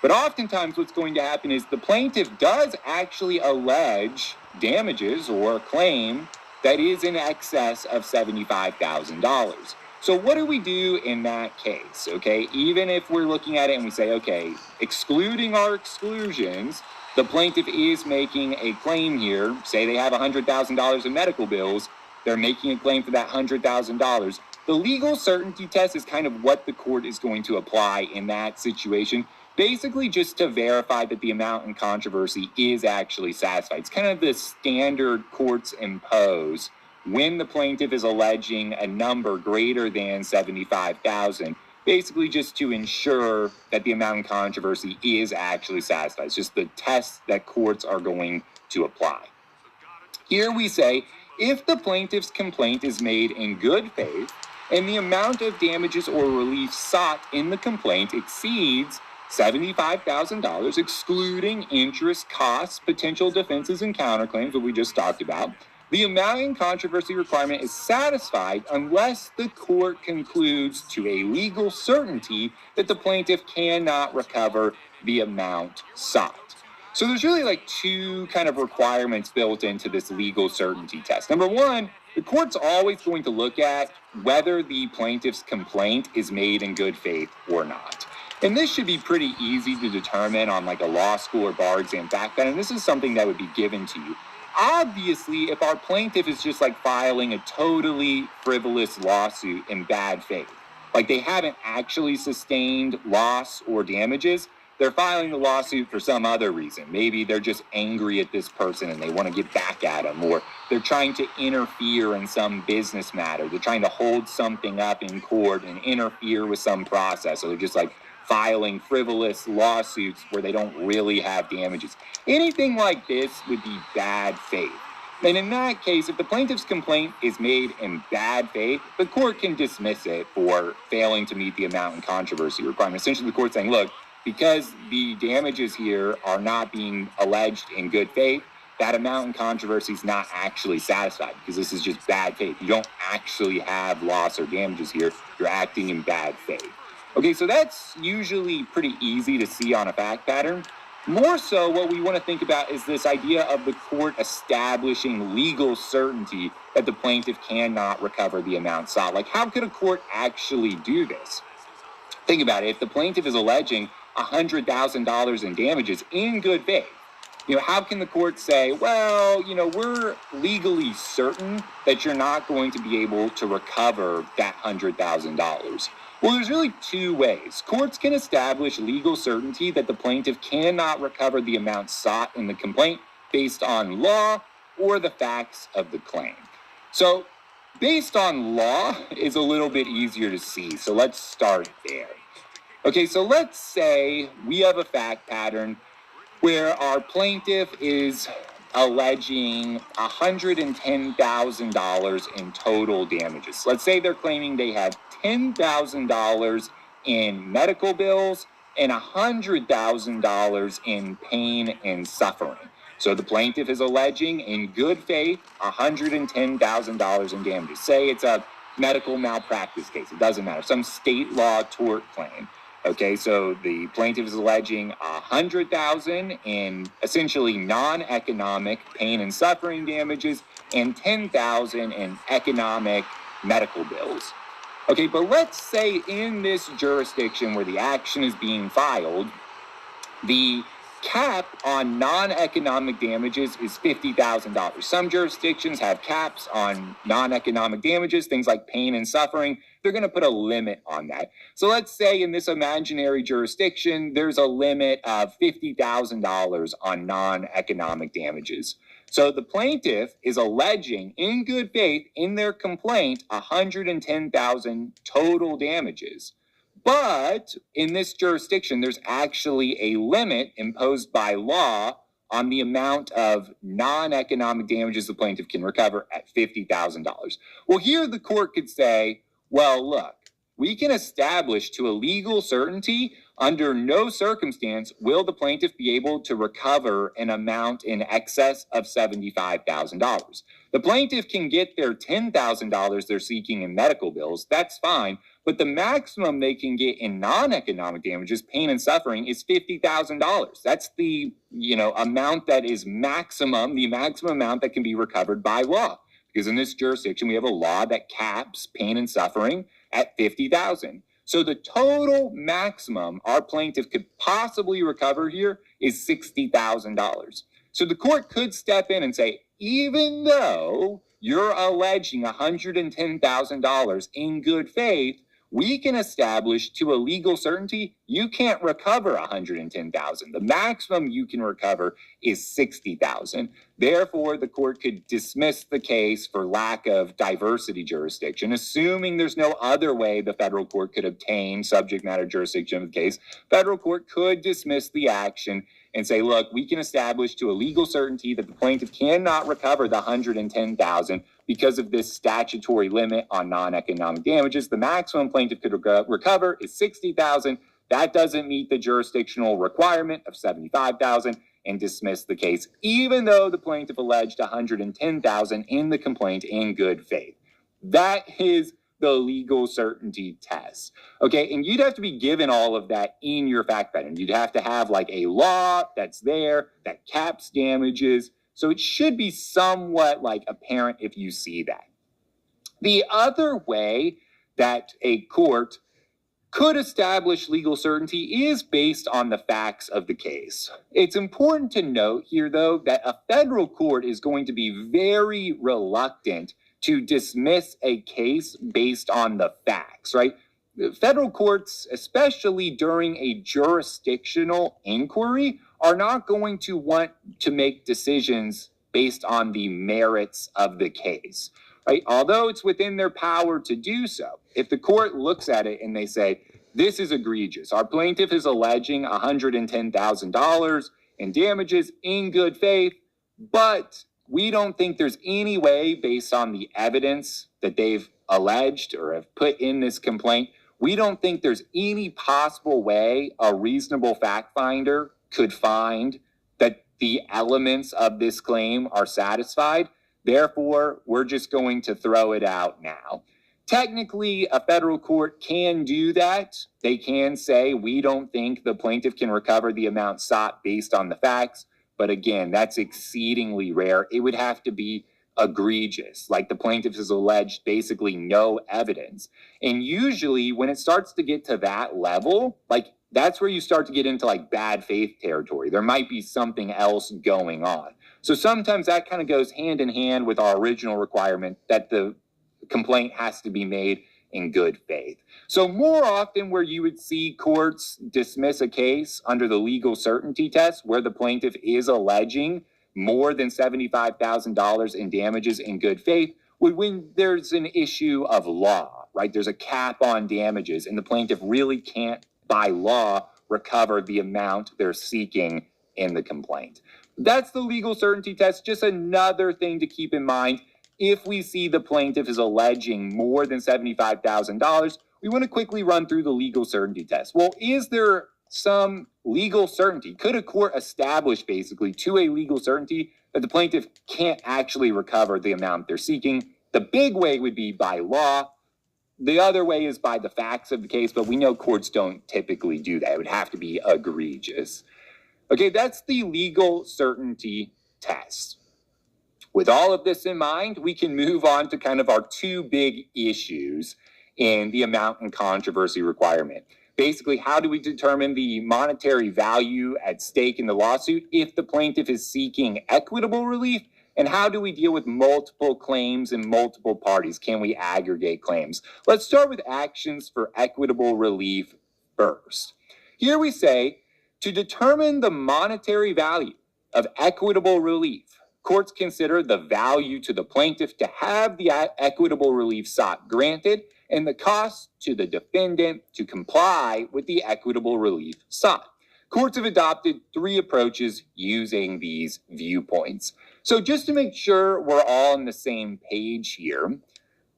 But oftentimes what's going to happen is the plaintiff does actually allege damages or a claim that is in excess of $75,000. So what do we do in that case? Okay, even if we're looking at it and we say, okay, excluding our exclusions, the plaintiff is making a claim here. Say they have $100,000 in medical bills. They're making a claim for that $100,000. The legal certainty test is kind of what the court is going to apply in that situation, basically just to verify that the amount in controversy is actually satisfied. It's kind of the standard courts impose when the plaintiff is alleging a number greater than $75,000, basically just to ensure that the amount in controversy is actually satisfied. It's just the test that courts are going to apply. Here we say, if the plaintiff's complaint is made in good faith and the amount of damages or relief sought in the complaint exceeds $75,000, excluding interest, costs, potential defenses, and counterclaims, what we just talked about, the amount in controversy requirement is satisfied unless the court concludes to a legal certainty that the plaintiff cannot recover the amount sought. So there's really like two kind of requirements built into this legal certainty test. Number one, the court's always going to look at whether the plaintiff's complaint is made in good faith or not. And this should be pretty easy to determine on like a law school or bar exam background, and this is something that would be given to you. Obviously, if our plaintiff is just like filing a totally frivolous lawsuit in bad faith, like they haven't actually sustained loss or damages, they're filing the lawsuit for some other reason. Maybe they're just angry at this person and they want to get back at them, or they're trying to interfere in some business matter. They're trying to hold something up in court and interfere with some process. So they're just like filing frivolous lawsuits where they don't really have damages. Anything like this would be bad faith. And in that case, if the plaintiff's complaint is made in bad faith, the court can dismiss it for failing to meet the amount in controversy requirement. Essentially, the court's saying, look, because the damages here are not being alleged in good faith, that amount in controversy is not actually satisfied because this is just bad faith. You don't actually have loss or damages here. You're acting in bad faith. Okay, so that's usually pretty easy to see on a fact pattern. More so, what we want to think about is this idea of the court establishing legal certainty that the plaintiff cannot recover the amount sought. Like, how could a court actually do this? Think about it. If the plaintiff is alleging $100,000 in damages in good faith, how can the court say, well, we're legally certain that you're not going to be able to recover that $100,000? Well, there's really two ways. Courts can establish legal certainty that the plaintiff cannot recover the amount sought in the complaint based on law or the facts of the claim. So, based on law is a little bit easier to see, so let's start there. Okay, so let's say we have a fact pattern where our plaintiff is alleging $110,000 in total damages. Let's say they're claiming they have $10,000 in medical bills and $100,000 in pain and suffering. So the plaintiff is alleging in good faith $110,000 in damages. Say it's a medical malpractice case. It doesn't matter. Some state law tort claim. Okay, so the plaintiff is alleging $100,000 in essentially non-economic pain and suffering damages and $10,000 in economic medical bills. Okay, but let's say in this jurisdiction where the action is being filed, the cap on non-economic damages is $50,000. Some jurisdictions have caps on non-economic damages, things like pain and suffering. They're going to put a limit on that. So let's say in this imaginary jurisdiction, there's a limit of $50,000 on non-economic damages. So the plaintiff is alleging in good faith in their complaint $110,000 total damages. But in this jurisdiction, there's actually a limit imposed by law on the amount of non-economic damages the plaintiff can recover at $50,000. Well, here the court could say, well, look, we can establish to a legal certainty under no circumstance will the plaintiff be able to recover an amount in excess of $75,000. The plaintiff can get their $10,000 they're seeking in medical bills. That's fine. But the maximum they can get in non-economic damages, pain and suffering, is $50,000. That's the, amount that is maximum, the maximum amount that can be recovered by law. Because in this jurisdiction, we have a law that caps pain and suffering at $50,000. So the total maximum our plaintiff could possibly recover here is $60,000. So the court could step in and say, even though you're alleging $110,000 in good faith, we can establish to a legal certainty you can't recover $110,000. The maximum you can recover is $60,000. Therefore, the court could dismiss the case for lack of diversity jurisdiction, assuming there's no other way the federal court could obtain subject matter jurisdiction of the case. Federal court could dismiss the action and say, look, we can establish to a legal certainty that the plaintiff cannot recover the $110,000 because of this statutory limit on non-economic damages. The maximum plaintiff could recover is $60,000. That doesn't meet the jurisdictional requirement of $75,000 and dismiss the case, even though the plaintiff alleged $110,000 in the complaint in good faith. That is the legal certainty test. Okay, and you'd have to be given all of that in your fact pattern. You'd have to have like a law that's there that caps damages. So it should be somewhat like apparent if you see that. The other way that a court could establish legal certainty is based on the facts of the case. It's important to note here, though, that a federal court is going to be very reluctant to dismiss a case based on the facts, right? Federal courts, especially during a jurisdictional inquiry, are not going to want to make decisions based on the merits of the case, right? Although it's within their power to do so. If the court looks at it and they say, this is egregious, our plaintiff is alleging $110,000 in damages in good faith, but we don't think there's any way based on the evidence that they've alleged or have put in this complaint, we don't think there's any possible way a reasonable fact finder could find that the elements of this claim are satisfied. Therefore, we're just going to throw it out now. Technically, a federal court can do that. They can say, we don't think the plaintiff can recover the amount sought based on the facts. But again, that's exceedingly rare. It would have to be egregious, like the plaintiff has alleged basically no evidence. And usually when it starts to get to that level, like that's where you start to get into like bad faith territory. There might be something else going on. So sometimes that kind of goes hand in hand with our original requirement that the complaint has to be made in good faith. So more often where you would see courts dismiss a case under the legal certainty test where the plaintiff is alleging more than $75,000 in damages in good faith would when there's an issue of law, right? There's a cap on damages and the plaintiff really can't by law recover the amount they're seeking in the complaint. That's the legal certainty test. Just another thing to keep in mind. If we see the plaintiff is alleging more than $75,000, we want to quickly run through the legal certainty test. Well, is there some legal certainty? Could a court establish basically to a legal certainty that the plaintiff can't actually recover the amount they're seeking? The big way would be by law. The other way is by the facts of the case, but we know courts don't typically do that. It would have to be egregious. Okay, that's the legal certainty test. With all of this in mind, we can move on to kind of our two big issues in the amount and controversy requirement. Basically, how do we determine the monetary value at stake in the lawsuit if the plaintiff is seeking equitable relief? And how do we deal with multiple claims and multiple parties? Can we aggregate claims? Let's start with actions for equitable relief first. Here we say, to determine the monetary value of equitable relief, courts consider the value to the plaintiff to have the equitable relief sought granted and the cost to the defendant to comply with the equitable relief sought. Courts have adopted three approaches using these viewpoints. So just to make sure we're all on the same page here,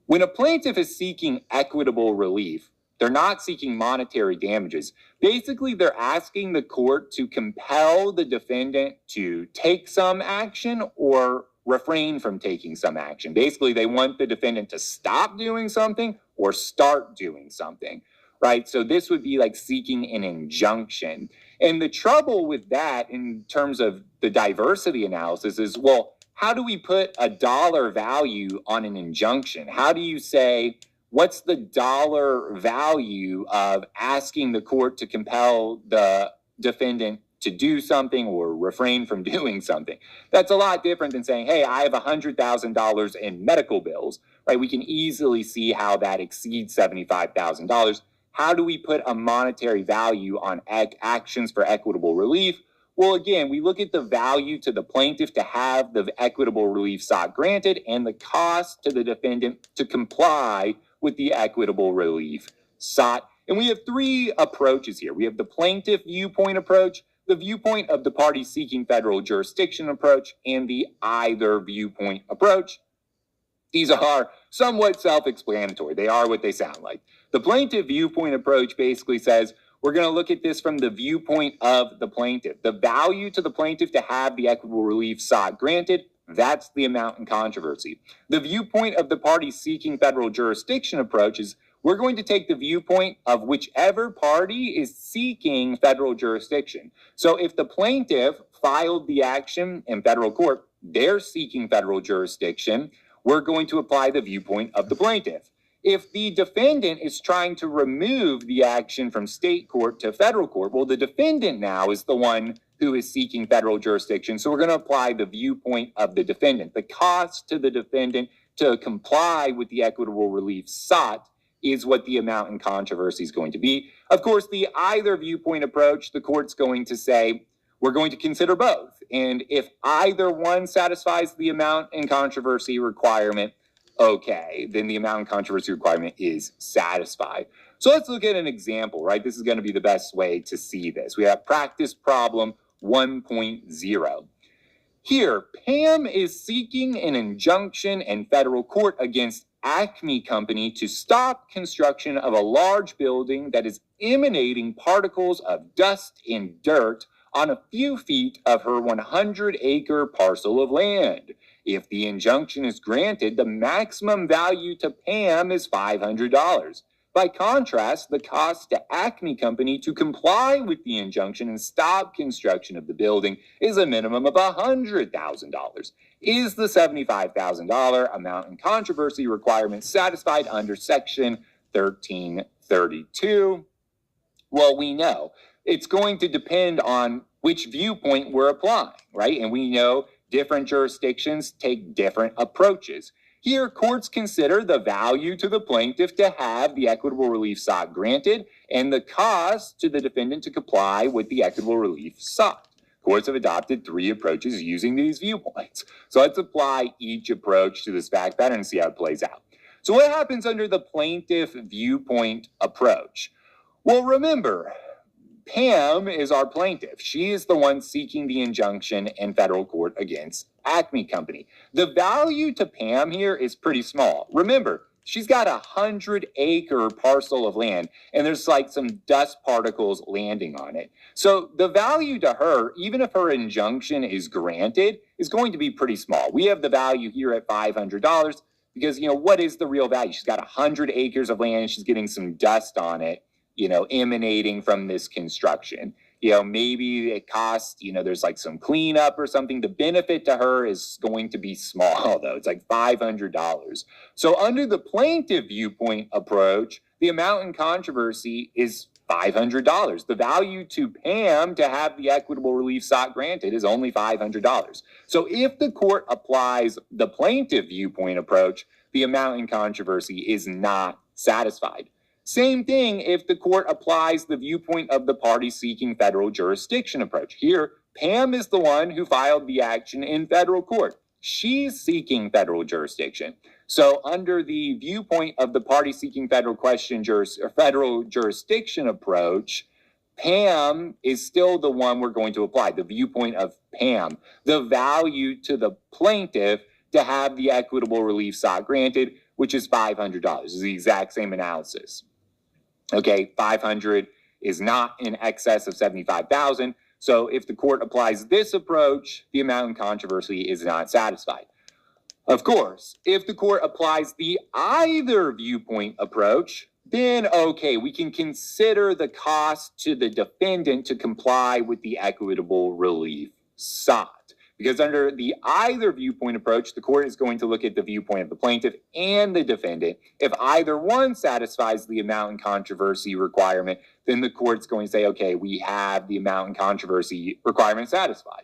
when a plaintiff is seeking equitable relief, they're not seeking monetary damages. Basically, they're asking the court to compel the defendant to take some action or refrain from taking some action. Basically, they want the defendant to stop doing something or start doing something, right? So this would be like seeking an injunction. And the trouble with that in terms of the diversity analysis is, well, how do we put a dollar value on an injunction? How do you say, what's the dollar value of asking the court to compel the defendant to do something or refrain from doing something? That's a lot different than saying, hey, I have $100,000 in medical bills, right? We can easily see how that exceeds $75,000. How do we put a monetary value on actions for equitable relief? Well, again, we look at the value to the plaintiff to have the equitable relief sought granted and the cost to the defendant to comply with the equitable relief sought. And we have three approaches here. We have the plaintiff viewpoint approach, the viewpoint of the party seeking federal jurisdiction approach, and the either viewpoint approach. These are somewhat self-explanatory. They are what they sound like. The plaintiff viewpoint approach basically says, we're going to look at this from the viewpoint of the plaintiff. The value to the plaintiff to have the equitable relief sought granted That's the amount in controversy. The viewpoint of the party seeking federal jurisdiction approach is we're going to take the viewpoint of whichever party is seeking federal jurisdiction. So if the plaintiff filed the action in federal court, they're seeking federal jurisdiction, we're going to apply the viewpoint of the plaintiff. If the defendant is trying to remove the action from state court to federal court, well, the defendant now is the one who is seeking federal jurisdiction. So we're going to apply the viewpoint of the defendant. The cost to the defendant to comply with the equitable relief sought is what the amount in controversy is going to be. Of course, the either viewpoint approach, the court's going to say, we're going to consider both. And if either one satisfies the amount in controversy requirement, okay, then the amount in controversy requirement is satisfied. So let's look at an example, right? This is going to be the best way to see this. We have practice problem 1.0. Here, Pam is seeking an injunction in federal court against Acme Company to stop construction of a large building that is emanating particles of dust and dirt on a few feet of her 100-acre parcel of land. If the injunction is granted, the maximum value to Pam is $500. By contrast, the cost to Acme Company to comply with the injunction and stop construction of the building is a minimum of $100,000. Is the $75,000 amount in controversy requirement satisfied under Section 1332? Well, we know. It's going to depend on which viewpoint we're applying, right? And we know different jurisdictions take different approaches. Here, courts consider the value to the plaintiff to have the equitable relief sought granted and the cost to the defendant to comply with the equitable relief sought. Courts have adopted three approaches using these viewpoints. So let's apply each approach to this fact pattern and see how it plays out. So what happens under the plaintiff viewpoint approach? Well, remember, Pam is our plaintiff. She is the one seeking the injunction in federal court against Acme Company. The value to Pam here is pretty small. Remember, she's got a 100-acre parcel of land, and there's like some dust particles landing on it. So the value to her, even if her injunction is granted, is going to be pretty small. We have the value here at $500 because, you know, what is the real value? She's got 100 acres of land, and she's getting some dust on it, you know, emanating from this construction. You know, maybe it costs, you know, there's like some cleanup or something. The benefit to her is going to be small, though. It's like $500. So under the plaintiff viewpoint approach, the amount in controversy is $500. The value to Pam to have the equitable relief sought granted is only $500. So if the court applies the plaintiff viewpoint approach, the amount in controversy is not satisfied. Same thing if the court applies the viewpoint of the party seeking federal jurisdiction approach. Here, Pam is the one who filed the action in federal court. She's seeking federal jurisdiction. So under the viewpoint of the party seeking federal jurisdiction approach, Pam is still the one we're going to apply, the viewpoint of Pam. The value to the plaintiff to have the equitable relief sought granted, which is $500. It's the exact same analysis. Okay, 500 is not in excess of 75,000. So if the court applies this approach, the amount in controversy is not satisfied. Of course, if the court applies the either viewpoint approach, then okay, we can consider the cost to the defendant to comply with the equitable relief sought. Because under the either viewpoint approach, the court is going to look at the viewpoint of the plaintiff and the defendant. If either one satisfies the amount in controversy requirement, then the court's going to say, okay, we have the amount in controversy requirement satisfied.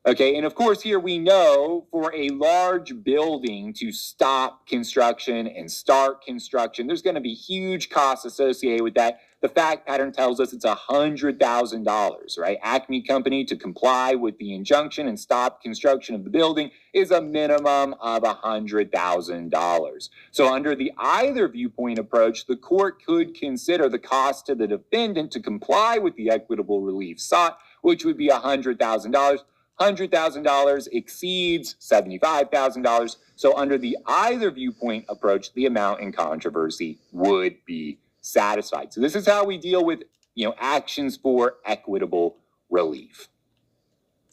Okay, and of course here we know for a large building to stop construction and start construction, there's going to be huge costs associated with that. The fact pattern tells us it's $100,000, right? Acme Company to comply with the injunction and stop construction of the building is a minimum of $100,000. So under the either viewpoint approach, the court could consider the cost to the defendant to comply with the equitable relief sought, which would be $100,000. $100,000 exceeds $75,000. So under the either viewpoint approach, the amount in controversy would be satisfied. So this is how we deal with, you know, actions for equitable relief.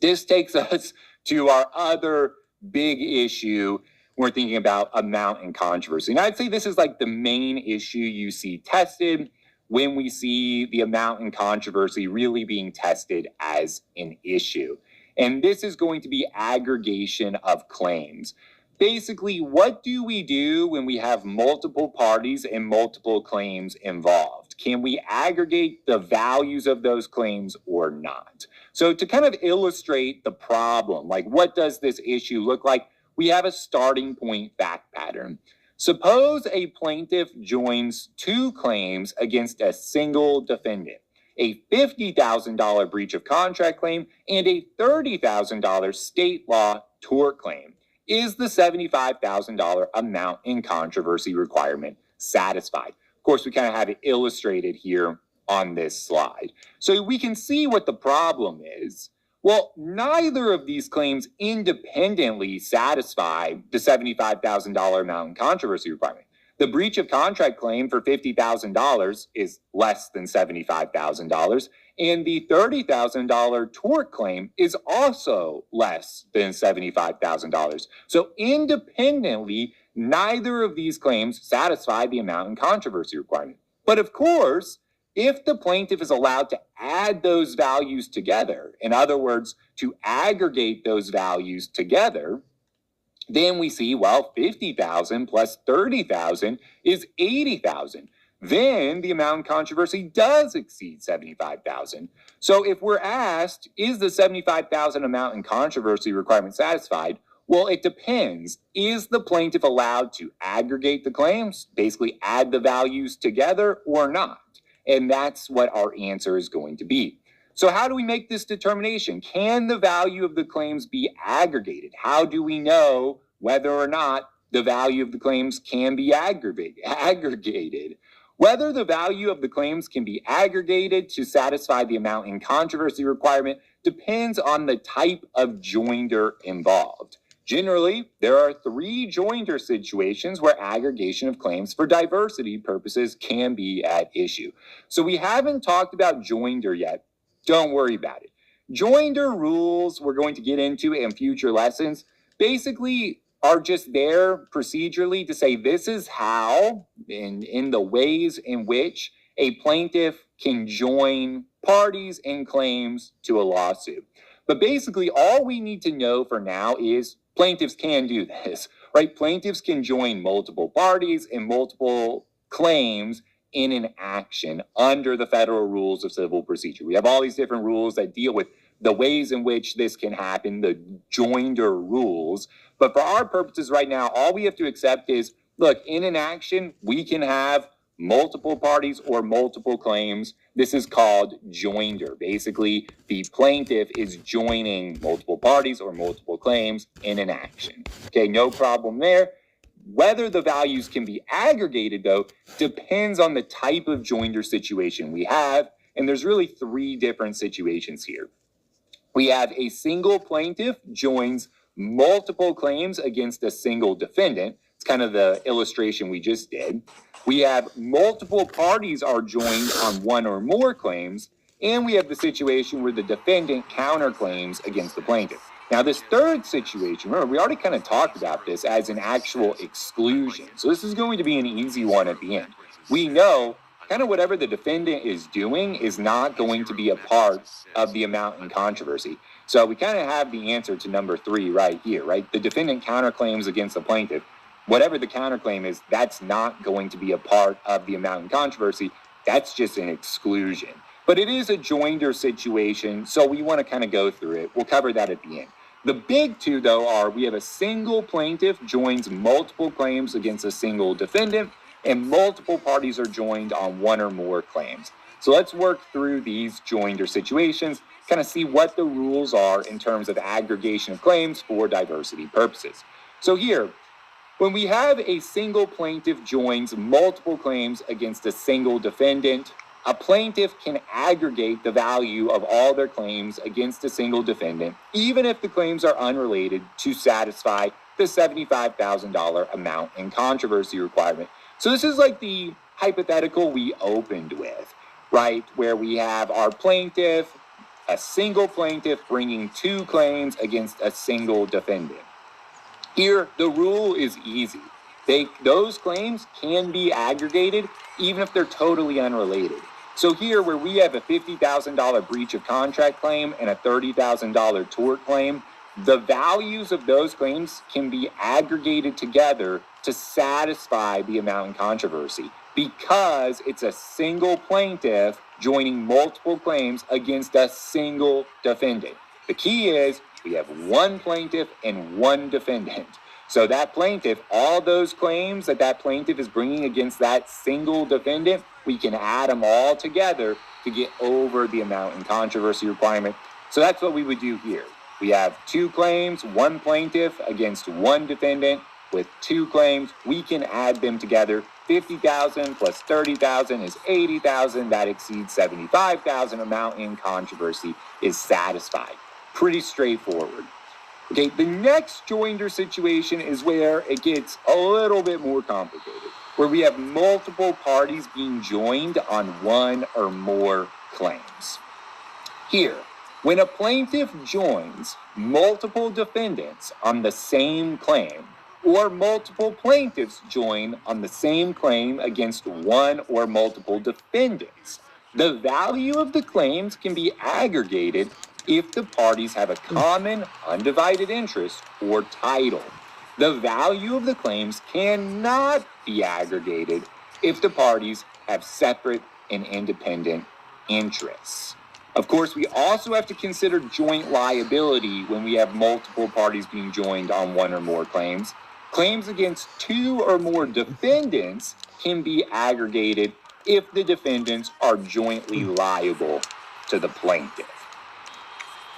This takes us to our other big issue when we're thinking about amount and controversy. And I'd say this is like the main issue you see tested when we see the amount and controversy really being tested as an issue. And this is going to be aggregation of claims. Basically, what do we do when we have multiple parties and multiple claims involved? Can we aggregate the values of those claims or not? So to kind of illustrate the problem, like what does this issue look like? We have a starting point fact pattern. Suppose a plaintiff joins two claims against a single defendant, a $50,000 breach of contract claim and a $30,000 state law tort claim. Is the $75,000 amount in controversy requirement satisfied? Of course, we kind of have it illustrated here on this slide. So we can see what the problem is. Well, neither of these claims independently satisfy the $75,000 amount in controversy requirement. The breach of contract claim for $50,000 is less than $75,000, and the $30,000 tort claim is also less than $75,000. So independently, neither of these claims satisfy the amount in controversy requirement. But of course, if the plaintiff is allowed to add those values together, in other words, to aggregate those values together, then we see, well, 50,000 plus 30,000 is 80,000. Then the amount in controversy does exceed 75,000. So if we're asked, is the 75,000 amount in controversy requirement satisfied? Well, it depends. Is the plaintiff allowed to aggregate the claims, basically add the values together, or not? And that's what our answer is going to be. So how do we make this determination? Can the value of the claims be aggregated? How do we know whether or not the value of the claims can be aggregated? Whether the value of the claims can be aggregated to satisfy the amount in controversy requirement depends on the type of joinder involved. Generally, there are 3 joinder situations where aggregation of claims for diversity purposes can be at issue. So we haven't talked about joinder yet. Don't worry about it. Joinder rules we're going to get into in future lessons basically are just there procedurally to say this is how, in the ways in which a plaintiff can join parties and claims to a lawsuit. But basically all we need to know for now is plaintiffs can do this, right? Plaintiffs can join multiple parties and multiple claims in an action under the federal rules of civil procedure. We have all these different rules that deal with the ways in which this can happen, the joinder rules. But for our purposes right now, all we have to accept is, look, in an action, we can have multiple parties or multiple claims. This is called joinder. Basically, the plaintiff is joining multiple parties or multiple claims in an action. Okay, no problem there. Whether the values can be aggregated, though, depends on the type of joinder situation we have. And there's really 3 different situations here. We have a single plaintiff joins multiple claims against a single defendant. It's kind of the illustration we just did. We have multiple parties are joined on one or more claims. And we have the situation where the defendant counterclaims against the plaintiff. Now, this third situation, remember, we already kind of talked about this as an actual exclusion. So this is going to be an easy one at the end. We know kind of whatever the defendant is doing is not going to be a part of the amount in controversy. So we kind of have the answer to number 3 right here, right? The defendant counterclaims against the plaintiff. Whatever the counterclaim is, that's not going to be a part of the amount in controversy. That's just an exclusion. But it is a joinder situation, so we want to kind of go through it. We'll cover that at the end. The big 2, though, are we have a single plaintiff joins multiple claims against a single defendant, and multiple parties are joined on one or more claims. So let's work through these joinder situations, kind of see what the rules are in terms of aggregation of claims for diversity purposes. So here, when we have a single plaintiff joins multiple claims against a single defendant, a plaintiff can aggregate the value of all their claims against a single defendant, even if the claims are unrelated, to satisfy the $75,000 amount in controversy requirement. So this is like the hypothetical we opened with, right? Where we have our plaintiff, a single plaintiff bringing 2 claims against a single defendant. Here, the rule is easy. Those claims can be aggregated even if they're totally unrelated. So here, where we have a $50,000 breach of contract claim and a $30,000 tort claim, the values of those claims can be aggregated together to satisfy the amount in controversy because it's a single plaintiff joining multiple claims against a single defendant. The key is we have one plaintiff and one defendant. So that plaintiff, all those claims that plaintiff is bringing against that single defendant, we can add them all together to get over the amount in controversy requirement. So that's what we would do here. We have two claims, one plaintiff against one defendant with two claims. We can add them together. 50,000 plus 30,000 is 80,000. That exceeds 75,000. Amount in controversy is satisfied. Pretty straightforward. Okay, the next joinder situation is where it gets a little bit more complicated, where we have multiple parties being joined on one or more claims. Here, when a plaintiff joins multiple defendants on the same claim, or multiple plaintiffs join on the same claim against one or multiple defendants, the value of the claims can be aggregated if the parties have a common undivided interest or title. The value of the claims cannot be aggregated if the parties have separate and independent interests. Of course, we also have to consider joint liability when we have multiple parties being joined on one or more claims. Claims against two or more defendants can be aggregated if the defendants are jointly liable to the plaintiff.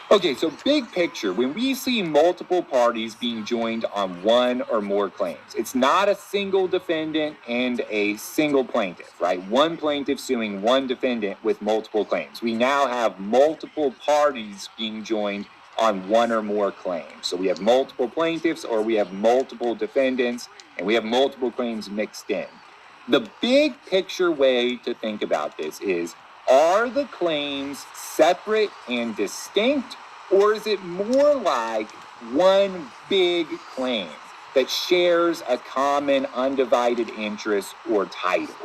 Okay, so big picture, when we see multiple parties being joined on one or more claims, it's not a single defendant and a single plaintiff, right? One plaintiff suing one defendant with multiple claims. We now have multiple parties being joined on one or more claims. So we have multiple plaintiffs or we have multiple defendants and we have multiple claims mixed in. The big picture way to think about this is, are the claims separate and distinct, or is it more like one big claim that shares a common undivided interest or title?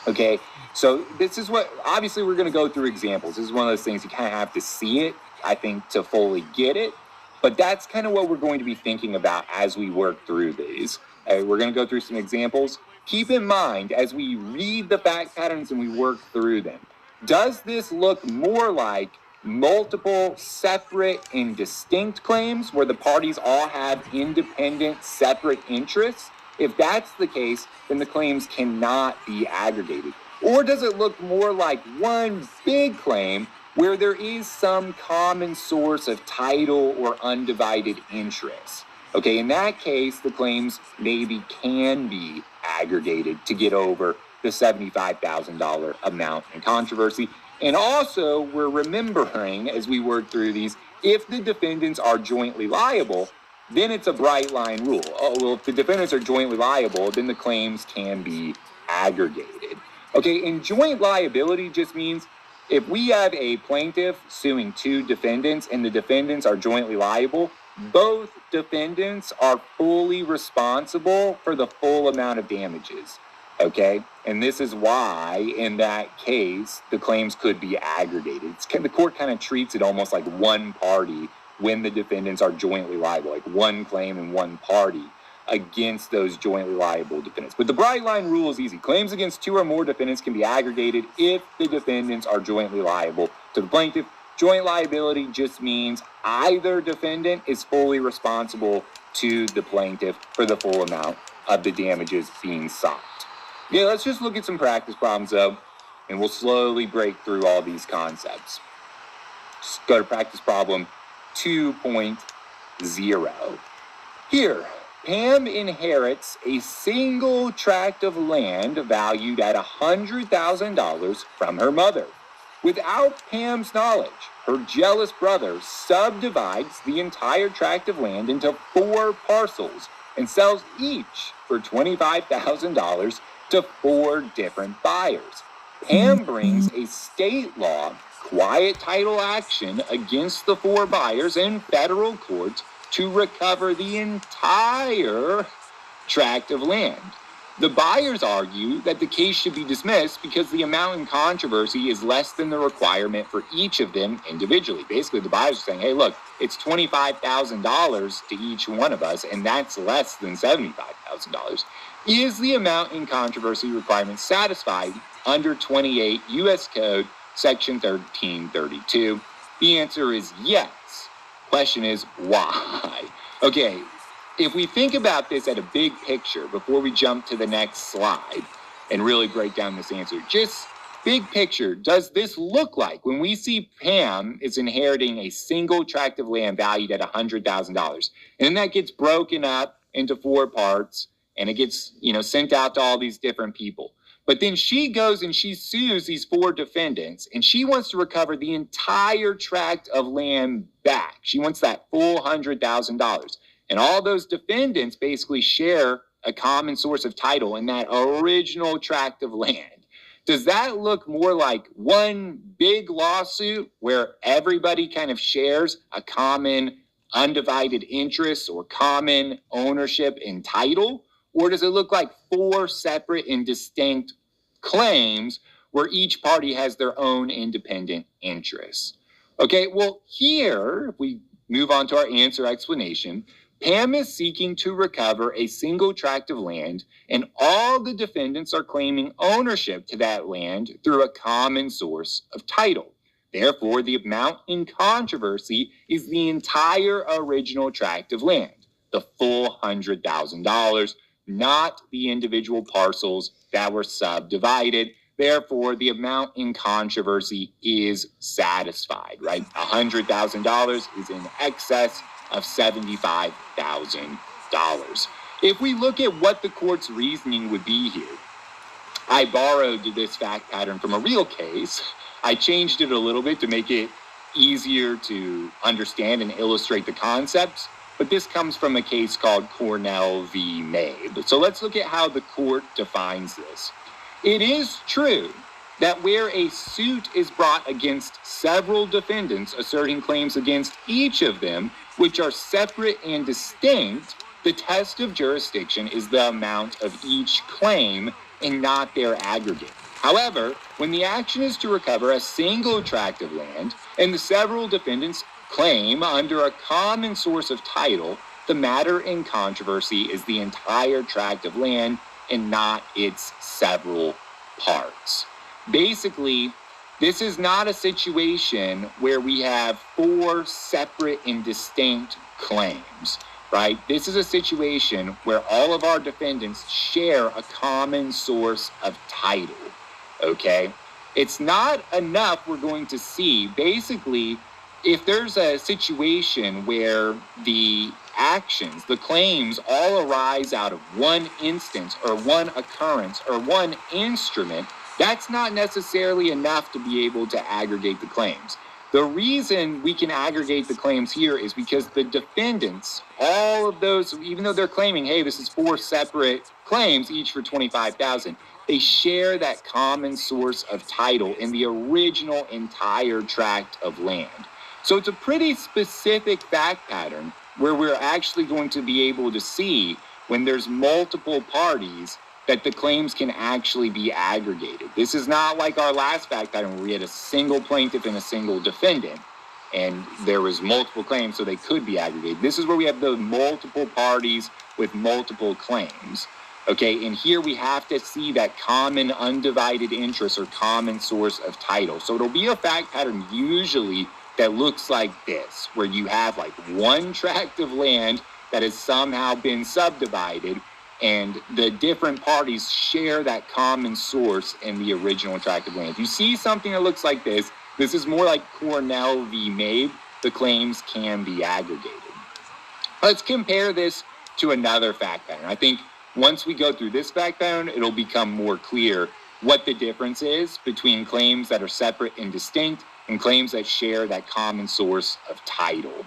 Okay, so this is what, obviously we're going to go through examples. This is one of those things you kind of have to see it, I think, to fully get it. But that's kind of what we're going to be thinking about as we work through these. We're going to go through some examples. Keep in mind, as we read the fact patterns and we work through them, does this look more like multiple separate and distinct claims where the parties all have independent separate interests? If that's the case, then the claims cannot be aggregated. Or does it look more like one big claim where there is some common source of title or undivided interest? Okay, in that case, the claims maybe can be aggregated to get over the $75,000 amount in controversy. And also, we're remembering as we work through these, if the defendants are jointly liable, then it's a bright line rule. Oh, well, if the defendants are jointly liable, then the claims can be aggregated. Okay, and joint liability just means if we have a plaintiff suing two defendants and the defendants are jointly liable, both defendants are fully responsible for the full amount of damages. Okay, and this is why, in that case, the claims could be aggregated. The court kind of treats it almost like one party when the defendants are jointly liable, like one claim and one party against those jointly liable defendants. But the bright line rule is easy. Claims against two or more defendants can be aggregated if the defendants are jointly liable to the plaintiff. Joint liability just means either defendant is fully responsible to the plaintiff for the full amount of the damages being sought. Yeah, let's just look at some practice problems though, and we'll slowly break through all these concepts. Just go to practice problem 2.0. Here, Pam inherits a single tract of land valued at $100,000 from her mother. Without Pam's knowledge, her jealous brother subdivides the entire tract of land into 4 parcels and sells each for $25,000 to 4 different buyers. Pam brings a state law quiet title action against the 4 buyers in federal courts to recover the entire tract of land. The buyers argue that the case should be dismissed because the amount in controversy is less than the requirement for each of them individually. Basically, the buyers are saying, hey, look, it's $25,000 to each one of us, and that's less than $75,000. Is the amount in controversy requirement satisfied under 28 U.S. Code Section 1332? The answer is yes. Question is, why? Okay. If we think about this at a big picture before we jump to the next slide and really break down this answer, just big picture, does this look like when we see Pam is inheriting a single tract of land valued at $100,000, and then that gets broken up into 4 parts and it gets, sent out to all these different people. But then she goes and she sues these 4 defendants and she wants to recover the entire tract of land back. She wants that full $100,000. And all those defendants basically share a common source of title in that original tract of land. Does that look more like one big lawsuit where everybody kind of shares a common undivided interest or common ownership and title? Or does it look like 4 separate and distinct claims where each party has their own independent interests? Okay, well, here, if we move on to our answer explanation, Pam is seeking to recover a single tract of land, and all the defendants are claiming ownership to that land through a common source of title. Therefore, the amount in controversy is the entire original tract of land, the full $100,000, not the individual parcels that were subdivided. Therefore, the amount in controversy is satisfied, right? $100,000 is in excess of $75,000. If we look at what the court's reasoning would be here, I borrowed this fact pattern from a real case. I changed it a little bit to make it easier to understand and illustrate the concepts, but this comes from a case called Cornell v. Mabe. So let's look at how the court defines this. It is true that where a suit is brought against several defendants asserting claims against each of them, which are separate and distinct, the test of jurisdiction is the amount of each claim and not their aggregate. However, when the action is to recover a single tract of land and the several defendants claim under a common source of title, the matter in controversy is the entire tract of land and not its several parts. Basically, this is not a situation where we have 4 separate and distinct claims, right? This is a situation where all of our defendants share a common source of title, okay? It's not enough we're going to see. Basically, if there's a situation where the actions, the claims all arise out of one instance or one occurrence or one instrument, that's not necessarily enough to be able to aggregate the claims. The reason we can aggregate the claims here is because the defendants, all of those, even though they're claiming, hey, this is 4 separate claims, each for $25,000, they share that common source of title in the original entire tract of land. So it's a pretty specific fact pattern where we're actually going to be able to see when there's multiple parties that the claims can actually be aggregated. This is not like our last fact pattern where we had a single plaintiff and a single defendant and there was multiple claims so they could be aggregated. This is where we have the multiple parties with multiple claims. Okay, and here we have to see that common undivided interest or common source of title. So it'll be a fact pattern usually that looks like this, where you have like one tract of land that has somehow been subdivided and the different parties share that common source in the original tract of land. If you see something that looks like this, this is more like Cornell v. Mabe. The claims can be aggregated. Let's compare this to another fact pattern. I think once we go through this fact pattern, it'll become more clear what the difference is between claims that are separate and distinct and claims that share that common source of title.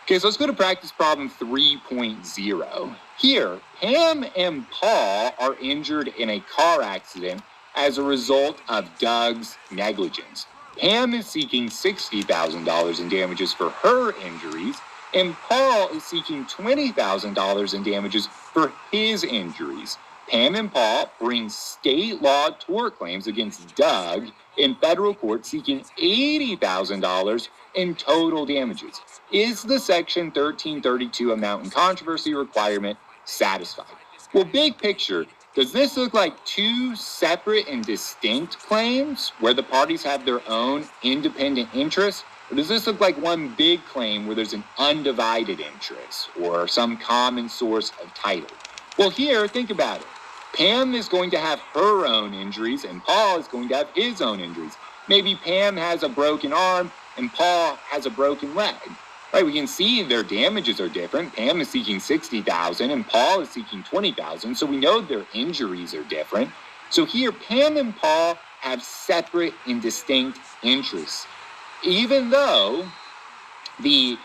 Okay, so let's go to practice problem 3.0. Here, Pam and Paul are injured in a car accident as a result of Doug's negligence. Pam is seeking $60,000 in damages for her injuries, and Paul is seeking $20,000 in damages for his injuries. Pam and Paul bring state law tort claims against Doug in federal court seeking $80,000 in total damages. Is the Section 1332 amount in controversy requirement satisfied? Well, big picture, does this look like two separate and distinct claims where the parties have their own independent interests? Or does this look like one big claim where there's an undivided interest or some common source of title? Well, here, think about it. Pam is going to have her own injuries and Paul is going to have his own injuries. Maybe Pam has a broken arm and Paul has a broken leg. Right, we can see their damages are different. Pam is seeking $60,000 and Paul is seeking $20,000. So we know their injuries are different. So here, Pam and Paul have separate and distinct interests. Even though the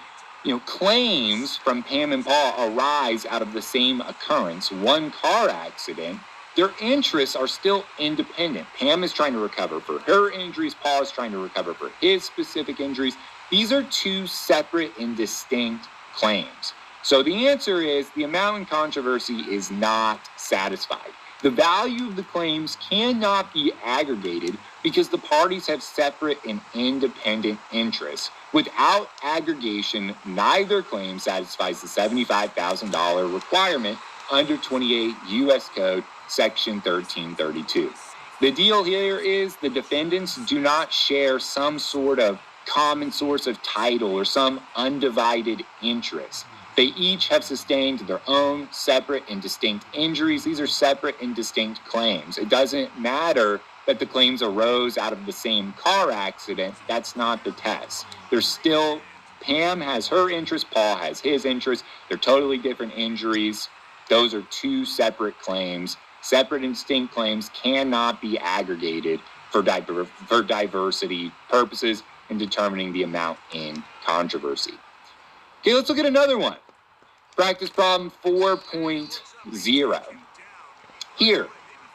claims from Pam and Paul arise out of the same occurrence, one car accident, their interests are still independent. Pam is trying to recover for her injuries. Paul is trying to recover for his specific injuries. These are two separate and distinct claims. So the answer is the amount in controversy is not satisfied. The value of the claims cannot be aggregated because the parties have separate and independent interests. Without aggregation, neither claim satisfies the $75,000 requirement under 28 U.S. Code Section 1332. The deal here is the defendants do not share some sort of common source of title or some undivided interest. They each have sustained their own separate and distinct injuries. These are separate and distinct claims. It doesn't matter that the claims arose out of the same car accident. That's not the test. There's still, Pam has her interest, Paul has his interest. They're totally different injuries. Those are two separate claims. Separate and distinct claims cannot be aggregated for diversity purposes in determining the amount in controversy. Okay, let's look at another one. Practice problem 4.0. Here,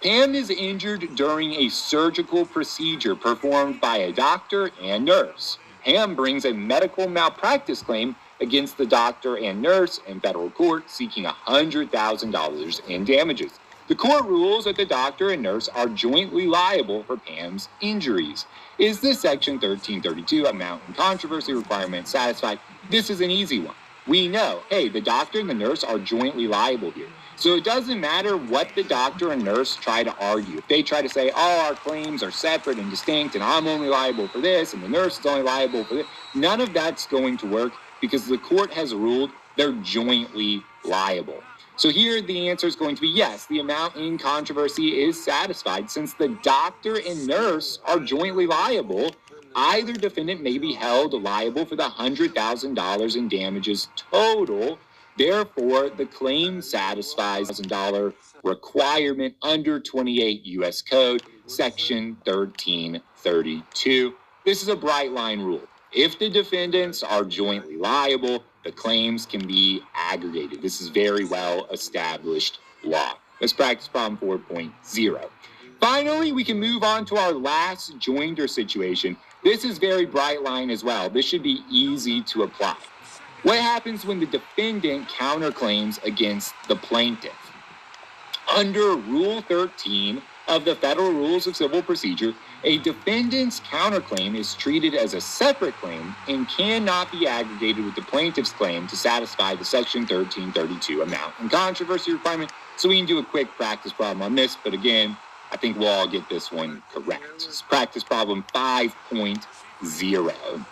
Pam is injured during a surgical procedure performed by a doctor and nurse. Pam brings a medical malpractice claim against the doctor and nurse in federal court seeking $100,000 in damages. The court rules that the doctor and nurse are jointly liable for Pam's injuries. Is the Section 1332 amount in controversy requirement satisfied? This is an easy one. We know, hey, the doctor and the nurse are jointly liable here. So it doesn't matter what the doctor and nurse try to argue. If they try to say, oh, our claims are separate and distinct and I'm only liable for this and the nurse is only liable for this, none of that's going to work because the court has ruled they're jointly liable. So here the answer is going to be yes, the amount in controversy is satisfied since the doctor and nurse are jointly liable. Either defendant may be held liable for the $100,000 in damages total. Therefore, the claim satisfies the $1,000 requirement under 28 U.S. Code, Section 1332. This is a bright line rule. If the defendants are jointly liable, the claims can be aggregated. This is very well established law. Let's practice problem 4.0. Finally, we can move on to our last joinder situation. This is very bright line as well. This should be easy to apply. What happens when the defendant counterclaims against the plaintiff? Under Rule 13 of the Federal Rules of Civil Procedure, a defendant's counterclaim is treated as a separate claim and cannot be aggregated with the plaintiff's claim to satisfy the Section 1332 amount in controversy requirement. So we can do a quick practice problem on this, but again, I think we'll all get this one correct. It's practice problem 5.0.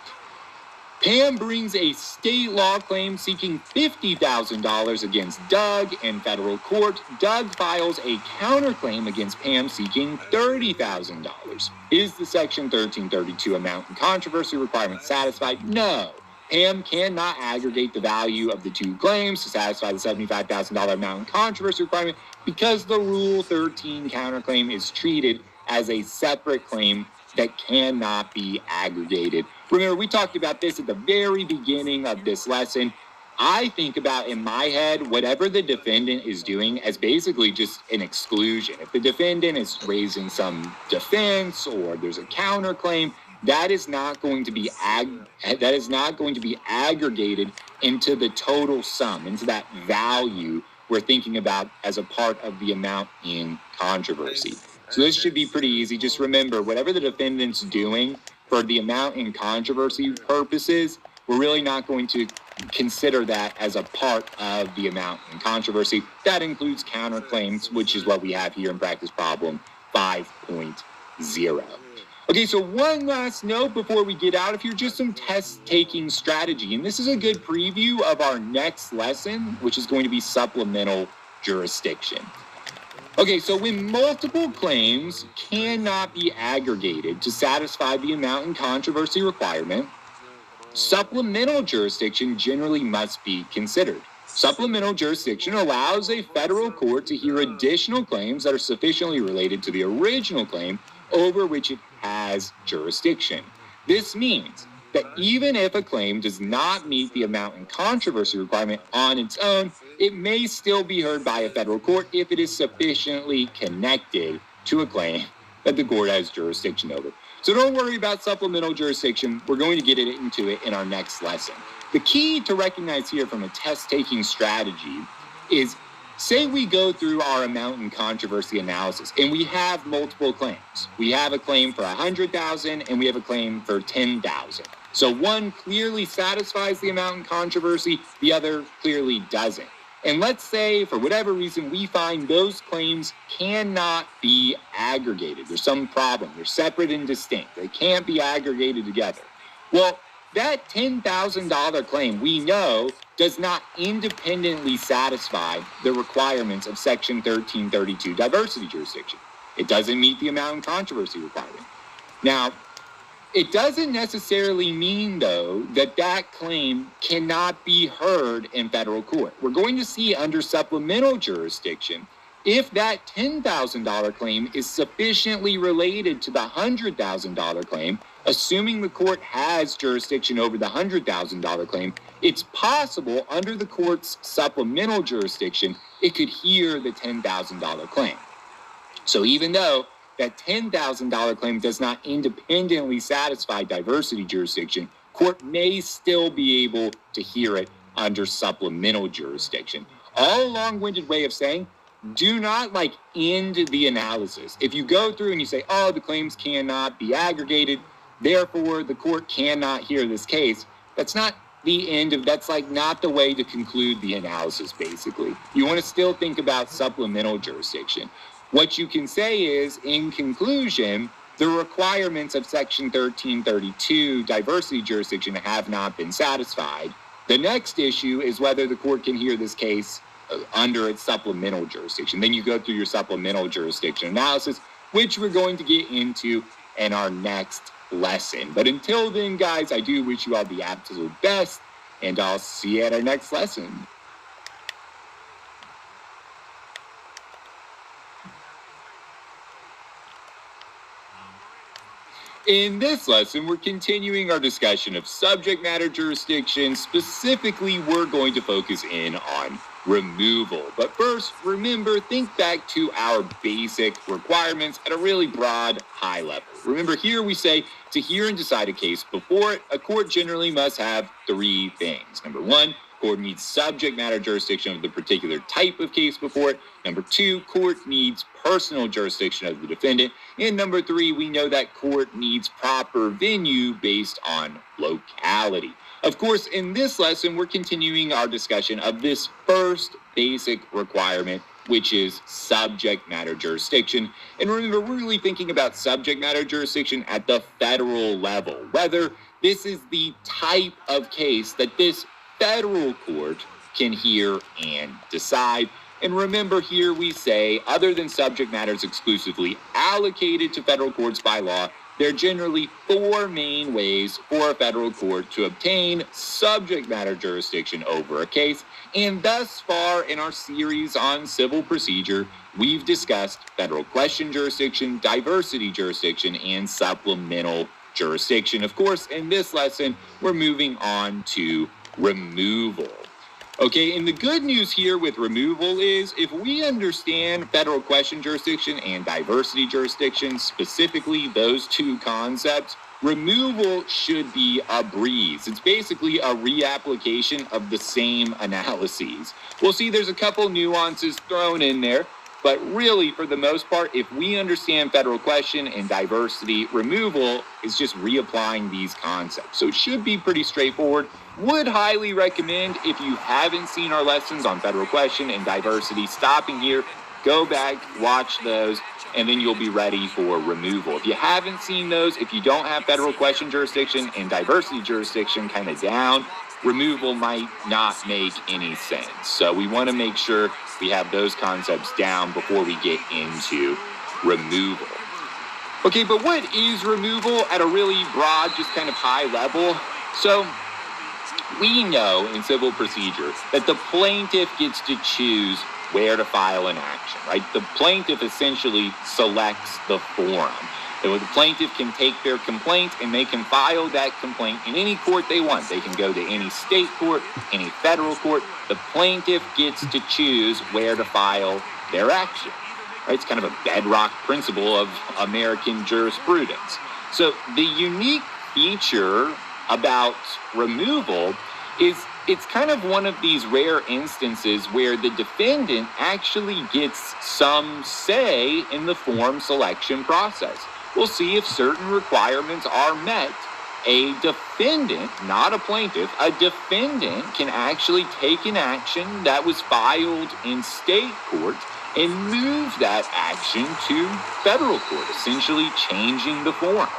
Pam brings a state law claim seeking $50,000 against Doug in federal court. Doug files a counterclaim against Pam seeking $30,000. Is the Section 1332 amount in controversy requirement satisfied? No. Pam cannot aggregate the value of the two claims to satisfy the $75,000 amount in controversy requirement because the Rule 13 counterclaim is treated as a separate claim that cannot be aggregated. Remember, we talked about this at the very beginning of this lesson. I think about, in my head, whatever the defendant is doing as basically just an exclusion. If the defendant is raising some defense or there's a counterclaim, that is not going to be aggregated into the total sum, into that value we're thinking about as a part of the amount in controversy. So this should be pretty easy. Just remember, whatever the defendant's doing for the amount in controversy purposes, we're really not going to consider that as a part of the amount in controversy. That includes counterclaims, which is what we have here in practice problem 5.0. Okay, so one last note before we get out of here, just some test-taking strategy. And this is a good preview of our next lesson, which is going to be supplemental jurisdiction. Okay, so when multiple claims cannot be aggregated to satisfy the amount in controversy requirement, supplemental jurisdiction generally must be considered. Supplemental jurisdiction allows a federal court to hear additional claims that are sufficiently related to the original claim over which it has jurisdiction. This means that even if a claim does not meet the amount in controversy requirement on its own, it may still be heard by a federal court if it is sufficiently connected to a claim that the court has jurisdiction over. So don't worry about supplemental jurisdiction. We're going to get into it in our next lesson. The key to recognize here from a test-taking strategy is, say we go through our amount in controversy analysis and we have multiple claims. We have a claim for $100,000 and we have a claim for $10,000. So one clearly satisfies the amount in controversy, the other clearly doesn't. And let's say, for whatever reason, we find those claims cannot be aggregated. There's some problem. They're separate and distinct. They can't be aggregated together. Well, that $10,000 claim, we know, does not independently satisfy the requirements of Section 1332 diversity jurisdiction. It doesn't meet the amount in controversy requirement. Now, it doesn't necessarily mean, though, that that claim cannot be heard in federal court. We're going to see under supplemental jurisdiction, if that $10,000 claim is sufficiently related to the $100,000 claim, assuming the court has jurisdiction over the $100,000 claim, it's possible under the court's supplemental jurisdiction, it could hear the $10,000 claim. So even though that $10,000 claim does not independently satisfy diversity jurisdiction, court may still be able to hear it under supplemental jurisdiction. All a long-winded way of saying, do not end the analysis. If you go through and you say, oh, the claims cannot be aggregated, therefore the court cannot hear this case, that's not the end of, that's not the way to conclude the analysis, basically. You want to still think about supplemental jurisdiction. What you can say is, in conclusion, the requirements of Section 1332 diversity jurisdiction have not been satisfied. The next issue is whether the court can hear this case under its supplemental jurisdiction. Then you go through your supplemental jurisdiction analysis, which we're going to get into in our next lesson. But until then, guys, I do wish you all the absolute best, and I'll see you at our next lesson. In this lesson, we're continuing our discussion of subject matter jurisdiction. Specifically, we're going to focus in on removal. But first, remember, think back to our basic requirements at a really broad, high level. Remember, here we say to hear and decide a case before it, a court generally must have three things. Number one, court needs subject matter jurisdiction of the particular type of case before it. Number two, court needs personal jurisdiction of the defendant. And number three, we know that court needs proper venue based on locality. Of course, in this lesson, we're continuing our discussion of this first basic requirement, which is subject matter jurisdiction. And remember, we're really thinking about subject matter jurisdiction at the federal level, whether this is the type of case that this federal court can hear and decide. And remember, here we say, other than subject matters exclusively allocated to federal courts by law, there are generally four main ways for a federal court to obtain subject matter jurisdiction over a case. And thus far in our series on civil procedure, we've discussed federal question jurisdiction, diversity jurisdiction, and supplemental jurisdiction. Of course, in this lesson, we're moving on to removal. Okay, and the good news here with removal is if we understand federal question jurisdiction and diversity jurisdiction, specifically those two concepts, removal should be a breeze. It's basically a reapplication of the same analyses. We'll see there's a couple nuances thrown in there, but really, for the most part, if we understand federal question and diversity, removal is just reapplying these concepts. So it should be pretty straightforward. Would highly recommend, if you haven't seen our lessons on federal question and diversity, stopping here, go back, watch those, and then you'll be ready for removal. If you haven't seen those, if you don't have federal question jurisdiction and diversity jurisdiction kind of down, removal might not make any sense. So we want to make sure we have those concepts down before we get into removal. Okay, but what is removal at a really broad, just kind of high level? So we know in civil procedure that the plaintiff gets to choose where to file an action, right? The plaintiff essentially selects the forum. The plaintiff can take their complaint and they can file that complaint in any court they want. They can go to any state court, any federal court. The plaintiff gets to choose where to file their action, right? It's kind of a bedrock principle of American jurisprudence. So the unique feature about removal is it's kind of one of these rare instances where the defendant actually gets some say in the forum selection process. We'll see if certain requirements are met. A defendant, not a plaintiff, a defendant can actually take an action that was filed in state court and move that action to federal court, essentially changing the forum.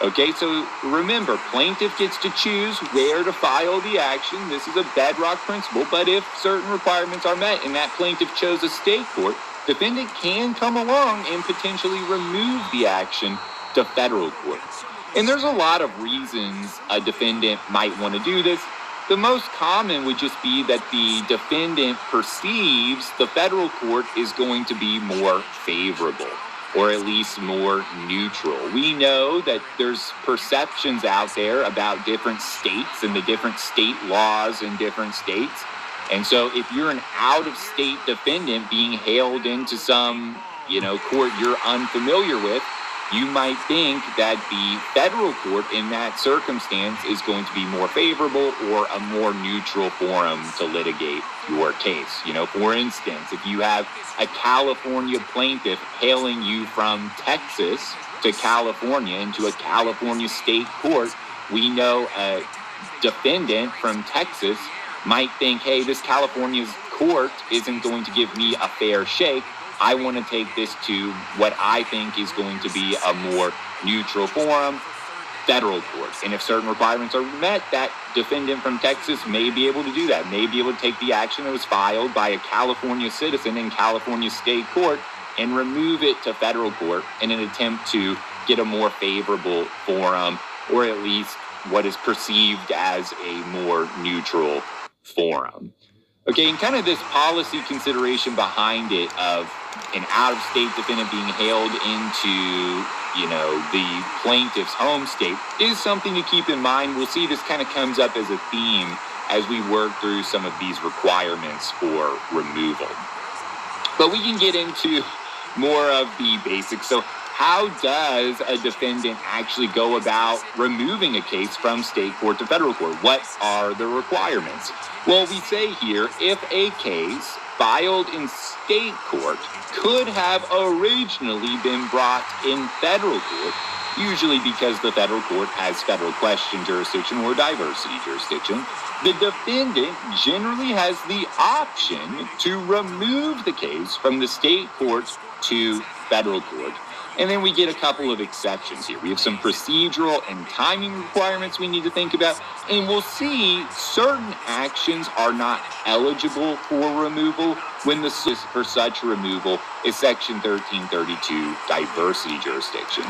Okay, so remember, plaintiff gets to choose where to file the action. This is a bedrock principle, but if certain requirements are met and that plaintiff chose a state court, defendant can come along and potentially remove the action to federal court. And there's a lot of reasons a defendant might want to do this. The most common would just be that the defendant perceives the federal court is going to be more favorable, or at least more neutral. We know that there's perceptions out there about different states and the different state laws in different states. And so if you're an out-of-state defendant being hailed into some, court you're unfamiliar with, you might think that the federal court in that circumstance is going to be more favorable or a more neutral forum to litigate your case. For instance, if you have a California plaintiff hailing you from Texas to California into a California state court, we know a defendant from Texas might think, hey, this California's court isn't going to give me a fair shake. I want to take this to what I think is going to be a more neutral forum, federal court. And if certain requirements are met, that defendant from Texas may be able to do that, may be able to take the action that was filed by a California citizen in California state court and remove it to federal court in an attempt to get a more favorable forum, or at least what is perceived as a more neutral forum. Okay, and kind of this policy consideration behind it of an out-of-state defendant being hailed into, the plaintiff's home state is something to keep in mind. We'll see this kind of comes up as a theme as we work through some of these requirements for removal. But we can get into more of the basics. So how does a defendant actually go about removing a case from state court to federal court? What are the requirements? Well, we say here, if a case filed in state court could have originally been brought in federal court, usually because the federal court has federal question jurisdiction or diversity jurisdiction, the defendant generally has the option to remove the case from the state court to federal court. And then we get a couple of exceptions here. We have some procedural and timing requirements we need to think about. And we'll see certain actions are not eligible for removal when the source for such removal is Section 1332 diversity jurisdiction.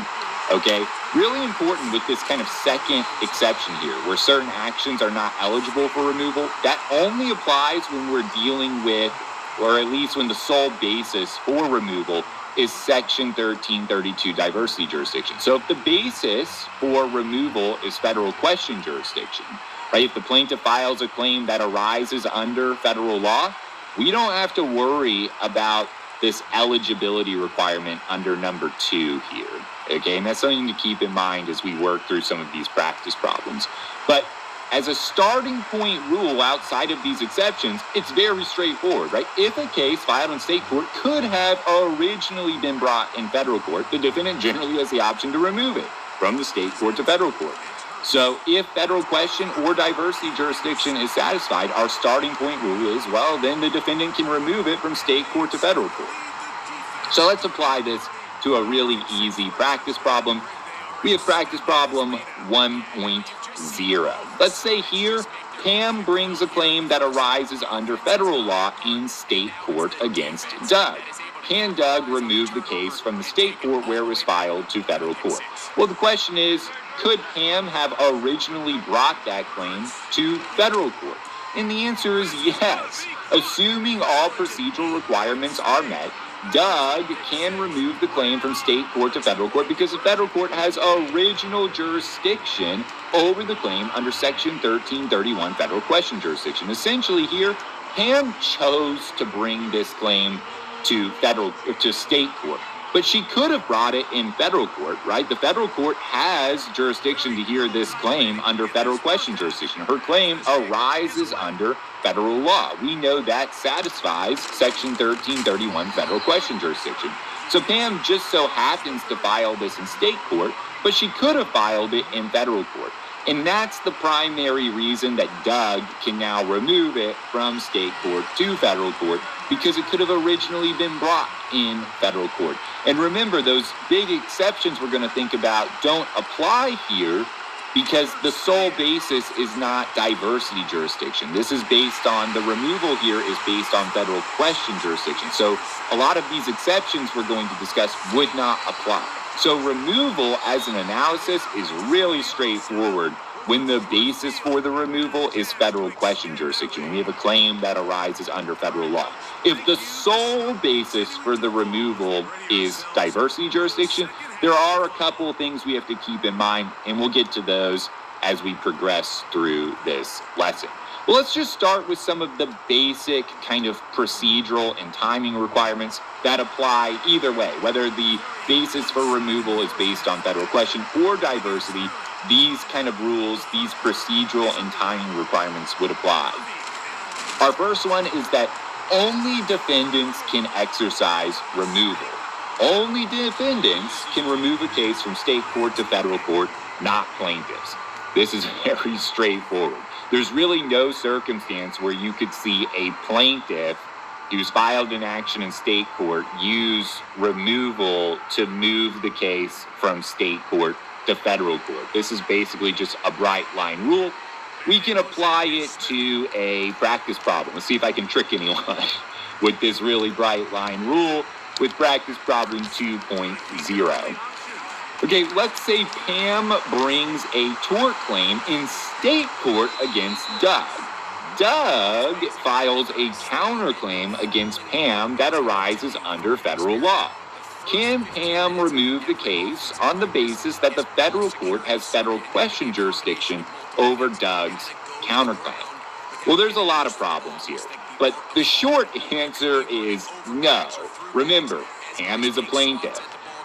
Okay, really important with this kind of second exception here, where certain actions are not eligible for removal. That only applies when we're dealing with, or at least when the sole basis for removal is Section 1332 diversity jurisdiction. So if the basis for removal is federal question jurisdiction, right? If the plaintiff files a claim that arises under federal law, we don't have to worry about this eligibility requirement under number 2 here, okay? And that's something to keep in mind as we work through some of these practice problems. But as a starting point rule outside of these exceptions, it's very straightforward, right? If a case filed in state court could have originally been brought in federal court, the defendant generally has the option to remove it from the state court to federal court. So if federal question or diversity jurisdiction is satisfied, our starting point rule is, well, then the defendant can remove it from state court to federal court. So let's apply this to a really easy practice problem. We have practice problem 1.0. Let's say here, Pam brings a claim that arises under federal law in state court against Doug. Can Doug remove the case from the state court where it was filed to federal court? Well, the question is, could Pam have originally brought that claim to federal court? And the answer is yes. Assuming all procedural requirements are met, Doug can remove the claim from state court to federal court because the federal court has original jurisdiction over the claim under Section 1331 federal question jurisdiction. Essentially here, Pam chose to bring this claim to state court, but she could have brought it in federal court, right? The federal court has jurisdiction to hear this claim under federal question jurisdiction. Her claim arises under federal law. We know that satisfies Section 1331 federal question jurisdiction. So Pam just so happens to file this in state court, but she could have filed it in federal court. And that's the primary reason that Doug can now remove it from state court to federal court, because it could have originally been brought in federal court. And remember, those big exceptions we're going to think about don't apply here because the sole basis is not diversity jurisdiction. This is based on, the removal here is based on federal question jurisdiction. So a lot of these exceptions we're going to discuss would not apply. So removal as an analysis is really straightforward when the basis for the removal is federal question jurisdiction. We have a claim that arises under federal law. If the sole basis for the removal is diversity jurisdiction, there are a couple of things we have to keep in mind, and we'll get to those as we progress through this lesson. Well, let's just start with some of the basic kind of procedural and timing requirements that apply either way, whether the basis for removal is based on federal question or diversity. These kind of rules, these procedural and timing requirements would apply. Our first one is that only defendants can exercise removal. Only defendants can remove a case from state court to federal court, not plaintiffs. This is very straightforward. There's really no circumstance where you could see a plaintiff who's filed an action in state court use removal to move the case from state court to federal court. This is basically just a bright line rule. We can apply it to a practice problem. Let's see if I can trick anyone with this really bright line rule with practice problem 2.0. Okay, let's say Pam brings a tort claim in state court against Doug. Doug files a counterclaim against Pam that arises under federal law. Can Pam remove the case on the basis that the federal court has federal question jurisdiction over Doug's counterclaim? Well, there's a lot of problems here, but the short answer is no. Remember, Pam is a plaintiff.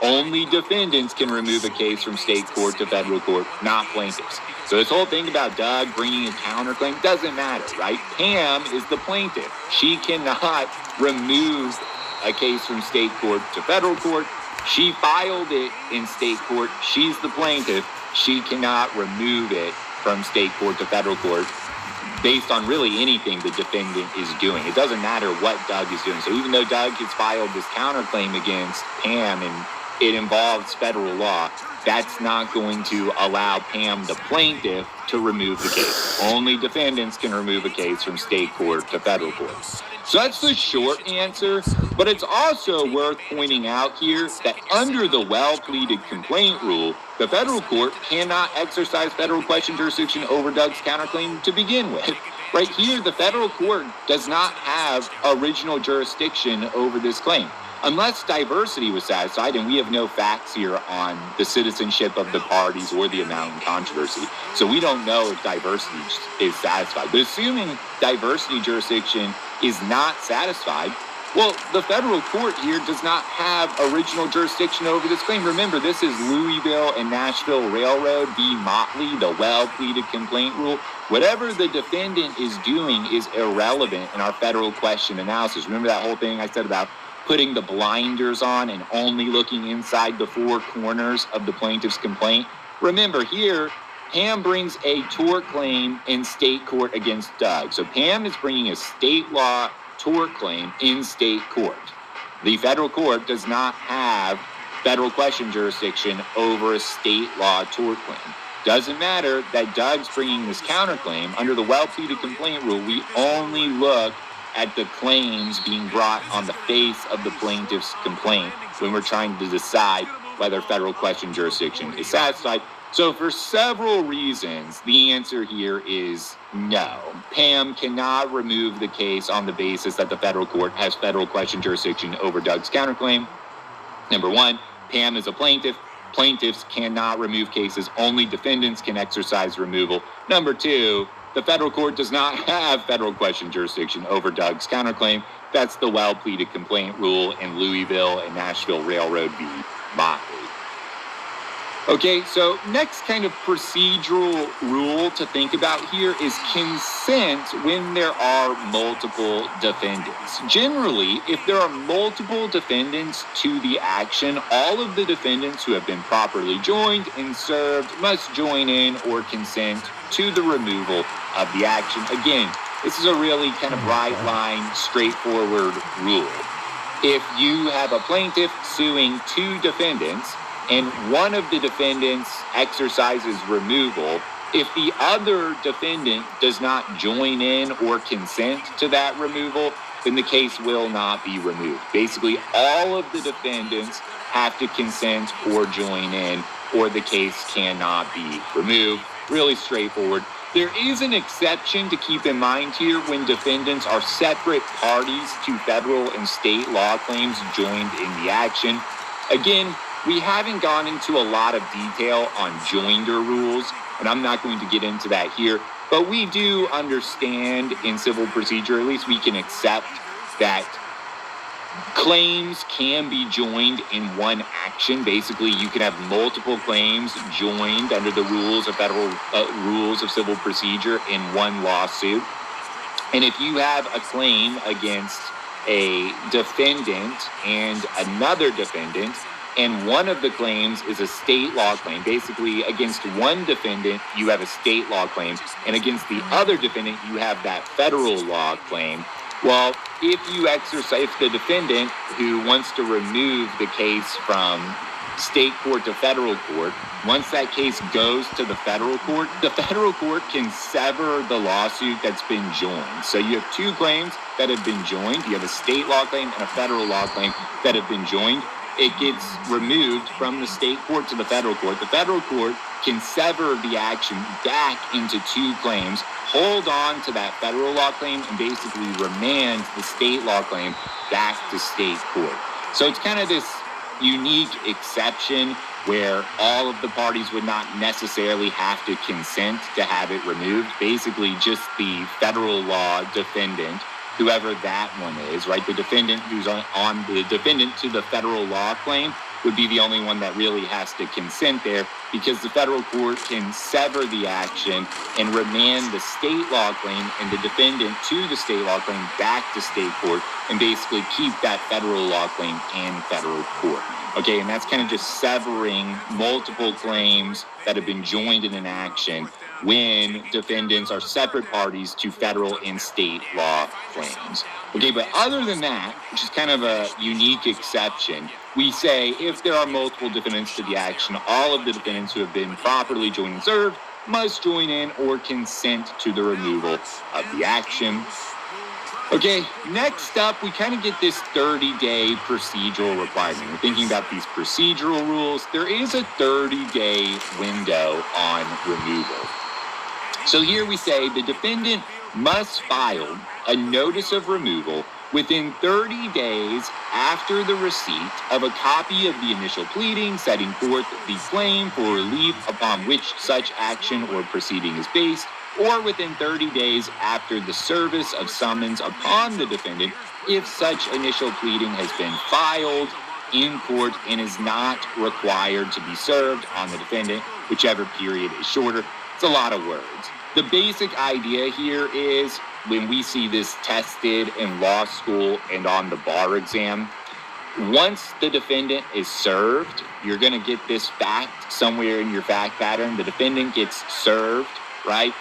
Only defendants can remove a case from state court to federal court, not plaintiffs. So this whole thing about Doug bringing a counterclaim doesn't matter, right? Pam is the plaintiff. She cannot remove a case from state court to federal court. She filed it in state court. She's the plaintiff. She cannot remove it from state court to federal court based on really anything the defendant is doing. It doesn't matter what Doug is doing. So even though Doug has filed this counterclaim against Pam and it involves federal law, that's not going to allow Pam, the plaintiff, to remove the case. Only defendants can remove a case from state court to federal court. So that's the short answer, but it's also worth pointing out here that under the well-pleaded complaint rule, the federal court cannot exercise federal question jurisdiction over Doug's counterclaim to begin with. Right here, the federal court does not have original jurisdiction over this claim. unless diversity was satisfied, and we have no facts here on the citizenship of the parties or the amount in controversy, so we don't know if diversity is satisfied. But assuming diversity jurisdiction is not satisfied, well, the federal court here does not have original jurisdiction over this claim. Remember, this is Louisville and Nashville Railroad v. Motley, the well-pleaded complaint rule. Whatever the defendant is doing is irrelevant in our federal question analysis. Remember that whole thing I said about putting the blinders on and only looking inside the four corners of the plaintiff's complaint? Remember here, Pam brings a tort claim in state court against Doug. So Pam is bringing a state law tort claim in state court. The federal court does not have federal question jurisdiction over a state law tort claim. Doesn't matter that Doug's bringing this counterclaim. Under the well-pleaded complaint rule, we only look at the claims being brought on the face of the plaintiff's complaint when we're trying to decide whether federal question jurisdiction is satisfied. So for several reasons, the answer here is no. Pam cannot remove the case on the basis that the federal court has federal question jurisdiction over Doug's counterclaim. Number one, Pam is a plaintiff. Plaintiffs cannot remove cases. Only defendants can exercise removal. Number two, the federal court does not have federal question jurisdiction over Doug's counterclaim. That's the well-pleaded complaint rule in Louisville and Nashville Railroad v. Motley. Okay, so next kind of procedural rule to think about here is consent when there are multiple defendants. Generally, if there are multiple defendants to the action, all of the defendants who have been properly joined and served must join in or consent to the removal of the action. Again, this is a really kind of bright line, straightforward rule. If you have a plaintiff suing two defendants, and one of the defendants exercises removal, if the other defendant does not join in or consent to that removal, then the case will not be removed. Basically, all of the defendants have to consent or join in, or the case cannot be removed. Really straightforward. There is an exception to keep in mind here when defendants are separate parties to federal and state law claims joined in the action. Again, we haven't gone into a lot of detail on joinder rules, and I'm not going to get into that here, but we do understand in civil procedure, at least we can accept that claims can be joined in one action. Basically, you can have multiple claims joined under the rules of federal rules of civil procedure in one lawsuit. And if you have a claim against a defendant and another defendant, and one of the claims is a state law claim. Basically, against one defendant, you have a state law claim, and against the other defendant, you have that federal law claim. Well, if the defendant who wants to remove the case from state court to federal court, once that case goes to the federal court can sever the lawsuit that's been joined. So you have two claims that have been joined. You have a state law claim and a federal law claim that have been joined. It gets removed from the state court to the federal court. The federal court can sever the action back into two claims, hold on to that federal law claim, and basically remand the state law claim back to state court. So it's kind of this unique exception where all of the parties would not necessarily have to consent to have it removed. Basically, just the federal law defendant, whoever that one is, right? The defendant who's on the defendant to the federal law claim would be the only one that really has to consent there, because the federal court can sever the action and remand the state law claim and the defendant to the state law claim back to state court and basically keep that federal law claim in federal court. Okay, and that's kind of just severing multiple claims that have been joined in an action when defendants are separate parties to federal and state law claims. Okay, but other than that, which is kind of a unique exception, we say if there are multiple defendants to the action, all of the defendants who have been properly joined and served must join in or consent to the removal of the action. Okay, next up, we kind of get this 30-day procedural requirement. We're thinking about these procedural rules. There is a 30-day window on removal. So here we say the defendant must file a notice of removal within 30 days after the receipt of a copy of the initial pleading setting forth the claim for relief upon which such action or proceeding is based, or within 30 days after the service of summons upon the defendant if such initial pleading has been filed in court and is not required to be served on the defendant, whichever period is shorter. It's a lot of words. The basic idea here is when we see this tested in law school and on the bar exam, once the defendant is served, you're going to get this fact somewhere in your fact pattern. The defendant gets served, right?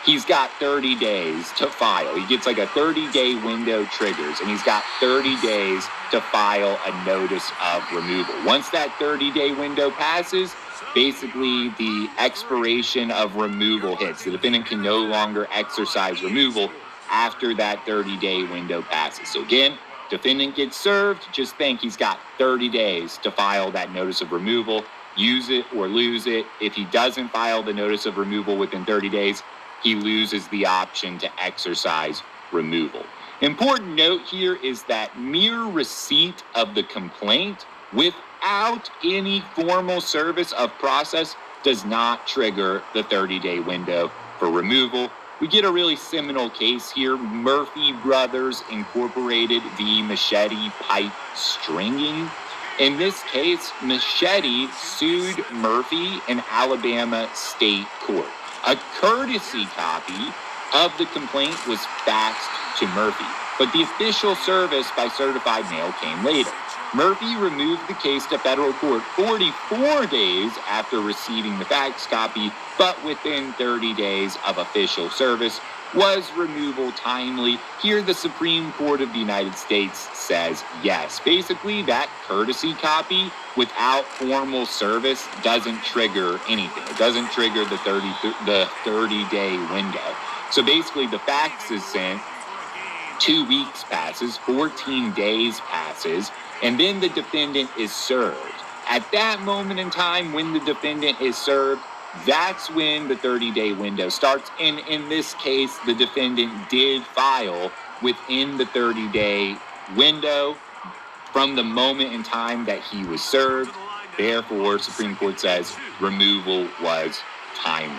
He's got 30 days to file. He gets like a 30-day window triggers, and he's got 30 days to file a notice of removal. Once that 30-day window passes, basically the expiration of removal hits. The defendant can no longer exercise removal after that 30-day window passes. So again, defendant gets served, just think he's got 30 days to file that notice of removal, use it or lose it. If he doesn't file the notice of removal within 30 days, he loses the option to exercise removal. Important note here is that mere receipt of the complaint without any formal service of process does not trigger the 30-day window for removal. We get a really seminal case here, Murphy Brothers Incorporated v. Machete Pipe Stringing. In this case, Machete sued Murphy in Alabama State Court. A courtesy copy of the complaint was faxed to Murphy, but the official service by certified mail came later. Murphy removed the case to federal court 44 days after receiving the fax copy, but within 30 days of official service. Was removal timely? Here, the Supreme Court of the United States says yes. Basically, that courtesy copy without formal service doesn't trigger anything. It doesn't trigger the 30-day window. So basically, the fax is sent, 2 weeks passes, 14 days passes, and then the defendant is served. At that moment in time, when the defendant is served, that's when the 30-day window starts. And in this case, the defendant did file within the 30-day window from the moment in time that he was served. Therefore, Supreme Court says removal was timely.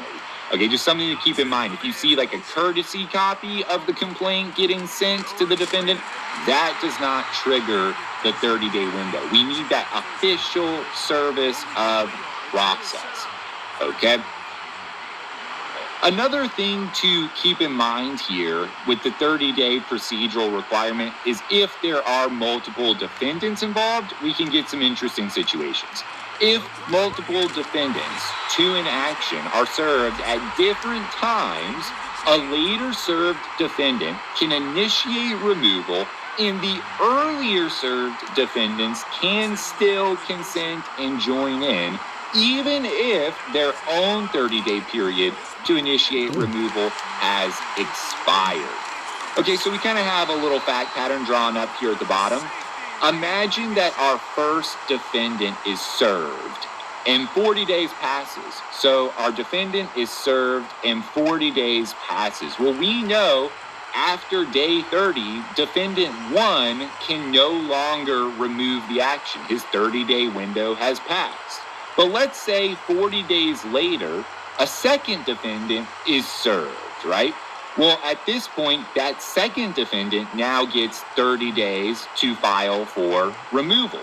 Okay, just something to keep in mind. If you see like a courtesy copy of the complaint getting sent to the defendant, that does not trigger the 30-day window. We need that official service of process. Okay. Another thing to keep in mind here with the 30-day procedural requirement is if there are multiple defendants involved, we can get some interesting situations. If multiple defendants to an action are served at different times, a later served defendant can initiate removal, and the earlier served defendants can still consent and join in, even if their own 30-day period to initiate removal has expired. Okay, so we kind of have a little fact pattern drawn up here at the bottom. Imagine that our first defendant is served and 40 days passes. So our defendant is served and 40 days passes. Well, we know after day 30, defendant 1 can no longer remove the action. His 30-day window has passed. But let's say 40 days later, a second defendant is served, right? Well, at this point, that second defendant now gets 30 days to file for removal.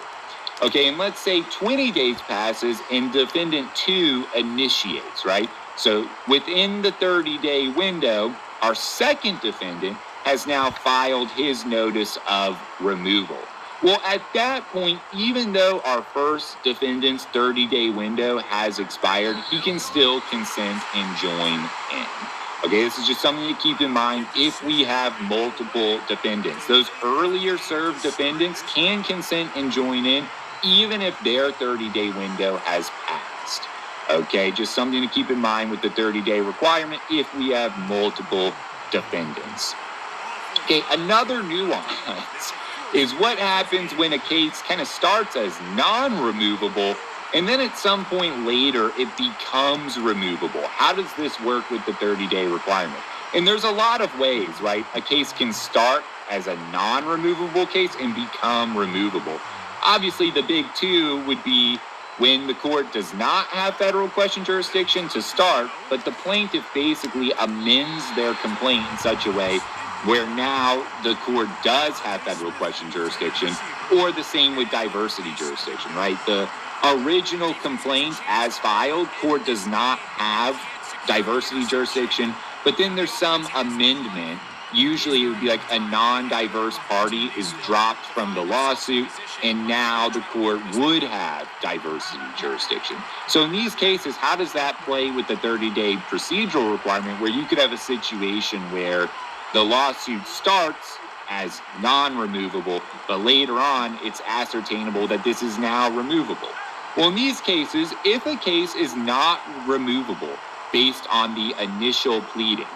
Okay, and let's say 20 days passes and defendant 2 initiates, right? So within the 30-day window, our second defendant has now filed his notice of removal. Well, at that point, even though our first defendant's 30-day window has expired, he can still consent and join in. Okay, this is just something to keep in mind if we have multiple defendants. Those earlier served defendants can consent and join in, even if their 30-day window has passed. Okay, just something to keep in mind with the 30-day requirement if we have multiple defendants. Okay, another nuance is what happens when a case kind of starts as non-removable and then at some point later it becomes removable. How does this work with the 30-day requirement? And there's a lot of ways, right? A case can start as a non-removable case and become removable. Obviously, the big two would be when the court does not have federal question jurisdiction to start, but the plaintiff basically amends their complaint in such a way where now the court does have federal question jurisdiction, or the same with diversity jurisdiction, right? The original complaint as filed, court does not have diversity jurisdiction, but then there's some amendment. Usually it would be like a non-diverse party is dropped from the lawsuit, and now the court would have diversity jurisdiction. So in these cases, how does that play with the 30-day procedural requirement, where you could have a situation where the lawsuit starts as non-removable, but later on it's ascertainable that this is now removable? Well, in these cases, if a case is not removable based on the initial pleading,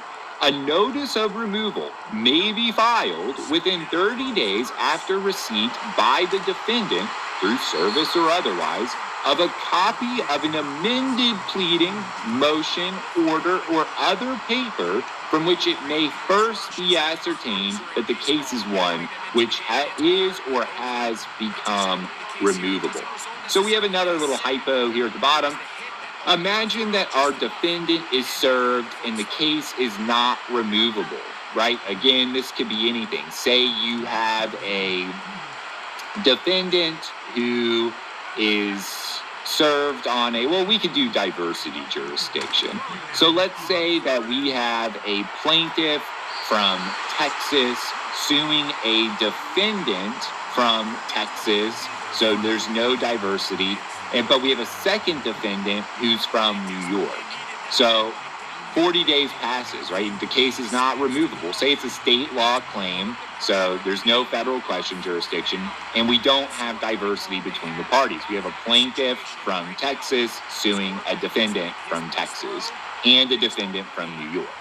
a notice of removal may be filed within 30 days after receipt by the defendant, through service or otherwise, of a copy of an amended pleading, motion, order, or other paper from which it may first be ascertained that the case is one which is or has become removable. So we have another little hypo here at the bottom. Imagine that our defendant is served and the case is not removable, right? Again, this could be anything. Say you have a defendant who is served on we could do diversity jurisdiction. So let's say that we have a plaintiff from Texas suing a defendant from Texas, so there's no diversity. But we have a second defendant who's from New York. So 40 days passes, right? The case is not removable. Say it's a state law claim, so there's no federal question jurisdiction, and we don't have diversity between the parties. We have a plaintiff from Texas suing a defendant from Texas and a defendant from New York.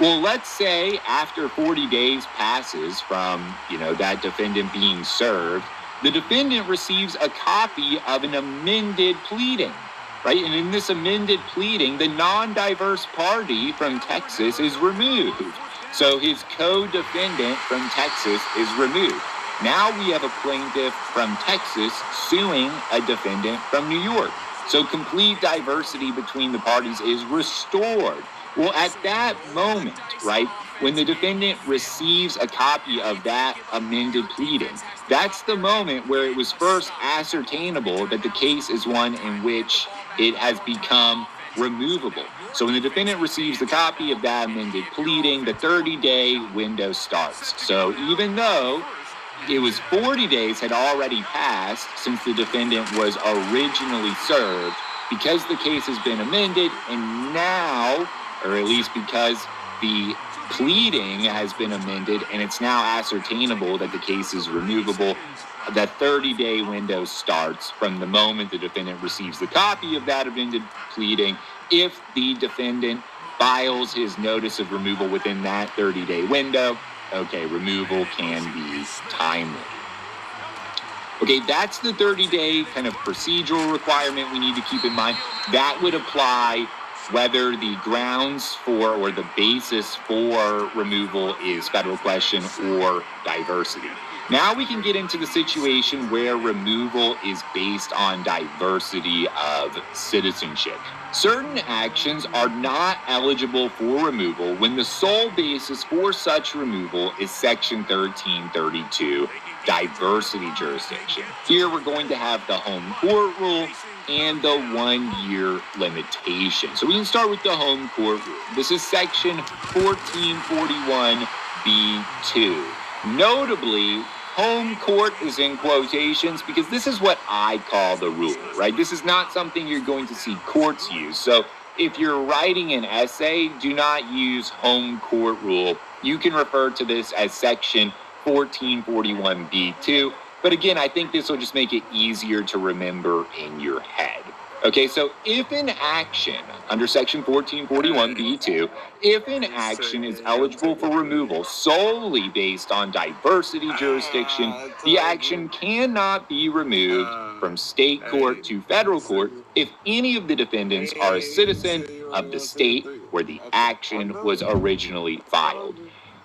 Well, let's say after 40 days passes from, that defendant being served, the defendant receives a copy of an amended pleading, right? And in this amended pleading, the non-diverse party from Texas is removed. So his co-defendant from Texas is removed. Now we have a plaintiff from Texas suing a defendant from New York. So complete diversity between the parties is restored. Well, at that moment, right, when the defendant receives a copy of that amended pleading, that's the moment where it was first ascertainable that the case is one in which it has become removable. So when the defendant receives the copy of that amended pleading, the 30-day window starts. So even though it was 40 days had already passed since the defendant was originally served, because the case has been amended, and now, or at least because the pleading has been amended and it's now ascertainable that the case is removable, the 30-day window starts from the moment the defendant receives the copy of that amended pleading. If the defendant files his notice of removal within that 30-day window, okay, removal can be timely. Okay, that's the 30-day kind of procedural requirement we need to keep in mind. That would apply whether the grounds for or the basis for removal is federal question or diversity. Now we can get into the situation where removal is based on diversity of citizenship. Certain actions are not eligible for removal when the sole basis for such removal is Section 1332, diversity jurisdiction. Here we're going to have the home court rule and the 1-year limitation. So we can start with the home court rule. This is Section 1441B2. Notably, home court is in quotations because this is what I call the rule, right? This is not something you're going to see courts use. So if you're writing an essay, do not use home court rule. You can refer to this as Section 1441B2. But again, I think this will just make it easier to remember in your head. Okay, so if an action under Section 1441B2, if an action is eligible for removal solely based on diversity jurisdiction, the action cannot be removed from state court to federal court if any of the defendants are a citizen of the state where the action was originally filed.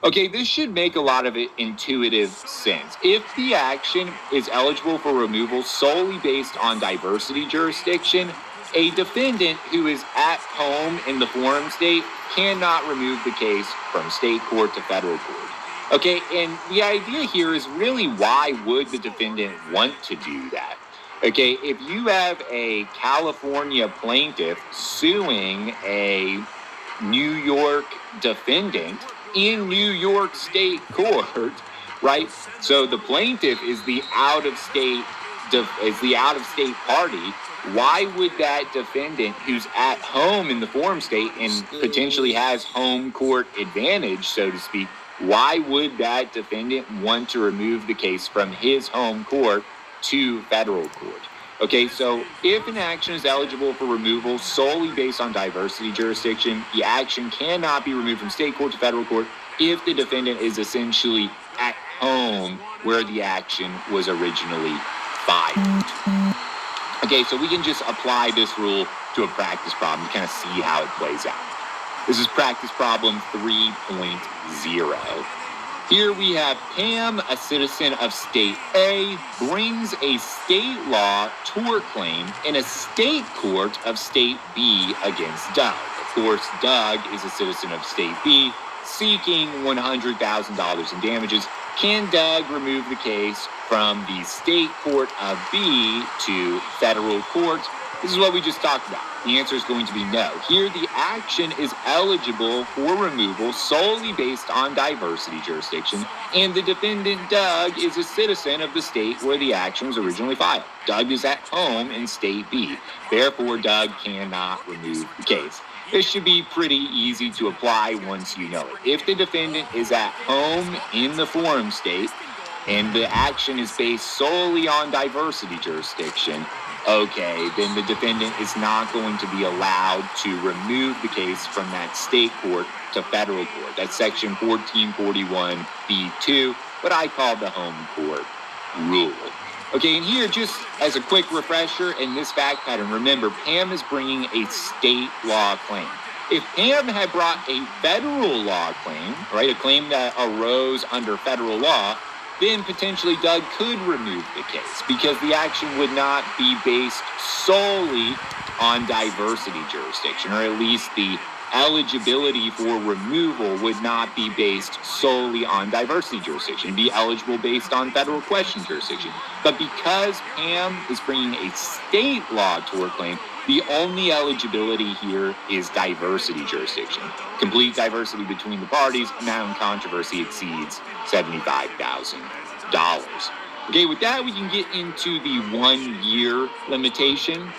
Okay, this should make a lot of intuitive sense. If the action is eligible for removal solely based on diversity jurisdiction, a defendant who is at home in the forum state cannot remove the case from state court to federal court. Okay, and the idea here is really, why would the defendant want to do that? Okay, if you have a California plaintiff suing a New York defendant in New York State court, right? So the plaintiff is the out-of-state party. Why would that defendant who's at home in the forum state and potentially has home court advantage, so to speak, why would that defendant want to remove the case from his home court to federal court? Okay, so if an action is eligible for removal solely based on diversity jurisdiction, the action cannot be removed from state court to federal court if the defendant is essentially at home where the action was originally filed. Okay, so we can just apply this rule to a practice problem to kind of see how it plays out. This is practice problem 3.0. Here we have Pam, a citizen of state A, brings a state law tort claim in a state court of state B against Doug. Of course, Doug is a citizen of state B, seeking $100,000 in damages. Can Doug remove the case from the state court of B to federal court? This is what we just talked about. The answer is going to be no. Here, the action is eligible for removal solely based on diversity jurisdiction, and the defendant, Doug, is a citizen of the state where the action was originally filed. Doug is at home in state B. Therefore, Doug cannot remove the case. This should be pretty easy to apply once you know it. If the defendant is at home in the forum state and the action is based solely on diversity jurisdiction, okay, then the defendant is not going to be allowed to remove the case from that state court to federal court. That's section 1441B2, what I call the home court rule. Okay, and here, just as a quick refresher in this fact pattern, remember, Pam is bringing a state law claim. If Pam had brought a federal law claim, right, a claim that arose under federal law, then potentially Doug could remove the case because the action would not be based solely on diversity jurisdiction, or at least the eligibility for removal would not be based solely on diversity jurisdiction. It'd be eligible based on federal question jurisdiction. But because Pam is bringing a state law tort claim, the only eligibility here is diversity jurisdiction. Complete diversity between the parties, amount in controversy exceeds $75,000. Okay, with that, we can get into the 1 year limitation.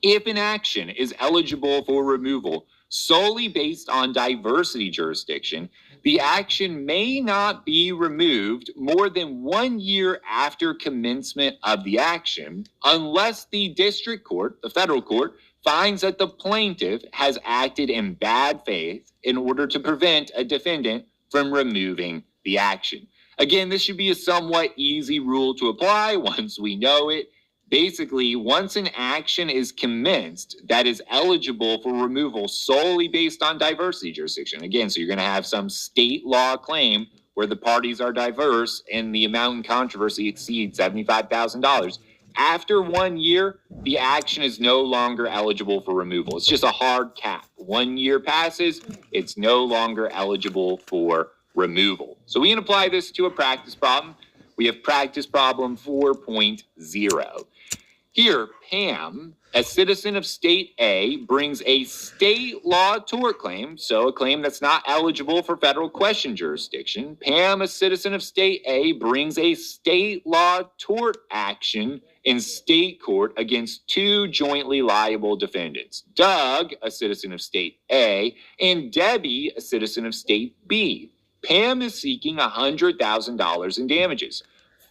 If an action is eligible for removal solely based on diversity jurisdiction, the action may not be removed more than 1 year after commencement of the action unless the district court, the federal court, finds that the plaintiff has acted in bad faith in order to prevent a defendant from removing the action. Again, this should be a somewhat easy rule to apply once we know it. Basically, once an action is commenced that is eligible for removal solely based on diversity jurisdiction, again, so you're going to have some state law claim where the parties are diverse and the amount in controversy exceeds $75,000. After 1 year, the action is no longer eligible for removal. It's just a hard cap. 1 year passes, it's no longer eligible for removal. So we can apply this to a practice problem. We have practice problem 4.0. Here, Pam, a citizen of state A, brings a state law tort claim, so a claim that's not eligible for federal question jurisdiction. Pam, a citizen of state A, brings a state law tort action in state court against two jointly liable defendants, Doug, a citizen of state A, and Debbie, a citizen of state B. Pam is seeking $100,000 in damages.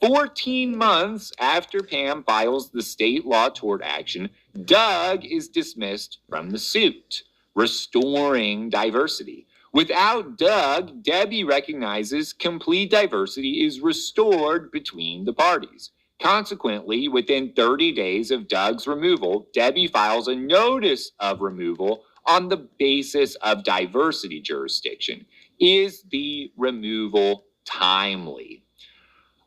14 months after Pam files the state law tort action, Doug is dismissed from the suit, restoring diversity. Without Doug, Debbie recognizes complete diversity is restored between the parties. Consequently, within 30 days of Doug's removal, Debbie files a notice of removal on the basis of diversity jurisdiction. Is the removal timely?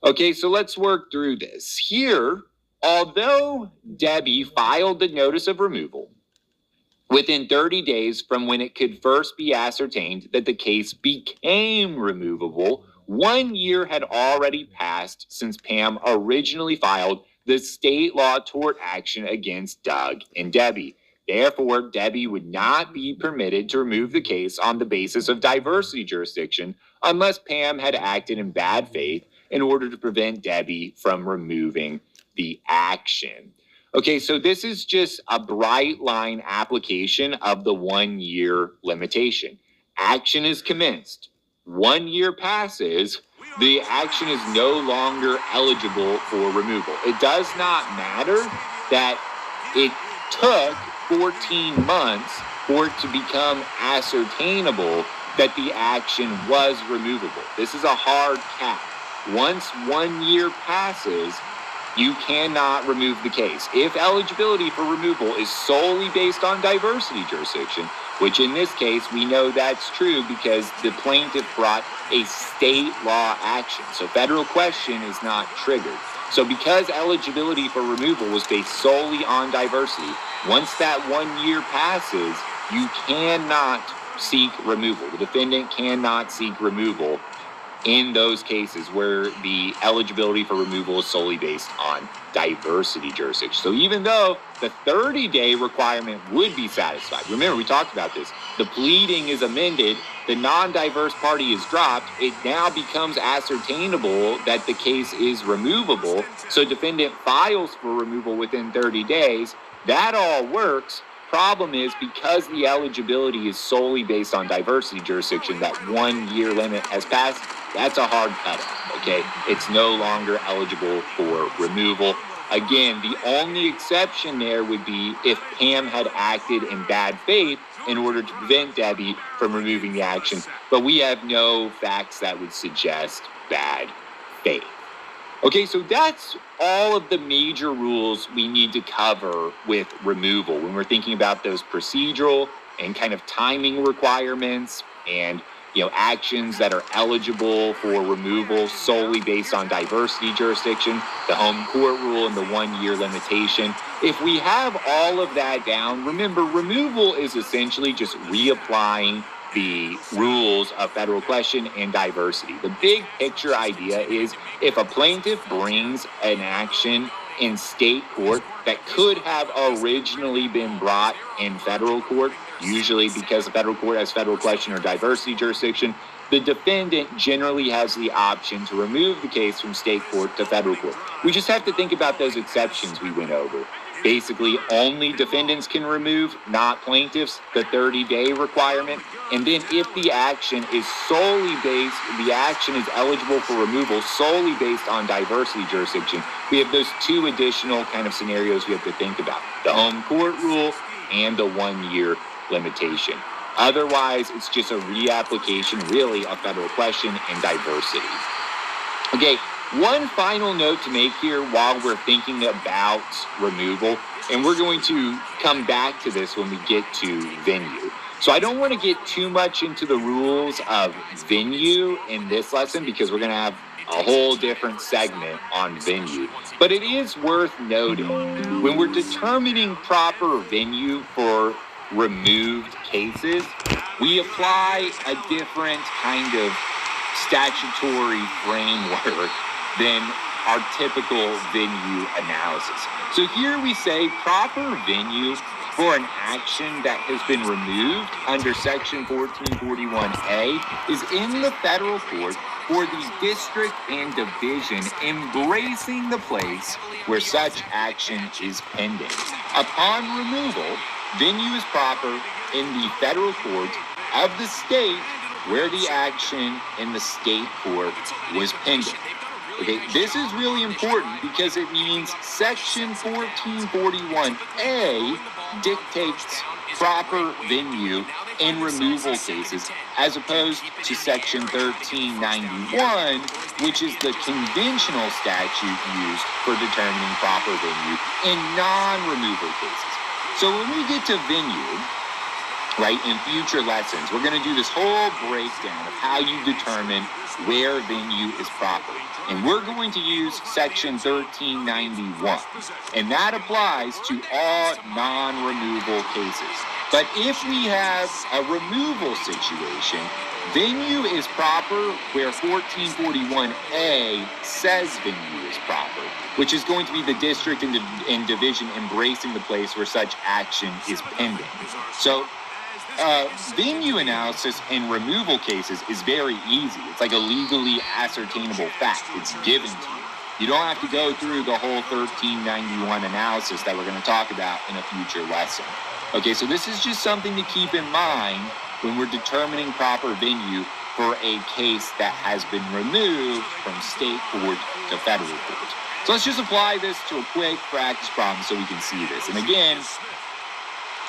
Okay, so let's work through this. Here, although Debbie filed the notice of removal within 30 days from when it could first be ascertained that the case became removable, 1 year had already passed since Pam originally filed the state law tort action against Doug and Debbie. Therefore, Debbie would not be permitted to remove the case on the basis of diversity jurisdiction unless Pam had acted in bad faith in order to prevent Debbie from removing the action. Okay, so this is just a bright line application of the 1 year limitation. Action is commenced. 1 year passes, the action is no longer eligible for removal. It does not matter that it took 14 months for it to become ascertainable that the action was removable. This is a hard cap. Once 1 year passes, you cannot remove the case. If eligibility for removal is solely based on diversity jurisdiction, which in this case we know that's true because the plaintiff brought a state law action. So federal question is not triggered. So because eligibility for removal was based solely on diversity, once that 1 year passes, you cannot seek removal. The defendant cannot seek removal in those cases where the eligibility for removal is solely based on diversity jurisdiction. So even though the 30-day requirement would be satisfied, remember we talked about this, the pleading is amended, the non-diverse party is dropped, it now becomes ascertainable that the case is removable, so defendant files for removal within 30 days, that all works. Problem is, because the eligibility is solely based on diversity jurisdiction, that 1 year limit has passed, that's a hard cutoff, okay? It's no longer eligible for removal. Again, the only exception there would be if Pam had acted in bad faith in order to prevent Debbie from removing the action, but we have no facts that would suggest bad faith. Okay, so that's all of the major rules we need to cover with removal when we're thinking about those procedural and kind of timing requirements and actions that are eligible for removal solely based on diversity jurisdiction, the home court rule, and the 1 year limitation. If we have all of that down, remember, removal is essentially just reapplying the rules of federal question and diversity. The big picture idea is if a plaintiff brings an action in state court that could have originally been brought in federal court, usually because the federal court has federal question or diversity jurisdiction, the defendant generally has the option to remove the case from state court to federal court. We just have to think about those exceptions we went over. Basically, only defendants can remove, not plaintiffs, the 30-day requirement. And then if the action is eligible for removal solely based on diversity jurisdiction, we have those two additional kind of scenarios we have to think about. The home court rule and the 1 year limitation. Otherwise, it's just a reapplication, really, of federal question and diversity. Okay, one final note to make here while we're thinking about removal, and we're going to come back to this when we get to venue. So I don't want to get too much into the rules of venue in this lesson because we're going to have a whole different segment on venue. But it is worth noting, when we're determining proper venue for removed cases, we apply a different kind of statutory framework than our typical venue analysis. So here we say proper venue for an action that has been removed under Section 1441A is in the federal court for the district and division embracing the place where such action is pending. Upon removal, venue is proper in the federal court of the state where the action in the state court was pending. Okay, this is really important because it means Section 1441A dictates proper venue in removal cases as opposed to Section 1391, which is the conventional statute used for determining proper venue in non-removal cases. So when we get to venue, right, in future lessons, we're going to do this whole breakdown of how you determine where venue is proper. And we're going to use section 1391. And that applies to all non-removal cases. But if we have a removal situation, venue is proper where 1441A says venue is proper, which is going to be the district and division embracing the place where such action is pending. So venue analysis in removal cases is very easy. It's like a legally ascertainable fact. It's given to you. You don't have to go through the whole 1391 analysis that we're going to talk about in a future lesson. Okay, so this is just something to keep in mind when we're determining proper venue for a case that has been removed from state court to federal court. So let's just apply this to a quick practice problem so we can see this. And again,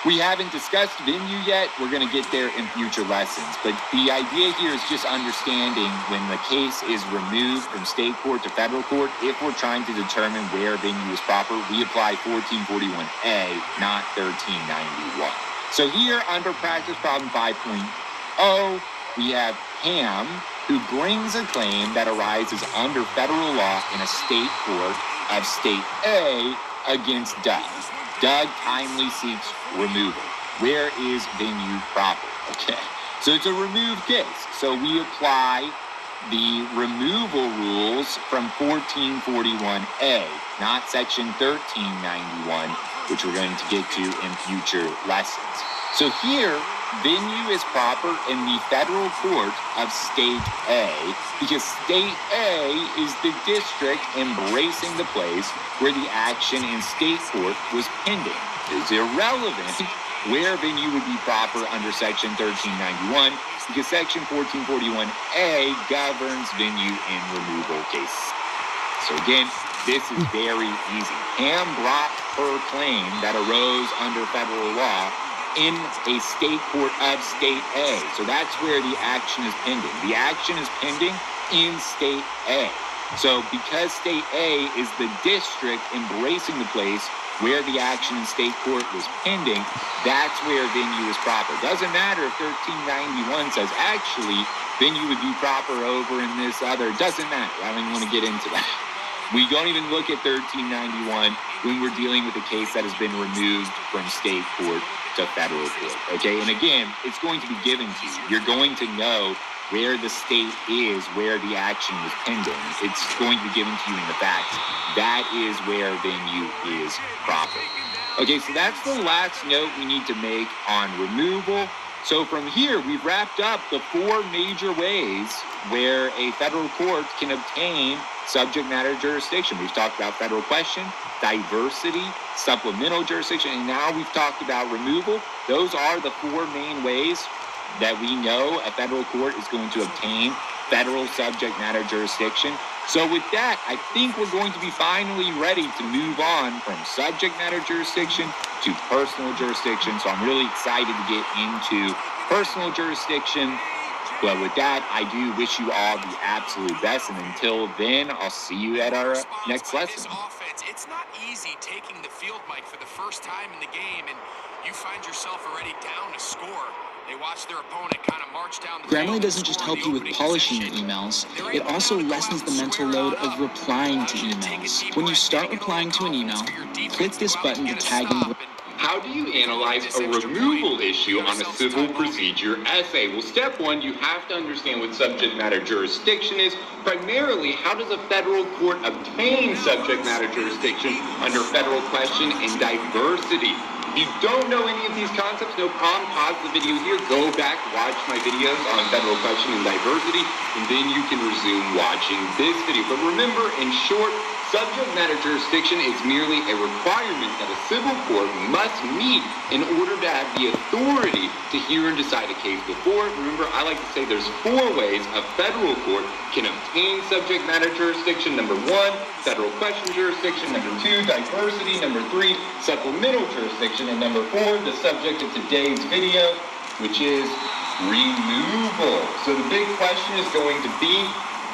we haven't discussed venue yet. We're going to get there in future lessons. But the idea here is just understanding when the case is removed from state court to federal court, if we're trying to determine where venue is proper, we apply 1441A, not 1391. So here under practice problem 5.0, we have Pam, who brings a claim that arises under federal law in a state court of state A against Doug. Doug kindly seeks removal. Where is venue proper? Okay, so it's a removed case. So we apply the removal rules from 1441A, not section 1391, which we're going to get to in future lessons. So here, venue is proper in the federal court of state A because state A is the district embracing the place where the action in state court was pending. It's irrelevant where venue would be proper under section 1391 because section 1441A governs venue in removal cases. So again, this is very easy. Pam brought her claim that arose under federal law in a state court of state A. So that's where the action is pending. The action is pending in state A. So because state A is the district embracing the place where the action in state court was pending, that's where venue is proper. Doesn't matter if 1391 says actually venue would be proper over in this other. Doesn't matter. I don't even want to get into that. We don't even look at 1391 when we're dealing with a case that has been removed from state court to federal court, okay? And again, it's going to be given to you. You're going to know where the state is, where the action was pending. It's going to be given to you in the facts. That is where venue is proper. Okay, so that's the last note we need to make on removal. So from here, we've wrapped up the 4 major ways where a federal court can obtain subject matter jurisdiction. We've talked about federal question, diversity, supplemental jurisdiction, and now we've talked about removal. Those are the 4 main ways that we know a federal court is going to obtain federal subject matter jurisdiction. So with that, I think we're going to be finally ready to move on from subject matter jurisdiction to personal jurisdiction. So I'm really excited to get into personal jurisdiction. But with that, I do wish you all the absolute best. And until then, I'll see you at our next lesson. It's not easy taking the field mic for the first time in the game, and you find yourself already down a score. They watch their opponent kind of march down the Grammarly field. doesn't just help you with polishing your emails, it also lessens the mental load of replying to emails. When you start replying to an email, click this button to tag in. How do you analyze a removal issue on a civil procedure essay? Well, step 1, you have to understand what subject matter jurisdiction is. Primarily, how does a federal court obtain subject matter jurisdiction under federal question and diversity? If you don't know any of these concepts, no problem. Pause the video here, go back, watch my videos on federal question and diversity, and then you can resume watching this video. But remember, in short, subject matter jurisdiction is merely a requirement that a civil court must meet in order to have the authority to hear and decide a case before it. Remember, I like to say there's 4 ways a federal court can obtain subject matter jurisdiction. Number 1, federal question jurisdiction. Number 2, diversity. Number 3, supplemental jurisdiction. And number 4, the subject of today's video, which is removal. So the big question is going to be,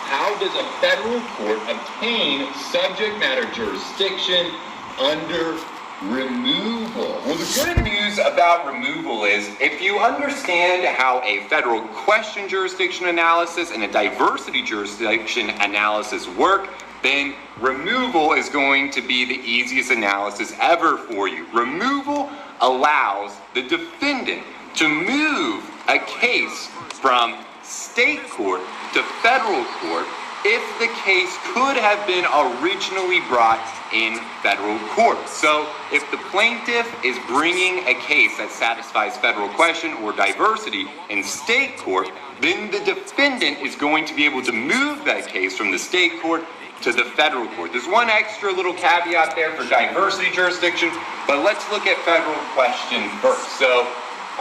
how does a federal court obtain subject matter jurisdiction under removal. Well, the good news about removal is if you understand how a federal question jurisdiction analysis and a diversity jurisdiction analysis work, then removal is going to be the easiest analysis ever for you. Removal allows the defendant to move a case from state court to federal court if the case could have been originally brought in federal court. So if the plaintiff is bringing a case that satisfies federal question or diversity in state court, then the defendant is going to be able to move that case from the state court to the federal court. There's one extra little caveat there for diversity jurisdiction, but let's look at federal question first. So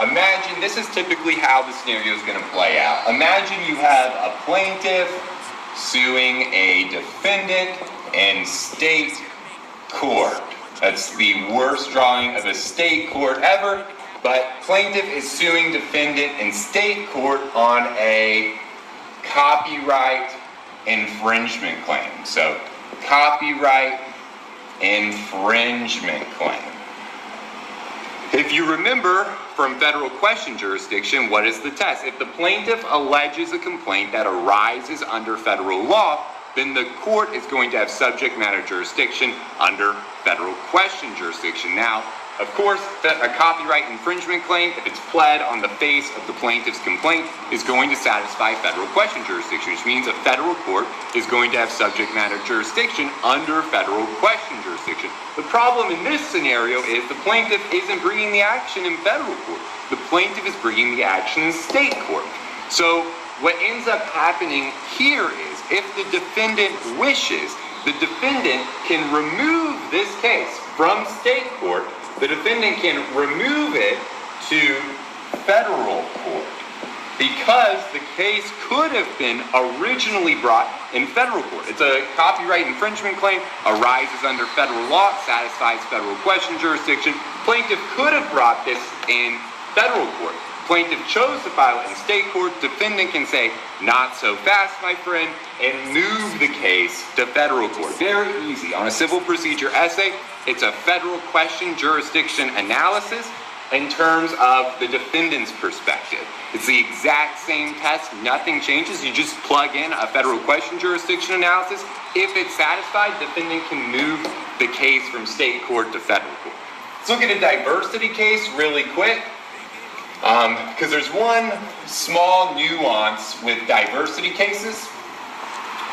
imagine, this is typically how the scenario is going to play out. Imagine you have a plaintiff suing a defendant in state court. That's the worst drawing of a state court ever, but plaintiff is suing defendant in state court on a copyright infringement claim. So, copyright infringement claim. If you remember from federal question jurisdiction, what is the test? If the plaintiff alleges a complaint that arises under federal law, then the court is going to have subject matter jurisdiction under federal question jurisdiction. Now, of course, a copyright infringement claim, if it's pled on the face of the plaintiff's complaint, is going to satisfy federal question jurisdiction, which means a federal court is going to have subject matter jurisdiction under federal question jurisdiction. The problem in this scenario is the plaintiff isn't bringing the action in federal court. The plaintiff is bringing the action in state court. So what ends up happening here is if the defendant wishes, the defendant can remove this case from state court. The defendant can remove it to federal court because the case could have been originally brought in federal court. It's a copyright infringement claim, arises under federal law, satisfies federal question jurisdiction. Plaintiff could have brought this in federal court. Plaintiff chose to file it in state court. Defendant can say, not so fast, my friend, and move the case to federal court. Very easy. On a civil procedure essay, it's a federal question jurisdiction analysis in terms of the defendant's perspective. It's the exact same test. Nothing changes. You just plug in a federal question jurisdiction analysis. If it's satisfied, defendant can move the case from state court to federal court. Let's look at a diversity case really quick. Because there's one small nuance with diversity cases,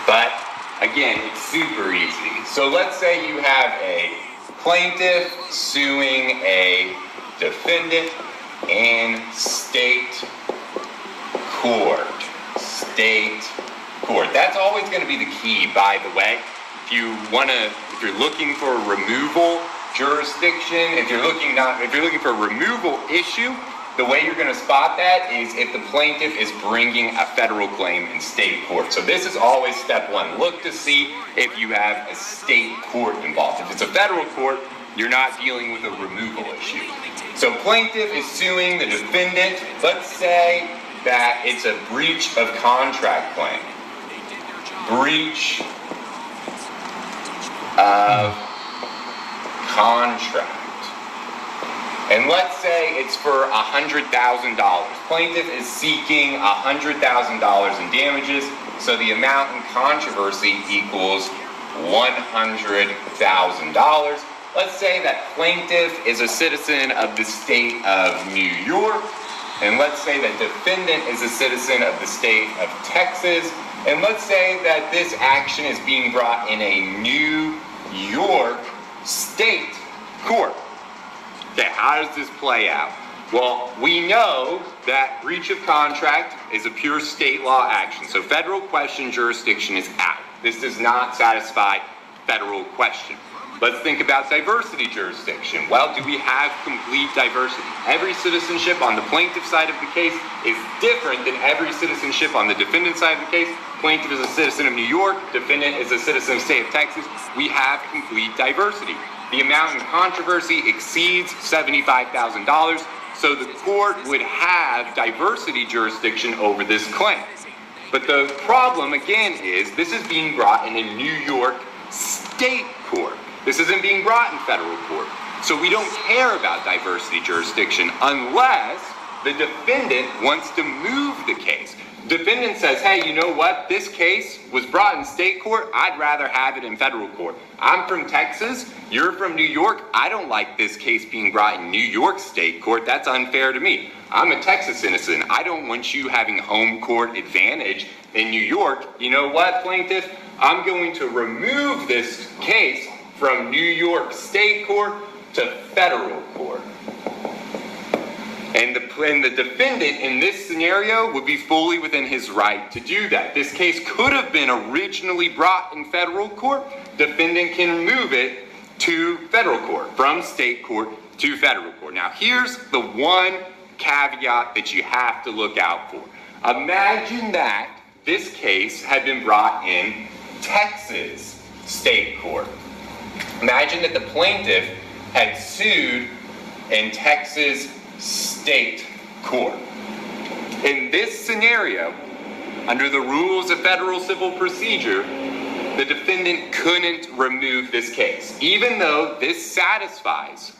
but again, it's super easy. So let's say you have a plaintiff suing a defendant in state court. State court. That's always going to be the key, by the way. If you're looking for a removal jurisdiction, if you're looking for a removal issue, the way you're going to spot that is if the plaintiff is bringing a federal claim in state court. So this is always step one. Look to see if you have a state court involved. If it's a federal court, you're not dealing with a removal issue. So plaintiff is suing the defendant. Let's say that it's a breach of contract claim. Breach of contract. And let's say it's for $100,000. Plaintiff is seeking $100,000 in damages, so the amount in controversy equals $100,000. Let's say that plaintiff is a citizen of the state of New York, and let's say that defendant is a citizen of the state of Texas, and let's say that this action is being brought in a New York state court. Okay, how does this play out? Well, we know that breach of contract is a pure state law action, so federal question jurisdiction is out. This does not satisfy federal question. Let's think about diversity jurisdiction. Well, do we have complete diversity? Every citizenship on the plaintiff side of the case is different than every citizenship on the defendant side of the case. Plaintiff is a citizen of New York, defendant is a citizen of the state of Texas. We have complete diversity. The amount in controversy exceeds $75,000, so the court would have diversity jurisdiction over this claim. But the problem, again, is this is being brought in a New York state court. This isn't being brought in federal court. So we don't care about diversity jurisdiction unless the defendant wants to move the case. Defendant says, hey, you know what? This case was brought in state court. I'd rather have it in federal court. I'm from Texas. You're from New York. I don't like this case being brought in New York state court. That's unfair to me. I'm a Texas citizen. I don't want you having home court advantage in New York. You know what, plaintiff? I'm going to remove this case from New York state court to federal court. And the defendant in this scenario would be fully within his right to do that. This case could have been originally brought in federal court. Defendant can move it to federal court, from state court to federal court. Now, here's the one caveat that you have to look out for. Imagine that this case had been brought in Texas state court. Imagine that the plaintiff had sued in Texas state court. In this scenario, under the rules of federal civil procedure, the defendant couldn't remove this case, even though this satisfies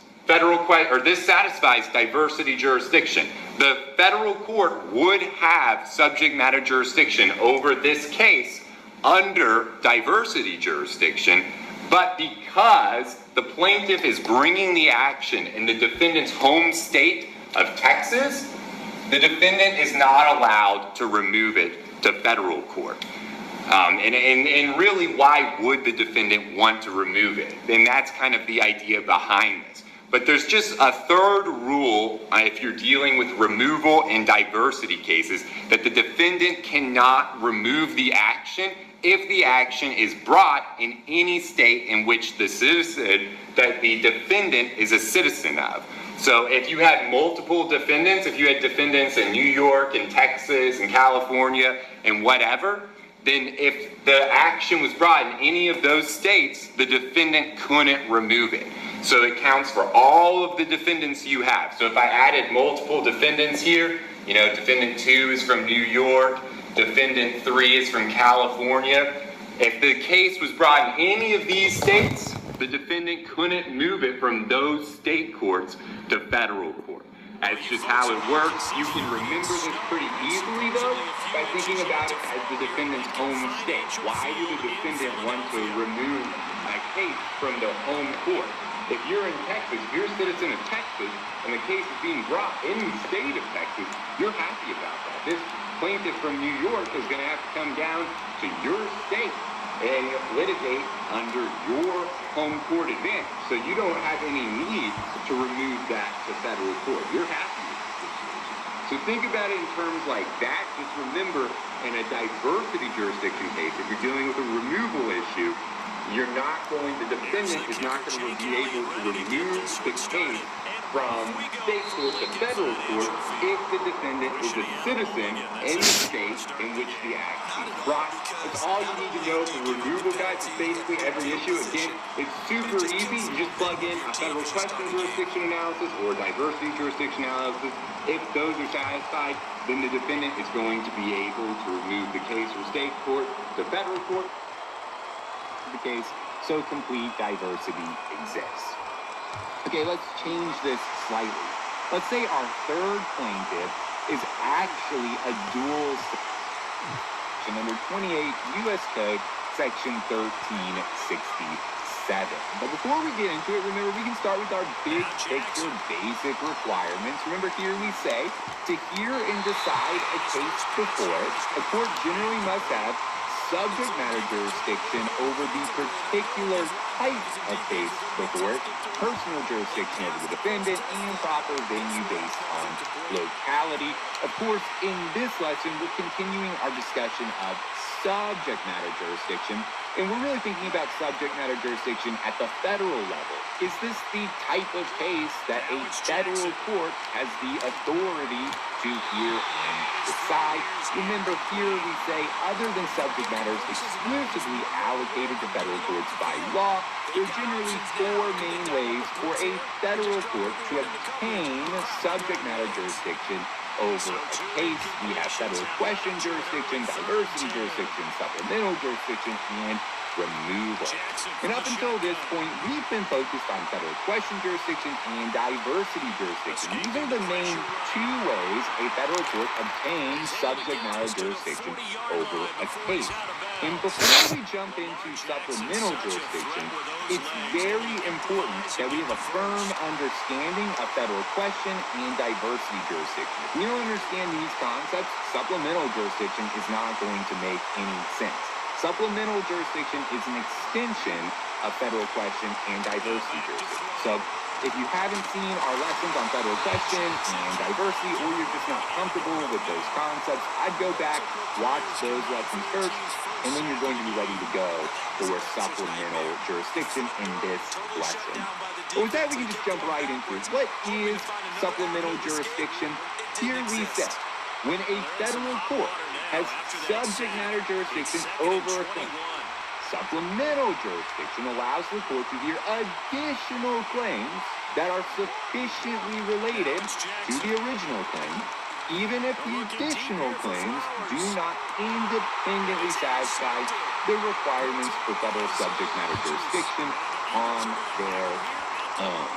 diversity jurisdiction. The federal court would have subject matter jurisdiction over this case under diversity jurisdiction, but because the plaintiff is bringing the action in the defendant's home state of Texas, the defendant is not allowed to remove it to federal court. And really, why would the defendant want to remove it? And that's kind of the idea behind this. But there's just a third rule if you're dealing with removal in diversity cases, that the defendant cannot remove the action if the action is brought in any state in which the citizen that the defendant is a citizen of. So if you had multiple defendants, if you had defendants in New York and Texas and California and whatever, then if the action was brought in any of those states, the defendant couldn't remove it. So it counts for all of the defendants you have. So if I added multiple defendants here, you know, defendant 2 is from New York, defendant 3 is from California. If the case was brought in any of these states, the defendant couldn't move it from those state courts to federal court. That's just how it works. You can remember this pretty easily, though, by thinking about it as the defendant's home state. Why do the defendant want to remove a case from the home court? If you're in Texas, if you're a citizen of Texas, and the case is being brought in the state of Texas, you're happy about that. This plaintiff from New York is going to have to come down to your state and litigate under your home court advantage. So you don't have any need to remove that to federal court. You're happy with the situation. So think about it in terms like that. Just remember, in a diversity jurisdiction case, if you're dealing with a removal issue, the defendant is not going to be able to remove the case from state court to federal court if the defendant is a citizen in the state in which the action is brought. That's all you need to know for removal, guys. It's basically every issue. Again, it's super easy. You just plug in a federal question jurisdiction analysis or diversity jurisdiction analysis. If those are satisfied, then the defendant is going to be able to remove the case from state court to federal court. The case, so complete diversity exists. Okay, let's change this slightly. Let's say our third plaintiff is actually a dual citizen under 28 U.S. Code, Section 1367. But before we get into it, remember, we can start with our big picture basic requirements. Remember, here we say, to hear and decide a case before it, a court generally must have subject matter jurisdiction over the particular type of case before it, personal jurisdiction over the defendant, and proper venue based on locality. Of course, in this lesson, we're continuing our discussion of subject matter jurisdiction, and we're really thinking about subject matter jurisdiction at the federal level. Is this the type of case that a federal court has the authority to hear and decide? Remember, here we say, other than subject matters exclusively allocated to federal courts by law, there are generally 4 main ways for a federal court to obtain subject matter jurisdiction over a case. We have federal question jurisdiction, diversity jurisdiction, supplemental jurisdiction, and removal. And up until this point, we've been focused on federal question jurisdiction and diversity jurisdiction. These are the main two ways a federal court obtains subject matter jurisdiction over a case. And before we jump into supplemental jurisdiction, it's very important that we have a firm understanding of federal question and diversity jurisdiction. If we don't understand these concepts, supplemental jurisdiction is not going to make any sense. Supplemental jurisdiction is an extension of federal question and diversity jurisdiction. So if you haven't seen our lessons on federal question and diversity, or you're just not comfortable with those concepts, I'd go back, watch those lessons first, and then you're going to be ready to go for supplemental jurisdiction in this lesson. But with that, we can just jump right into it. What is supplemental jurisdiction? Here we say, when a federal court has subject matter jurisdiction over a claim, supplemental jurisdiction allows the court to hear additional claims that are sufficiently related to the original claim, even if the additional claims do not independently satisfy the requirements for federal subject matter jurisdiction on their own.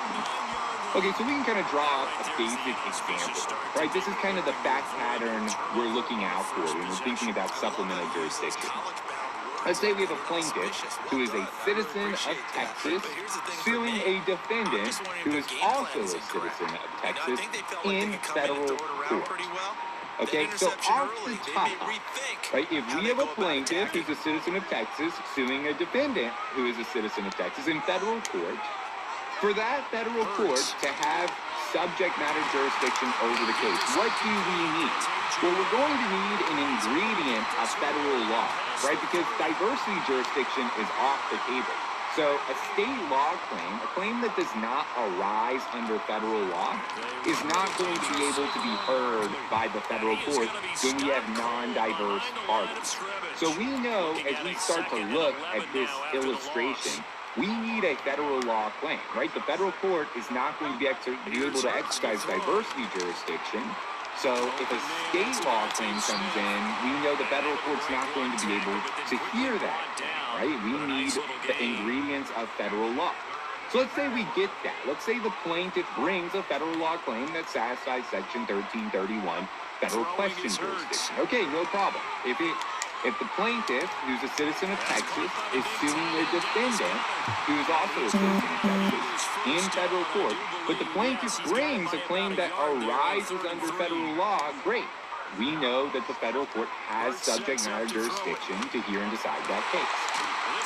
Okay, so we can kind of draw a basic example, right? This is kind of the fact pattern we're looking out for when we're thinking about supplemental jurisdiction. Let's say we have a plaintiff who is a citizen of Texas suing a defendant who is also a citizen of Texas in federal court. Okay, so off the top, right, if we have a plaintiff who's a citizen of Texas suing a defendant who is a citizen of Texas in federal court, for that federal court to have subject matter jurisdiction over the case, what do we need? Well, we're going to need an ingredient of federal law, right? Because diversity jurisdiction is off the table. So a state law claim, a claim that does not arise under federal law, is not going to be able to be heard by the federal court when we have non-diverse parties. So we know as we start to look at this illustration, we need a federal law claim, right? The federal court is not going to be able to exercise diversity jurisdiction. So if a state law claim comes in, we know the federal court's not going to be able to hear that, right? We need the ingredients of federal law. So let's say we get that. Let's say the plaintiff brings a federal law claim that satisfies Section 1331, federal question jurisdiction. Okay, no problem. If the plaintiff, who's a citizen of Texas, is suing a defendant who is also a citizen of Texas in federal court, but the plaintiff brings a claim that arises under federal law, great. We know that the federal court has subject matter jurisdiction to hear and decide that case.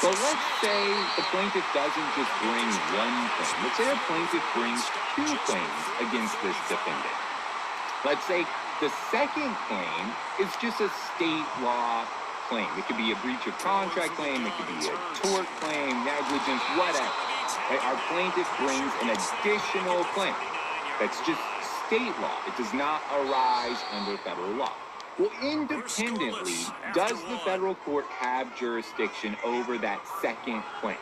So let's say the plaintiff doesn't just bring one claim. Let's say a plaintiff brings two claims against this defendant. Let's say the second claim is just a state law claim. It could be a breach of contract claim, it could be a tort claim, negligence, whatever. Right? Our plaintiff brings an additional claim that's just state law. It does not arise under federal law. Well, independently, does the federal court have jurisdiction over that second claim?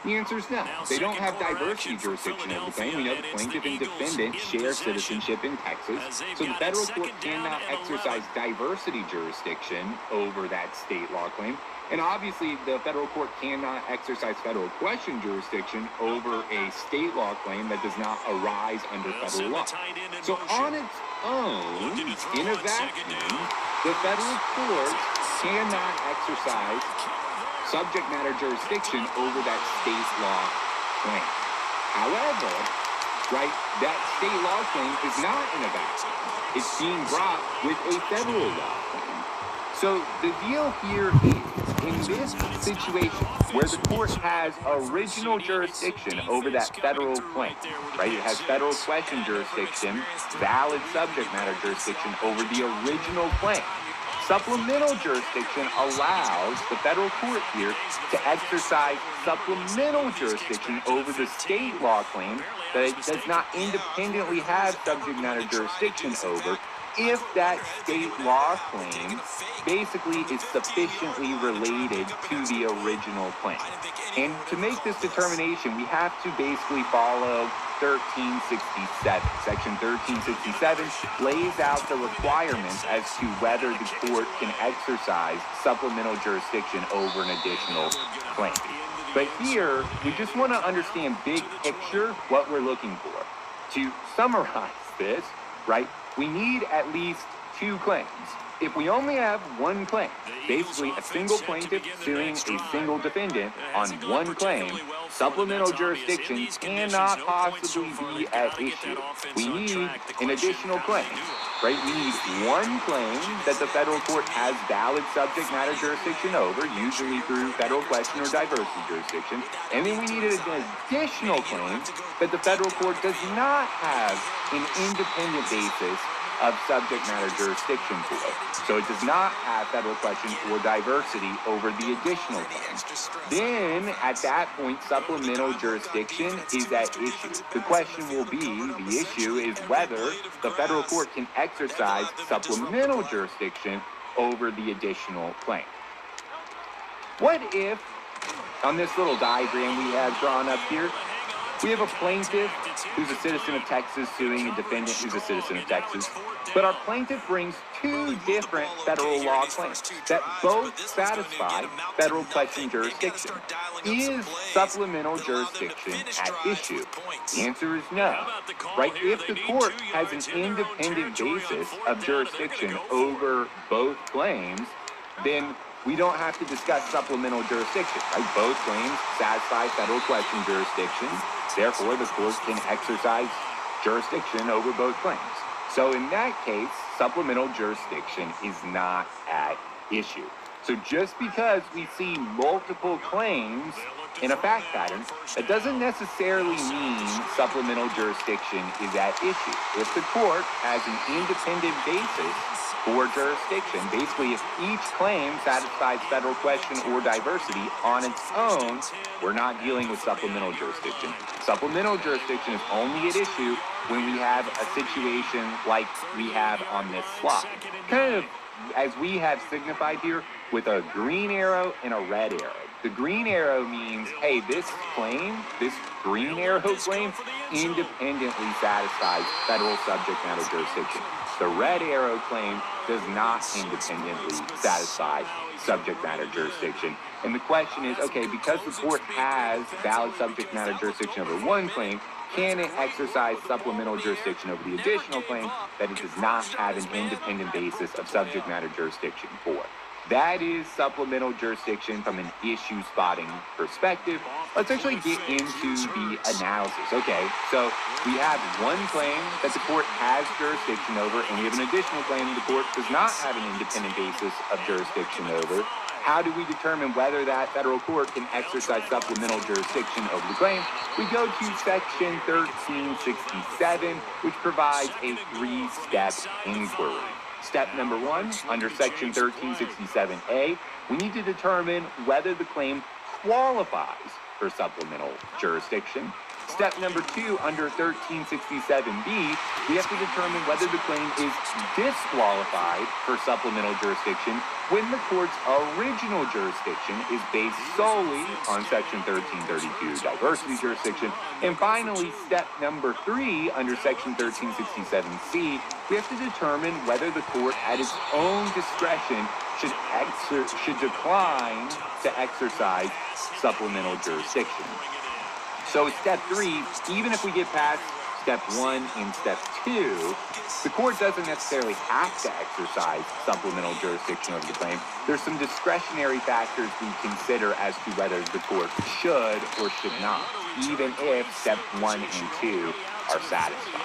The answer is no. They don't have diversity jurisdiction over the claim. We know the plaintiff and defendant share citizenship in Texas, so the federal court cannot exercise diversity jurisdiction over that state law claim. And obviously, the federal court cannot exercise federal question jurisdiction over a state law claim that does not arise under federal law. So on its own, in a vacuum, the federal court cannot exercise subject matter jurisdiction over that state law claim. However, right, that state law claim is not in a vacuum. It's being brought with a federal law claim. So the deal here is, in this situation, where the court has original jurisdiction over that federal claim, right? It has federal question jurisdiction, valid subject matter jurisdiction over the original claim. Supplemental jurisdiction allows the federal court here to exercise supplemental jurisdiction over the state law claim that it does not independently have subject matter jurisdiction over if that state law claim basically is sufficiently related to the original claim. And to make this determination, we have to basically follow 1367. Section 1367 lays out the requirements as to whether the court can exercise supplemental jurisdiction over an additional claim. But here, we just want to understand big picture what we're looking for. To summarize this, right, we need at least 2 claims. If we only have one claim, basically a single plaintiff suing a single defendant on one claim, supplemental jurisdiction cannot possibly be at issue. We need an additional claim, right? We need one claim that the federal court has valid subject matter jurisdiction over, usually through federal question or diversity jurisdiction, and then we need an additional claim that the federal court does not have an independent basis of subject matter jurisdiction for it. So it does not have federal question or diversity over the additional claim. Then, at that point, supplemental jurisdiction is at issue. The question will be, the issue is whether the federal court can exercise supplemental jurisdiction over the additional claim. What if, on this little diagram we have drawn up here, we have a plaintiff who's a citizen of Texas suing a defendant who's a citizen of Texas, but our plaintiff brings 2 different federal law claims that both satisfy federal question jurisdiction. Is supplemental jurisdiction at issue? The answer is no, right? If the court has an independent basis of jurisdiction over both claims, then we don't have to discuss supplemental jurisdiction, right? Both claims satisfy federal question jurisdiction. Therefore, the court can exercise jurisdiction over both claims. So in that case, supplemental jurisdiction is not at issue. So just because we see multiple claims in a fact pattern, that doesn't necessarily mean supplemental jurisdiction is at issue. If the court has an independent basis for jurisdiction, basically if each claim satisfies federal question or diversity on its own, we're not dealing with supplemental jurisdiction. Supplemental jurisdiction is only at issue when we have a situation like we have on this slide. Kind of as we have signified here with a green arrow and a red arrow. The green arrow means, hey, this claim, this green arrow claim, independently satisfies federal subject matter jurisdiction. The red arrow claim does not independently satisfy subject matter jurisdiction. And the question is, okay, because the court has valid subject matter jurisdiction over one claim, can it exercise supplemental jurisdiction over the additional claim that it does not have an independent basis of subject matter jurisdiction for? That is supplemental jurisdiction from an issue spotting perspective. Let's actually get into the analysis. Okay, so we have one claim that the court has jurisdiction over, and we have an additional claim the court does not have an independent basis of jurisdiction over. How do we determine whether that federal court can exercise supplemental jurisdiction over the claim? We go to section 1367, which provides a 3-step inquiry. Step number 1, under section 1367A, we need to determine whether the claim qualifies for supplemental jurisdiction. Step number 2, under 1367B, we have to determine whether the claim is disqualified for supplemental jurisdiction when the court's original jurisdiction is based solely on section 1332 diversity jurisdiction. And finally, step number 3, under section 1367C, we have to determine whether the court at its own discretion should decline to exercise supplemental jurisdiction. So step 3, even if we get past step 1 and step 2, the court doesn't necessarily have to exercise supplemental jurisdiction over the claim. There's some discretionary factors we consider as to whether the court should or should not, even if step 1 and 2 are satisfied.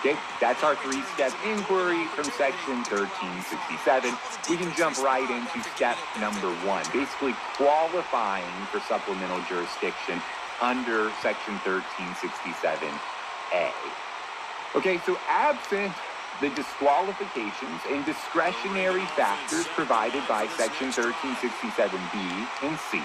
Okay, that's our 3-step inquiry from section 1367. We can jump right into step number 1, basically qualifying for supplemental jurisdiction under section 1367A. Okay, so absent the disqualifications and discretionary factors provided by section 1367B and C,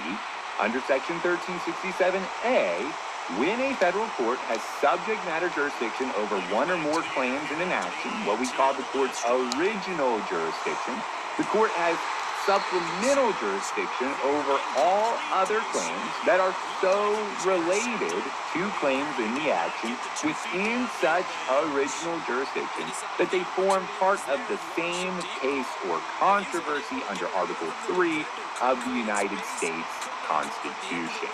under section 1367A, When a federal court has subject matter jurisdiction over one or more claims in an action, what we call the court's original jurisdiction, the court has supplemental jurisdiction over all other claims that are so related to claims in the action within such original jurisdiction that they form part of the same case or controversy under Article 3 of the United States Constitution.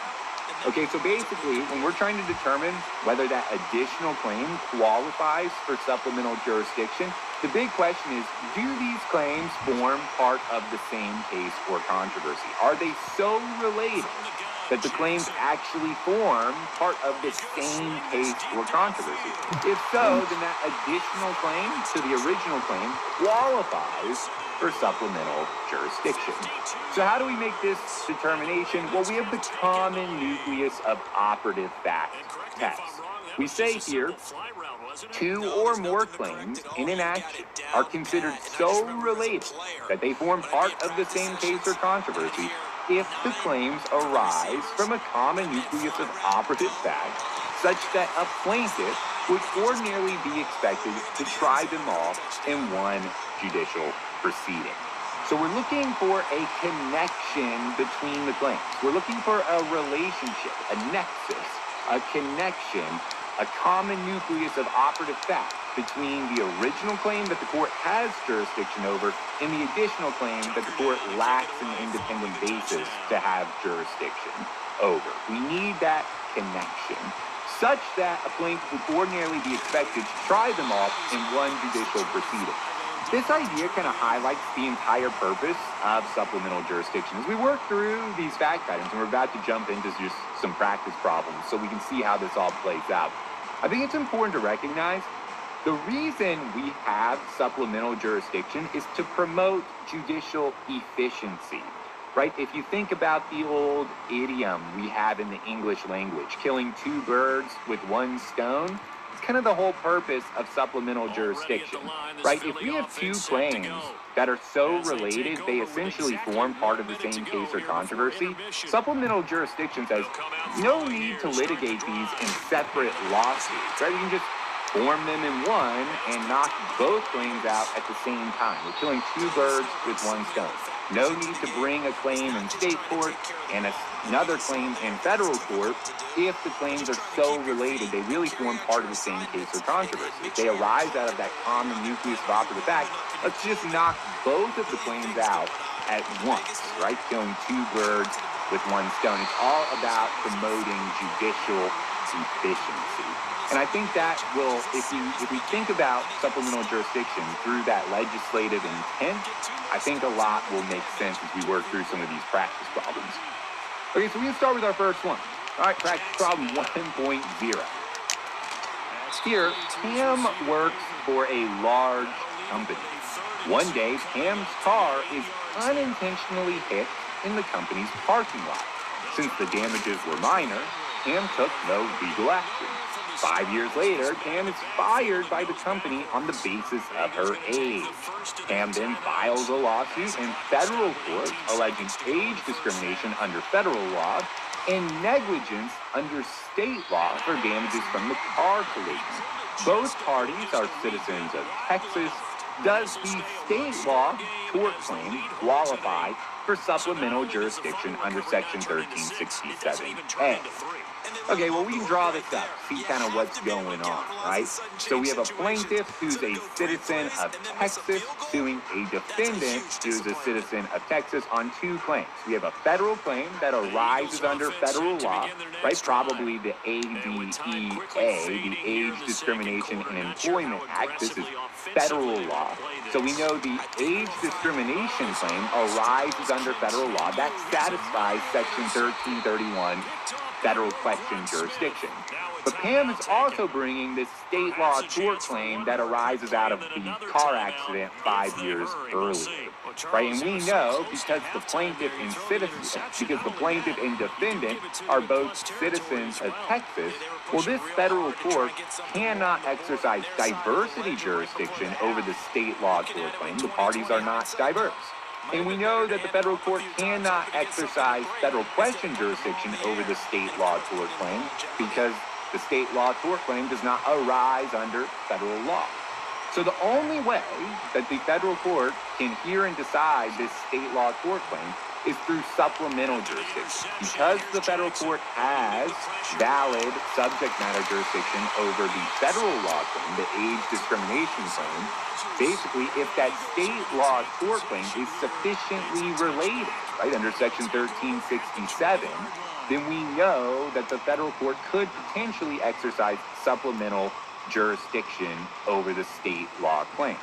Okay, so basically, when we're trying to determine whether that additional claim qualifies for supplemental jurisdiction, the big question is, do these claims form part of the same case or controversy? Are they so related that the claims actually form part of the same case or controversy? If so, then that additional claim to the original claim qualifies for supplemental jurisdiction. So how do we make this determination? Well, we have the common nucleus of operative fact test. We say here, two or more claims in an action are considered so related that they form part of the same case or controversy if the claims arise from a common nucleus of operative fact such that a plaintiff would ordinarily be expected to try them all in one judicial proceeding. So we're looking for a connection between the claims. We're looking for a relationship, a nexus, a connection, a common nucleus of operative fact between the original claim that the court has jurisdiction over and the additional claim that the court lacks an independent basis to have jurisdiction over. We need that connection such that a plaintiff would ordinarily be expected to try them all in one judicial proceeding. This idea kind of highlights the entire purpose of supplemental jurisdiction. As we work through these fact items, and we're about to jump into just some practice problems so we can see how this all plays out, I think it's important to recognize the reason we have supplemental jurisdiction is to promote judicial efficiency, right? If you think about the old idiom we have in the English language, killing two birds with one stone, kind of the whole purpose of supplemental jurisdiction, right? If we have two claims that are so related, they essentially form part of the same case or controversy, supplemental jurisdiction says no need to litigate these in separate lawsuits, right? You can just form them in one and knock both claims out at the same time. We're killing two birds with one stone. No need to bring a claim in state court and another claim in federal court if the claims are so related, they really form part of the same case or controversy. If they arise out of that common nucleus of operative fact, let's just knock both of the claims out at once, right? Killing two birds with one stone. It's all about promoting judicial efficiency. And I think that will, if we think about supplemental jurisdiction through that legislative intent, I think a lot will make sense as we work through some of these practice problems. Okay, so we can start with our first one. All right, practice problem 1.0. Here, Pam works for a large company. One day, Pam's car is unintentionally hit in the company's parking lot. Since the damages were minor, Pam took no legal action. 5 years later, Pam is fired by the company on the basis of her age. Pam then files a lawsuit in federal court alleging age discrimination under federal law and negligence under state law for damages from the car collision. Both parties are citizens of Texas. Does the state law tort claim qualify for supplemental jurisdiction under Section 1367A? Okay, well, we can draw this up, see kind of what's going on, right? So we have a plaintiff who's a citizen of Texas suing a defendant who's a citizen of Texas on two claims. We have a federal claim that arises under federal law, right? Probably the ADEA, the Age Discrimination in Employment Act. This is federal law. So we know the age discrimination claim arises under federal law. That satisfies Section 1331 federal question jurisdiction. But Pam is also bringing this state law tort claim that arises out of the car accident 5 years earlier, right? And we know because the plaintiff and defendant are both citizens of Texas, well, this federal court cannot exercise diversity jurisdiction over the state law tort claim. The parties are not diverse. And we know that the federal court cannot exercise federal question jurisdiction over the state law tort claim because the state law tort claim does not arise under federal law. So the only way that the federal court can hear and decide this state law tort claim is through supplemental jurisdiction. Because the federal court has valid subject matter jurisdiction over the federal law claim, the age discrimination claim, basically, if that state law tort claim is sufficiently related, right, under Section 1367, then we know that the federal court could potentially exercise supplemental jurisdiction over the state law claim.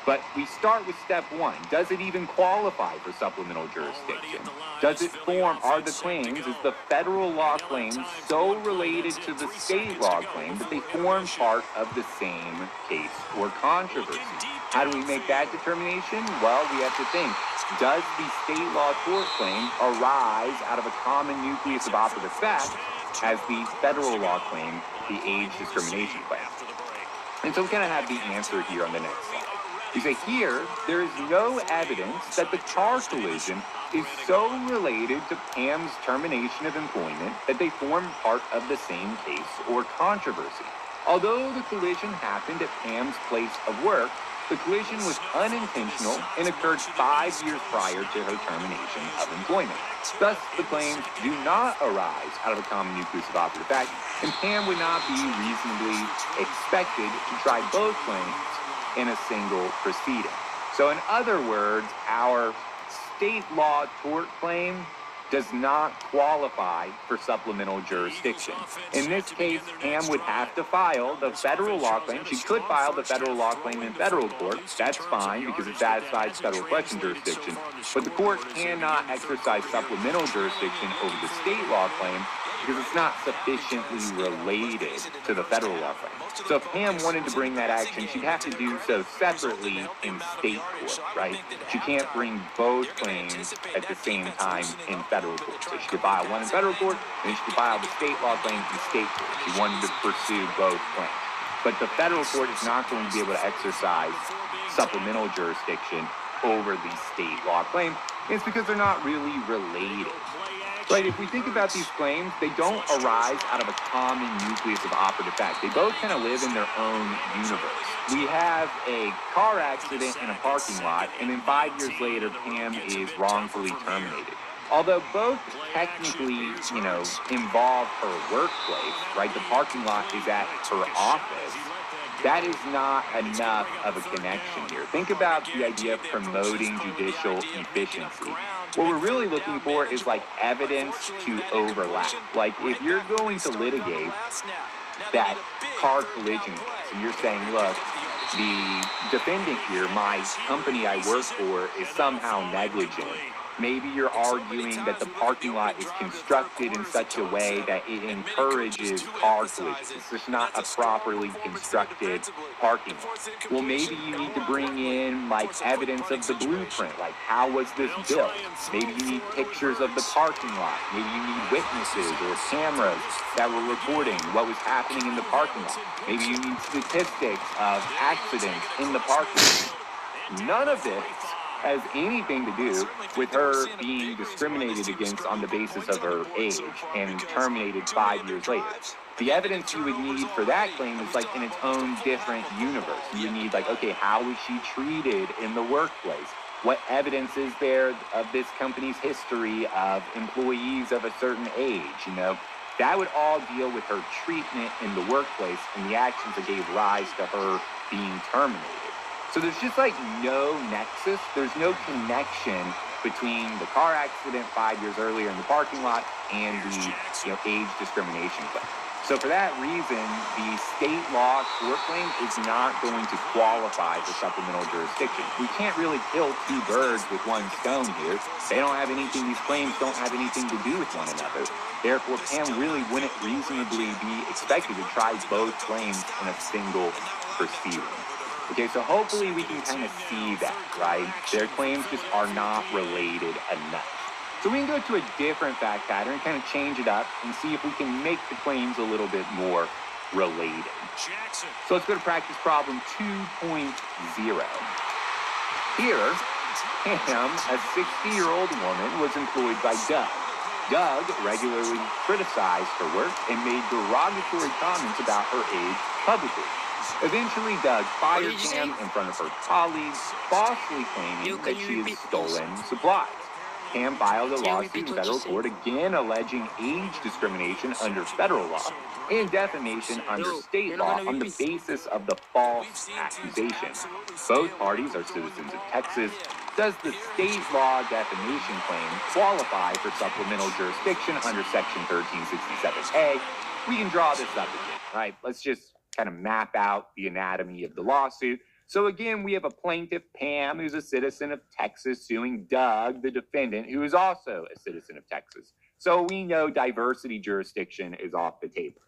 But we start with step one. Does it even qualify for supplemental jurisdiction? Does it form, are the claims, is the federal law claim so related to the state law claim that they form part of the same case or controversy? How do we make that determination? Well, we have to think, does the state law tort claim arise out of a common nucleus of operative fact as the federal law claim, the age discrimination claim? And so we kind of have the answer here on the next slide. You say here, there is no evidence that the car collision is so related to Pam's termination of employment that they form part of the same case or controversy. Although the collision happened at Pam's place of work, the collision was unintentional and occurred 5 years prior to her termination of employment. Thus, the claims do not arise out of a common nucleus of operative fact, and Pam would not be reasonably expected to try both claims in a single proceeding. So in other words, our state law tort claim does not qualify for supplemental jurisdiction. In this case, Pam would have to file the federal law claim. She could file the federal law claim in federal court. That's fine because it satisfies federal question jurisdiction. But the court cannot exercise supplemental jurisdiction over the state law claim because it's not sufficiently related to the federal law claim. So if Pam wanted to bring that action, she'd have to do so separately in state court, right? She can't bring both claims at the same time in federal court. So she could file one in federal court, and then she could file the state law claim in state court. She wanted to pursue both claims. But the federal court is not going to be able to exercise supplemental jurisdiction over the state law claim. It's because they're not really related. Right, if we think about these claims, they don't arise out of a common nucleus of operative fact. They both kind of live in their own universe. We have a car accident in a parking lot, and then 5 years later, Pam is wrongfully terminated. Although both technically, involve her workplace, right? The parking lot is at her office. That is not enough of a connection here. Think about the idea of promoting judicial efficiency. What we're really looking for is like evidence to overlap. Like if you're going to litigate that car collision case and you're saying, look, the defendant here, my company I work for, is somehow negligent. Maybe you're arguing that the parking lot is constructed in such a way that it encourages car collisions. It's just not a properly constructed parking lot. Well, maybe you need to bring in like evidence of the blueprint, like how was this built? Maybe you need pictures of the parking lot. Maybe you need witnesses or cameras that were recording what was happening in the parking lot. Maybe you need statistics of accidents in the parking lot. None of this has anything to do with her being discriminated against on the basis of her age and terminated 5 years later. The evidence you would need for that claim is like in its own different universe. You need like, okay, how was she treated in the workplace? What evidence is there of this company's history of employees of a certain age, That would all deal with her treatment in the workplace and the actions that gave rise to her being terminated. So there's just like no nexus, there's no connection between the car accident 5 years earlier in the parking lot and the age discrimination claim. So for that reason, the state law tort claim is not going to qualify for supplemental jurisdiction. We can't really kill two birds with one stone here. They don't have anything, these claims don't have anything to do with one another. Therefore, Pam really wouldn't reasonably be expected to try both claims in a single proceeding. Okay, so hopefully we can kind of see that, right? Their claims just are not related enough. So we can go to a different fact pattern, kind of change it up, and see if we can make the claims a little bit more related. So let's go to practice problem 2.0. Here, Pam, a 60-year-old woman, was employed by Doug. Doug regularly criticized her work and made derogatory comments about her age publicly. Eventually, Doug fired Pam in front of her colleagues, falsely claiming that she had stolen supplies. Pam filed a lawsuit in federal court, again alleging age discrimination under federal law and defamation under state law on the basis of the false accusations. Both parties are citizens of Texas. Does the state law defamation claim qualify for supplemental jurisdiction under Section 1367A? We can draw this up again, right? Let's just kind of map out the anatomy of the lawsuit. So again, we have a plaintiff, Pam, who's a citizen of Texas, suing Doug, the defendant, who is also a citizen of Texas. So we know diversity jurisdiction is off the table.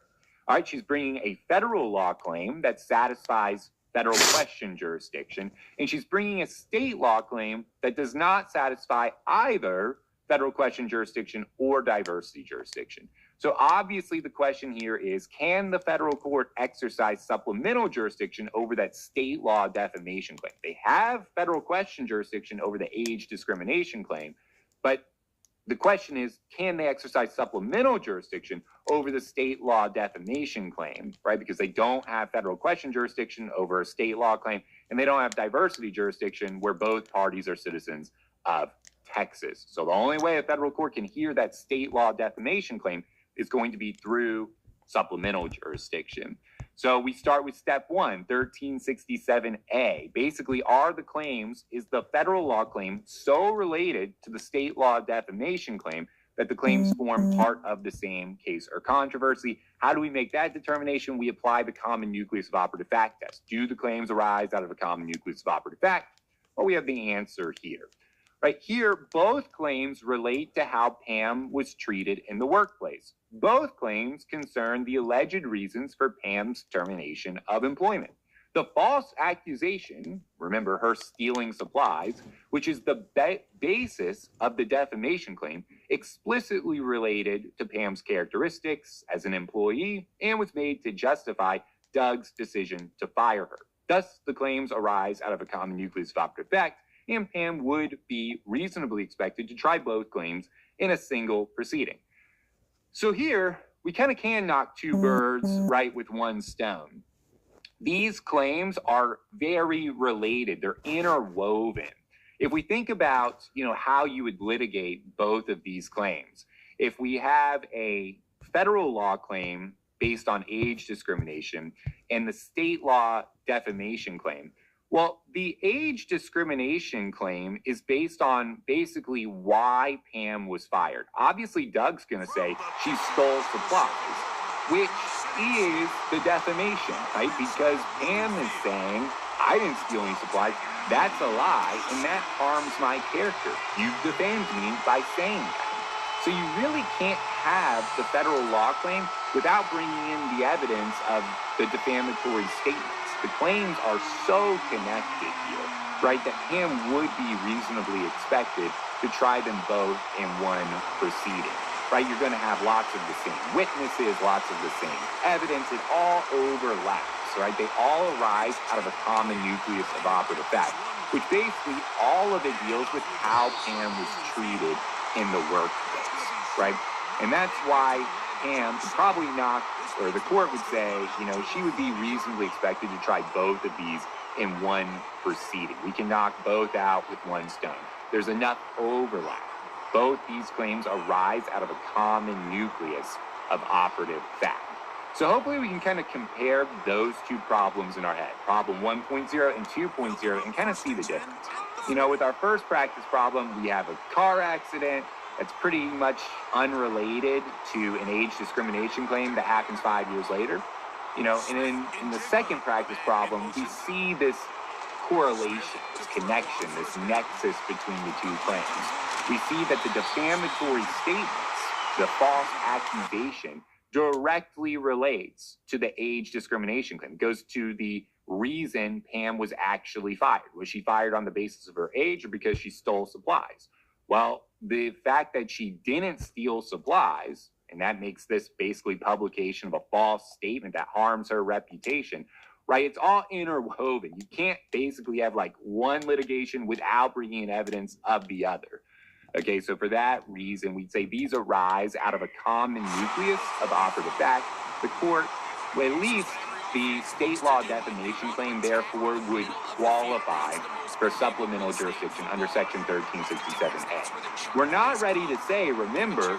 All right, she's bringing a federal law claim that satisfies federal question jurisdiction, and she's bringing a state law claim that does not satisfy either federal question jurisdiction or diversity jurisdiction. So obviously the question here is, can the federal court exercise supplemental jurisdiction over that state law defamation claim? They have federal question jurisdiction over the age discrimination claim, but the question is, can they exercise supplemental jurisdiction over the state law defamation claim, right? Because they don't have federal question jurisdiction over a state law claim, and they don't have diversity jurisdiction where both parties are citizens of Texas. So the only way a federal court can hear that state law defamation claim is going to be through supplemental jurisdiction. So we start with step one, 1367A. Basically, are the claims, is the federal law claim so related to the state law defamation claim that the claims form part of the same case or controversy? How do we make that determination? We apply the common nucleus of operative fact test. Do the claims arise out of a common nucleus of operative fact? Well, we have the answer here. Right here, both claims relate to how Pam was treated in the workplace. Both claims concern the alleged reasons for Pam's termination of employment. The false accusation, remember her stealing supplies, which is the basis of the defamation claim, explicitly related to Pam's characteristics as an employee and was made to justify Doug's decision to fire her. Thus, the claims arise out of a common nucleus of operative fact, and Pam would be reasonably expected to try both claims in a single proceeding. So here, we kind of can knock two birds right with one stone. These claims are very related. They're interwoven. If we think about, how you would litigate both of these claims, if we have a federal law claim based on age discrimination and the state law defamation claim, well, the age discrimination claim is based on basically why Pam was fired. Obviously, Doug's going to say she stole supplies, which is the defamation, right? Because Pam is saying, I didn't steal any supplies. That's a lie, and that harms my character. You've defamed me by saying that. So you really can't have the federal law claim without bringing in the evidence of the defamatory statements. The claims are so connected here, right, that Pam would be reasonably expected to try them both in one proceeding, right? You're going to have lots of the same witnesses, lots of the same evidence. It all overlaps, right? They all arise out of a common nucleus of operative fact, which basically all of it deals with how Pam was treated in the workplace, right? And that's why Pam could probably knock, or the court would say, she would be reasonably expected to try both of these in one proceeding. We can knock both out with one stone. There's enough overlap. Both these claims arise out of a common nucleus of operative fact. So hopefully we can kind of compare those two problems in our head, problem 1.0 and 2.0, and kind of see the difference. With our first practice problem, we have a car accident that's pretty much unrelated to an age discrimination claim that happens 5 years later. And in the second practice problem, we see this correlation, this connection, this nexus between the two claims. We see that the defamatory statements, the false accusation, directly relates to the age discrimination claim. It goes to the reason Pam was actually fired. Was she fired on the basis of her age or because she stole supplies? Well, the fact that she didn't steal supplies, and that makes this basically publication of a false statement that harms her reputation, right? It's all interwoven. You can't basically have like one litigation without bringing in evidence of the other. Okay, so for that reason, we'd say these arise out of a common nucleus of operative fact. The court, well, at least the state law defamation claim, therefore, would qualify for supplemental jurisdiction under Section 1367A. We're not ready to say, remember,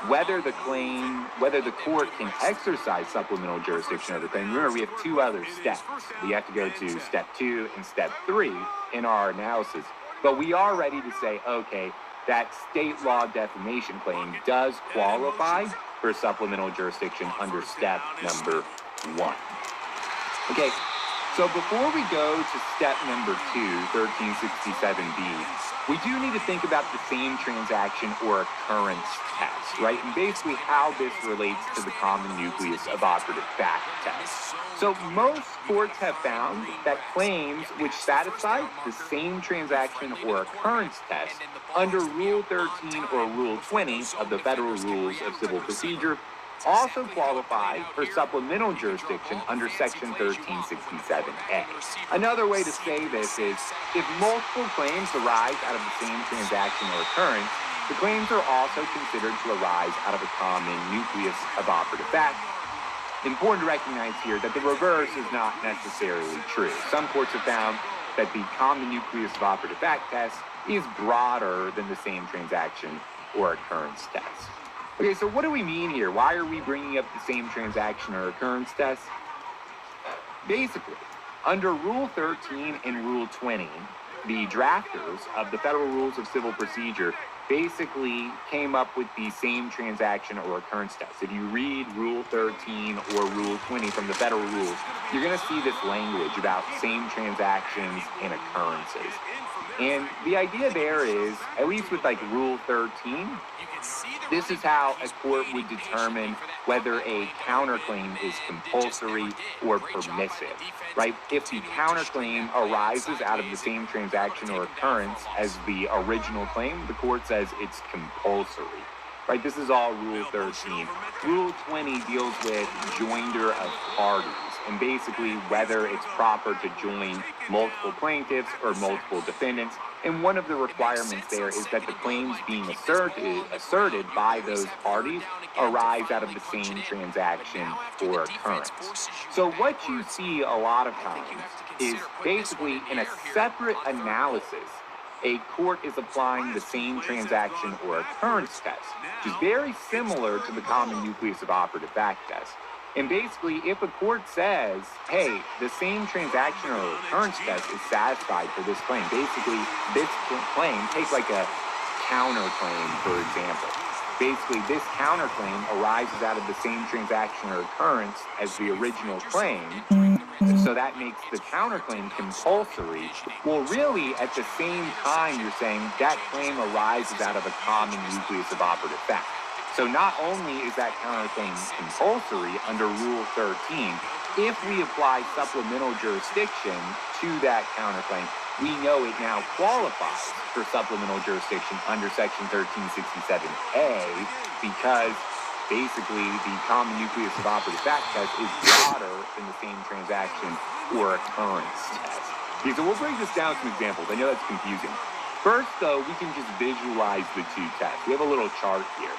whether the court can exercise supplemental jurisdiction over the claim. Remember, we have two other steps. We have to go to Step 2 and Step 3 in our analysis. But we are ready to say, okay, that state law defamation claim does qualify for supplemental jurisdiction under step number 1. Okay, so before we go to step number 2, 1367B, we do need to think about the same transaction or occurrence test, right? And basically how this relates to the common nucleus of operative fact test. So most courts have found that claims which satisfy the same transaction or occurrence test under Rule 13 or Rule 20 of the Federal Rules of Civil Procedure also qualify for supplemental jurisdiction under Section 1367A. Another way to say this is, if multiple claims arise out of the same transaction or occurrence, the claims are also considered to arise out of a common nucleus of operative fact. Important to recognize here that the reverse is not necessarily true. Some courts have found that the common nucleus of operative fact test is broader than the same transaction or occurrence test. Okay, so what do we mean here? Why are we bringing up the same transaction or occurrence test? Basically, under Rule 13 and Rule 20, the drafters of the Federal Rules of Civil Procedure basically came up with the same transaction or occurrence test. If you read Rule 13 or Rule 20 from the Federal Rules, you're going to see this language about same transactions and occurrences. And the idea there is, at least with like Rule 13, this is how a court would determine whether a counterclaim is compulsory or permissive, right? If the counterclaim arises out of the same transaction or occurrence as the original claim, the court says it's compulsory, right? This is all Rule 13. Rule 20 deals with joinder of parties, and basically whether it's proper to join multiple plaintiffs or multiple defendants. And one of the requirements there is that the claims being asserted by those parties arise out of the same transaction or occurrence. So what you see a lot of times is basically in a separate analysis, a court is applying the same transaction or occurrence test, which is very similar to the common nucleus of operative fact test. And basically, if a court says, hey, the same transaction or occurrence test is satisfied for this claim, basically, this claim, take like a counterclaim, for example. Basically, this counterclaim arises out of the same transaction or occurrence as the original claim, so that makes the counterclaim compulsory. Well, really, at the same time, you're saying that claim arises out of a common nucleus of operative fact. So not only is that counterclaim compulsory under Rule 13, if we apply supplemental jurisdiction to that counterclaim, we know it now qualifies for supplemental jurisdiction under Section 1367A because basically the common nucleus of operative fact test is broader than the same transaction or occurrence test. Okay, so we'll break this down with some examples. I know that's confusing. First, though, we can just visualize the two tests. We have a little chart here.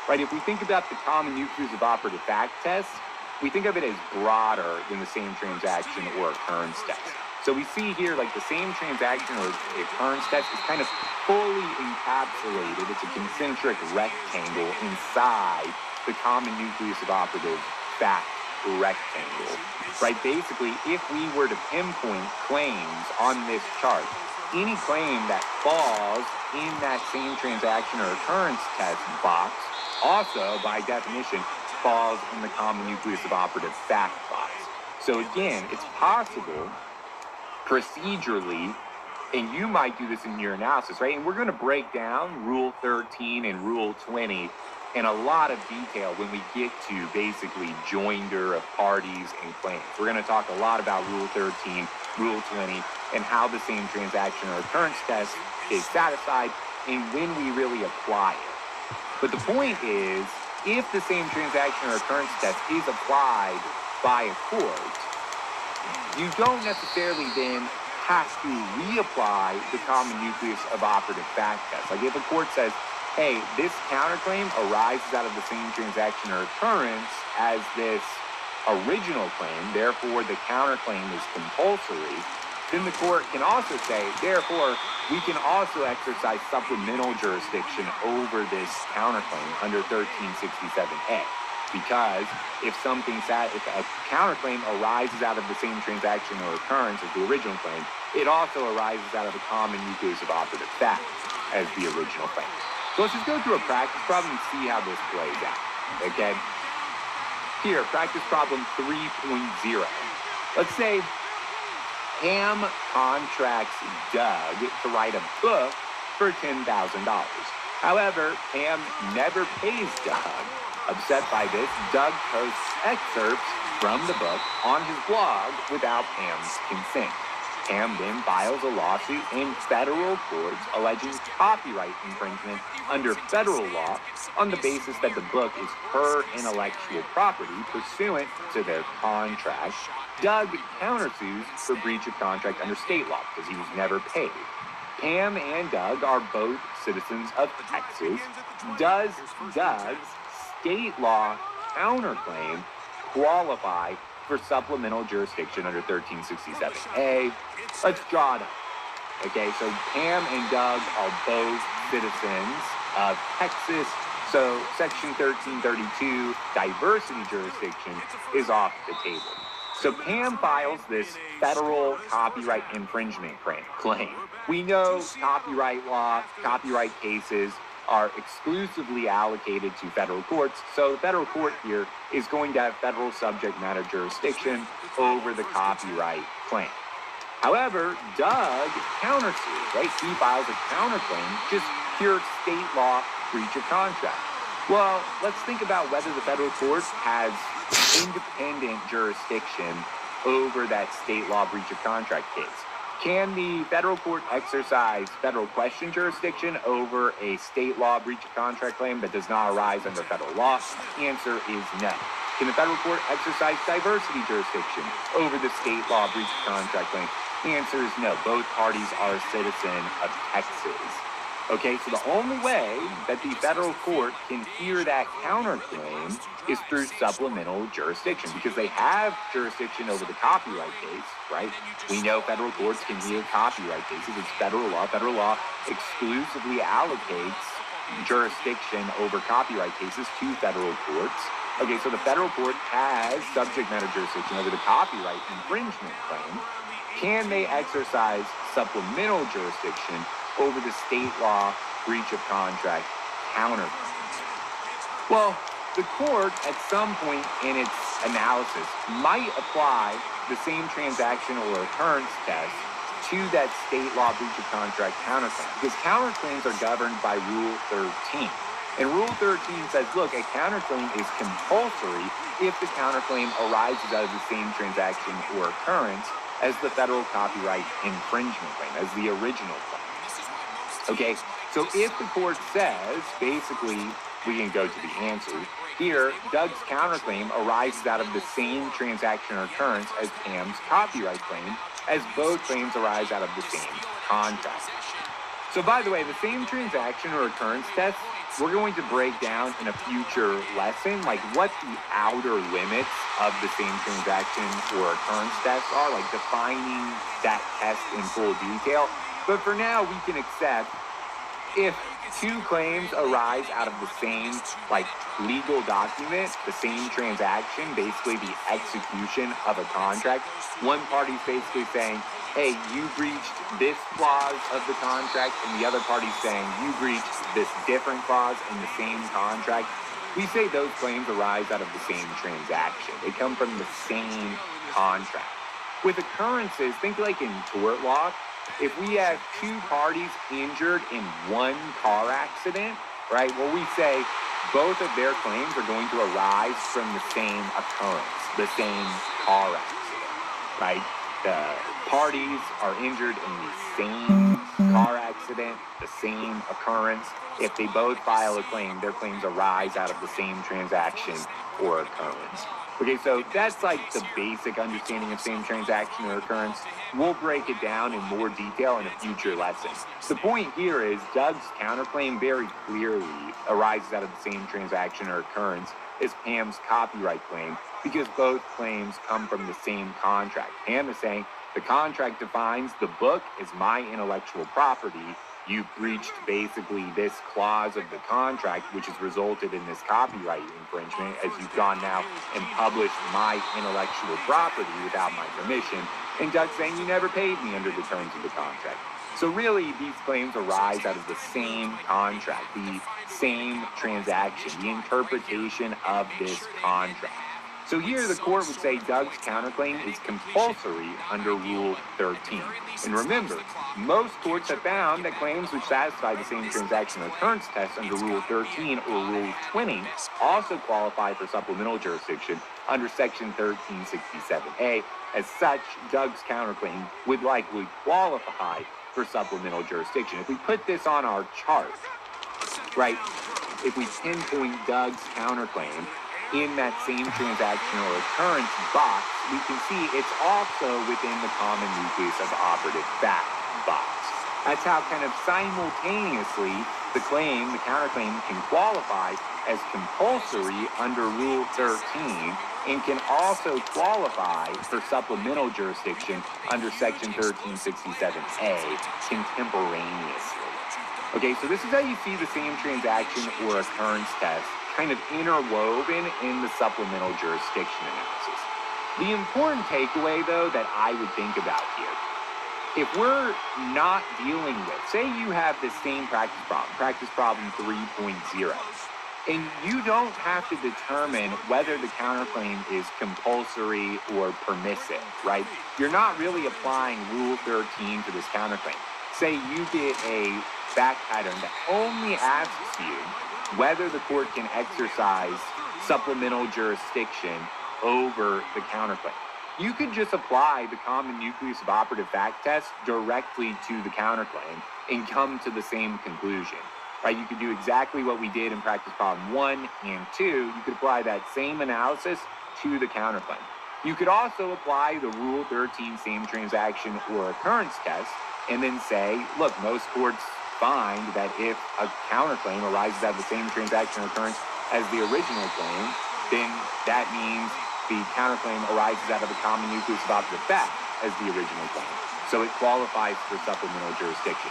Right, if we think about the common nucleus of operative fact test, we think of it as broader than the same transaction or occurrence test. So we see here like the same transaction or occurrence test is kind of fully encapsulated. It's a concentric rectangle inside the common nucleus of operative fact rectangle. Right, basically, if we were to pinpoint claims on this chart, any claim that falls in that same transaction or occurrence test box also, by definition, falls in the common nucleus of operative fact box. So again, it's possible procedurally, and you might do this in your analysis, right? And we're going to break down Rule 13 and Rule 20 in a lot of detail when we get to basically joinder of parties and claims. We're going to talk a lot about Rule 13, Rule 20, and how the same transaction or occurrence test is satisfied and when we really apply it. But the point is, if the same transaction or occurrence test is applied by a court, you don't necessarily then have to reapply the common nucleus of operative fact test. Like if a court says, hey, this counterclaim arises out of the same transaction or occurrence as this original claim, therefore the counterclaim is compulsory, then the court can also say, therefore, we can also exercise supplemental jurisdiction over this counterclaim under 1367A. Because if a counterclaim arises out of the same transaction or occurrence as the original claim, it also arises out of a common nucleus of operative fact as the original claim. So let's just go through a practice problem and see how this plays out, okay? Here, practice problem 3.0. Let's say Pam contracts Doug to write a book for $10,000. However, Pam never pays Doug. Upset by this, Doug posts excerpts from the book on his blog without Pam's consent. Pam then files a lawsuit in federal courts alleging copyright infringement under federal law on the basis that the book is her intellectual property pursuant to their contract. Doug countersues for breach of contract under state law because he was never paid. Pam and Doug are both citizens of Texas. Does Doug's state law counterclaim qualify for supplemental jurisdiction under 1367A? Let's draw it up. Okay, so Pam and Doug are both citizens of Texas, so Section 1332, diversity jurisdiction, is off the table. So Pam files this federal copyright infringement claim. We know copyright law, copyright cases are exclusively allocated to federal courts, so the federal court here is going to have federal subject matter jurisdiction over the copyright claim. However, Doug countersues, right? He files a counterclaim, just pure state law breach of contract. Well, let's think about whether the federal court has independent jurisdiction over that state law breach of contract case. Can the federal court exercise federal question jurisdiction over a state law breach of contract claim that does not arise under federal law? Answer is no. Can the federal court exercise diversity jurisdiction over the state law breach of contract claim? Answer is no. Both parties are a citizen of Texas. Okay, so the only way that the federal court can hear that counterclaim is through supplemental jurisdiction because they have jurisdiction over the copyright case, right? We know federal courts can hear copyright cases. It's federal law. Federal law exclusively allocates jurisdiction over copyright cases to federal courts. Okay, so the federal court has subject matter jurisdiction over the copyright infringement claim. Can they exercise supplemental jurisdiction over the state law breach of contract counterclaim? Well, the court at some point in its analysis might apply the same transaction or occurrence test to that state law breach of contract counterclaim because counterclaims are governed by Rule 13. And Rule 13 says, look, a counterclaim is compulsory if the counterclaim arises out of the same transaction or occurrence as the federal copyright infringement claim, as the original claim. Okay, so if the court says, basically, we can go to the answer. Here, Doug's counterclaim arises out of the same transaction or occurrence as Pam's copyright claim, as both claims arise out of the same contract. So by the way, the same transaction or occurrence test, we're going to break down in a future lesson, like what the outer limits of the same transaction or occurrence tests are, like defining that test in full detail. But for now, we can accept if two claims arise out of the same, legal document, the same transaction, basically the execution of a contract, one party's basically saying, hey, you breached this clause of the contract, and the other party's saying you breached this different clause in the same contract. We say those claims arise out of the same transaction. They come from the same contract. With occurrences, think like in tort law. If we have two parties injured in one car accident, right, well, we say both of their claims are going to arise from the same occurrence, the same car accident, right? The parties are injured in the same car accident. accident, the same occurrence. If they both file a claim, their claims arise out of the same transaction or occurrence. Okay, so that's like the basic understanding of same transaction or occurrence. We'll break it down in more detail in a future lesson. The point here is Doug's counterclaim very clearly arises out of the same transaction or occurrence as Pam's copyright claim because both claims come from the same contract. Pam is saying the contract defines the book as my intellectual property. You've breached basically this clause of the contract, which has resulted in this copyright infringement as you've gone now and published my intellectual property without my permission. And Doug's saying you never paid me under the terms of the contract. So really, these claims arise out of the same contract, the same transaction, the interpretation of this contract. So here the court would say Doug's counterclaim is compulsory under Rule 13. And remember, most courts have found that claims which satisfy the same transaction or occurrence test under Rule 13 or Rule 20 also qualify for supplemental jurisdiction under Section 1367A. As such, Doug's counterclaim would likely qualify for supplemental jurisdiction. If we put this on our chart, right, if we pinpoint Doug's counterclaim in that same transaction or occurrence box, we can see it's also within the common nucleus of operative fact box. That's how kind of simultaneously the counterclaim can qualify as compulsory under Rule 13 and can also qualify for supplemental jurisdiction under Section 1367A contemporaneously. Okay, so this is how you see the same transaction or occurrence test kind of interwoven in the supplemental jurisdiction analysis. The important takeaway, though, that I would think about here, if we're not dealing with, say you have this same practice problem 3.0, and you don't have to determine whether the counterclaim is compulsory or permissive, right? You're not really applying Rule 13 to this counterclaim. Say you get a fact pattern that only asks you whether the court can exercise supplemental jurisdiction over the counterclaim. You could just apply the common nucleus of operative fact test directly to the counterclaim and come to the same conclusion. Right? You could do exactly what we did in practice problem 1 and 2. You could apply that same analysis to the counterclaim. You could also apply the Rule 13 same transaction or occurrence test and then say, look, most courts find that if a counterclaim arises out of the same transaction or occurrence as the original claim, then that means the counterclaim arises out of a common nucleus of operative fact as the original claim. So it qualifies for supplemental jurisdiction.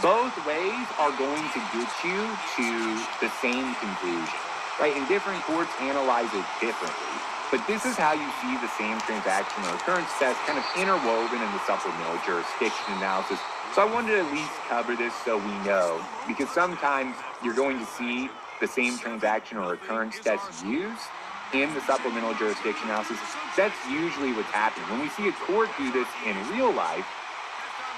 Both ways are going to get you to the same conclusion, right? And different courts analyze it differently, but this is how you see the same transaction or occurrence test kind of interwoven in the supplemental jurisdiction analysis. So I wanted to at least cover this so we know, because sometimes you're going to see the same transaction or occurrence test used in the supplemental jurisdiction analysis. That's usually what's happening. When we see a court do this in real life,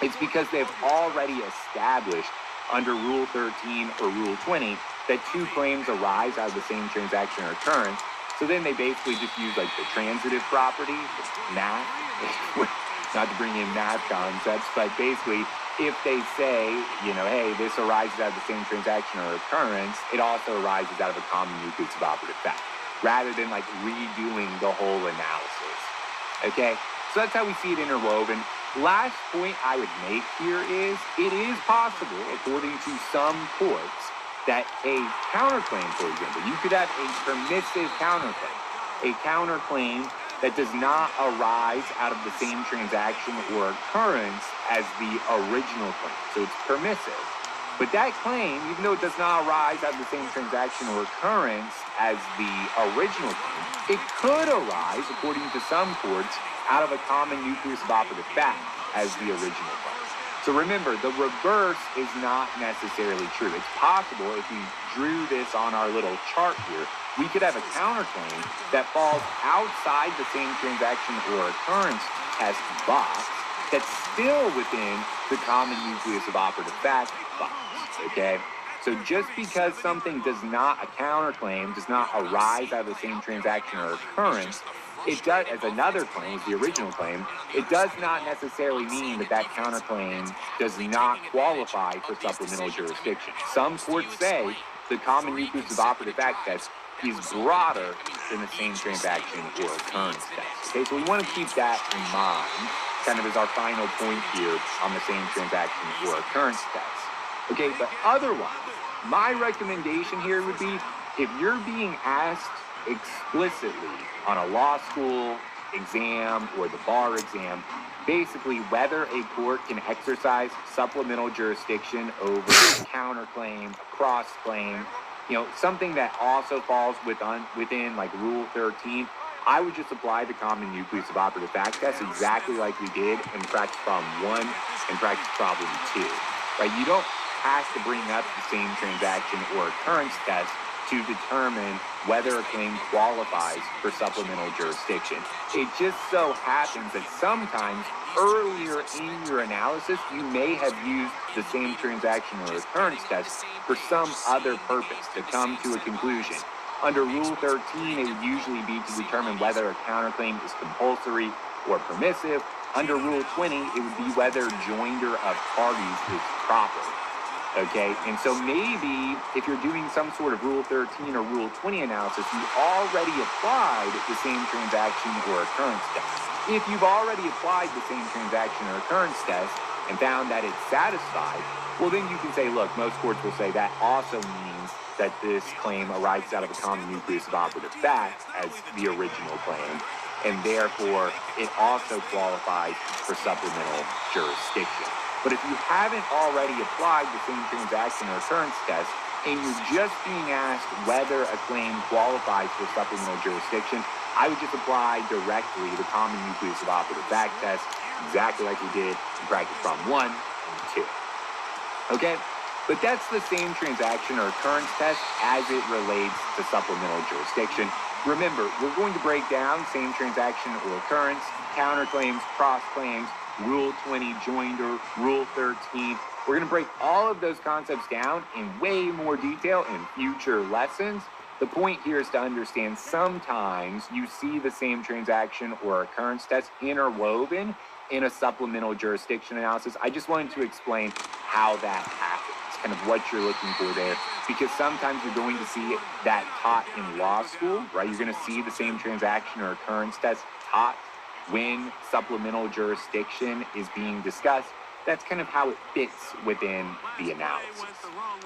it's because they've already established under Rule 13 or Rule 20 that two claims arise out of the same transaction or occurrence. So then they basically just use like the transitive property, math, not to bring in math concepts, but basically if they say, you know, hey, this arises out of the same transaction or occurrence, it also arises out of a common nucleus of operative fact, rather than like redoing the whole analysis. Okay, so that's how we see it interwoven. Last point I would make here is it is possible, according to some courts, that a counterclaim, for example, you could have a permissive counterclaim that does not arise out of the same transaction or occurrence as the original claim. So it's permissive. But that claim, even though it does not arise out of the same transaction or occurrence as the original claim, it could arise, according to some courts, out of a common nucleus of operative fact as the original claim. So remember, the reverse is not necessarily true. It's possible, if we drew this on our little chart here, we could have a counterclaim that falls outside the same transaction or occurrence test box that's still within the common nucleus of operative fact box, okay? So just because something a counterclaim does not arise out of the same transaction or occurrence it does, as another claim, as the original claim, it does not necessarily mean that that counterclaim does not qualify for supplemental jurisdiction. Some courts say the common nucleus of operative fact test is broader than the same transaction or occurrence test. Okay, so we want to keep that in mind, kind of as our final point here on the same transaction or occurrence test. Okay, but otherwise, my recommendation here would be, if you're being asked explicitly on a law school exam or the bar exam, basically whether a court can exercise supplemental jurisdiction over a counterclaim, a cross-claim, you know, something that also falls within like Rule 13, I would just apply the common nucleus of operative fact test exactly like we did in practice problem 1 and practice problem 2. Right? You don't have to bring up the same transaction or occurrence test to determine whether a claim qualifies for supplemental jurisdiction. It just so happens that sometimes earlier in your analysis, you may have used the same transaction or occurrence test for some other purpose to come to a conclusion. Under Rule 13, it would usually be to determine whether a counterclaim is compulsory or permissive. Under Rule 20, it would be whether joinder of parties is proper. Okay, and so maybe if you're doing some sort of Rule 13 or Rule 20 analysis, you already applied the same transaction or occurrence test. If you've already applied the same transaction or occurrence test and found that it's satisfied, well then you can say, look, most courts will say that also means that this claim arises out of a common nucleus of operative fact as the original claim, and therefore it also qualifies for supplemental jurisdiction. But if you haven't already applied the same transaction or occurrence test, and you're just being asked whether a claim qualifies for supplemental jurisdiction, I would just apply directly the common nucleus of operative fact test, exactly like we did in practice problem 1 and 2. Okay? But that's the same transaction or occurrence test as it relates to supplemental jurisdiction. Remember, we're going to break down same transaction or occurrence, counterclaims, cross-claims, Rule 20 joinder, Rule 13. We're going to break all of those concepts down in way more detail in future lessons. The point here is to understand sometimes you see the same transaction or occurrence test interwoven in a supplemental jurisdiction analysis. I just wanted to explain how that happens, kind of what you're looking for there, because sometimes you're going to see that taught in law school, right? You're going to see the same transaction or occurrence test taught when supplemental jurisdiction is being discussed. That's kind of how it fits within the analysis.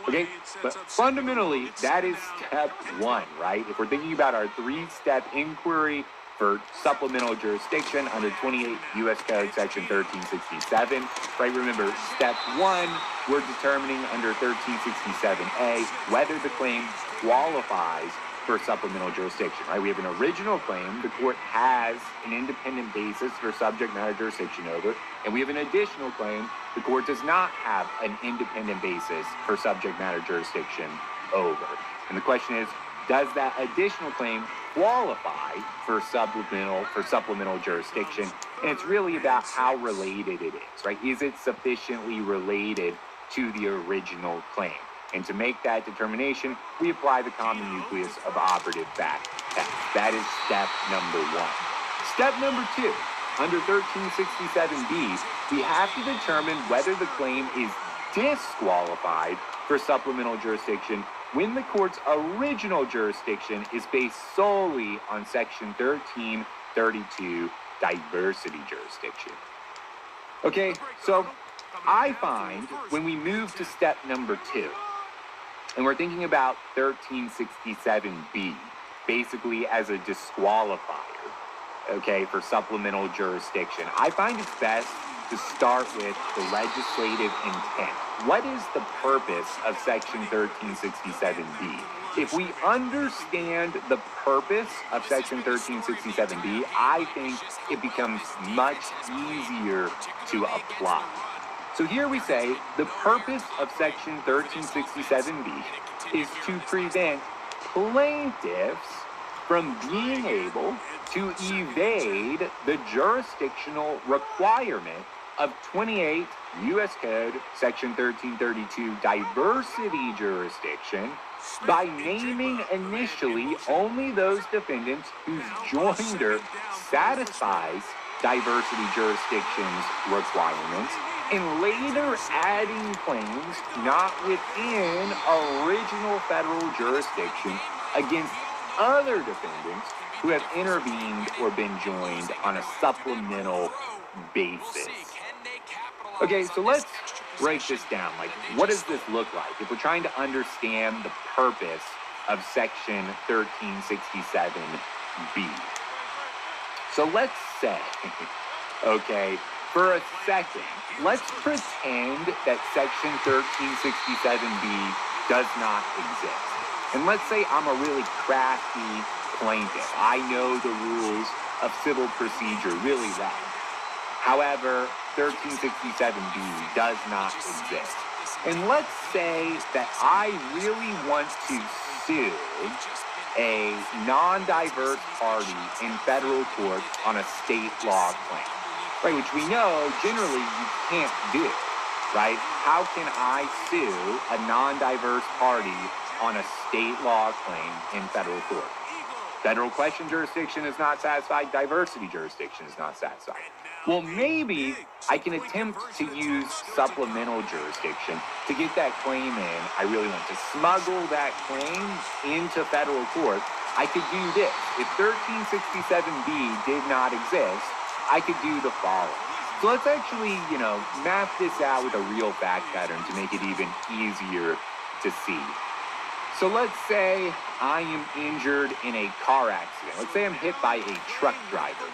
Okay, but fundamentally, that is step 1, right? If we're thinking about our 3-step inquiry for supplemental jurisdiction under 28 U.S. Code Section 1367, right? Remember, step 1, we're determining under 1367A whether the claim qualifies for supplemental jurisdiction, right? We have an original claim the court has an independent basis for subject matter jurisdiction over, and we have an additional claim the court does not have an independent basis for subject matter jurisdiction over. And the question is, does that additional claim qualify for supplemental jurisdiction? And it's really about how related it is, right? Is it sufficiently related to the original claim? And to make that determination, we apply the common nucleus of operative fact test. That is step number 1. Step number 2, under 1367B, we have to determine whether the claim is disqualified for supplemental jurisdiction when the court's original jurisdiction is based solely on Section 1332 diversity jurisdiction. Okay, so I find when we move to step number 2, and we're thinking about 1367B, basically as a disqualifier, okay, for supplemental jurisdiction, I find it's best to start with the legislative intent. What is the purpose of Section 1367B? If we understand the purpose of Section 1367B, I think it becomes much easier to apply. So here we say the purpose of Section 1367B is to prevent plaintiffs from being able to evade the jurisdictional requirement of 28 U.S. Code Section 1332 diversity jurisdiction by naming initially only those defendants whose joinder satisfies diversity jurisdictions requirements, and later adding claims not within original federal jurisdiction against other defendants who have intervened or been joined on a supplemental basis. Okay, so let's break this down. Like, what does this look like if we're trying to understand the purpose of Section 1367B? So let's say, okay, for a second, let's pretend that Section 1367B does not exist. And let's say I'm a really crafty plaintiff. I know the rules of civil procedure really well. However, 1367B does not exist. And let's say that I really want to sue a non-diverse party in federal court on a state law claim, right? Which we know generally you can't do, right? How can I sue a non-diverse party on a state law claim in federal court? Federal question jurisdiction is not satisfied, diversity jurisdiction is not satisfied. Well, maybe I can attempt to use supplemental jurisdiction to get that claim in. I really want to smuggle that claim into federal court. I could do this. If 1367B did not exist, I could do the following. So let's actually, map this out with a real fact pattern to make it even easier to see. So let's say I am injured in a car accident. Let's say I'm hit by a truck driver.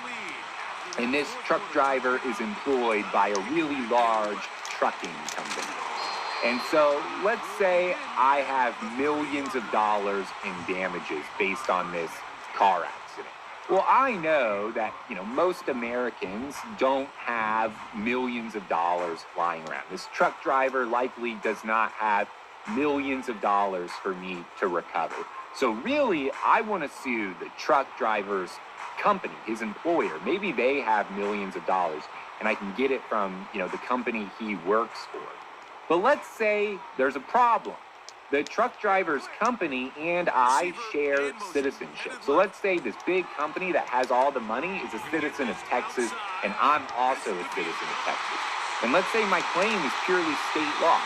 And this truck driver is employed by a really large trucking company. And so let's say I have millions of dollars in damages based on this car accident. Well, I know that, most Americans don't have millions of dollars lying around. This truck driver likely does not have millions of dollars for me to recover. So really, I want to sue the truck driver's company, his employer. Maybe they have millions of dollars and I can get it from, the company he works for. But let's say there's a problem. The truck driver's company and I share citizenship. So let's say this big company that has all the money is a citizen of Texas and I'm also a citizen of Texas. And let's say my claim is purely state law.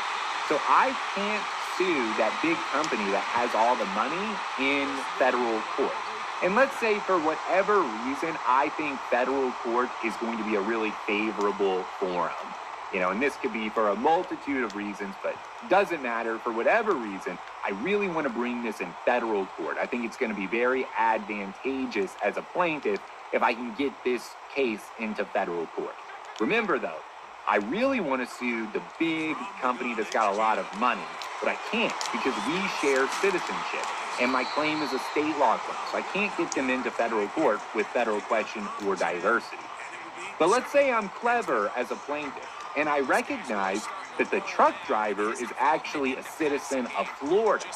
So I can't sue that big company that has all the money in federal court. And let's say for whatever reason, I think federal court is going to be a really favorable forum. And this could be for a multitude of reasons, but doesn't matter. For whatever reason, I really want to bring this in federal court. I think it's going to be very advantageous as a plaintiff if I can get this case into federal court. Remember though, I really want to sue the big company that's got a lot of money, but I can't because we share citizenship and my claim is a state law claim. So I can't get them into federal court with federal question or diversity. But let's say I'm clever as a plaintiff and I recognize that the truck driver is actually a citizen of Florida.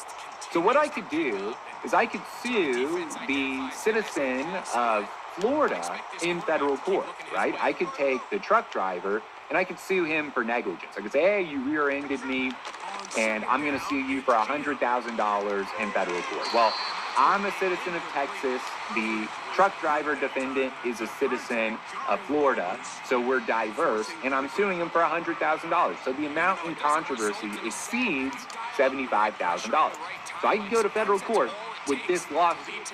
So what I could do is I could sue the citizen of Florida in federal court, right? I could take the truck driver and I could sue him for negligence. I could say, hey, you rear-ended me, and I'm going to sue you for $100,000 in federal court. Well, I'm a citizen of Texas. The truck driver defendant is a citizen of Florida, so we're diverse, and I'm suing him for $100,000. So the amount in controversy exceeds $75,000. So I can go to federal court with this lawsuit,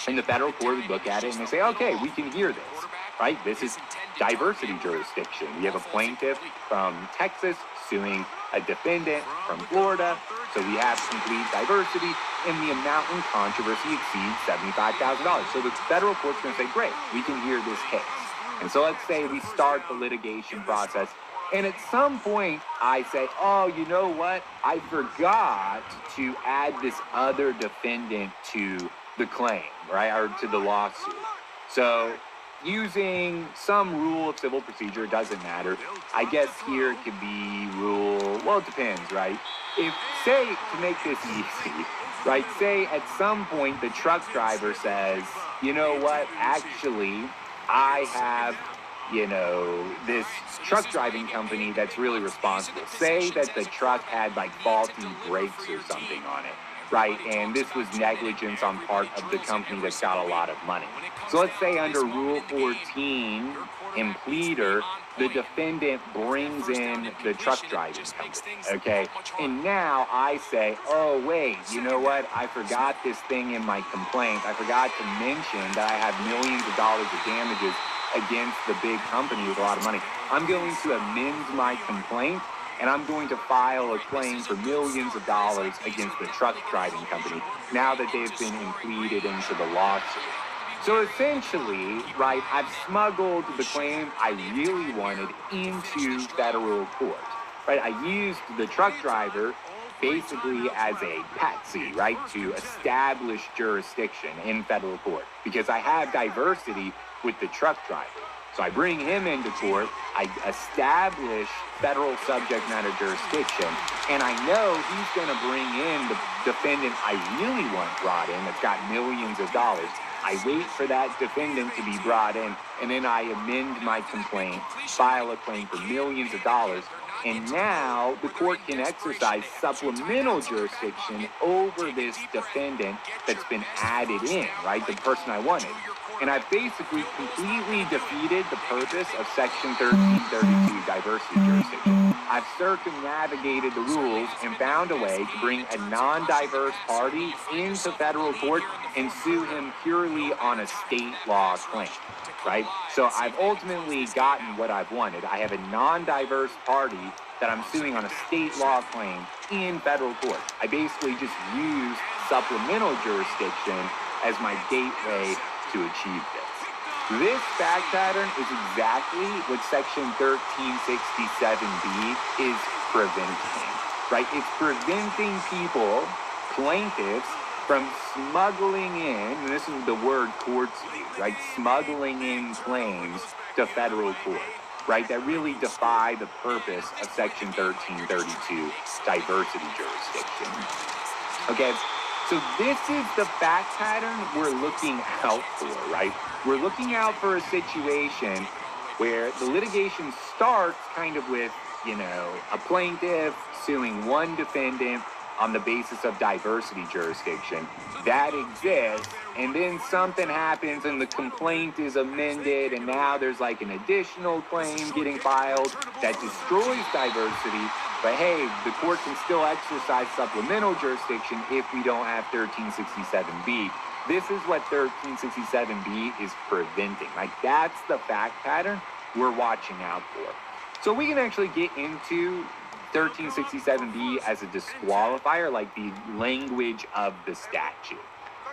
and the federal court would look at it and they say, okay, we can hear this, right? This is diversity jurisdiction. We have a plaintiff from Texas suing a defendant from Florida, so we have complete diversity, and the amount in controversy exceeds $75,000. So the federal court's going to say, great, we can hear this case. And so let's say we start the litigation process, and at some point I say, oh, you know what? I forgot to add this other defendant to the claim, right, or to the lawsuit. So using some rule of civil procedure, doesn't matter. I guess here it could be well, it depends, right? If, say, to make this easy, right, say at some point the truck driver says, you know what, actually, I have, this truck driving company that's really responsible. Say that the truck had like faulty brakes or something on it. right? And this was negligence on part of the company that's got a lot of money. So let's say under Rule 14 in pleader, the defendant brings in the truck driving company, okay? And now I say, oh, wait, you know what? I forgot this thing in my complaint. I forgot to mention that I have millions of dollars of damages against the big company with a lot of money. I'm going to amend my complaint, and I'm going to file a claim for millions of dollars against the truck driving company now that they've been included into the lawsuit. So essentially, right, I've smuggled the claim I really wanted into federal court, right? I used the truck driver basically as a patsy, right, to establish jurisdiction in federal court because I have diversity with the truck driver. So I bring him into court, I establish federal subject matter jurisdiction, and I know he's going to bring in the defendant I really want brought in that's got millions of dollars. I wait for that defendant to be brought in, and then I amend my complaint, file a claim for millions of dollars, and now the court can exercise supplemental jurisdiction over this defendant that's been added in, right, the person I wanted. And I've basically completely defeated the purpose of Section 1332 diversity jurisdiction. I've circumnavigated the rules and found a way to bring a non-diverse party into federal court and sue him purely on a state law claim, right? So I've ultimately gotten what I've wanted. I have a non-diverse party that I'm suing on a state law claim in federal court. I basically just used supplemental jurisdiction as my gateway to achieve this. This fact pattern is exactly what Section 1367B is preventing, right? It's preventing people, plaintiffs, from smuggling in, and this is the word courts use, right? Smuggling in claims to federal court, right? That really defy the purpose of Section 1332 diversity jurisdiction. Okay? So this is the fact pattern we're looking out for, right? We're looking out for a situation where the litigation starts kind of with, you know, a plaintiff suing one defendant on the basis of diversity jurisdiction. That exists, and then something happens and the complaint is amended, and now there's like an additional claim getting filed that destroys diversity. But hey, the court can still exercise supplemental jurisdiction if we don't have 1367B. This is what 1367B is preventing. Like, that's the fact pattern we're watching out for. So we can actually get into 1367B as a disqualifier, like the language of the statute.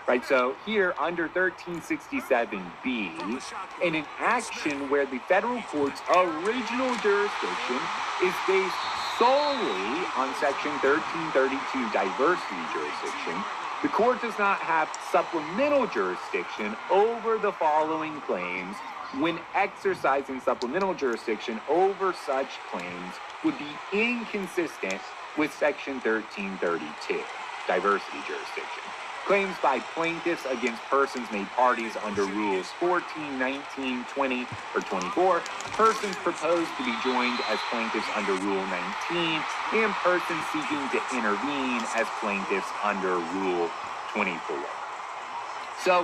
Right, so here under 1367B, in an action where the federal court's original jurisdiction is based solely on Section 1332 diversity jurisdiction, the court does not have supplemental jurisdiction over the following claims. When exercising supplemental jurisdiction over such claims would be inconsistent with Section 1332, diversity jurisdiction. Claims by plaintiffs against persons made parties under Rules 14, 19, 20, or 24, persons proposed to be joined as plaintiffs under Rule 19, and persons seeking to intervene as plaintiffs under Rule 24. So,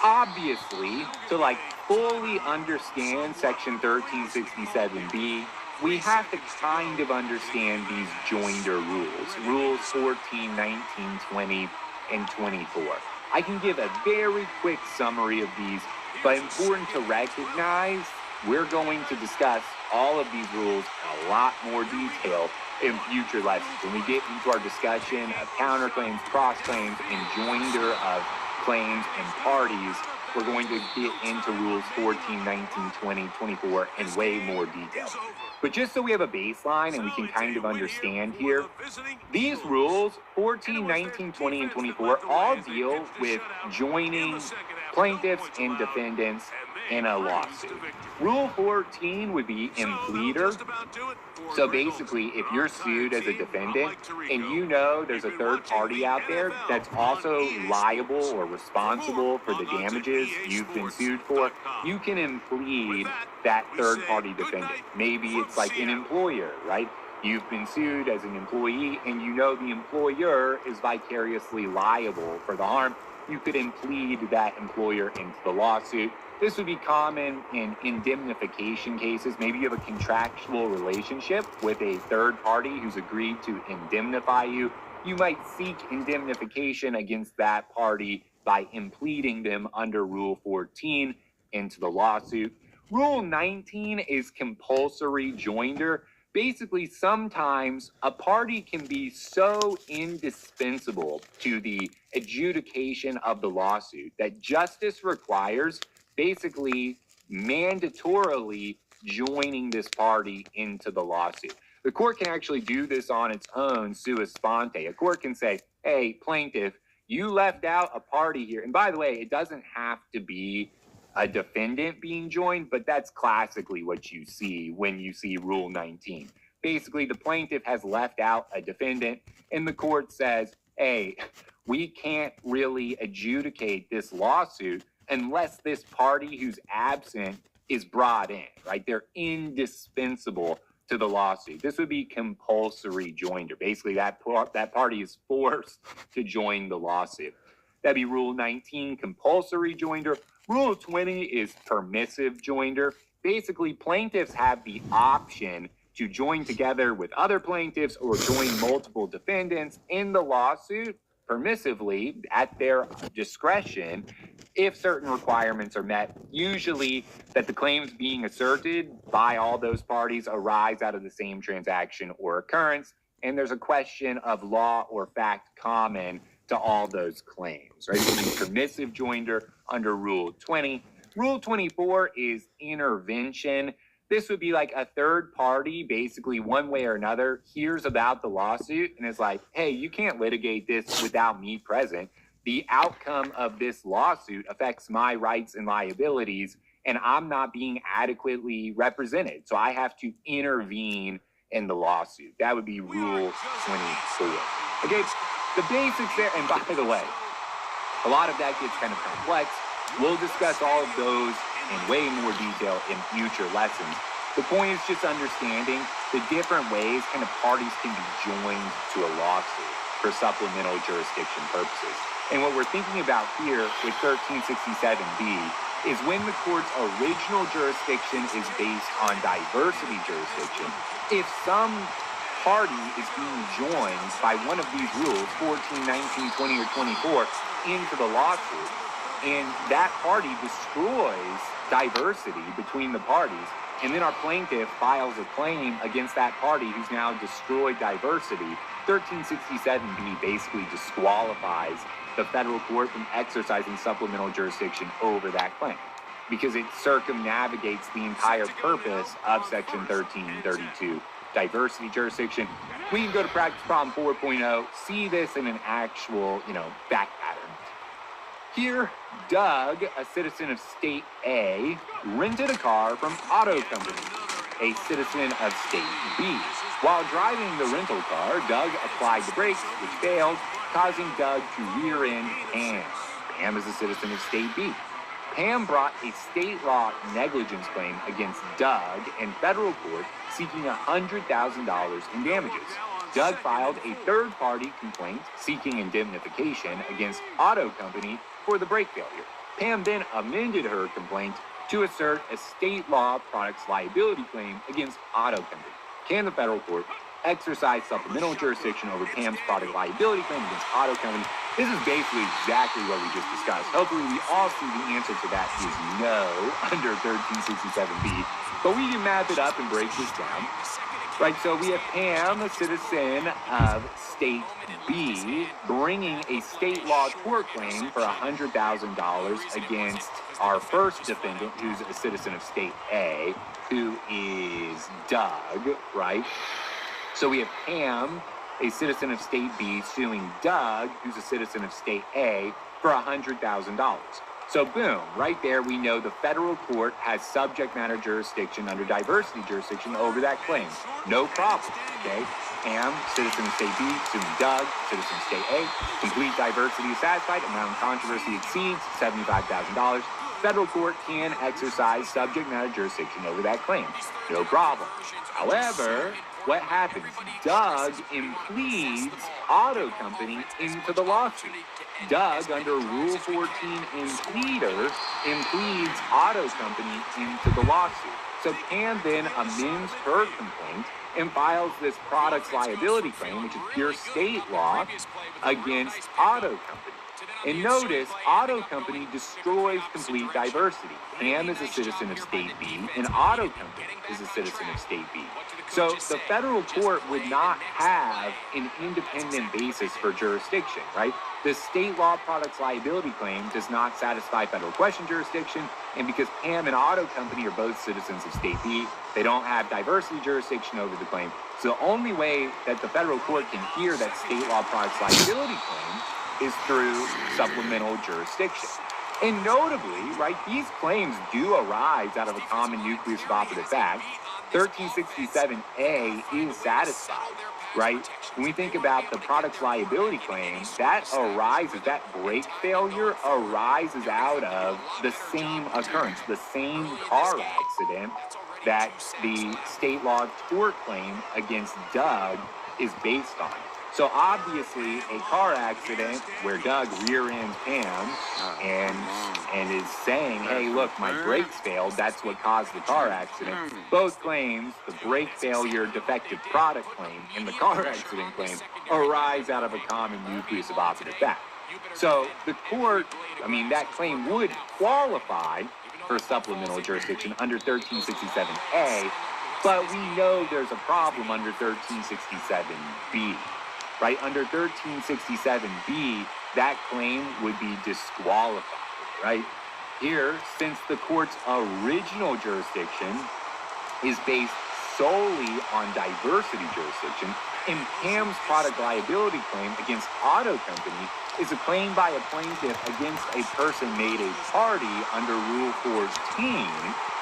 obviously, to like fully understand Section 1367B, we have to kind of understand these joinder rules, Rules 14, 19, 20, and 24. I can give a very quick summary of these, but important to recognize, we're going to discuss all of these rules in a lot more detail in future lessons. When we get into our discussion of counterclaims, cross-claims, and joinder of claims and parties, we're going to get into Rules 14, 19, 20, 24 in way more detail. But just so we have a baseline and we can kind of understand here, these rules, 14, 19, 20, and 24, all deal with joining plaintiffs and defendants in a lawsuit. Rule 14 would be in pleader. So basically, if you're sued as a defendant and you know there's a third party out there that's also liable or responsible for the damages you've been sued for, you can implead that third party defendant. Maybe it's like an employer, right? You've been sued as an employee, and you know the employer is vicariously liable for the harm. You could implead that employer into the lawsuit. This would be common in indemnification cases. Maybe you have a contractual relationship with a third party who's agreed to indemnify you. You might seek indemnification against that party by impleading them under Rule 14 into the lawsuit. Rule 19 is compulsory joinder. Basically, sometimes a party can be so indispensable to the adjudication of the lawsuit that justice requires basically mandatorily joining this party into the lawsuit. The court can actually do this on its own, sua sponte. A court can say, hey, plaintiff, you left out a party here. And by the way, it doesn't have to be a defendant being joined, but that's classically what you see when you see Rule 19. Basically, the plaintiff has left out a defendant, and the court says, hey, we can't really adjudicate this lawsuit unless this party who's absent is brought in, right? They're indispensable to the lawsuit. This would be compulsory joinder. Basically, that party is forced to join the lawsuit. That'd be Rule 19, compulsory joinder. Rule 20 is permissive joinder. Basically, plaintiffs have the option to join together with other plaintiffs or join multiple defendants in the lawsuit permissively at their discretion if certain requirements are met, usually that the claims being asserted by all those parties arise out of the same transaction or occurrence, and there's a question of law or fact common to all those claims, right? So the permissive joinder under Rule 20. Rule 24 is intervention. This would be like a third party, basically one way or another, hears about the lawsuit and is like, hey, you can't litigate this without me present. The outcome of this lawsuit affects my rights and liabilities, and I'm not being adequately represented. So I have to intervene in the lawsuit. That would be Rule 24. Okay, the basics there, and by the way, a lot of that gets kind of complex. We'll discuss all of those in way more detail in future lessons. The point is just understanding the different ways kind of parties can be joined to a lawsuit for supplemental jurisdiction purposes. And what we're thinking about here with 1367B is when the court's original jurisdiction is based on diversity jurisdiction, if some party is being joined by one of these rules, 14, 19, 20, or 24, into the lawsuit, and that party destroys diversity between the parties, and then our plaintiff files a claim against that party who's now destroyed diversity, 1367B basically disqualifies the federal court from exercising supplemental jurisdiction over that claim because it circumnavigates the entire purpose of Section 1332, diversity jurisdiction. We can go to practice problem 4.0, see this in an actual, fact pattern. Here, Doug, a citizen of State A, rented a car from Auto Company, a citizen of State B. While driving the rental car, Doug applied the brakes, which failed, causing Doug to rear-end Pam. Pam is a citizen of State B. Pam brought a state law negligence claim against Doug in federal court, seeking $100,000 in damages. Doug filed a third-party complaint seeking indemnification against Auto Company for the brake failure. Pam then amended her complaint to assert a state law products liability claim against Auto Company. Can the federal court exercise supplemental jurisdiction over Pam's product liability claim against Auto Company? This is basically exactly what we just discussed. Hopefully we all see the answer to that is no under 1367B, but we can map it up and break this down. Right, so we have Pam, a citizen of State B, bringing a state law tort claim for $100,000 against our first defendant, who's a citizen of State A, who is Doug, right? So we have Pam, a citizen of State B, suing Doug, who's a citizen of State A, for $100,000. So boom, right there we know the federal court has subject matter jurisdiction under diversity jurisdiction over that claim. No problem, okay? Pam, citizen of State B, suing Doug, citizen of State A. Complete diversity is satisfied, amount of controversy exceeds $75,000. Federal court can exercise subject matter jurisdiction over that claim. No problem. However, what happens? Doug impledes auto company into the lawsuit. Doug, under Rule 14 impleader, impledes auto company into the lawsuit. So Pam then amends her complaint and files this products liability claim, which is pure state law, against auto company. And notice, auto company destroys complete diversity. Pam is a citizen of state B, and auto company is a citizen of state B. So the federal court would not have an independent basis for jurisdiction, right? The state law products liability claim does not satisfy federal question jurisdiction, and because Pam and auto company are both citizens of state B, they don't have diversity jurisdiction over the claim. So the only way that the federal court can hear that state law products liability claim is through supplemental jurisdiction. And notably, right, these claims do arise out of a common nucleus of operative fact. 1367A is satisfied, right? When we think about the products liability claim, that arises, that brake failure arises out of the same occurrence, the same car accident that the state law tort claim against Doug is based on. So obviously, a car accident where Doug rear ends Pam and is saying, hey, look, my brakes failed, that's what caused the car accident. Both claims, the brake failure defective product claim and the car accident claim, arise out of a common nucleus of operative fact. So the court, I mean, that claim would qualify for supplemental jurisdiction under 1367A, but we know there's a problem under 1367B. Right, under 1367B, that claim would be disqualified, right? Here, since the court's original jurisdiction is based solely on diversity jurisdiction, and Pam's product liability claim against auto company is a claim by a plaintiff against a person made a party under Rule 14,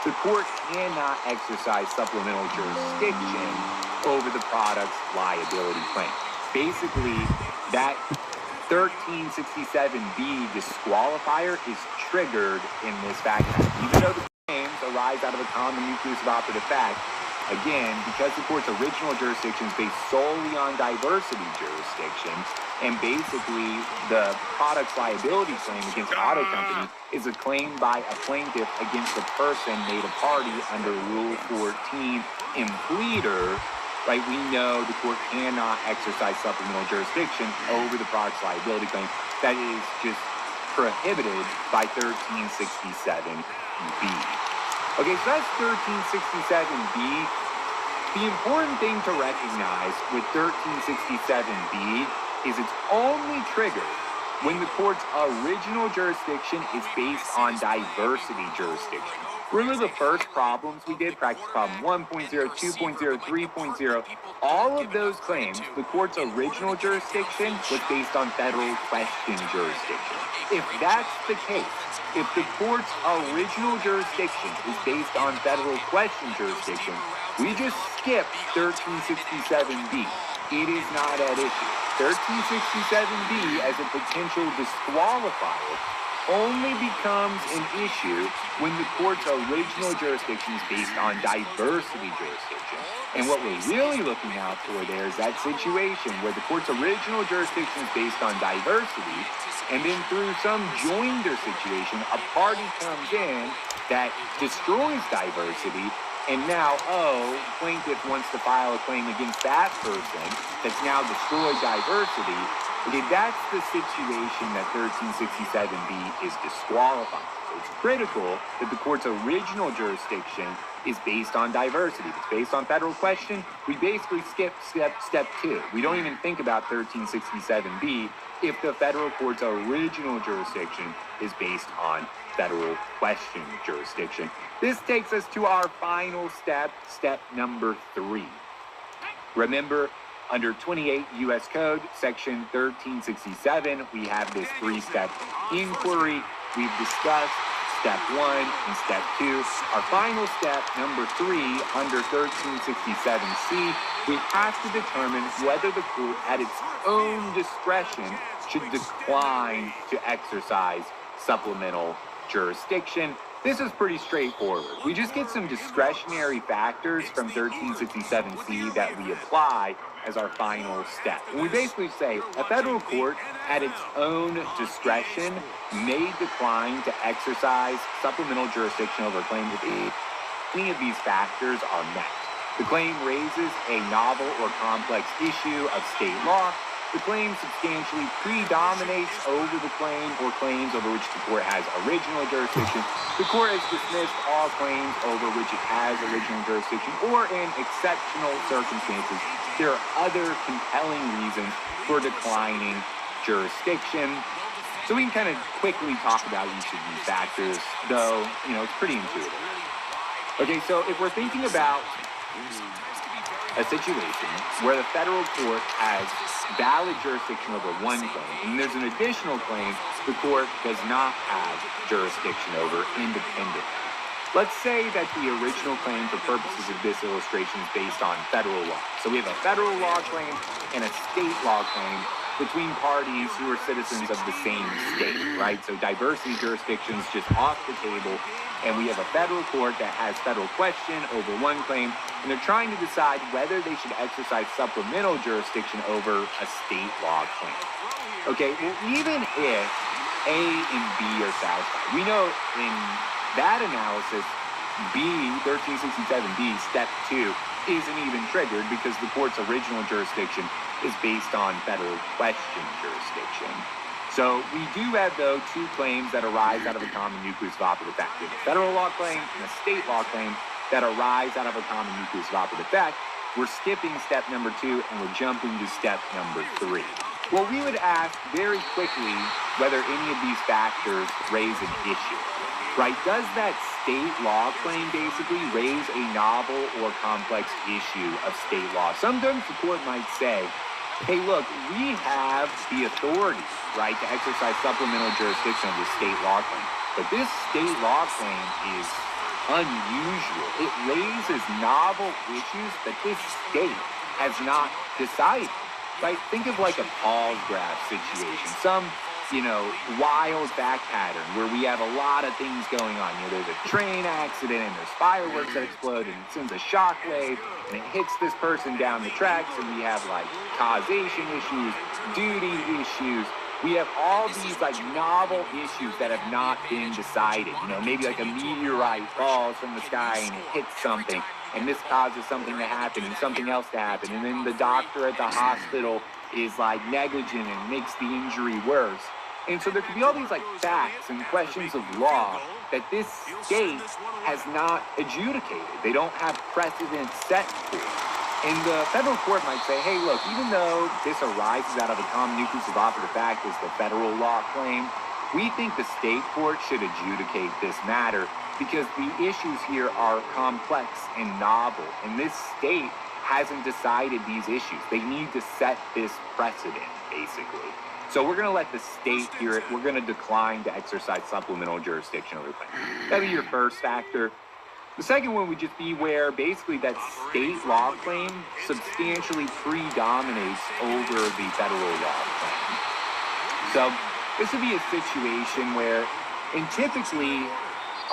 the court cannot exercise supplemental jurisdiction over the product's liability claim. Basically, that 1367B disqualifier is triggered in this fact pattern. Even though the claims arise out of a common nucleus of operative fact, again, because the court's original jurisdiction is based solely on diversity jurisdiction, and basically the product's liability claim against auto company is a claim by a plaintiff against a person made a party under Rule 14 impleader, right, we know the court cannot exercise supplemental jurisdiction over the product's liability claim. That is just prohibited by 1367B. Okay, so that's 1367B. The important thing to recognize with 1367B is it's only triggered when the court's original jurisdiction is based on diversity jurisdiction. Remember the first problems we did, practice problem 1.0, 2.0, 3.0, all of those claims, the court's original jurisdiction was based on federal question jurisdiction. If that's the case, if the court's original jurisdiction is based on federal question jurisdiction, we just skip 1367B. It is not at issue. 1367B as a potential disqualifier only becomes an issue when the court's original jurisdiction is based on diversity jurisdiction. And what we're really looking out for there is that situation where the court's original jurisdiction is based on diversity, and then through some joinder situation, a party comes in that destroys diversity, and now, plaintiff wants to file a claim against that person that's now destroyed diversity. Okay, that's the situation that 1367B is disqualifying. So it's critical that the court's original jurisdiction is based on diversity. If it's based on federal question, we basically skip step 2. We don't even think about 1367B if the federal court's original jurisdiction is based on federal question jurisdiction. This takes us to our final step, step number 3. Remember, under 28 U.S. Code, Section 1367, we have this 3-step inquiry. We've discussed step 1 and step 2. Our final step, number 3, under 1367C, we have to determine whether the court, at its own discretion, should decline to exercise supplemental jurisdiction. This is pretty straightforward. We just get some discretionary factors from 1367C that we apply as our final step. And we basically say a federal court at its own discretion may decline to exercise supplemental jurisdiction over a claim if any of these factors are met. The claim raises a novel or complex issue of state law. The claim substantially predominates over the claim or claims over which the court has original jurisdiction. The court has dismissed all claims over which it has original jurisdiction, or in exceptional circumstances, there are other compelling reasons for declining jurisdiction. So we can kind of quickly talk about each of these factors, though, it's pretty intuitive. Okay, so if we're thinking about a situation where the federal court has valid jurisdiction over one claim, and there's an additional claim the court does not have jurisdiction over independently. Let's say that the original claim for purposes of this illustration is based on federal law. So we have a federal law claim and a state law claim between parties who are citizens of the same state, right? So diversity jurisdiction's just off the table, and we have a federal court that has federal question over one claim, and they're trying to decide whether they should exercise supplemental jurisdiction over a state law claim. Okay, well, even if A and B are satisfied, we know in that analysis, B, 1367B, step 2, isn't even triggered because the court's original jurisdiction is based on federal question jurisdiction. So we do have, though, two claims that arise out of a common nucleus of operative fact. We have a federal law claim and a state law claim that arise out of a common nucleus of operative fact. We're skipping step number 2 and we're jumping to step number 3. Well, we would ask very quickly whether any of these factors raise an issue, right? Does that state law claim basically raise a novel or complex issue of state law? Sometimes the court might say, hey, look, we have the authority, right, to exercise supplemental jurisdiction of the state law claim. But this state law claim is unusual. It raises novel issues that this state has not decided, right? Think of like a pause graph situation, some, wild fact pattern where we have a lot of things going on. There's a train accident and there's fireworks that explode and it sends a shockwave and it hits this person down the tracks, and we have like causation issues, duty issues. We have all these like novel issues that have not been decided. Maybe like a meteorite falls from the sky and it hits something, and this causes something to happen and something else to happen, and then the doctor at the hospital is like negligent and makes the injury worse. And so there could be all these like facts and questions of law that this state has not adjudicated. They don't have precedent set for. And the federal court might say, hey, look, even though this arises out of a common nucleus of operative fact as the federal law claim, we think the state court should adjudicate this matter because the issues here are complex and novel, and this state hasn't decided these issues. They need to set this precedent, basically. So we're going to let the state hear it. We're going to decline to exercise supplemental jurisdiction over the claim. That'd be your first factor. The second one would just be where basically that state law claim substantially predominates over the federal law claim. So this would be a situation where, and typically,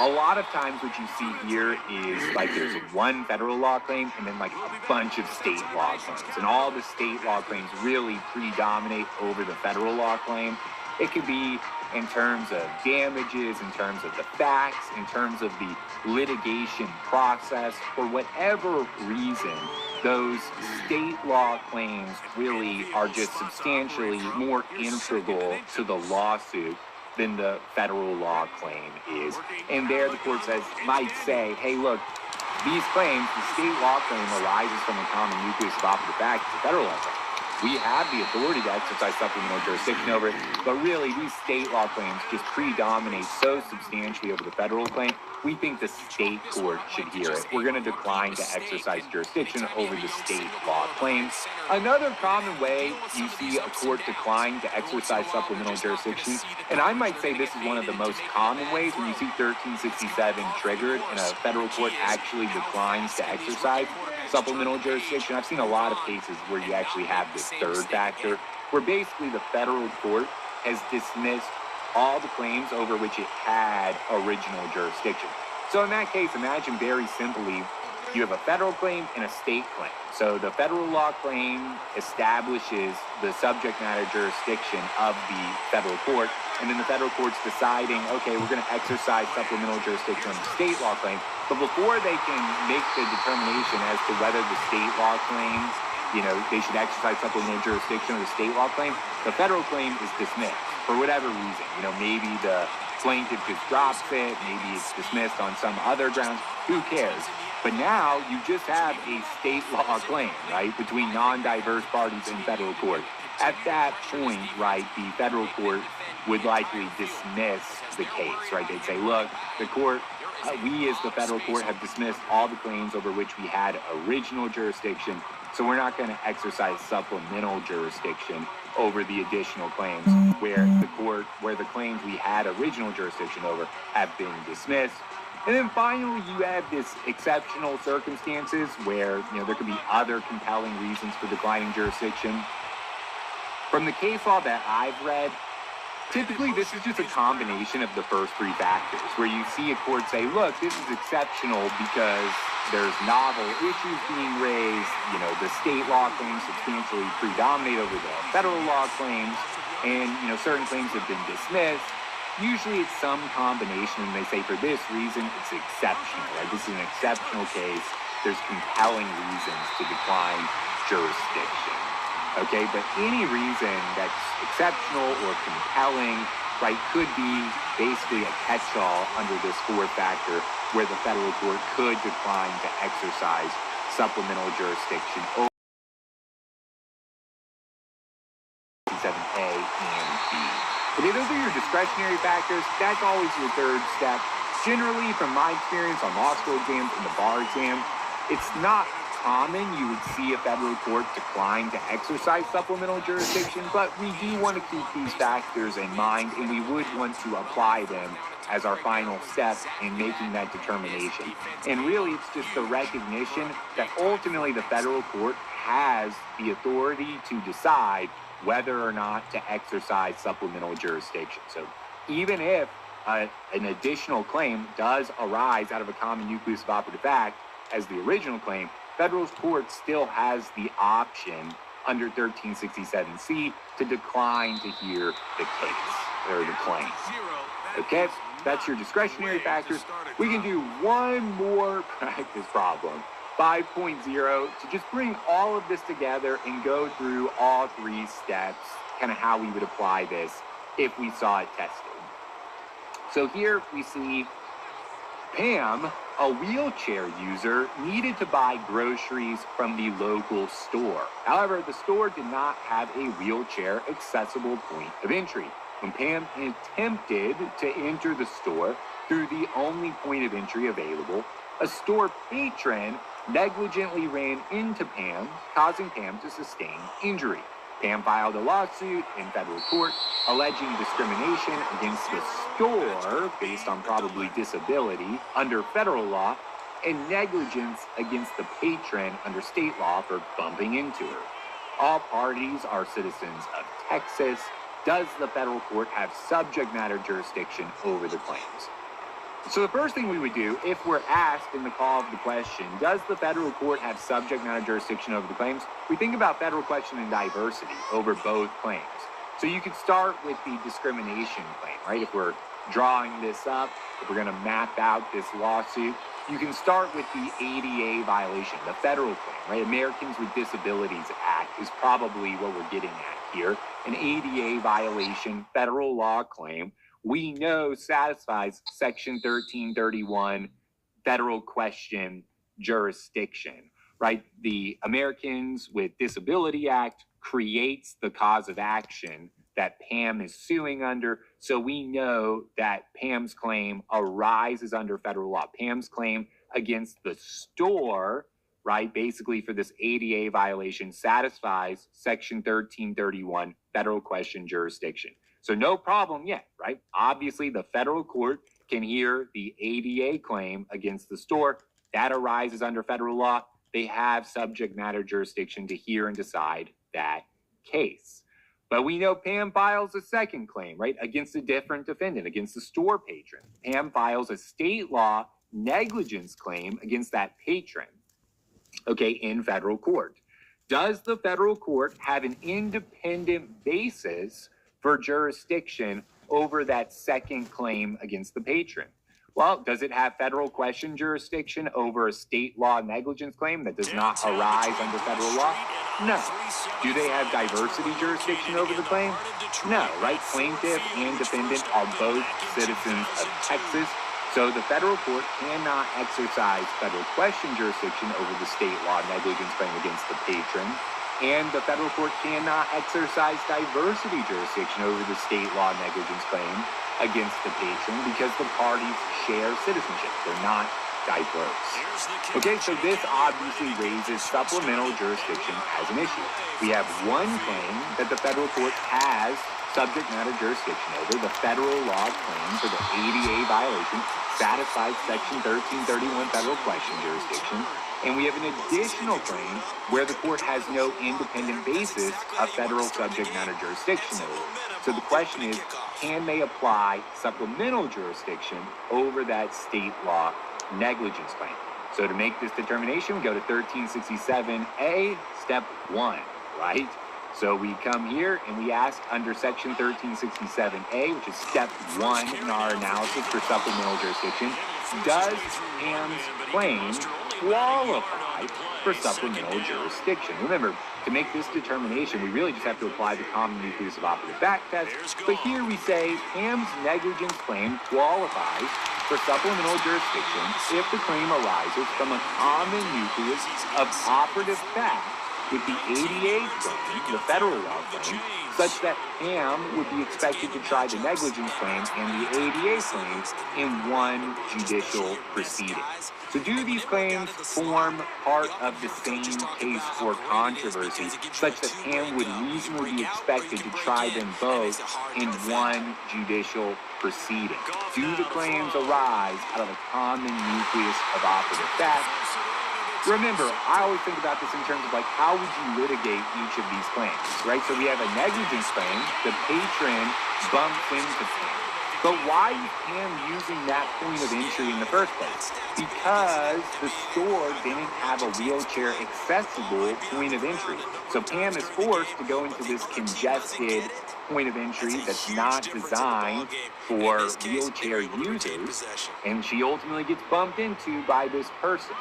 a lot of times what you see here is like there's one federal law claim and then like a bunch of state law claims. And all the state law claims really predominate over the federal law claim. It could be in terms of damages, in terms of the facts, in terms of the litigation process. For whatever reason, those state law claims really are just substantially more integral to the lawsuit than the federal law claim is. And there the court might say, hey, look, these claims, the state law claim arises from a common nucleus of operative fact, it's a federal law claim. We have the authority to exercise supplemental jurisdiction over it, but really these state law claims just predominate so substantially over the federal claim, we think the state court should hear it. We're going to decline to exercise jurisdiction over the state law claims. Another common way you see a court decline to exercise supplemental jurisdiction, and I might say this is one of the most common ways when you see 1367 triggered and a federal court actually declines to exercise supplemental jurisdiction. I've seen a lot of cases where you actually have this third factor, where basically the federal court has dismissed all the claims over which it had original jurisdiction. So in that case, imagine very simply, you have a federal claim and a state claim. So the federal law claim establishes the subject matter jurisdiction of the federal court, and then the federal court's deciding, okay, we're going to exercise supplemental jurisdiction on the state law claim. But before they can make the determination as to whether the state law claims, they should exercise supplemental jurisdiction on the state law claim, the federal claim is dismissed for whatever reason. Maybe the plaintiff just drops it, maybe it's dismissed on some other grounds, who cares? But now you just have a state law claim, right, between non-diverse parties in federal court. At that point, right, the federal court would likely dismiss the case, right? They'd say, look, the court, we as the federal court have dismissed all the claims over which we had original jurisdiction, so we're not going to exercise supplemental jurisdiction over the additional claims where the claims we had original jurisdiction over have been dismissed. And then finally, you have this exceptional circumstances where, there could be other compelling reasons for declining jurisdiction. From the case law that I've read, typically this is just a combination of the first three factors, where you see a court say, look, this is exceptional because there's novel issues being raised, the state law claims substantially predominate over the federal law claims, and, certain claims have been dismissed. Usually it's some combination, and they say for this reason, it's exceptional, right? This is an exceptional case. There's compelling reasons to decline jurisdiction, okay? But any reason that's exceptional or compelling, right, could be basically a catch-all under this fourth factor where the federal court could decline to exercise supplemental jurisdiction over 7A and B. Okay, those are your discretionary factors. That's always your third step. Generally, from my experience on law school exams and the bar exam, it's not common you would see a federal court decline to exercise supplemental jurisdiction, but we do want to keep these factors in mind, and we would want to apply them as our final step in making that determination. And really, it's just the recognition that ultimately the federal court has the authority to decide whether or not to exercise supplemental jurisdiction. So even if an additional claim does arise out of a common nucleus of operative fact as the original claim, federal court still has the option under 1367C to decline to hear the case or the claim. Okay, that's your discretionary factors. We can do one more practice problem, 5.0, to just bring all of this together and go through all three steps, kind of how we would apply this if we saw it tested. So here we see Pam, a wheelchair user, needed to buy groceries from the local store. However, the store did not have a wheelchair accessible point of entry. When Pam attempted to enter the store through the only point of entry available, a store patron negligently ran into Pam, causing Pam to sustain injury. Pam filed a lawsuit in federal court alleging discrimination against the store based on probably disability under federal law and negligence against the patron under state law for bumping into her. All parties are citizens of Texas. Does the federal court have subject matter jurisdiction over the claims? So the first thing we would do, if we're asked in the call of the question, does the federal court have subject matter jurisdiction over the claims? We think about federal question and diversity over both claims. So you could start with the discrimination claim, right? If we're drawing this up, if we're going to map out this lawsuit, you can start with the ADA violation, the federal claim, right? Americans with Disabilities Act is probably what we're getting at here. An ADA violation federal law claim we know satisfies Section 1331 federal question jurisdiction, right? The Americans with Disability Act creates the cause of action that Pam is suing under, so we know that Pam's claim arises under federal law. Pam's claim against the store, right, basically for this ADA violation satisfies Section 1331 federal question jurisdiction. So no problem yet, right? Obviously, the federal court can hear the ADA claim against the store. That arises under federal law. They have subject matter jurisdiction to hear and decide that case. But we know Pam files a second claim, right, against a different defendant, against the store patron. Pam files a state law negligence claim against that patron, okay, in federal court. Does the federal court have an independent basis for jurisdiction over that second claim against the patron? Well, does it have federal question jurisdiction over a state law negligence claim that does not arise under federal law? No. Do they have diversity jurisdiction over the claim? No, right? Plaintiff and defendant are both citizens of Texas, so the federal court cannot exercise federal question jurisdiction over the state law negligence claim against the patron, and the federal court cannot exercise diversity jurisdiction over the state law negligence claim against the patron because the parties share citizenship. They're not diverse. Okay, so this obviously raises supplemental jurisdiction as an issue. We have one claim that the federal court has subject matter jurisdiction over. The federal law claim for the ADA violation satisfies Section 1331 federal question jurisdiction. And we have an additional claim where the court has no independent basis of federal subject matter jurisdiction over. So the question is, can they apply supplemental jurisdiction over that state law negligence claim? So to make this determination, we go to 1367A, step 1, right? So we come here and we ask under section 1367A, which is step 1 in our analysis for supplemental jurisdiction, does Pam's claim qualify for supplemental jurisdiction? Remember, to make this determination, we really just have to apply the common nucleus of operative fact test. But here we say Pam's negligence claim qualifies for supplemental jurisdiction if the claim arises from a common nucleus of operative fact with the ADA claim, the federal law claim, such that Pam would be expected to try the negligence claim and the ADA claim in one judicial proceeding. So do these claims form part of the same case or controversy, such that Pam would reasonably be expected to try them both in one judicial proceeding? Do the claims arise out of a common nucleus of operative fact? Remember, I always think about this in terms of like, how would you litigate each of these claims, right? So we have a negligence claim, the patron bumps into Pam. But why is Pam using that point of entry in the first place? Because the store didn't have a wheelchair accessible point of entry. So Pam is forced to go into this congested point of entry that's not designed for wheelchair users, and she ultimately gets bumped into by this person.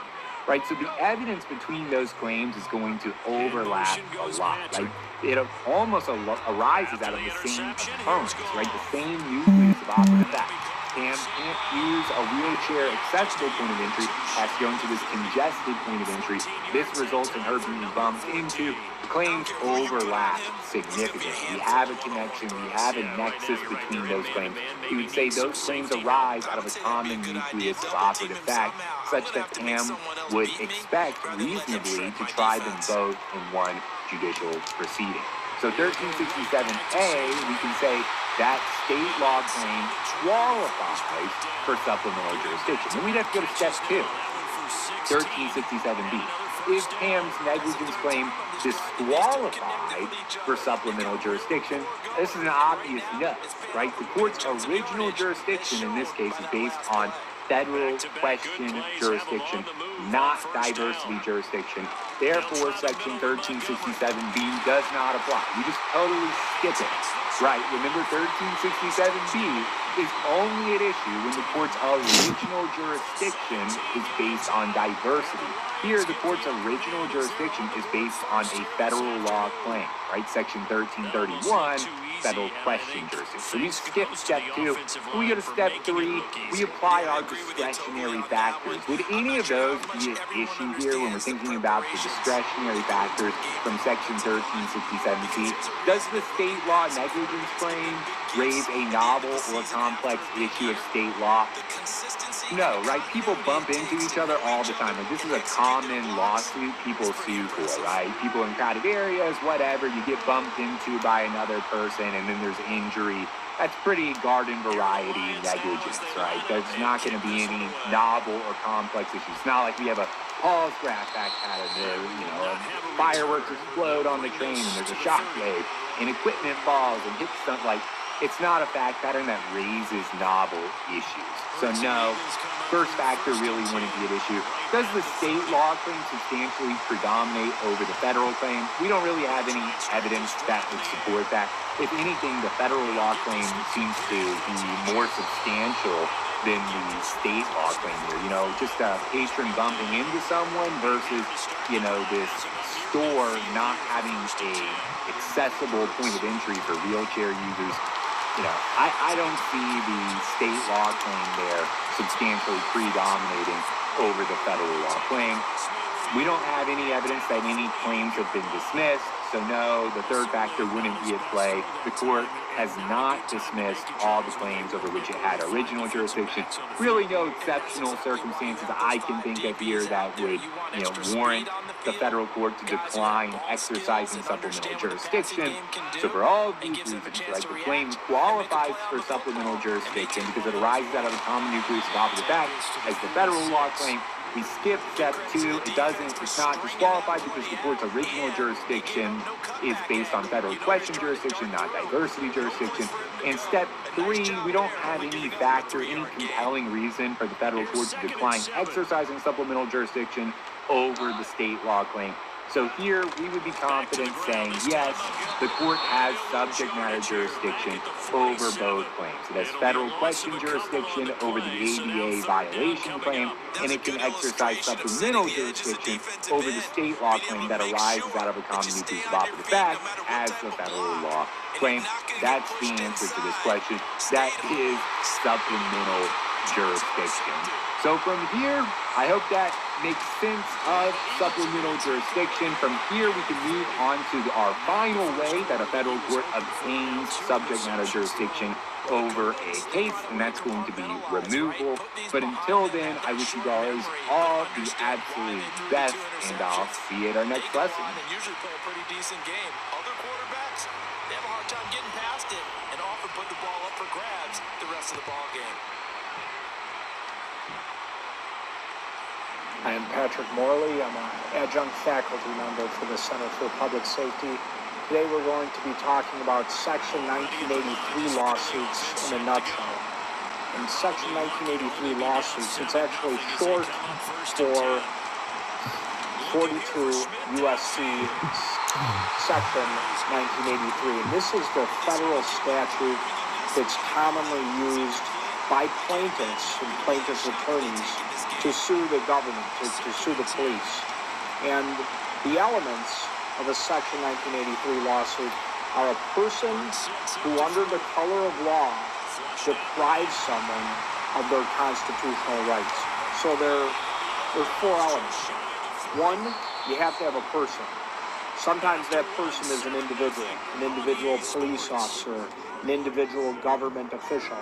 Right, so the evidence between those claims is going to overlap a lot. Like, it almost arises out of the same components, right? The same nucleus of operative fact. Pam can't use a wheelchair accessible point of entry, has to go into this congested point of entry. This results in her being bumped into. The claims overlap significantly. We have a connection, we have a nexus between those claims. We would say those claims arise out of a common nucleus of operative fact, such that Pam would expect reasonably to try them both in one judicial proceeding. So 1367A, we can say that state law claim qualifies for supplemental jurisdiction. Then we'd have to go to step 2, 1367B. Is Pam's negligence claim disqualified for supplemental jurisdiction? This is an obvious no, right? The court's original jurisdiction in this case is based on federal question jurisdiction, not diversity jurisdiction. Therefore, section 1367B does not apply. We just totally skip it. Right, remember 1367B is only at issue when the court's original jurisdiction is based on diversity. Here, the court's original jurisdiction is based on a federal law claim, right? Section 1331, federal question jurisdiction. So we skip step 2. When we go to step 3, we apply our discretionary factors. Would any of those be an issue here when we're thinking about the discretionary factors from section 1367C? Does the state law negligence claim raise a novel or complex issue of state law? No, right? People bump into each other all the time. Like, this is a common lawsuit people sue for, right? People in crowded areas, whatever, you get bumped into by another person and then there's injury. That's pretty garden variety negligence, right? There's not going to be any novel or complex issues. It's not like we have a Paul's graph back out of there, you know, fireworks explode on the train and there's a shockwave. and equipment falls and hits something, like, it's not a fact pattern that raises novel issues. So no, first factor really wouldn't be an issue. Does the state law claim substantially predominate over the federal claim? We don't really have any evidence that would support that. If anything, the federal law claim seems to be more substantial than the state law claim here. You know, just a patron bumping into someone versus, you know, this store not having a accessible point of entry for wheelchair users. You know, I don't see the state law claim there substantially predominating over the federal law claim. We don't have any evidence that any claims have been dismissed, so no, the third factor wouldn't be at play. The court has not dismissed all the claims over which it had original jurisdiction. Really no exceptional circumstances I can think of here that would, you know, warrant the federal court to decline exercising supplemental jurisdiction. So for all of these reasons, right, the claim qualifies for supplemental jurisdiction because it arises out of a common nucleus of opposite fact as the federal law claim. We skip step 2. It's not disqualified because the court's original jurisdiction is based on federal question jurisdiction, not diversity jurisdiction. And step 3, we don't have any factor, any compelling reason for the federal court to decline exercising supplemental jurisdiction over the state law claim. So here we would be confident saying, yes, the court has subject matter jurisdiction over both claims. It has federal question jurisdiction over the ADA violation claim, and it can exercise supplemental jurisdiction over the state law claim that arises out of a common nucleus of operative fact as the federal law claim. That's the answer to this question. That is supplemental jurisdiction. So from here, I hope that makes sense of supplemental jurisdiction. From here, we can move on to our final way that a federal court obtains subject matter jurisdiction over a case, and that's going to be removal. But until then, I wish you guys all the absolute best, and I'll see you at our next lesson. Usually play a pretty decent game. Other quarterbacks, they have a hard time getting past it and often put the ball up for grabs the rest of the ball game. I am Patrick Morley. I'm an adjunct faculty member for the Center for Public Safety. Today we're going to be talking about Section 1983 lawsuits in a nutshell. In Section 1983 lawsuits, it's actually short for 42 USC Section 1983. And this is the federal statute that's commonly used by plaintiffs and plaintiffs' attorneys to sue the government, to sue the police. And the elements of a Section 1983 lawsuit are a person who, under the color of law, deprives someone of their constitutional rights. So there's 4 elements. 1, you have to have a person. Sometimes that person is an individual police officer, an individual government official.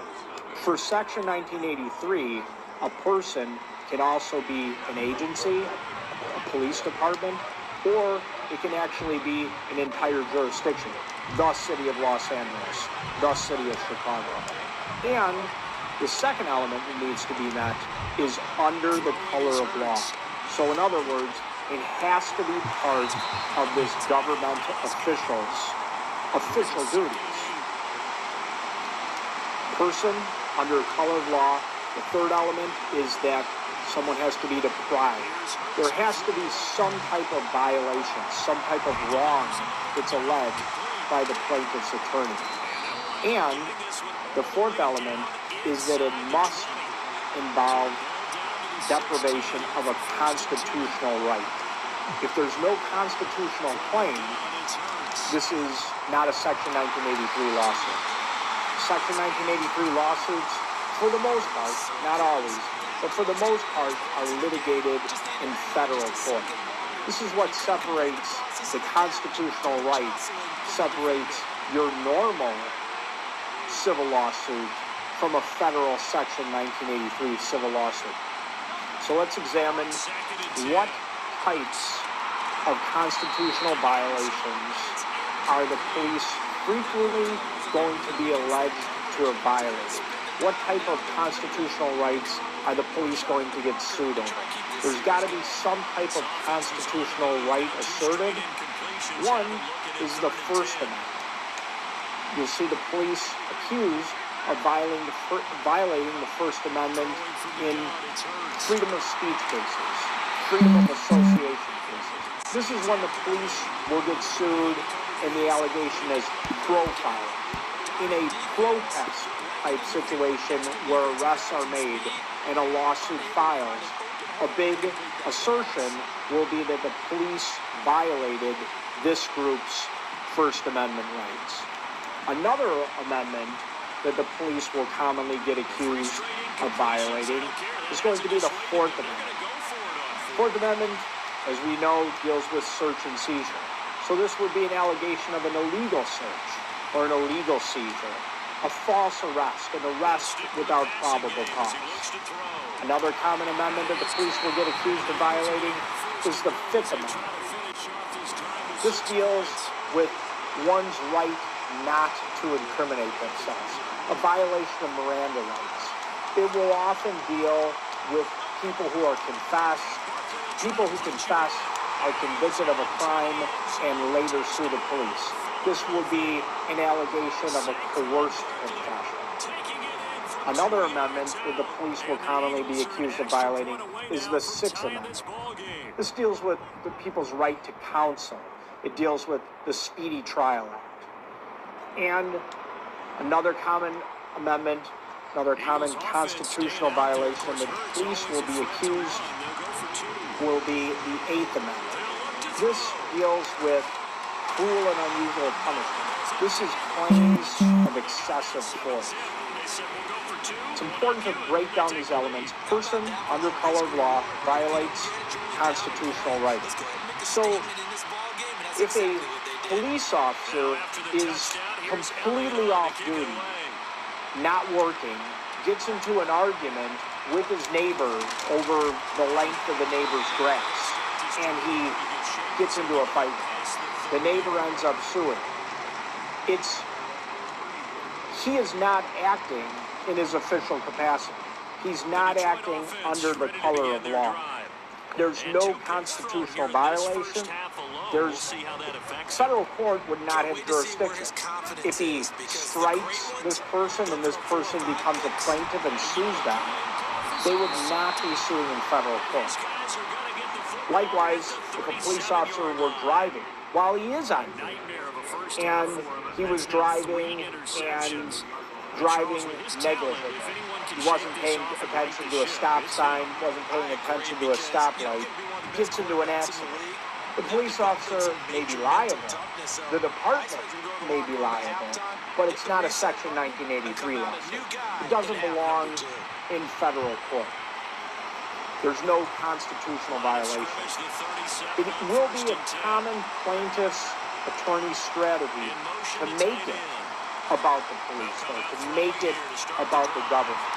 For Section 1983, a person can also be an agency, a police department, or it can actually be an entire jurisdiction, the city of Los Angeles, the city of Chicago. And the second element that needs to be met is under the color of law. So in other words, it has to be part of this government official's official duties. Person under color of law. The third element is that someone has to be deprived. There has to be some type of violation, some type of wrong that's alleged by the plaintiff's attorney. And the fourth element is that it must involve deprivation of a constitutional right. If there's no constitutional claim, this is not a Section 1983 lawsuit. Section 1983 lawsuits, for the most part, not always, but for the most part, are litigated in federal court. This is what separates the constitutional rights, separates your normal civil lawsuit from a federal Section 1983 civil lawsuit. So let's examine what types of constitutional violations are the police frequently going to be alleged to have violated. What type of constitutional rights are the police going to get sued over? There's got to be some type of constitutional right asserted. One is the First Amendment. you'll see the police accused of violating the First Amendment in freedom of speech cases, freedom of association cases. This is when the police will get sued, and the allegation is profiling. In a protest-type situation where arrests are made and a lawsuit files, a big assertion will be that the police violated this group's First Amendment rights. Another amendment that the police will commonly get accused of violating is going to be the Fourth Amendment. Fourth Amendment, as we know, deals with search and seizure. So this would be an allegation of an illegal search or an illegal seizure, a false arrest, an arrest without probable cause. Another common amendment that the police will get accused of violating is the Fifth Amendment. This deals with one's right not to incriminate themselves, a violation of Miranda rights. It will often deal with people who are people who confess are convicted of a crime and later sue the police. This will be an allegation of a coerced confession. Another amendment that the police will commonly be accused of violating is the Sixth Amendment. This deals with the people's right to counsel. It deals with the Speedy Trial Act. And another common amendment, another common constitutional violation that the police will be accused will be the Eighth Amendment. This deals with cruel and unusual punishment. This is claims of excessive force. It's important to break down these elements. Person under color of law violates constitutional rights. So if a police officer is completely off duty, not working, gets into an argument with his neighbor over the length of the neighbor's grass, and he gets into a fight, the neighbor ends up suing. He is not acting in his official capacity. He's not acting under the color of law. There's no constitutional violation. Federal court would not have jurisdiction. If he strikes this person and this person becomes a plaintiff and sues them, they would not be suing in federal court. Likewise, if a police officer were driving while he is on duty, and he was driving negligently, he wasn't paying attention to a stop sign, wasn't paying attention to a stoplight, gets into an accident. The police officer may be liable, the department may be liable, but it's not a Section 1983 lawsuit. It doesn't belong in federal court. There's no constitutional violation. It will be a common plaintiff's attorney strategy to make it about the police, though, to make it about the government.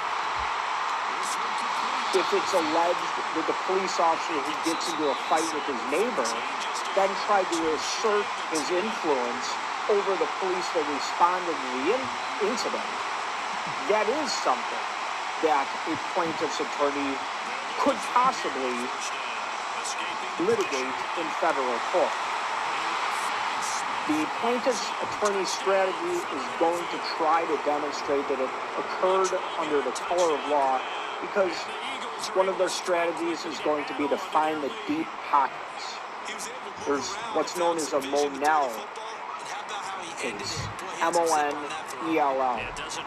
If it's alleged that the police officer who gets into a fight with his neighbor then tried to assert his influence over the police that responded to the incident, that is something that a plaintiff's attorney could possibly litigate in federal court. The plaintiff's attorney strategy is going to try to demonstrate that it occurred under the color of law because one of their strategies is going to be to find the deep pockets. There's what's known as a Monell case, M-O-N-E-L-L.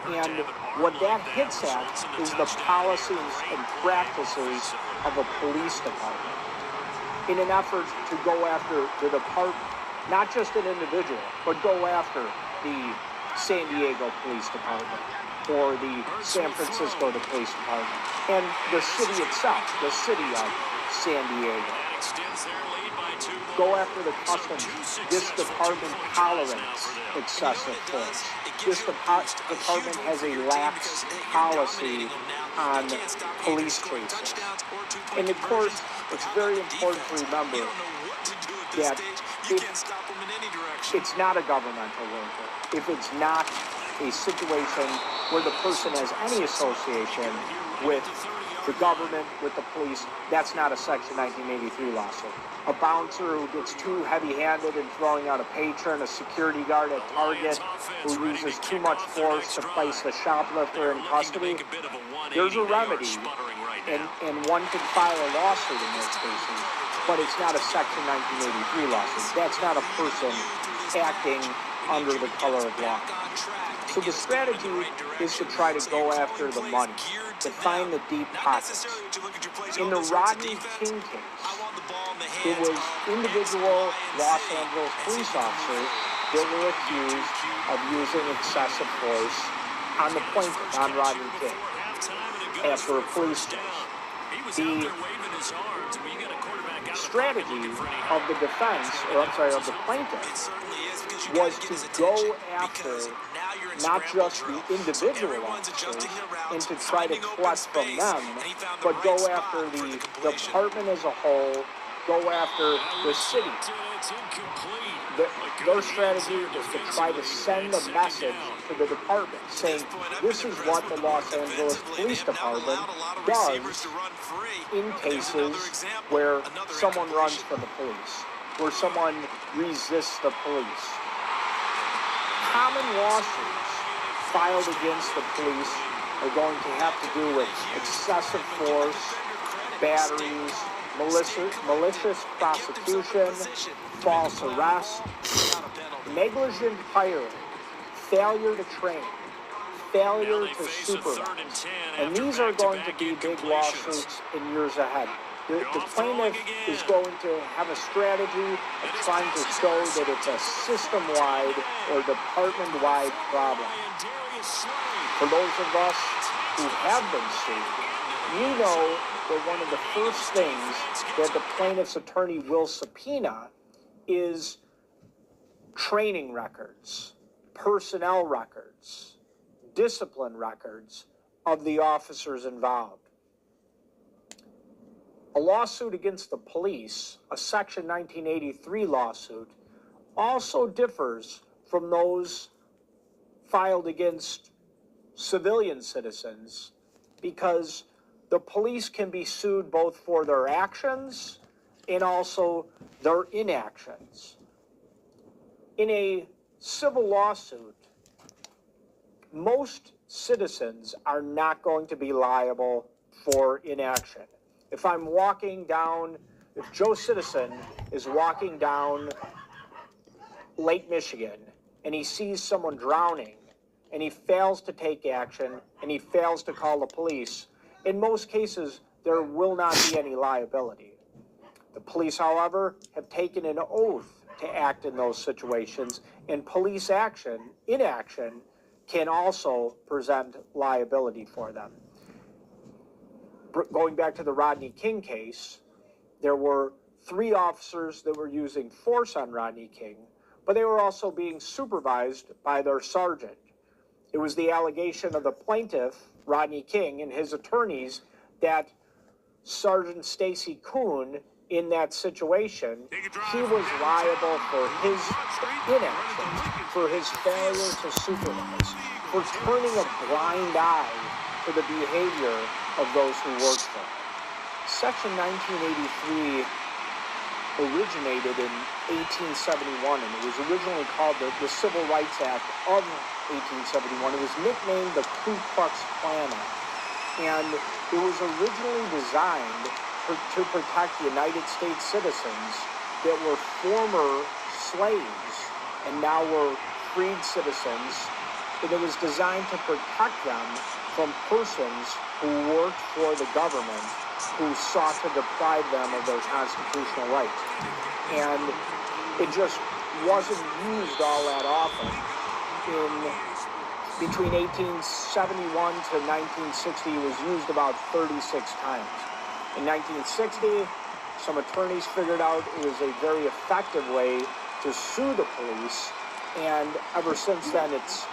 And what that hits at is the policies and practices of a police department in an effort to go after the department, not just an individual, but go after the San Diego Police Department or the San Francisco Police Department and the city itself, the city of San Diego. Go after the customs. This department tolerates excessive force. This department has a lax policy on police chases. And of course, it's very important to remember that it's not a governmental worker. If it's not a situation where the person has any association with the government with the police, that's not a Section 1983 lawsuit. A bouncer who gets too heavy-handed in throwing out a patron, a security guard at Target who uses too much force to place the shoplifter in custody, there's a remedy, and one can file a lawsuit in those cases, but it's not a Section 1983 lawsuit. That's not a person acting under the color of law. So the strategy is to try to go after the money, to find the deep pockets. In the Rodney King case, it was individual Los Angeles police officers that were accused of using excessive force on the plaintiff, on Rodney King, after a police chase. The strategy of the defense, of the plaintiff, was to go after not just the individual officers and to try to collect from them, but go after the department as a whole, go after the city. Their strategy is to try to send a message to the department saying, this is what the Los Angeles Police Department does in cases where someone runs from the police, where someone resists the police. Common lawsuits filed against the police are going to have to do with excessive force, batteries, malicious prosecution, false arrest, negligent hiring, failure to train, failure to supervise. And these are going to be big lawsuits in years ahead. The plaintiff is going to have a strategy of trying to show that it's a system-wide or department-wide problem. For those of us who have been sued, we know that one of the first things that the plaintiff's attorney will subpoena is training records, personnel records, discipline records of the officers involved. A lawsuit against the police, a Section 1983 lawsuit, also differs from those filed against civilian citizens because the police can be sued both for their actions and also their inactions. In a civil lawsuit, most citizens are not going to be liable for inaction. If I'm walking down, if Joe Citizen is walking down Lake Michigan and he sees someone drowning and he fails to take action and he fails to call the police, in most cases, there will not be any liability. The police, however, have taken an oath to act in those situations, and police inaction, can also present liability for them. Going back to the Rodney King case, there were 3 officers that were using force on Rodney King, but they were also being supervised by their sergeant. It was the allegation of the plaintiff, Rodney King, and his attorneys that Sergeant Stacy Kuhn, in that situation, he was liable for his inaction, for his failure to supervise, for turning a blind eye to the behavior of those who worked for him. Section 1983 originated in 1871, and it was originally called the Civil Rights Act of 1871. It was nicknamed the Ku Klux Klan Act, and it was originally designed to protect United States citizens that were former slaves and now were freed citizens, and it was designed to protect them from persons who worked for the government who sought to deprive them of their constitutional rights. And it just wasn't used all that often. Between 1871 to 1960, it was used about 36 times. In 1960, some attorneys figured out it was a very effective way to sue the police, and ever since then, it's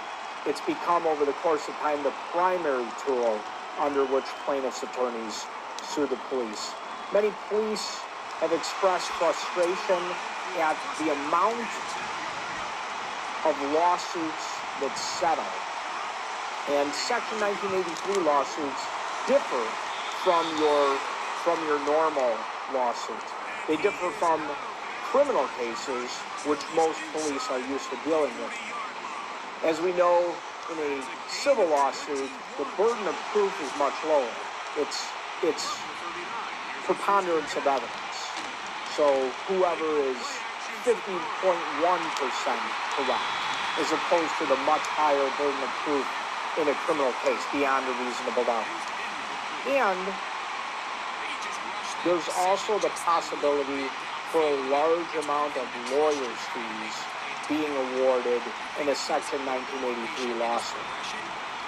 become, over the course of time, the primary tool under which plaintiffs' attorneys sue the police. Many police have expressed frustration at the amount of lawsuits that settle. And Section 1983 lawsuits differ from your normal lawsuit. They differ from criminal cases, which most police are used to dealing with. As we know, in a civil lawsuit, the burden of proof is much lower. It's preponderance of evidence. So whoever is 50.1% correct, as opposed to the much higher burden of proof in a criminal case, beyond a reasonable doubt. And there's also the possibility for a large amount of lawyers' fees being awarded in a Section 1983 lawsuit.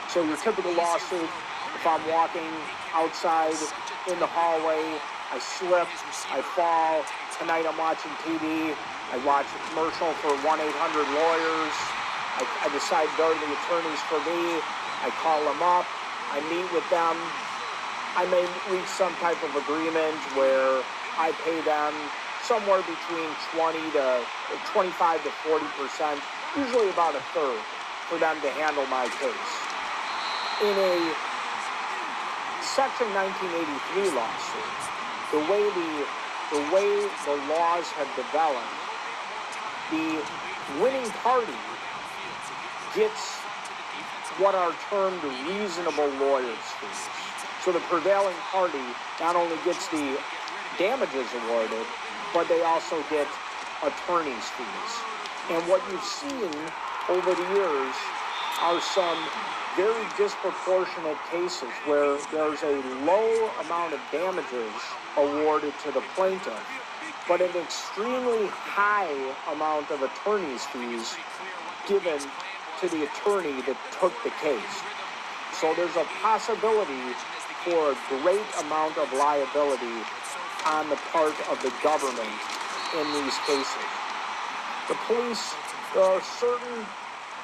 So your typical lawsuit, if I'm walking outside in the hallway, I slip, I fall, tonight I'm watching TV, I watch a commercial for 1-800-LAWYERS, I decide they're the attorneys for me, I call them up, I meet with them, I may reach some type of agreement where I pay them somewhere between 25 to 40%, usually about a third, for them to handle my case. In a Section 1983 lawsuit, the way the laws have developed, the winning party gets what are termed reasonable lawyers' fees. So the prevailing party not only gets the damages awarded, but they also get attorney's fees. And what you've seen over the years are some very disproportionate cases where there's a low amount of damages awarded to the plaintiff, but an extremely high amount of attorney's fees given to the attorney that took the case. So there's a possibility for a great amount of liability on the part of the government in these cases. The police, there are certain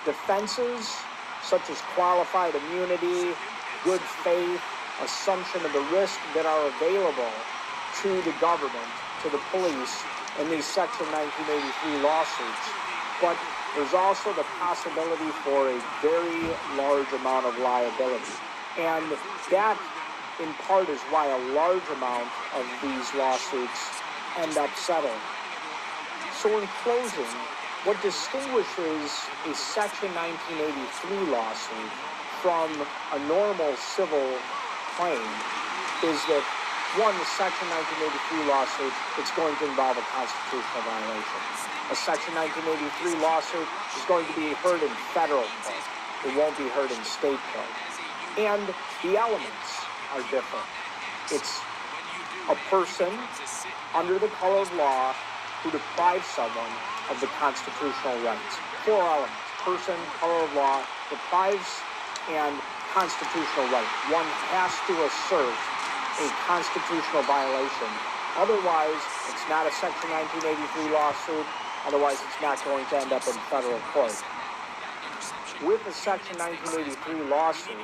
defenses, such as qualified immunity, good faith, assumption of the risk that are available to the government, to the police, in these Section 1983 lawsuits. But there's also the possibility for a very large amount of liability. And that, in part, is why a large amount of these lawsuits end up settling. So in closing, what distinguishes a Section 1983 lawsuit from a normal civil claim is that, one, the Section 1983 lawsuit, it's going to involve a constitutional violation. A Section 1983 lawsuit is going to be heard in federal court. It won't be heard in state court. And the elements are different. It's a person under the color of law who deprives someone of the constitutional rights. 4 elements: person, color of law, deprives, and constitutional right. One has to assert a constitutional violation. Otherwise, it's not a Section 1983 lawsuit. Otherwise, it's not going to end up in federal court. With a Section 1983 lawsuit,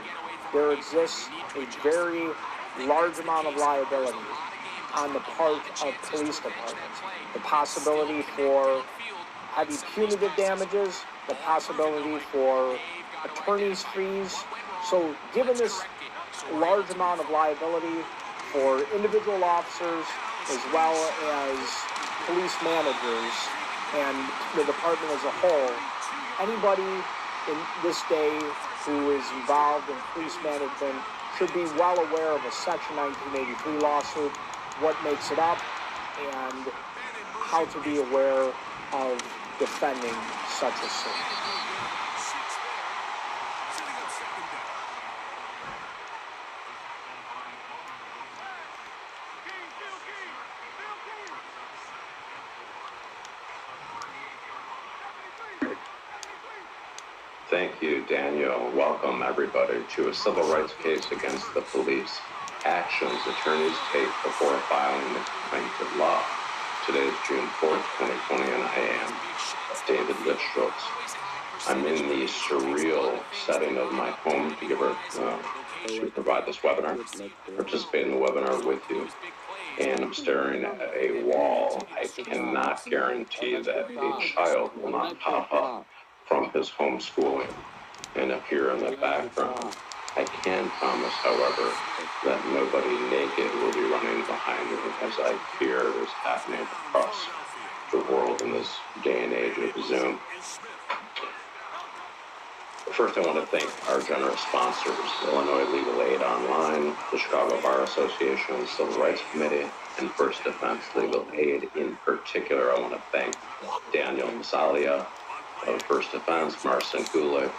there exists a very large amount of liability on the part of police departments. The possibility for heavy punitive damages, the possibility for attorney's fees. So given this large amount of liability for individual officers as well as police managers and the department as a whole, anybody in this day who is involved in police management should be well aware of a Section 1983 lawsuit, what makes it up, and how to be aware of defending such a suit. Thank you, Daniel. Welcome, everybody, to a civil rights case against the police. Actions attorneys take before filing the complaint of law. Today is June 4th, 2020, and I am David Lichtschultz. I'm in the surreal setting of my home to provide this webinar, participate in the webinar with you. And I'm staring at a wall. I cannot guarantee that a child will not pop up from his homeschooling and appear in the background. I can promise, however, that nobody naked will be running behind me, as I fear is happening across the world in this day and age of Zoom. First, I want to thank our generous sponsors, Illinois Legal Aid Online, the Chicago Bar Association, Civil Rights Committee, and First Defense Legal Aid. In particular, I want to thank Daniel Masalia of First Defense, Marcin Gulick,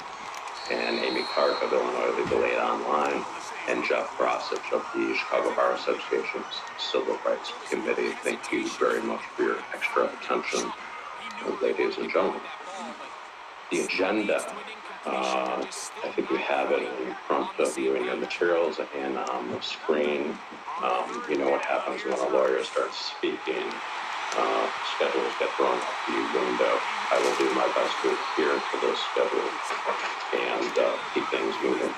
and Amy Clark of Illinois Legal Aid Online, and Jeff Brosich of the Chicago Bar Association's Civil Rights Committee. Thank you very much for your extra attention, ladies and gentlemen. The agenda, I think we have it in front of you in your materials and on the screen. You know what happens when a lawyer starts speaking. Schedules get thrown out the window. I will do my best to adhere to this schedule and keep things moving.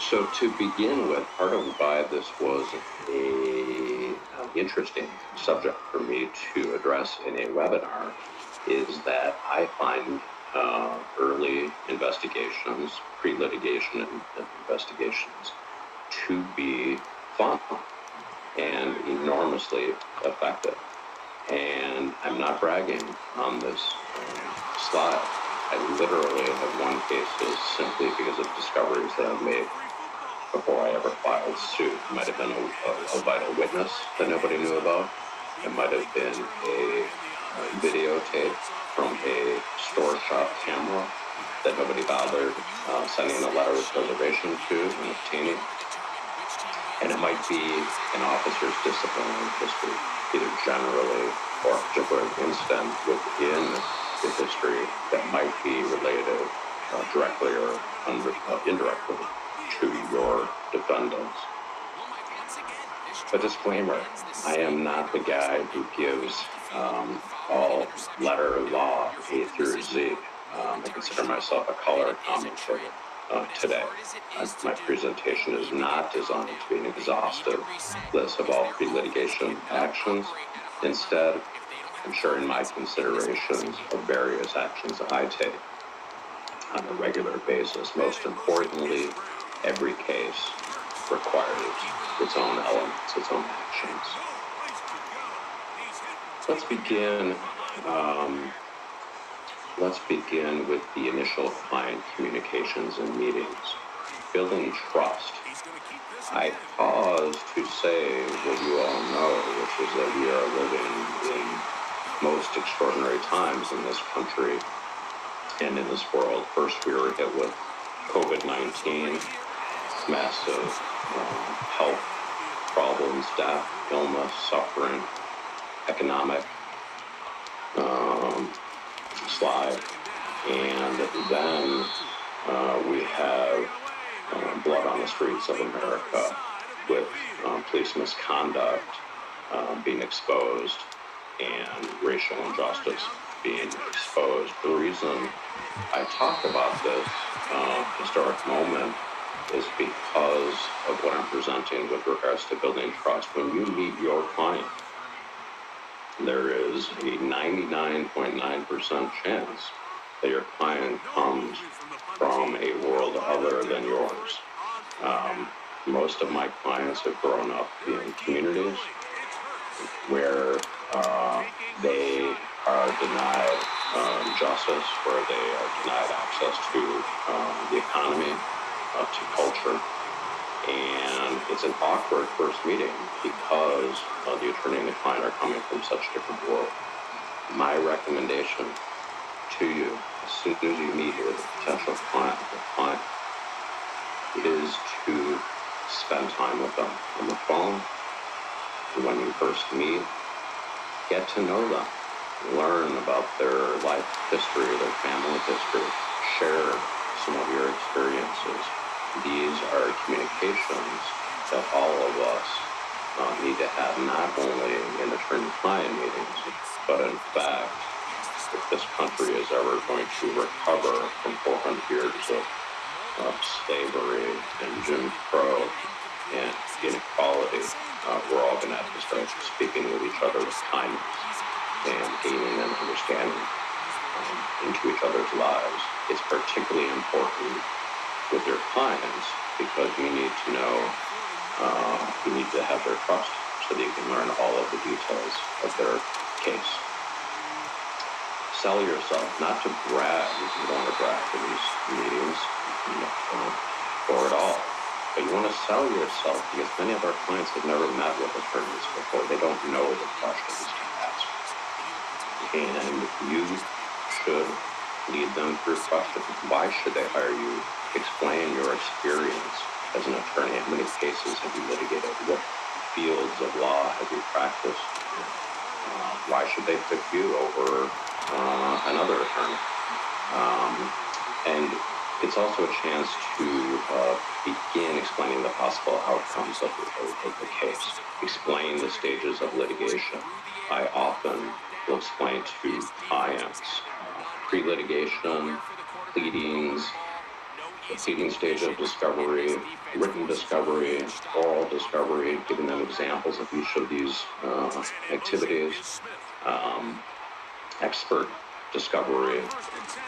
So to begin with, part of why this was an interesting subject for me to address in a webinar is that I find early investigations, pre-litigation investigations, to be fun and enormously effective. And I'm not bragging on this slide. I literally have won cases simply because of discoveries that I've made before I ever filed suit. It might have been a vital witness that nobody knew about. It might have been a videotape from a store shop camera that nobody bothered sending a letter of reservation to and obtaining. And it might be an officer's disciplinary history, either generally or a particular incident within the history that might be related directly or indirectly to your defendants. A disclaimer, I am not the guy who gives all letter law A through Z. I consider myself a color commentator today. My presentation is not designed to be an exhaustive list of all pre-litigation actions. Instead, I'm sharing my considerations of various actions that I take on a regular basis. Most importantly, every case requires its own elements, its own actions. Let's begin with the initial client communications and meetings. Building trust. I pause to say what you all know, which is that we are living in most extraordinary times in this country and in this world. First, we were hit with COVID-19, massive health problems, death, illness, suffering, economic slide, and then we have blood on the streets of America with police misconduct being exposed and racial injustice being exposed. The reason I talk about this historic moment is because of what I'm presenting with regards to building trust. When you meet your client, there is a 99.9% chance that your client comes from a world other than yours. Most of my clients have grown up in communities where they are denied justice, where they are denied access to the economy, to culture. And it's an awkward first meeting because the attorney and the client are coming from such different worlds. My recommendation to you, as soon as you meet with a potential client, is to spend time with them on the phone. When you first meet, get to know them. Learn about their life history, their family history. Share some of your experiences. These are communications that all of us need to have, not only in attorney-client meetings, but in fact, if this country is ever going to recover from 400 years of slavery and Jim Crow and inequality, we're all going to have to start speaking with each other with kindness and gaining an understanding into each other's lives. It's particularly important with your clients because you need to know, you need to have their trust so that you can learn all of the details of their case. Sell yourself, not to brag. You don't want to brag in these meetings, or at all. But you want to sell yourself because many of our clients have never met with attorneys before. They don't know the questions to ask. And you should lead them through questions. Why should they hire you? Explain your experience as an attorney. How many cases have you litigated? What fields of law have you practiced? Why should they pick you over another attorney? And it's also a chance to begin explaining the possible outcomes of the case. Explain the stages of litigation. I often will explain to clients pre-litigation, pleadings, the pleading stage of discovery, written discovery, oral discovery, giving them examples of each of these activities, expert discovery,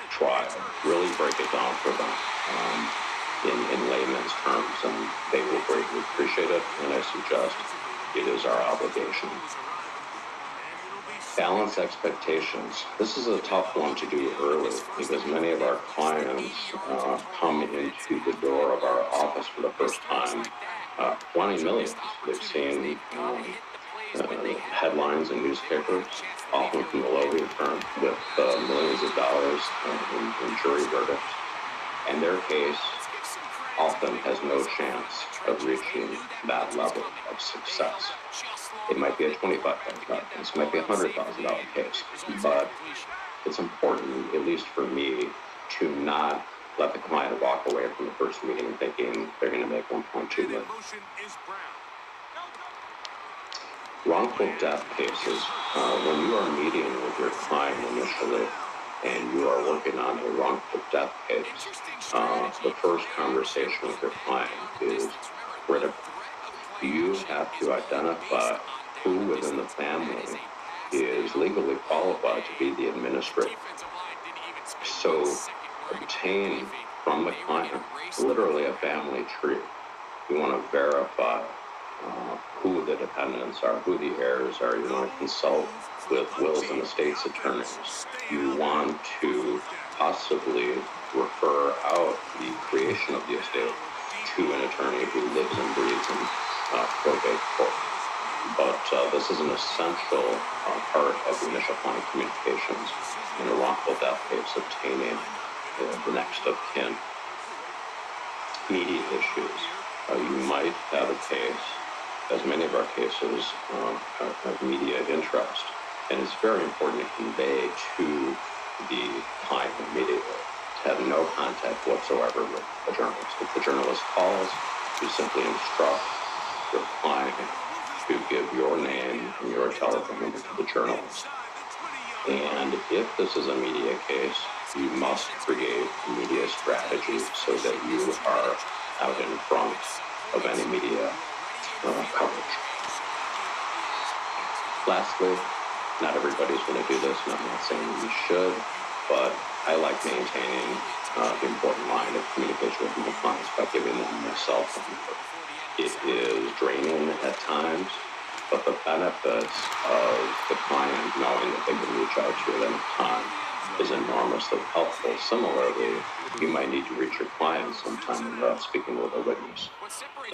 trial. Really break it down for them in layman's terms, and they will greatly appreciate it, and I suggest it is our obligation. Balance expectations. This is a tough one to do early because many of our clients come into the door of our office for the first time wanting millions. They've seen headlines in newspapers, often from the lowly firm, with millions of dollars in jury verdicts. And their case often has no chance of reaching that level of success. It might be a $25,000 case, it might be a $100,000 case, but it's important, at least for me, to not let the client walk away from the first meeting thinking they're going to make $1.2 million. Wrongful death cases, when you are meeting with your client initially and you are working on a wrongful death case, the first conversation with your client is critical. You have to identify who within the family is legally qualified to be the administrator. So obtain from the client literally a family tree. You want to verify who the dependents are, who the heirs are. You want to consult with wills and estates attorneys. You want to possibly refer out the creation of the estate to an attorney who lives and breathes in probate court. But this is an essential part of the initial client communications in a wrongful death case, obtaining the next of kin. Media issues. You might have a case, as many of our cases have media interest, and it's very important to convey to the client immediately to have no contact whatsoever with the journalist. If the journalist calls, you simply instruct your client to give your name and your telephone number to the journalist. And if this is a media case, you must create a media strategy so that you are out in front of any media coverage. Lastly, not everybody's going to do this, and I'm not saying you should, but I like maintaining the important line of communication with my clients by giving them my cell phone number. It is draining at times, but the benefits of the client knowing that they can reach out to you at any time is enormously helpful. Similarly, you might need to reach your client sometime without speaking with a witness,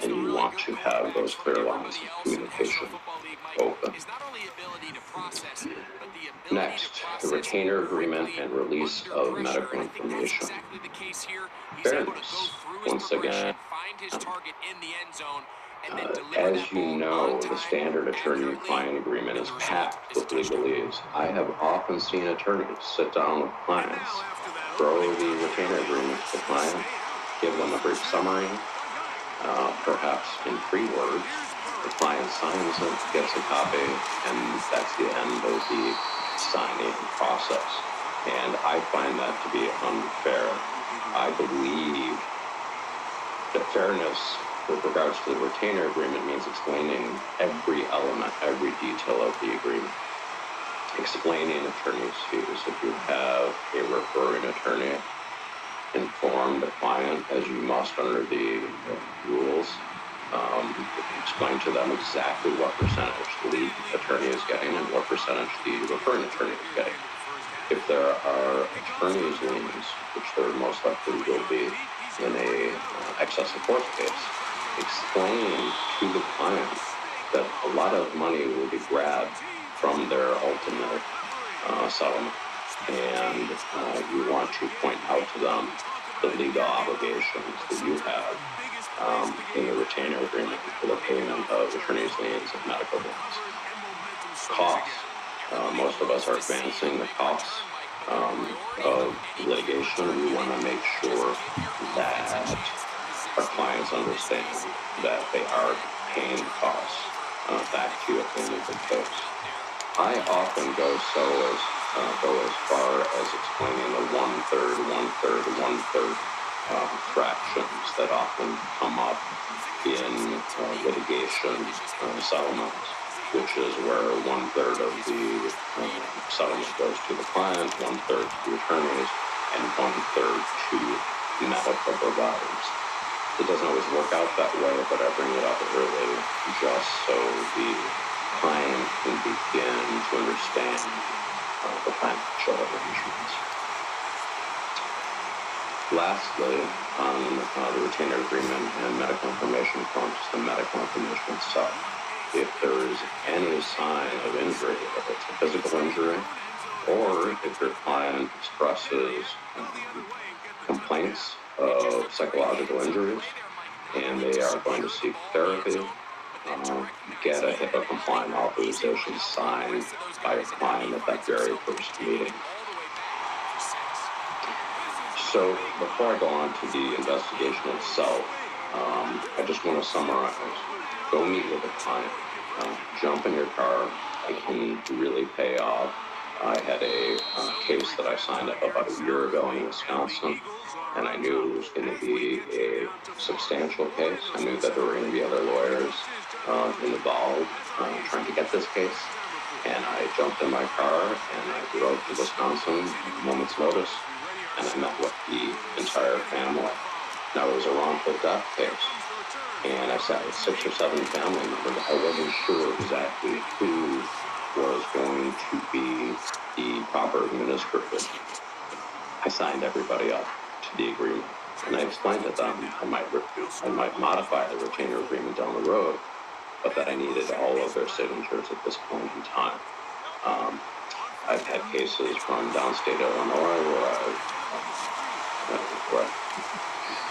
and you want to have those clear lines of communication open. Next, the retainer agreement and release of medical information. Fairness, once again, as you know, the standard attorney-client agreement is packed with legalese. I have often seen attorneys sit down with clients, throw the retainer agreement to the client, give them a brief summary, perhaps in 3 words. The client signs it, gets a copy, and that's the end of the signing process. And I find that to be unfair. I believe that fairness with regards to the retainer agreement means explaining every element, every detail of the agreement. Explaining attorney's fees. If you have a referring attorney, inform the client, as you must under the rules. Explain to them exactly what percentage the lead attorney is getting and what percentage the referring attorney is getting. If there are attorney's liens, which there most likely will be in a excessive force case, explain to the client that a lot of money will be grabbed from their ultimate settlement, and you want to point out to them the legal obligations that you have in the retainer agreement for the payment of attorney's liens and medical bills. Costs. Most of us are advancing the costs of litigation. We want to make sure that our clients understand that they are paying costs back to you at the end of the case. I often go as far as explaining the one-third fractions that often come up in litigation settlements, which is where 1/3 of the settlement goes to the client, 1/3 to the attorneys, and 1/3 to medical providers. It doesn't always work out that way, but I bring it up early just so the client can begin to understand the financial arrangements. Lastly, on the retainer agreement and medical information forms, the medical information itself. If there is any sign of injury, whether it's a physical injury, or if your client expresses complaints of psychological injuries and they are going to seek therapy, get a HIPAA-compliant authorization signed by your client at that very first meeting. So before I go on to the investigation itself, I just want to summarize. Go meet with a client. Jump in your car. It can really pay off. I had a case that I signed up about a year ago in Wisconsin, and I knew it was going to be a substantial case. I knew that there were going to be other lawyers involved trying to get this case. And I jumped in my car and I drove to Wisconsin at a moment's notice, and I met with the entire family. Now, it was a wrongful death case, and I sat with 6 or 7 family members. I wasn't sure exactly who was going to be the proper administrator. I signed everybody up to the agreement, and I explained to them I might modify the retainer agreement down the road, but that I needed all of their signatures at this point in time. I've had cases from downstate Illinois where I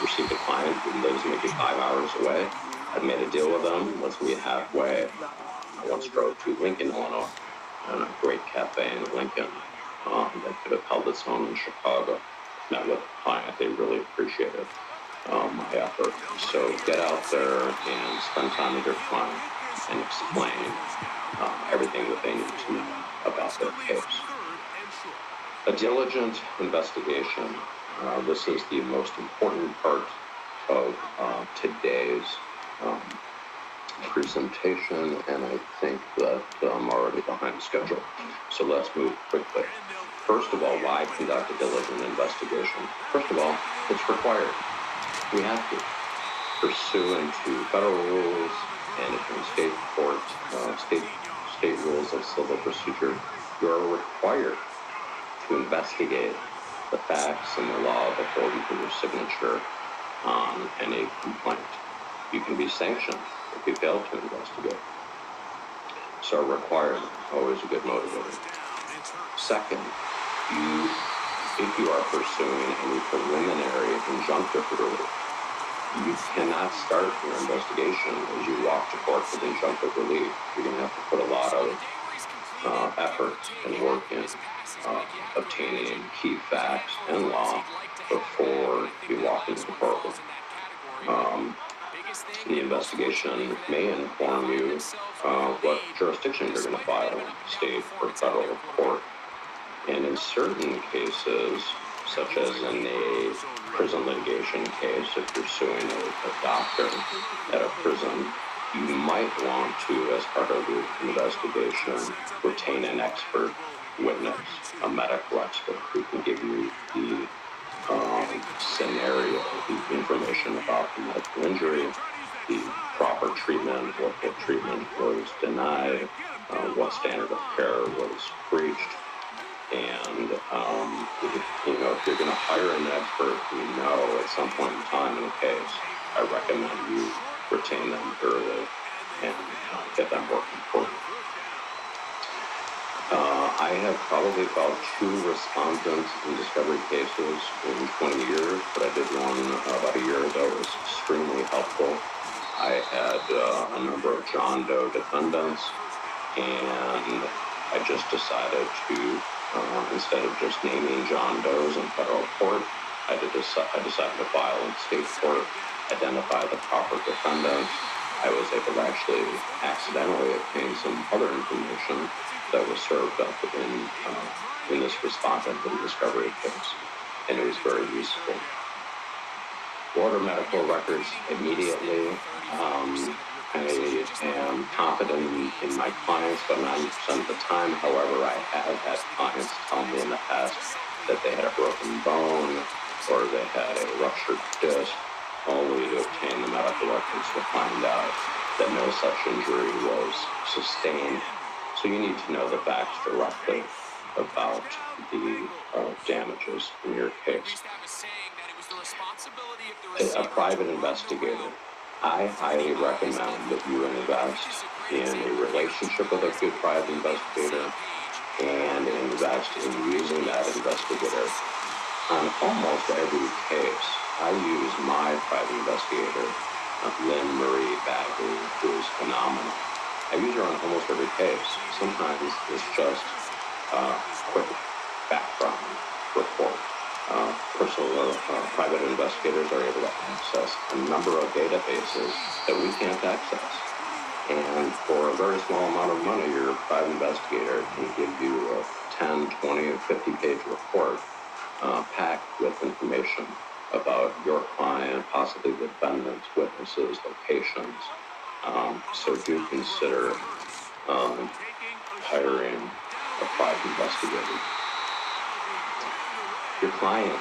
received a client who lives maybe 5 hours away. I'd made a deal with them. Let's meet halfway. I once drove to Lincoln, Illinois, and a great cafe in Lincoln that could have held its own in Chicago. Met with a client. They really appreciated my effort. So get out there and spend time with your client and explain everything that they need to know about their case. A diligent investigation. This is the most important part of today's presentation, and I think that I'm already behind schedule. So let's move quickly. First of all, why conduct a diligent investigation? First of all, it's required. We have to. Pursuant to federal rules and in state court, state rules of civil procedure, you are required to investigate the facts and the law before you put your signature on any complaint. You can be sanctioned if you fail to investigate. So required, always a good motivator. Second, if you are pursuing any preliminary injunctive relief, you cannot start your investigation as you walk to court with injunctive relief. You're going to have to put a lot of effort and work in obtaining key facts and law before you walk into the courtroom. The investigation may inform you what jurisdiction you're going to file in state or federal court. And in certain cases, such as in a prison litigation case, if you're suing a doctor at a prison, you might want to, as part of the investigation, retain an expert witness, a medical expert who can give you the to injury, the proper treatment, what treatment was denied, what standard of care was breached. And, if you're going to hire an expert at some point in time in a case, I recommend you retain them early and get them working for you. I have probably about 2 respondents in discovery cases in 20 years, but I did one about a year ago. It was extremely helpful. I had a number of John Doe defendants, and I just decided to, instead of just naming John Does in federal court, I decided to file in state court, identify the proper defendants. I was able to actually accidentally obtain some other information that was served up in this respondent in discovery case, and it was very useful. Order medical records immediately. I am confident in my clients, but 90% of the time. However, I have had clients tell me in the past that they had a broken bone or they had a ruptured disc, only to obtain the medical records to find out that no such injury was sustained. So you need to know the facts directly about the damages in your case. A private investigator. I highly recommend that you invest in a relationship with a good private investigator and invest in using that investigator. On almost every case, I use my private investigator, Lynn Marie Bagley, who is phenomenal. I use her on almost every case. Sometimes it's just a quick background report. Private investigators are able to access a number of databases that we can't access. And for a very small amount of money, your private investigator can give you a 10, 20, 50-page report packed with information about your client, possibly defendants, witnesses, locations. So do consider hiring a private investigator. Your client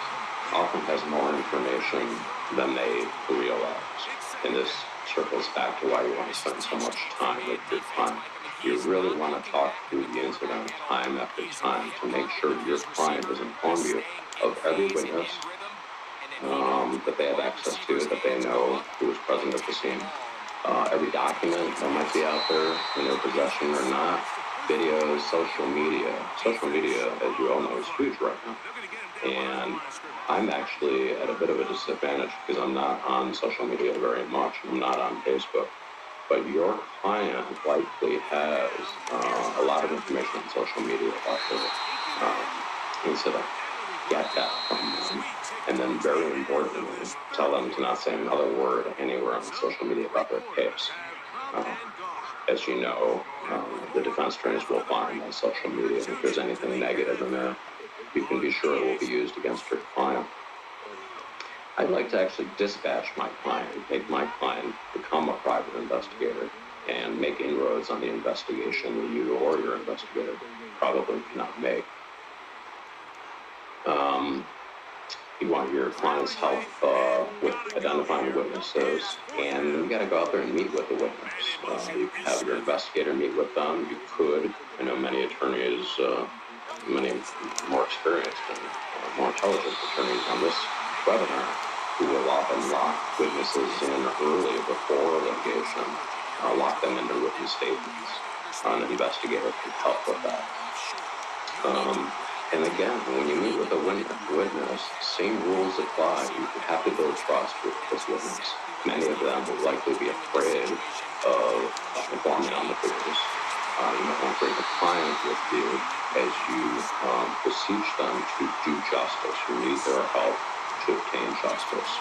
often has more information than they realize. And this circles back to why you want to spend so much time with your client. You really want to talk through the incident time after time to make sure your client has informed you of every witness that they have access to, that they know who was present at the scene. Every document that might be out there in their possession or not, videos, social media. Social media, as you all know, is huge right now. And I'm actually at a bit of a disadvantage because I'm not on social media very much. I'm not on Facebook. But your client likely has a lot of information on social media about their incident. Get that from them. And then very importantly, tell them to not say another word anywhere on social media about their case. As you know, the defense attorneys will find on social media if there's anything negative in there. You can be sure it will be used against your client. I'd like to actually dispatch my client, make my client become a private investigator and make inroads on the investigation that you or your investigator probably cannot make. You want your client's help with identifying witnesses, and you got to go out there and meet with the witness. You have your investigator meet with them. You could. I know many attorneys, many more experienced and more intelligent attorneys on this webinar who will often lock witnesses in early before litigation, lock them into written statements. An investigator can help with that. And again, when you meet with a witness, same rules apply. You have to build trust with this witness. Many of them will likely be afraid of informing on the figures. You might want to bring a client with you as you beseech them to do justice. You need their help to obtain justice.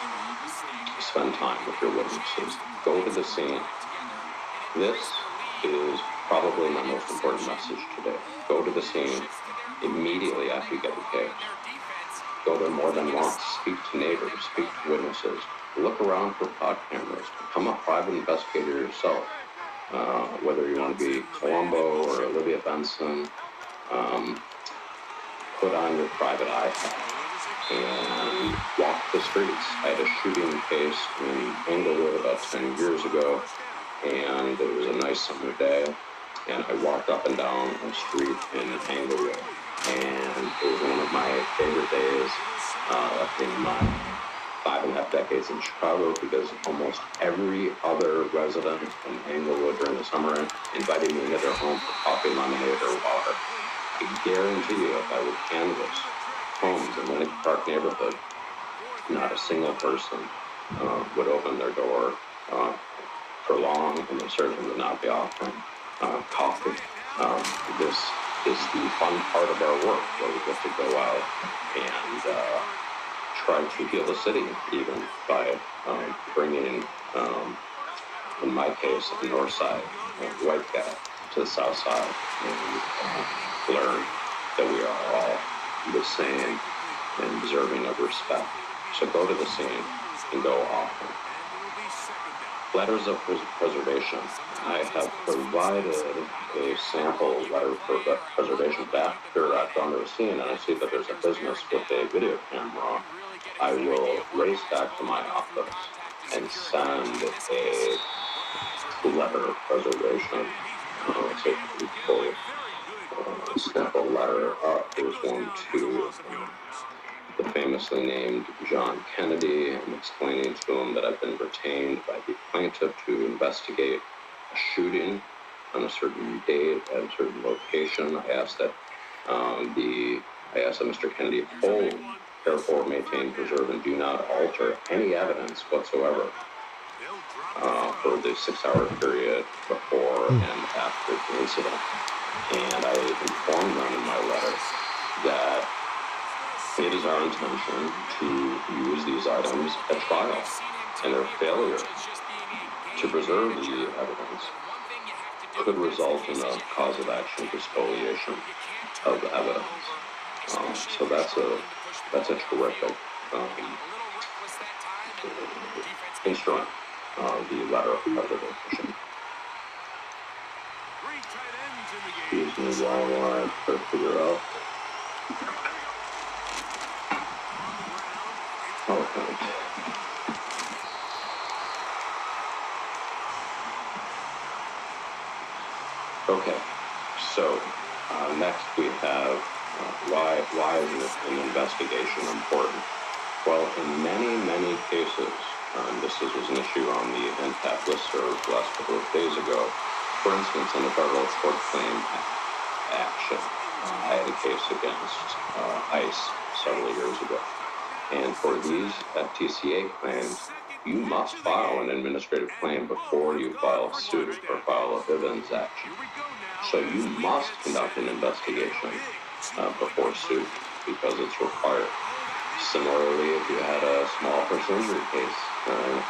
Spend time with your witnesses. Go to the scene. This is probably my most important message today. Go to the scene immediately after you get the case. Go there more than once. Speak to neighbors. Speak to witnesses. Look around for pod cameras. Become a private investigator yourself. Whether you want to be Columbo or Olivia Benson, put on your private iPad and walk the the streets. I had a shooting case in Englewood about 10 years ago, and it was a nice summer day, and I walked up and down a street in Englewood, and it was one of my favorite days in my 5.5 decades in Chicago, because almost every other resident in Englewood during the summer invited me into their home for coffee, lemonade, or water. I guarantee you, if I would canvass homes in the Lincoln Park neighborhood, not a single person would open their door for long, and they certainly would not be offering coffee. This is the fun part of our work, where we get to go out and try to heal the city, even by bringing, in my case, the north side, white guy, to the south side, and learn that we are all the same and deserving of respect. So go to the scene and go often. Letters of preservation. I have provided a sample letter for preservation. After I've gone to the scene and I see that there's a business with a video camera, I will race back to my office and send a letter of preservation. It's a full sample letter. Here's one to the famously named John Kennedy. I'm explaining to him that I've been retained by the plaintiff to investigate a shooting on a certain date at a certain location. I asked that Mr. Kennedy hold, therefore maintain, preserve, and do not alter any evidence whatsoever for the 6-hour period before and after the incident. And I informed them in my letter that it is our intention to use these items at trial, and their failure to preserve the evidence could result in a cause of action for spoliation of the evidence. So that's a terrific instrument, the letter of preservation. Excuse me while I try to figure out. Okay. Okay, so next we have why is an investigation important? Well, in many cases, this was an issue on the NTAP listserv last couple of days ago. For instance, in the federal tort claim action, I had a case against ICE several years ago. And for these FTCA claims, you must file an administrative claim before you file a suit or file a Bivens action. So you must conduct an investigation before suit, because it's required. Similarly, if you had a small personal injury case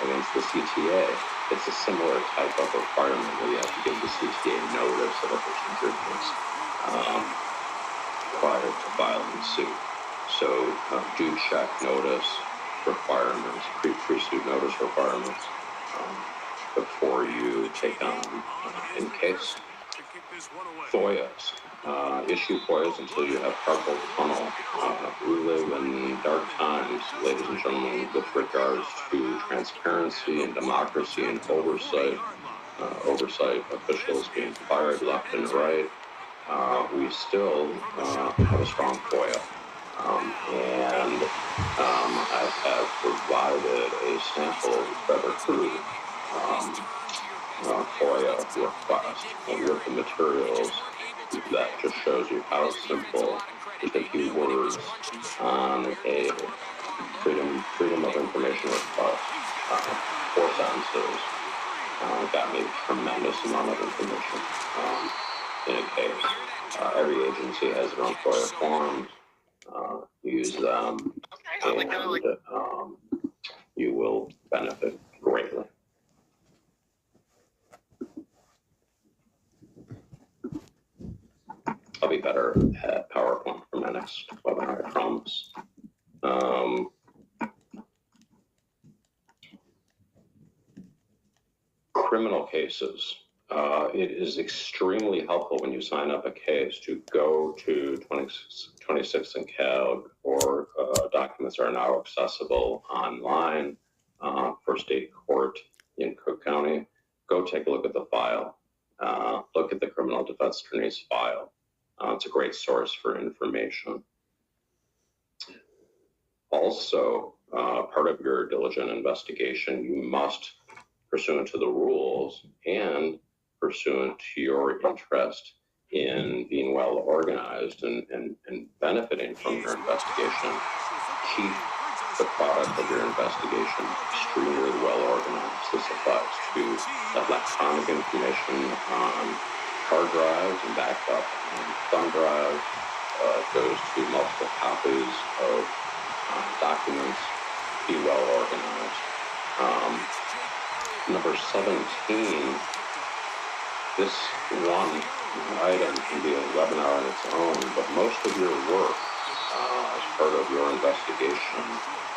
against the CTA, it's a similar type of requirement where you have to give the CTA notice of a personal injury case prior to filing suit. So do check notice requirements, pre-suit notice requirements before you take on in case. FOIAs. Issue FOIAs until you have carpal tunnel. We live in dark times, ladies and gentlemen, with regards to transparency and democracy and oversight. Oversight officials being fired left and right. We still have a strong FOIA. And I have provided a sample rather crude FOIA request with the materials that just shows you how simple just a few words on a freedom of information request, 4 sentences, got me a tremendous amount of information in a case. Every agency has their own FOIA forms. Use them, and you will benefit greatly. I'll be better at PowerPoint for my next webinar, I promise. Criminal cases. It is extremely helpful when you sign up a case to go to 26th and Cal or documents are now accessible online for state court in Cook County. Go take a look at the file. Look at the criminal defense attorney's file. It's a great source for information. Also, part of your diligent investigation, you must, pursuant to the rules and pursuant to your interest in being well organized and benefiting from your investigation, keep the product of your investigation extremely well organized. This applies to electronic information on hard drives and backup and thumb drives. It goes to multiple copies of documents. Be well organized. Number 17, this one item can be a webinar on its own, but most of your work as part of your investigation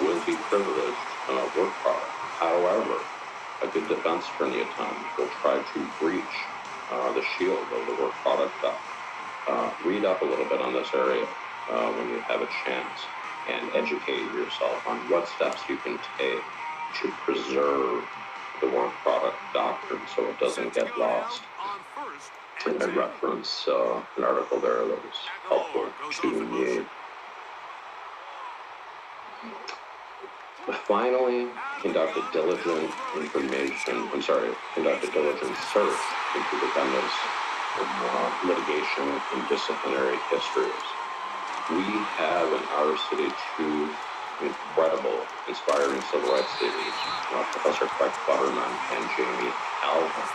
will be privileged work product. However, a good defense attorney at times will try to breach the shield of the work product stuff. Read up a little bit on this area when you have a chance and educate yourself on what steps you can take to preserve the work product doctrine so it doesn't get lost. And I reference an article there that was helpful to me. Finally, conduct a diligent search into defendants' litigation and disciplinary histories. We have in our city two incredible, inspiring civil rights leaders, Professor Craig Butterman and Jamie Calvin.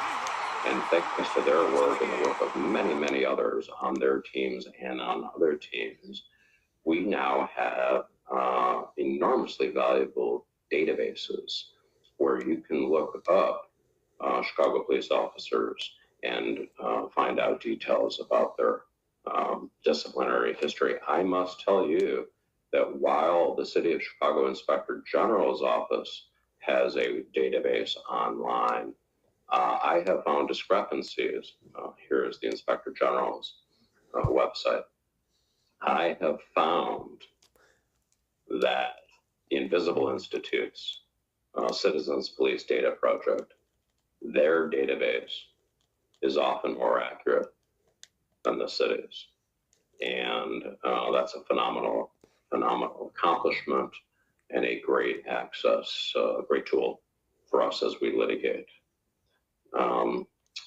And thanks to their work and the work of many, many others on their teams and on other teams, we now have enormously valuable databases where you can look up Chicago police officers and find out details about their disciplinary history. I must tell you that while the City of Chicago Inspector General's office has a database online, I have found discrepancies. Here is the Inspector General's website. I have found that the Invisible Institute's Citizens Police Data Project, their database is often more accurate than the city's. And that's a phenomenal accomplishment and a great access, great tool for us as we litigate.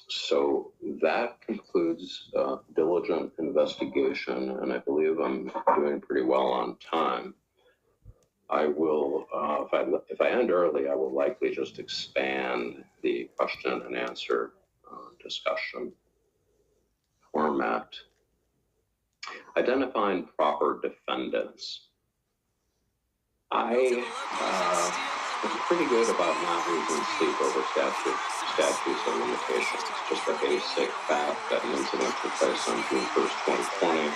So that concludes diligent investigation, and I believe I'm doing pretty well on time. I will, if I end early, I will likely just expand the question and answer discussion format. Identifying proper defendants. I was pretty good about not losing sleep over statutes of limitations. Just a basic fact that an incident took place on June 1st, 2020.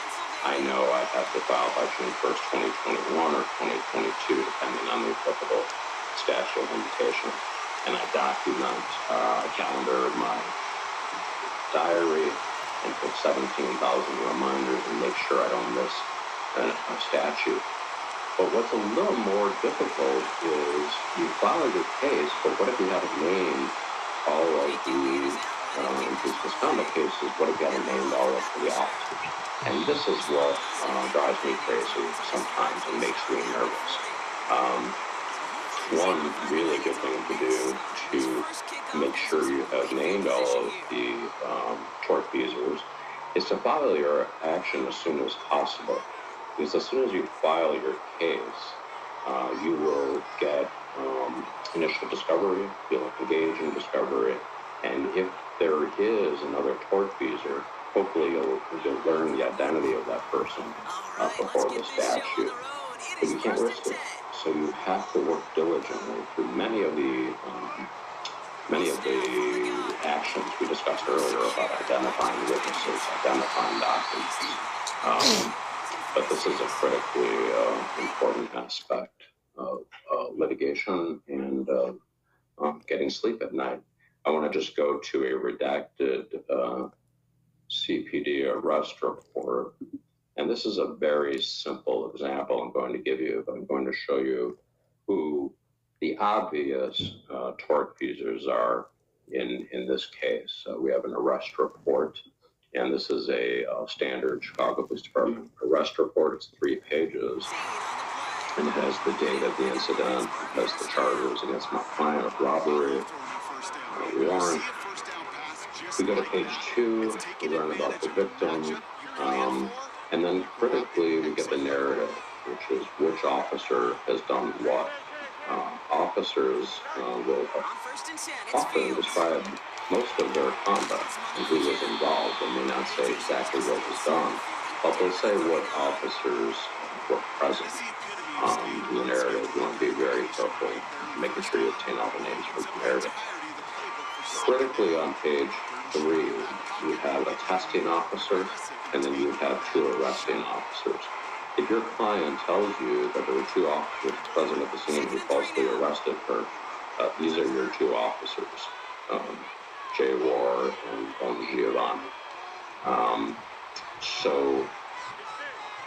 I know I have to file by June 1st, 2021 or 2022, depending on the applicable statute of limitations. And I document a calendar of my diary and put 17,000 reminders and make sure I don't miss a statute. But what's a little more difficult is you file your case, but what if you haven't named all of the increased misconduct cases? What if you haven't named all of the officers? And this is what drives me crazy sometimes and makes me nervous. One really good thing to do to make sure you have named all of the tortfeasors is to file your action as soon as possible. Because as soon as you file your case, you will get initial discovery, you'll engage in discovery, and if there is another tortfeasor, hopefully you'll learn the identity of that person before the statute. But you can't risk it. So you have to work diligently through many of the actions we discussed earlier about identifying witnesses, identifying documents. But this is a critically important aspect of litigation and getting sleep at night. I want to just go to a redacted CPD arrest report And this is a very simple example I'm going to give you, but I'm going to show you who the obvious tortfeasors are in this case. We have an arrest report, and this is a standard Chicago Police Department arrest report. It's 3 pages, and it has the date of the incident, it has the charges against my client of robbery, warrant. We go to page 2, we learn about the victim, and then critically we get the narrative, which is which officer has done what. Officers will often describe most of their conduct and who was involved. They may not say exactly what was done, but they'll say what officers were present. In the narrative, you want to be very careful, making sure you obtain all the names from the narrative. Critically, on page 3, you have a testing officer, and then you have 2 arresting officers. If your client tells you that there were 2 officers present at the scene who falsely arrested her, these are your 2 officers, Jay War and Don Giovanni. So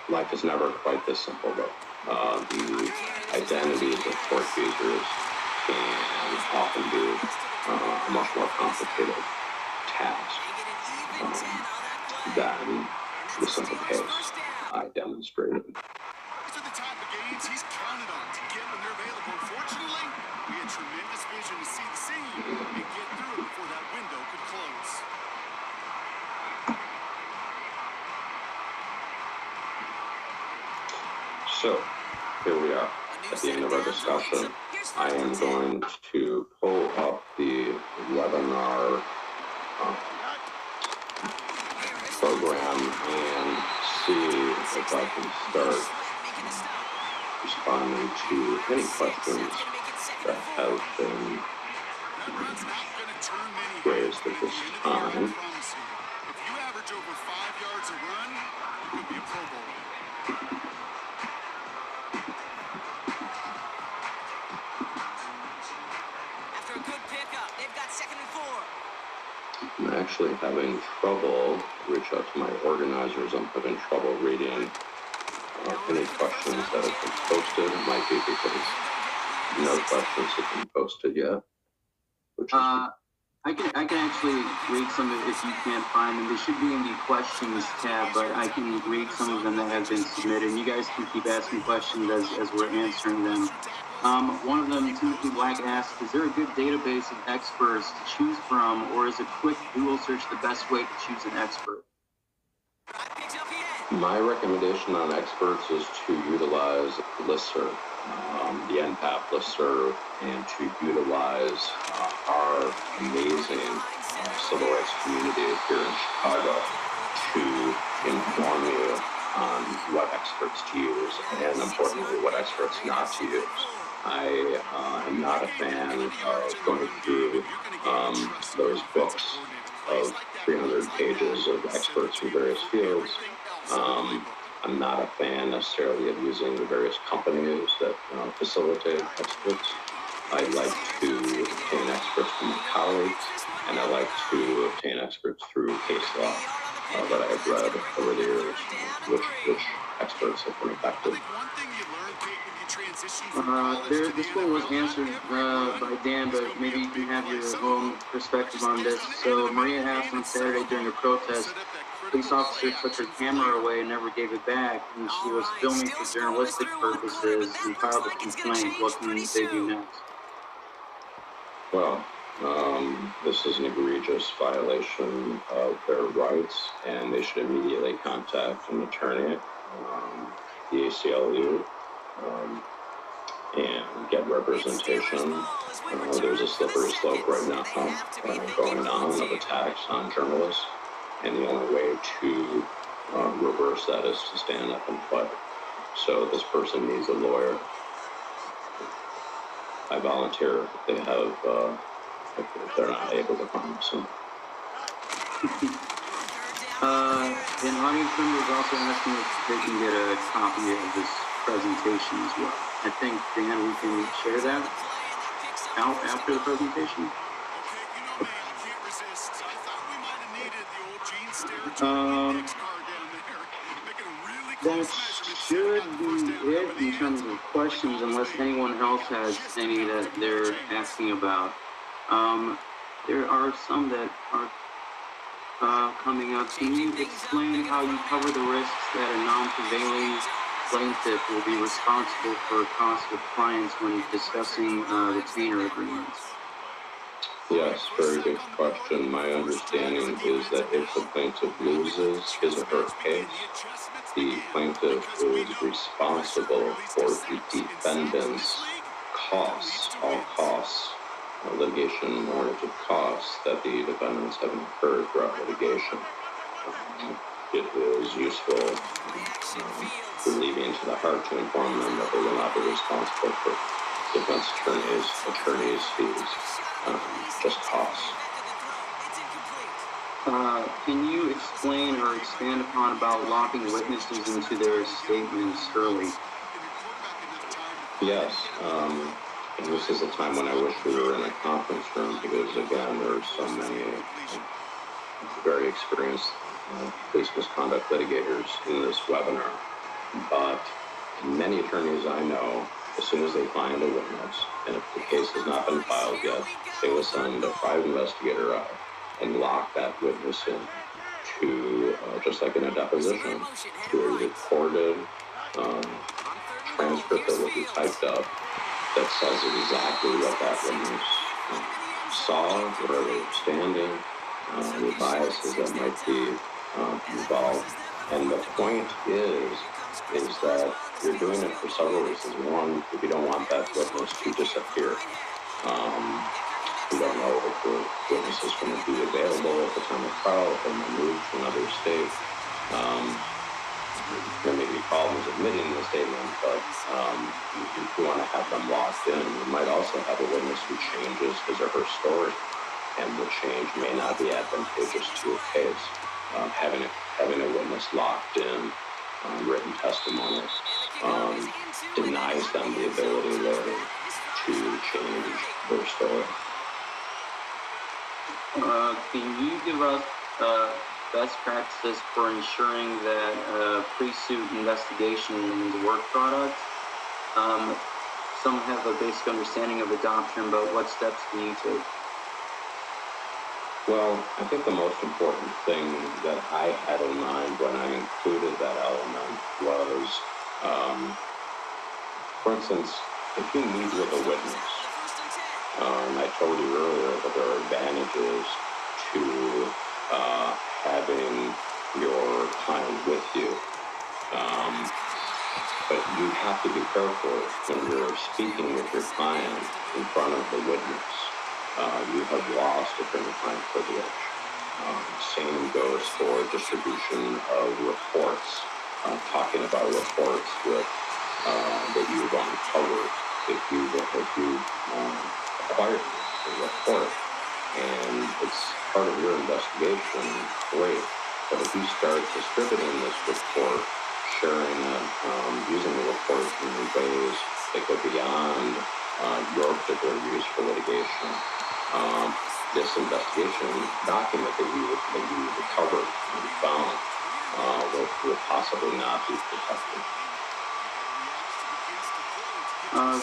life is never quite this simple, though. The identities of tortfeasors can often be a much more complicated task than the simple case I demonstrated. These are the type of games he's counted on to get when they're available. Unfortunately, we had tremendous vision to see the scene and get through it before that window could close. So, here we are at the end of our discussion. I am going to pull up the webinar program and see if I can start responding to any questions that have been raised at this time. If you average over 5 yards a run, you could be a Pro Bowler. After a good pickup, they've got 2nd and 4. I'm actually having trouble, reach out to my organizers, I'm having trouble reading any questions that have been posted. It might be because no questions have been posted yet. I can actually read some of it if you can't find them. They should be in the questions tab, but I can read some of them that have been submitted. You guys can keep asking questions as we're answering them. One of them, Timothy Black asks, is there a good database of experts to choose from, or is a quick Google search the best way to choose an expert? My recommendation on experts is to utilize listserv, the NPAP listserv, and to utilize our amazing civil rights community here in Chicago to inform you on what experts to use and, importantly, what experts not to use. I am not a fan of going through those books of 300 pages of experts in various fields. I'm not a fan necessarily of using the various companies that facilitate experts. I like to obtain experts from my colleagues, and I like to obtain experts through case law that I have read over the years, which experts have been effective. This one was answered by Dan, but maybe you can have your own perspective on this. So Maria asked on Saturday during a protest, police officer took her camera away and never gave it back, and she was filming for journalistic purposes and filed a complaint. What can they do next? Well, this is an egregious violation of their rights, and they should immediately contact an attorney, the ACLU, and get representation. There's a slippery slope right now going on of attacks on journalists, and the only way to reverse that is to stand up and fight. So this person needs a lawyer. I volunteer if they have, if they're not able to find some. An audience member is also asking if they can get a copy of this presentation as well. I think, Dan, we can share that out after the presentation. That should be it in terms of questions, unless anyone else has any that they're asking about. There are some that are coming up. Can you explain how you cover the risks that a non-prevailing plaintiff will be responsible for costs of clients when discussing retainer agreements? Yes, very good question. My understanding is that if the plaintiff loses his or her case, the plaintiff is responsible for the defendant's costs, all costs, litigation-oriented costs that the defendants have incurred throughout litigation. It is useful, relieving to the heart to inform them that they will not be responsible for defense attorneys' fees, just costs. Can you explain or expand upon about locking witnesses into their statements early? Yes, and this is a time when I wish we were in a conference room because, again, there are so many very experienced police misconduct litigators in this webinar. But many attorneys I know, as soon as they find a witness, and if the case has not been filed yet, they will send a private investigator out and lock that witness in to, just like in a deposition, to a recorded transcript that will be typed up that says exactly what that witness saw, where they were standing, any biases that might be involved. And the point is that you're doing it for several reasons. One, if you don't want that witness to disappear. You don't know if the witness is going to be available at the time of trial, if they may move to another state. There may be problems admitting the statement, but you want to have them locked in. You might also have a witness who changes his or her story, and the change may not be advantageous to a case. Having a witness locked in, written testimony, denies them the ability later to change their story. Can you give us best practices for ensuring that pre-suit investigation remains a work product? Some have a basic understanding of the doctrine, but what steps do you take? Well, I think the most important thing that I had in mind when I included that element was, for instance, if you meet with a witness, and I told you earlier that there are advantages to having your client with you, but you have to be careful when you're speaking with your client in front of the witness. You have lost attorney-client privilege. Same goes for distribution of reports. Talking about reports that you've uncovered. If you acquired a report and it's part of your investigation, great. But if you start distributing this report, sharing it, using the report in ways that go beyond your particular use for litigation, this investigation document that you recovered and found will possibly not be protected.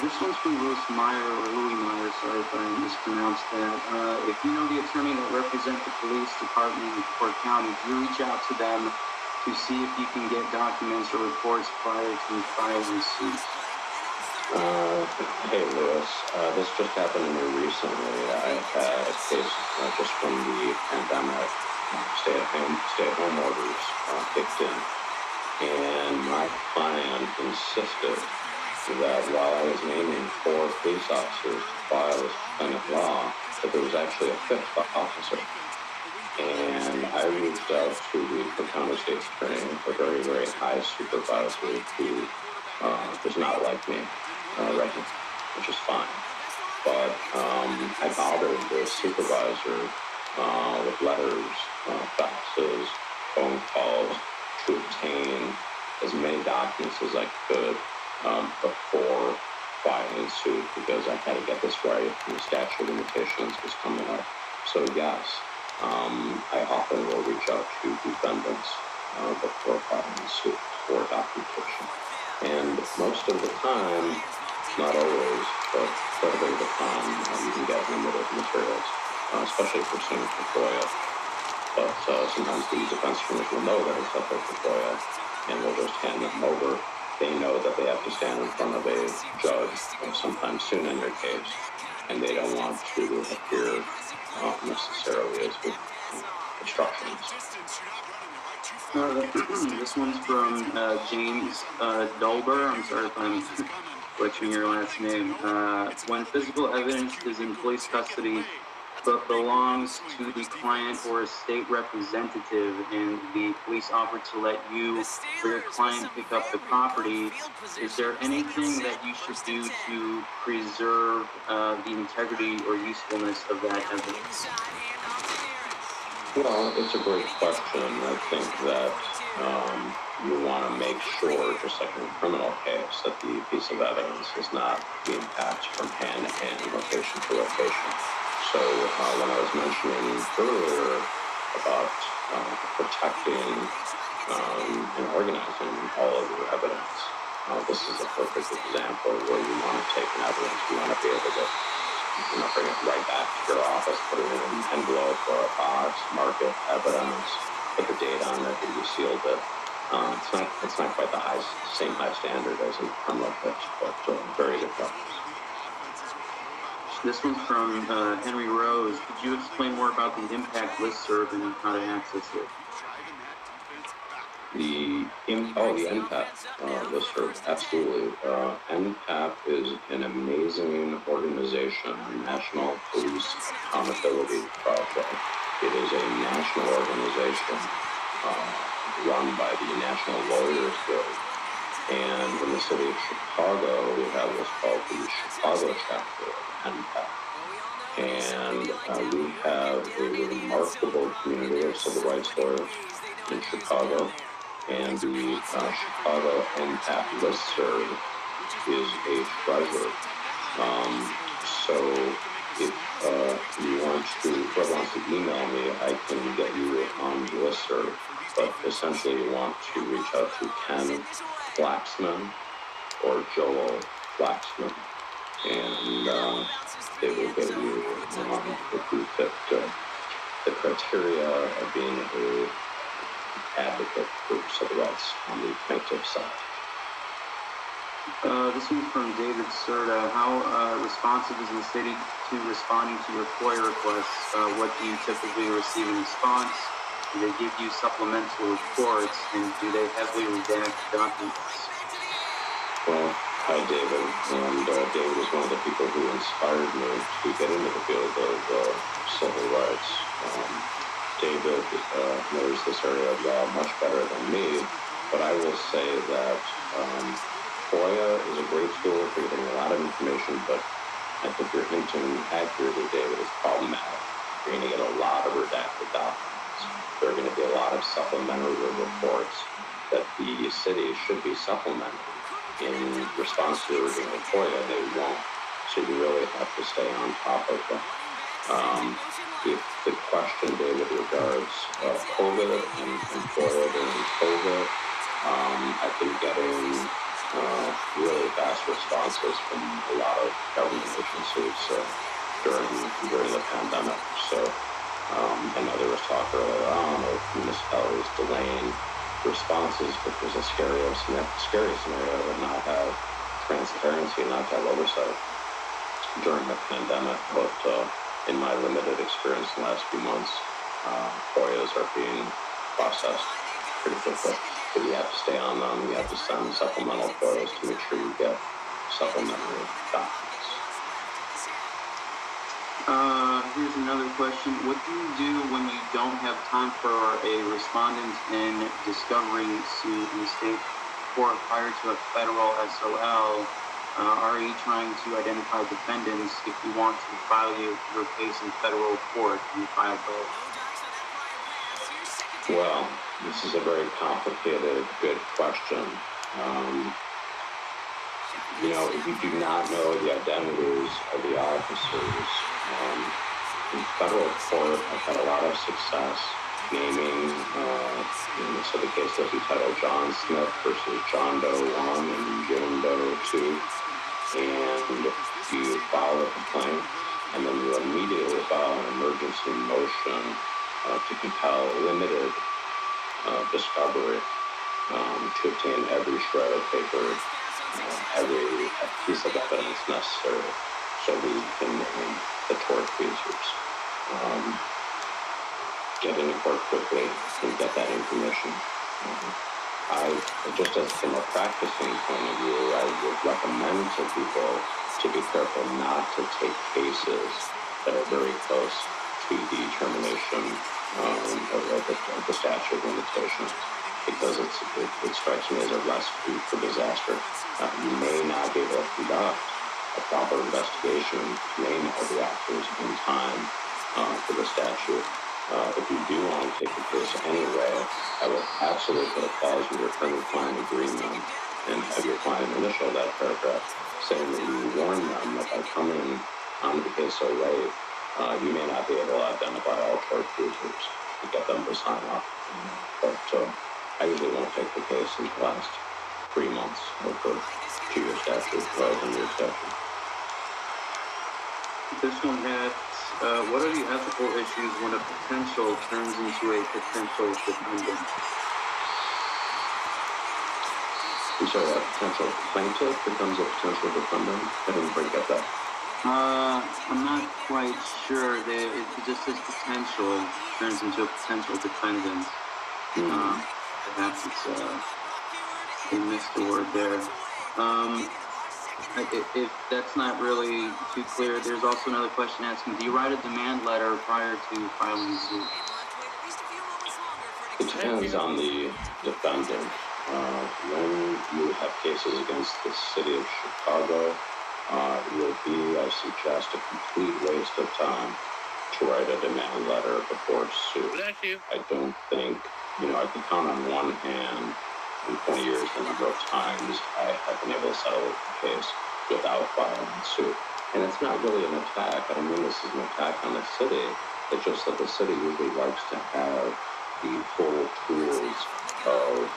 This one's from Louis Meyer, sorry if I mispronounced that. If you know the attorney that represents the police department in Port County, do you reach out to them to see if you can get documents or reports prior to filing suit? Hey, Louis, this just happened to me recently. I had a case just from the pandemic, stay-at-home orders kicked in, and my client insisted that while I was naming 4 police officers to file as defendant law, that there was actually a 5th officer. And I reached out to the Cook County State's Attorney, a very, very high supervisor who does not like me right now, which is fine. But I bothered the supervisor with letters, faxes, phone calls to obtain as many documents as I could before filing suit, because I had to get this right and the statute of limitations was coming up. So yes, I often will reach out to defendants before filing suit. for documentation. And most of the time, not always, but quite a bit of the time, you can get limited materials, especially pursuant to FOIA. But sometimes the defense attorneys will know that it's subject to FOIA, and will just hand them over. They know that they have to stand in front of a judge sometime soon in their case, and they don't want to appear necessarily as with obstructions. This one's from James Dolber. I'm sorry if I'm butchering your last name. When physical evidence is in police custody but belongs to the client or a state representative, and the police offer to let you or your client pick up the property, is there anything that you should do to preserve the integrity or usefulness of that evidence? Well, it's a great question. I think that you want to make sure, just like in a criminal case, that the piece of evidence is not being passed from hand to hand, location to location. So when I was mentioning earlier about protecting and organizing all of your evidence, this is a perfect example where you want to take an evidence, you want to be able to bring it right back to your office, put it in an envelope or a box, mark it evidence, put the date on it, and you sealed it. It's not quite the same high standard as a criminal case, but very good practice. This one's from Henry Rose. Could you explain more about the impact listserv and how to access it? The impact listserv, absolutely. NPAP is an amazing organization, a National Police Accountability Project. It is a national organization run by the National Lawyers Guild. And in the city of Chicago, we have what's called the Chicago chapter of NPAP. And we have a remarkable community of civil rights lawyers in Chicago. And the Chicago NPAP listserv is a treasure. So if you want to, whoever wants to email me, I can get you on the listserv. But essentially, you want to reach out to Ken Flaxman or Joel Flaxman, and they will get you if you fit the criteria of being an advocate for civil rights on the plaintiff side. This one's from David Serta. How responsive is the city to responding to your FOIA requests? What do you typically receive in response? Do they give you supplemental reports, and do they heavily redact documents? Well, hi David, and David is one of the people who inspired me to get into the field of civil rights. David knows this area of law much better than me, but I will say that FOIA is a great tool for getting a lot of information, but I think you're hinting accurately, David, it's problematic. You're going to get a lot of redacted documents. There are going to be a lot of supplementary reports that the city should be supplementing. In response to the FOIA, they won't. So you really have to stay on top of them. If the question, David, regards COVID and FOIA during COVID, I've been getting really fast responses from a lot of government agencies during the pandemic. So I know there was talk earlier on of municipalities delaying responses, which was a scary scenario to not have transparency, not to have oversight during the pandemic. But in my limited experience in the last few months, FOIAs are being processed pretty quickly. But you have to stay on them. You have to send supplemental FOIAs to make sure you get supplementary documents. Here's another question. What do you do when you don't have time for a respondent in discovery suit in the state court prior to a federal SOL? Are you trying to identify defendants if you want to file your case in federal court? Can you file both? Well, this is a very complicated, good question. If you do not know the identities of the officers, in federal court, I've had a lot of success naming, so the case was entitled John Smith versus John Doe 1 and Jane Doe 2. And you file a complaint, and then you immediately file an emergency motion to compel limited discovery to obtain every shred of paper, every piece of evidence necessary so we can name the tortfeasors. Get into court quickly and get that information. Just as from a practicing point of view, I would recommend to people to be careful not to take cases that are very close to the termination of the statute of limitations, because it strikes me as a recipe for disaster. You may not be able to conduct a proper investigation, name all the actors in time for the statute. If you do want to take the case anyway, I would absolutely put a clause in your attorney-client agreement and have your client initial that paragraph saying that you warn them that by coming onto the case so late, you may not be able to identify all tortfeasors to get them to sign up. But I usually won't take the case in the last 3 months of the 2-year statute rather than your statute. This one asks, what are the ethical issues when a potential turns into a potential defendant? I'm sorry, a potential plaintiff becomes a potential defendant? I didn't quite get that. I'm not quite sure. It just says potential turns into a potential defendant. Perhaps they missed the word there. If that's not really too clear, there's also another question asking, do you write a demand letter prior to filing suit? It depends on the defendant. When you have cases against the city of Chicago, it will be, I suggest, a complete waste of time to write a demand letter before suit. I don't think, I can count on one hand in 20 years the number of times I have been able to settle a case without filing suit. And it's not really an attack. I don't mean this is an attack on the city. It's just that the city usually likes to have the full tools of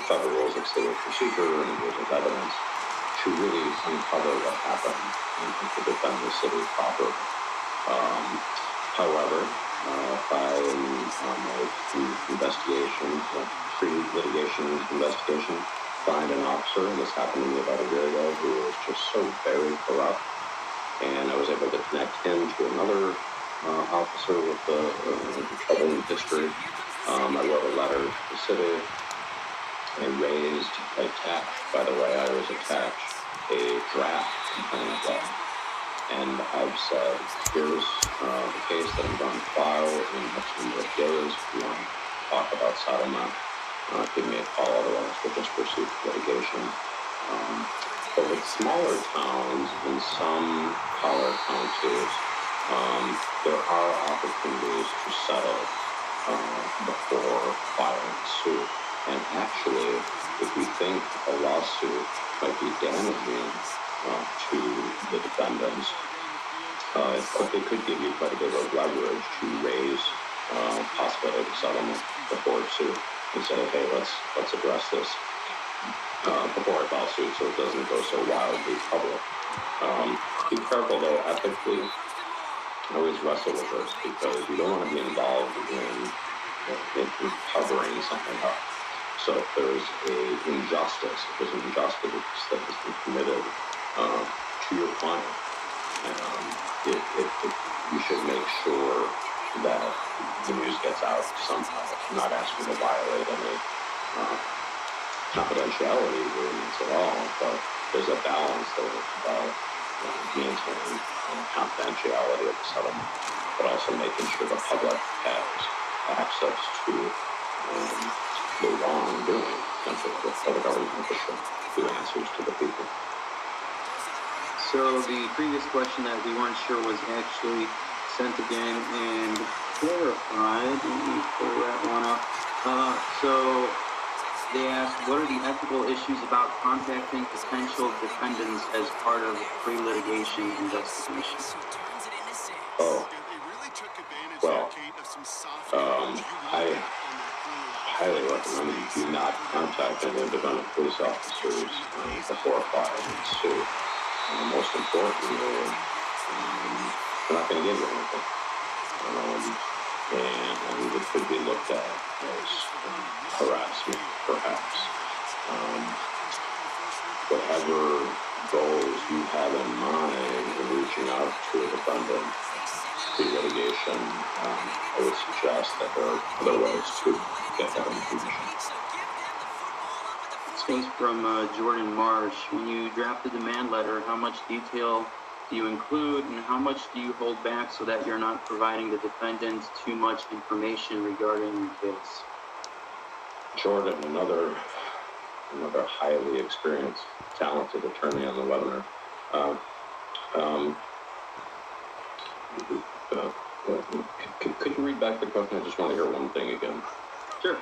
federal rules of civil procedure and rules of evidence to really uncover what happened and to defend the city properly. However, by investigation, pre-litigation investigation, find an officer, and this happened to me about a year ago, who was just so very corrupt, and I was able to connect him to another officer with a troubling history. I wrote a letter to the city. I attached, by the way, a draft complaint law. And I've said, here's the case that I'm going to file in the next number of days. If you want to talk about settlement, give me a call, otherwise we'll just pursue litigation. But with smaller towns in some collar counties, there are opportunities to settle before filing suit. And actually, if you think a lawsuit might be damaging to the defendants, it could give you quite a bit of leverage to raise possibility of settlement before suit and say, hey, let's address this before I file suit so it doesn't go so wildly public. Be careful though, ethically, I always wrestle with this because you don't want to be involved in covering something up. So if there's an injustice that has been committed to your client, you should make sure that the news gets out somehow. I'm not asking to violate any confidentiality agreements at all, but there's a balance there about maintaining confidentiality of the settlement, but also making sure the public has access to the wrongdoing, essentially, of the government official who answers to the people. So the previous question that we weren't sure was actually sent again and clarified. Let me pull that one up. So they asked, what are the ethical issues about contacting potential defendants as part of pre-litigation investigation? Oh, well, I highly recommend you do not contact any independent police officers before filing suit. Most importantly, they're not going to give you anything. And it could be looked at as harassment, perhaps. Whatever goals you have in mind in reaching out to a defendant pre-litigation, I would suggest that there are other ways to get that information. This one's from Jordan Marsh. When you draft a demand letter, how much detail do you include and how much do you hold back so that you're not providing the defendant too much information regarding the case? Jordan, another highly experienced, talented attorney on the webinar. Could you read back the question? I just want to hear one thing again. Sure.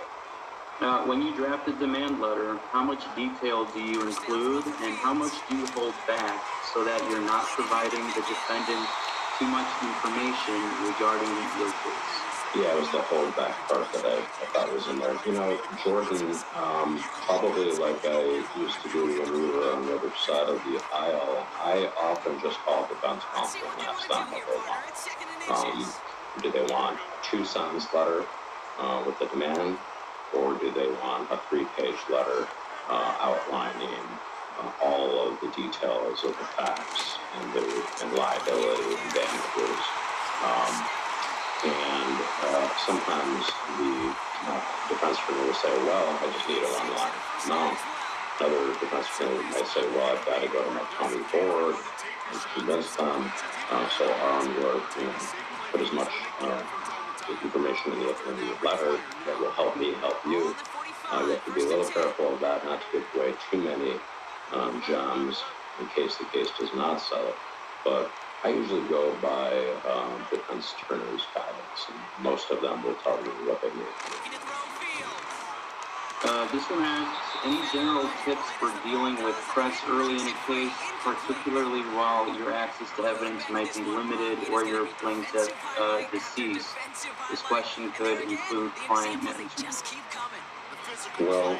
When you draft a demand letter, how much detail do you include and how much do you hold back so that you're not providing the defendant too much information regarding your case? Yeah, it was the holdback part that I thought was in there. You know, Jordan, probably like I used to do when we were on the other side of the aisle, I often just called defense counsel and asked them what they want. Do they want a 2-sentence letter with the demand, or do they want a 3-page letter outlining all of the details of the facts and liability and damages? And sometimes the defense attorney will say, well, I just need a 1-line. No. Another defense attorney might say, well, I've got to go to my county board and convince them. So our own work, put as much information in the letter that will help me help you. You have to be a little careful of that, not to give away too many gems in case the case does not settle. But I usually go by defense attorney's guidance, and most of them will tell you what they need. This one asks, any general tips for dealing with press early in a case, particularly while your access to evidence might be limited or your plaintiff deceased? This question could include client management. Well,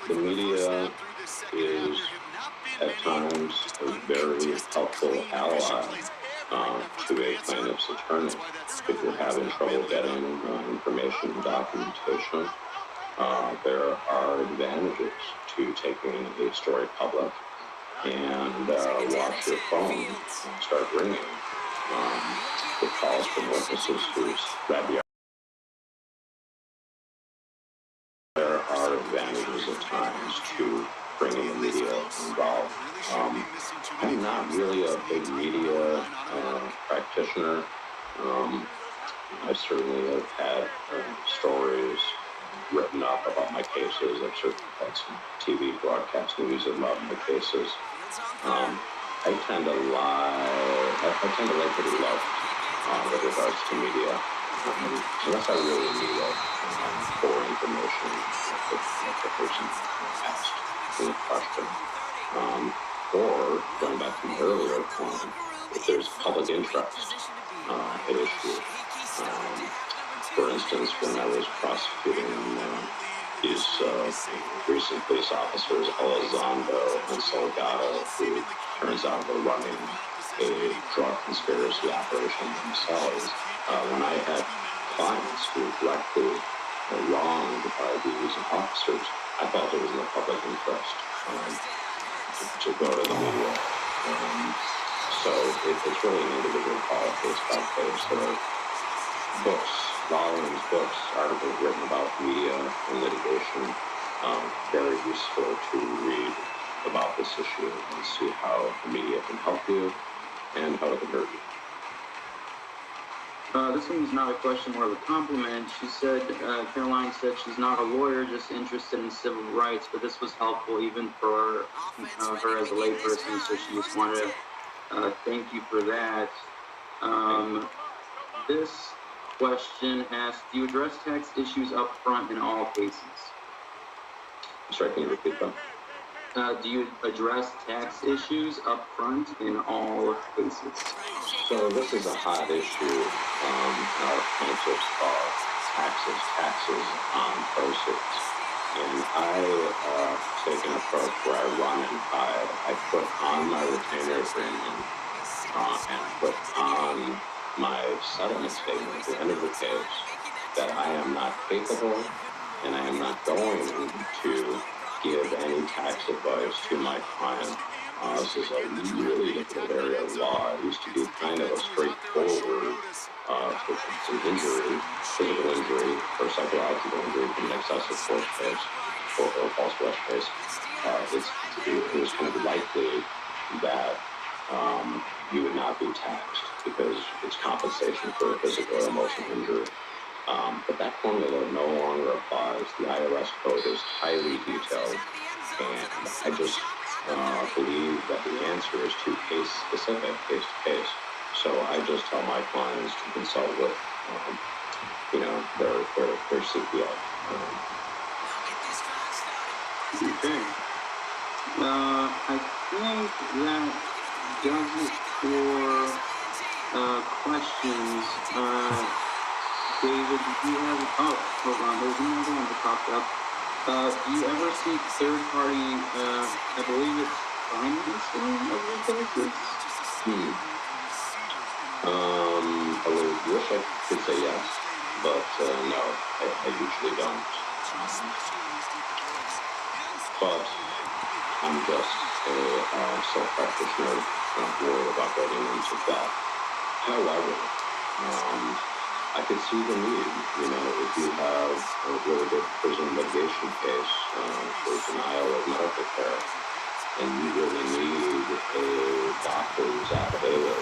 the media is at times a very helpful ally to a plaintiff's attorney. If you're having trouble getting information and documentation, there are advantages to taking a story public and watch your phone start ringing with calls from witnesses who's read the. There are advantages at times to bringing the media involved. I'm not really a big media practitioner. I certainly have had stories written up about my cases. I've certainly had some TV broadcast news about my cases. I tend to like pretty low with regards to media, unless I really need it for information if the person asked me a question. Or, going back to my earlier point, if there's public interest at issue. For instance, when I was prosecuting these recent police officers, Elizondo and Salgado, who turns out were running a drug conspiracy operation themselves, when I had clients who were directly wronged by these officers, I felt it was in the public interest to go to the media. So it's really an individual call, case by case. There are books, volumes, books, articles written about media and litigation. Very useful to read about this issue and see how the media can help you and how it can hurt you. This one's not a question, more of a compliment. She said, Caroline said she's not a lawyer, just interested in civil rights, but this was helpful even for her as a layperson, so she just wanted to thank you for that. This question asks, do you address tax issues up front in all cases? Sorry, can you repeat that? Do you address tax issues up front in all cases? So this is a hot issue. Our plaintiffs are taxes on proceeds. And I take an approach where I run and hide. I put on my retainer agreement and put on my settlement statement at the end of the case that I am not capable and I am not going to give any tax advice to my client. This is a really difficult area of law. It used to be kind of a straightforward injury, physical injury, or psychological injury from an excessive force case or false arrest case. It was kind of likely that you would not be taxed because it's compensation for a physical or emotional injury. But that formula no longer applies. The IRS code is highly detailed, and I just believe that the answer is too case specific, case to case. So I just tell my clients to consult with, their CPA. Okay. I think that does it for questions. David, do you have? Oh, hold on. There's another one that popped up. Do you ever seek third-party? I believe it's financing of your cases. I wish I could say yes, but no, I usually don't. But I'm just a sole practitioner, not worried about getting into that. However, I could see the need, if you have a really good prison litigation case for denial of medical care, and you really need a doctor's affidavit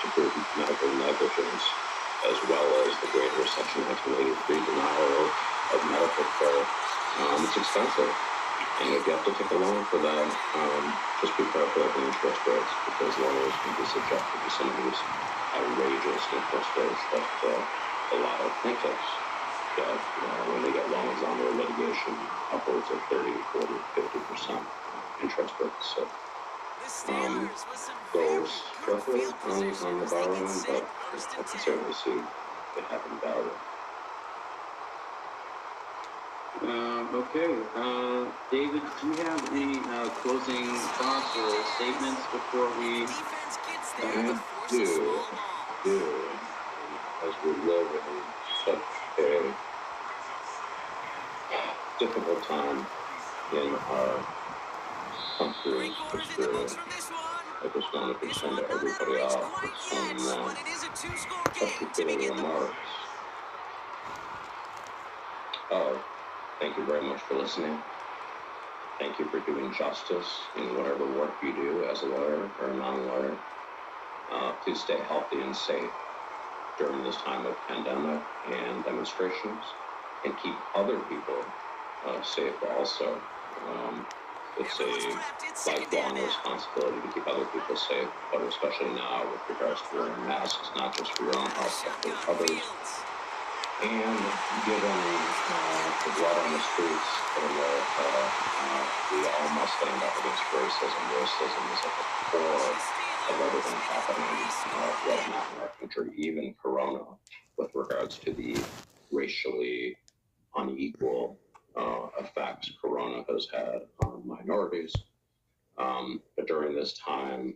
to prove medical negligence, as well as the greater Section 1983 denial of medical care. It's expensive, and if you have to take a loan for that, just be careful of the interest rates, because lawyers can be subjected to some of these outrageous interest rates that a lot of plaintiffs get when they get loans on their litigation, upwards of 30, 40, 50% interest rates. So go carefully on the borrowing, but I can certainly see it having value. Okay. David, do you have any closing thoughts or statements before we? I do. As we live in such a difficult time in our country's history, I just wanted to send everybody off with some touchy-feely remarks. Thank you very much for listening. Thank you for doing justice in whatever work you do as a lawyer or a non-lawyer. Please stay healthy and safe during this time of pandemic and demonstrations, and keep other people safe also. It's a lifelong responsibility to keep other people safe, but especially now with regards to wearing masks, not just for your own health, but for others. And given the blood on the streets in America, we all must stand up against racism. Racism is at the core of everything happening right now in our country, even Corona, with regards to the racially unequal effects Corona has had on minorities. But during this time,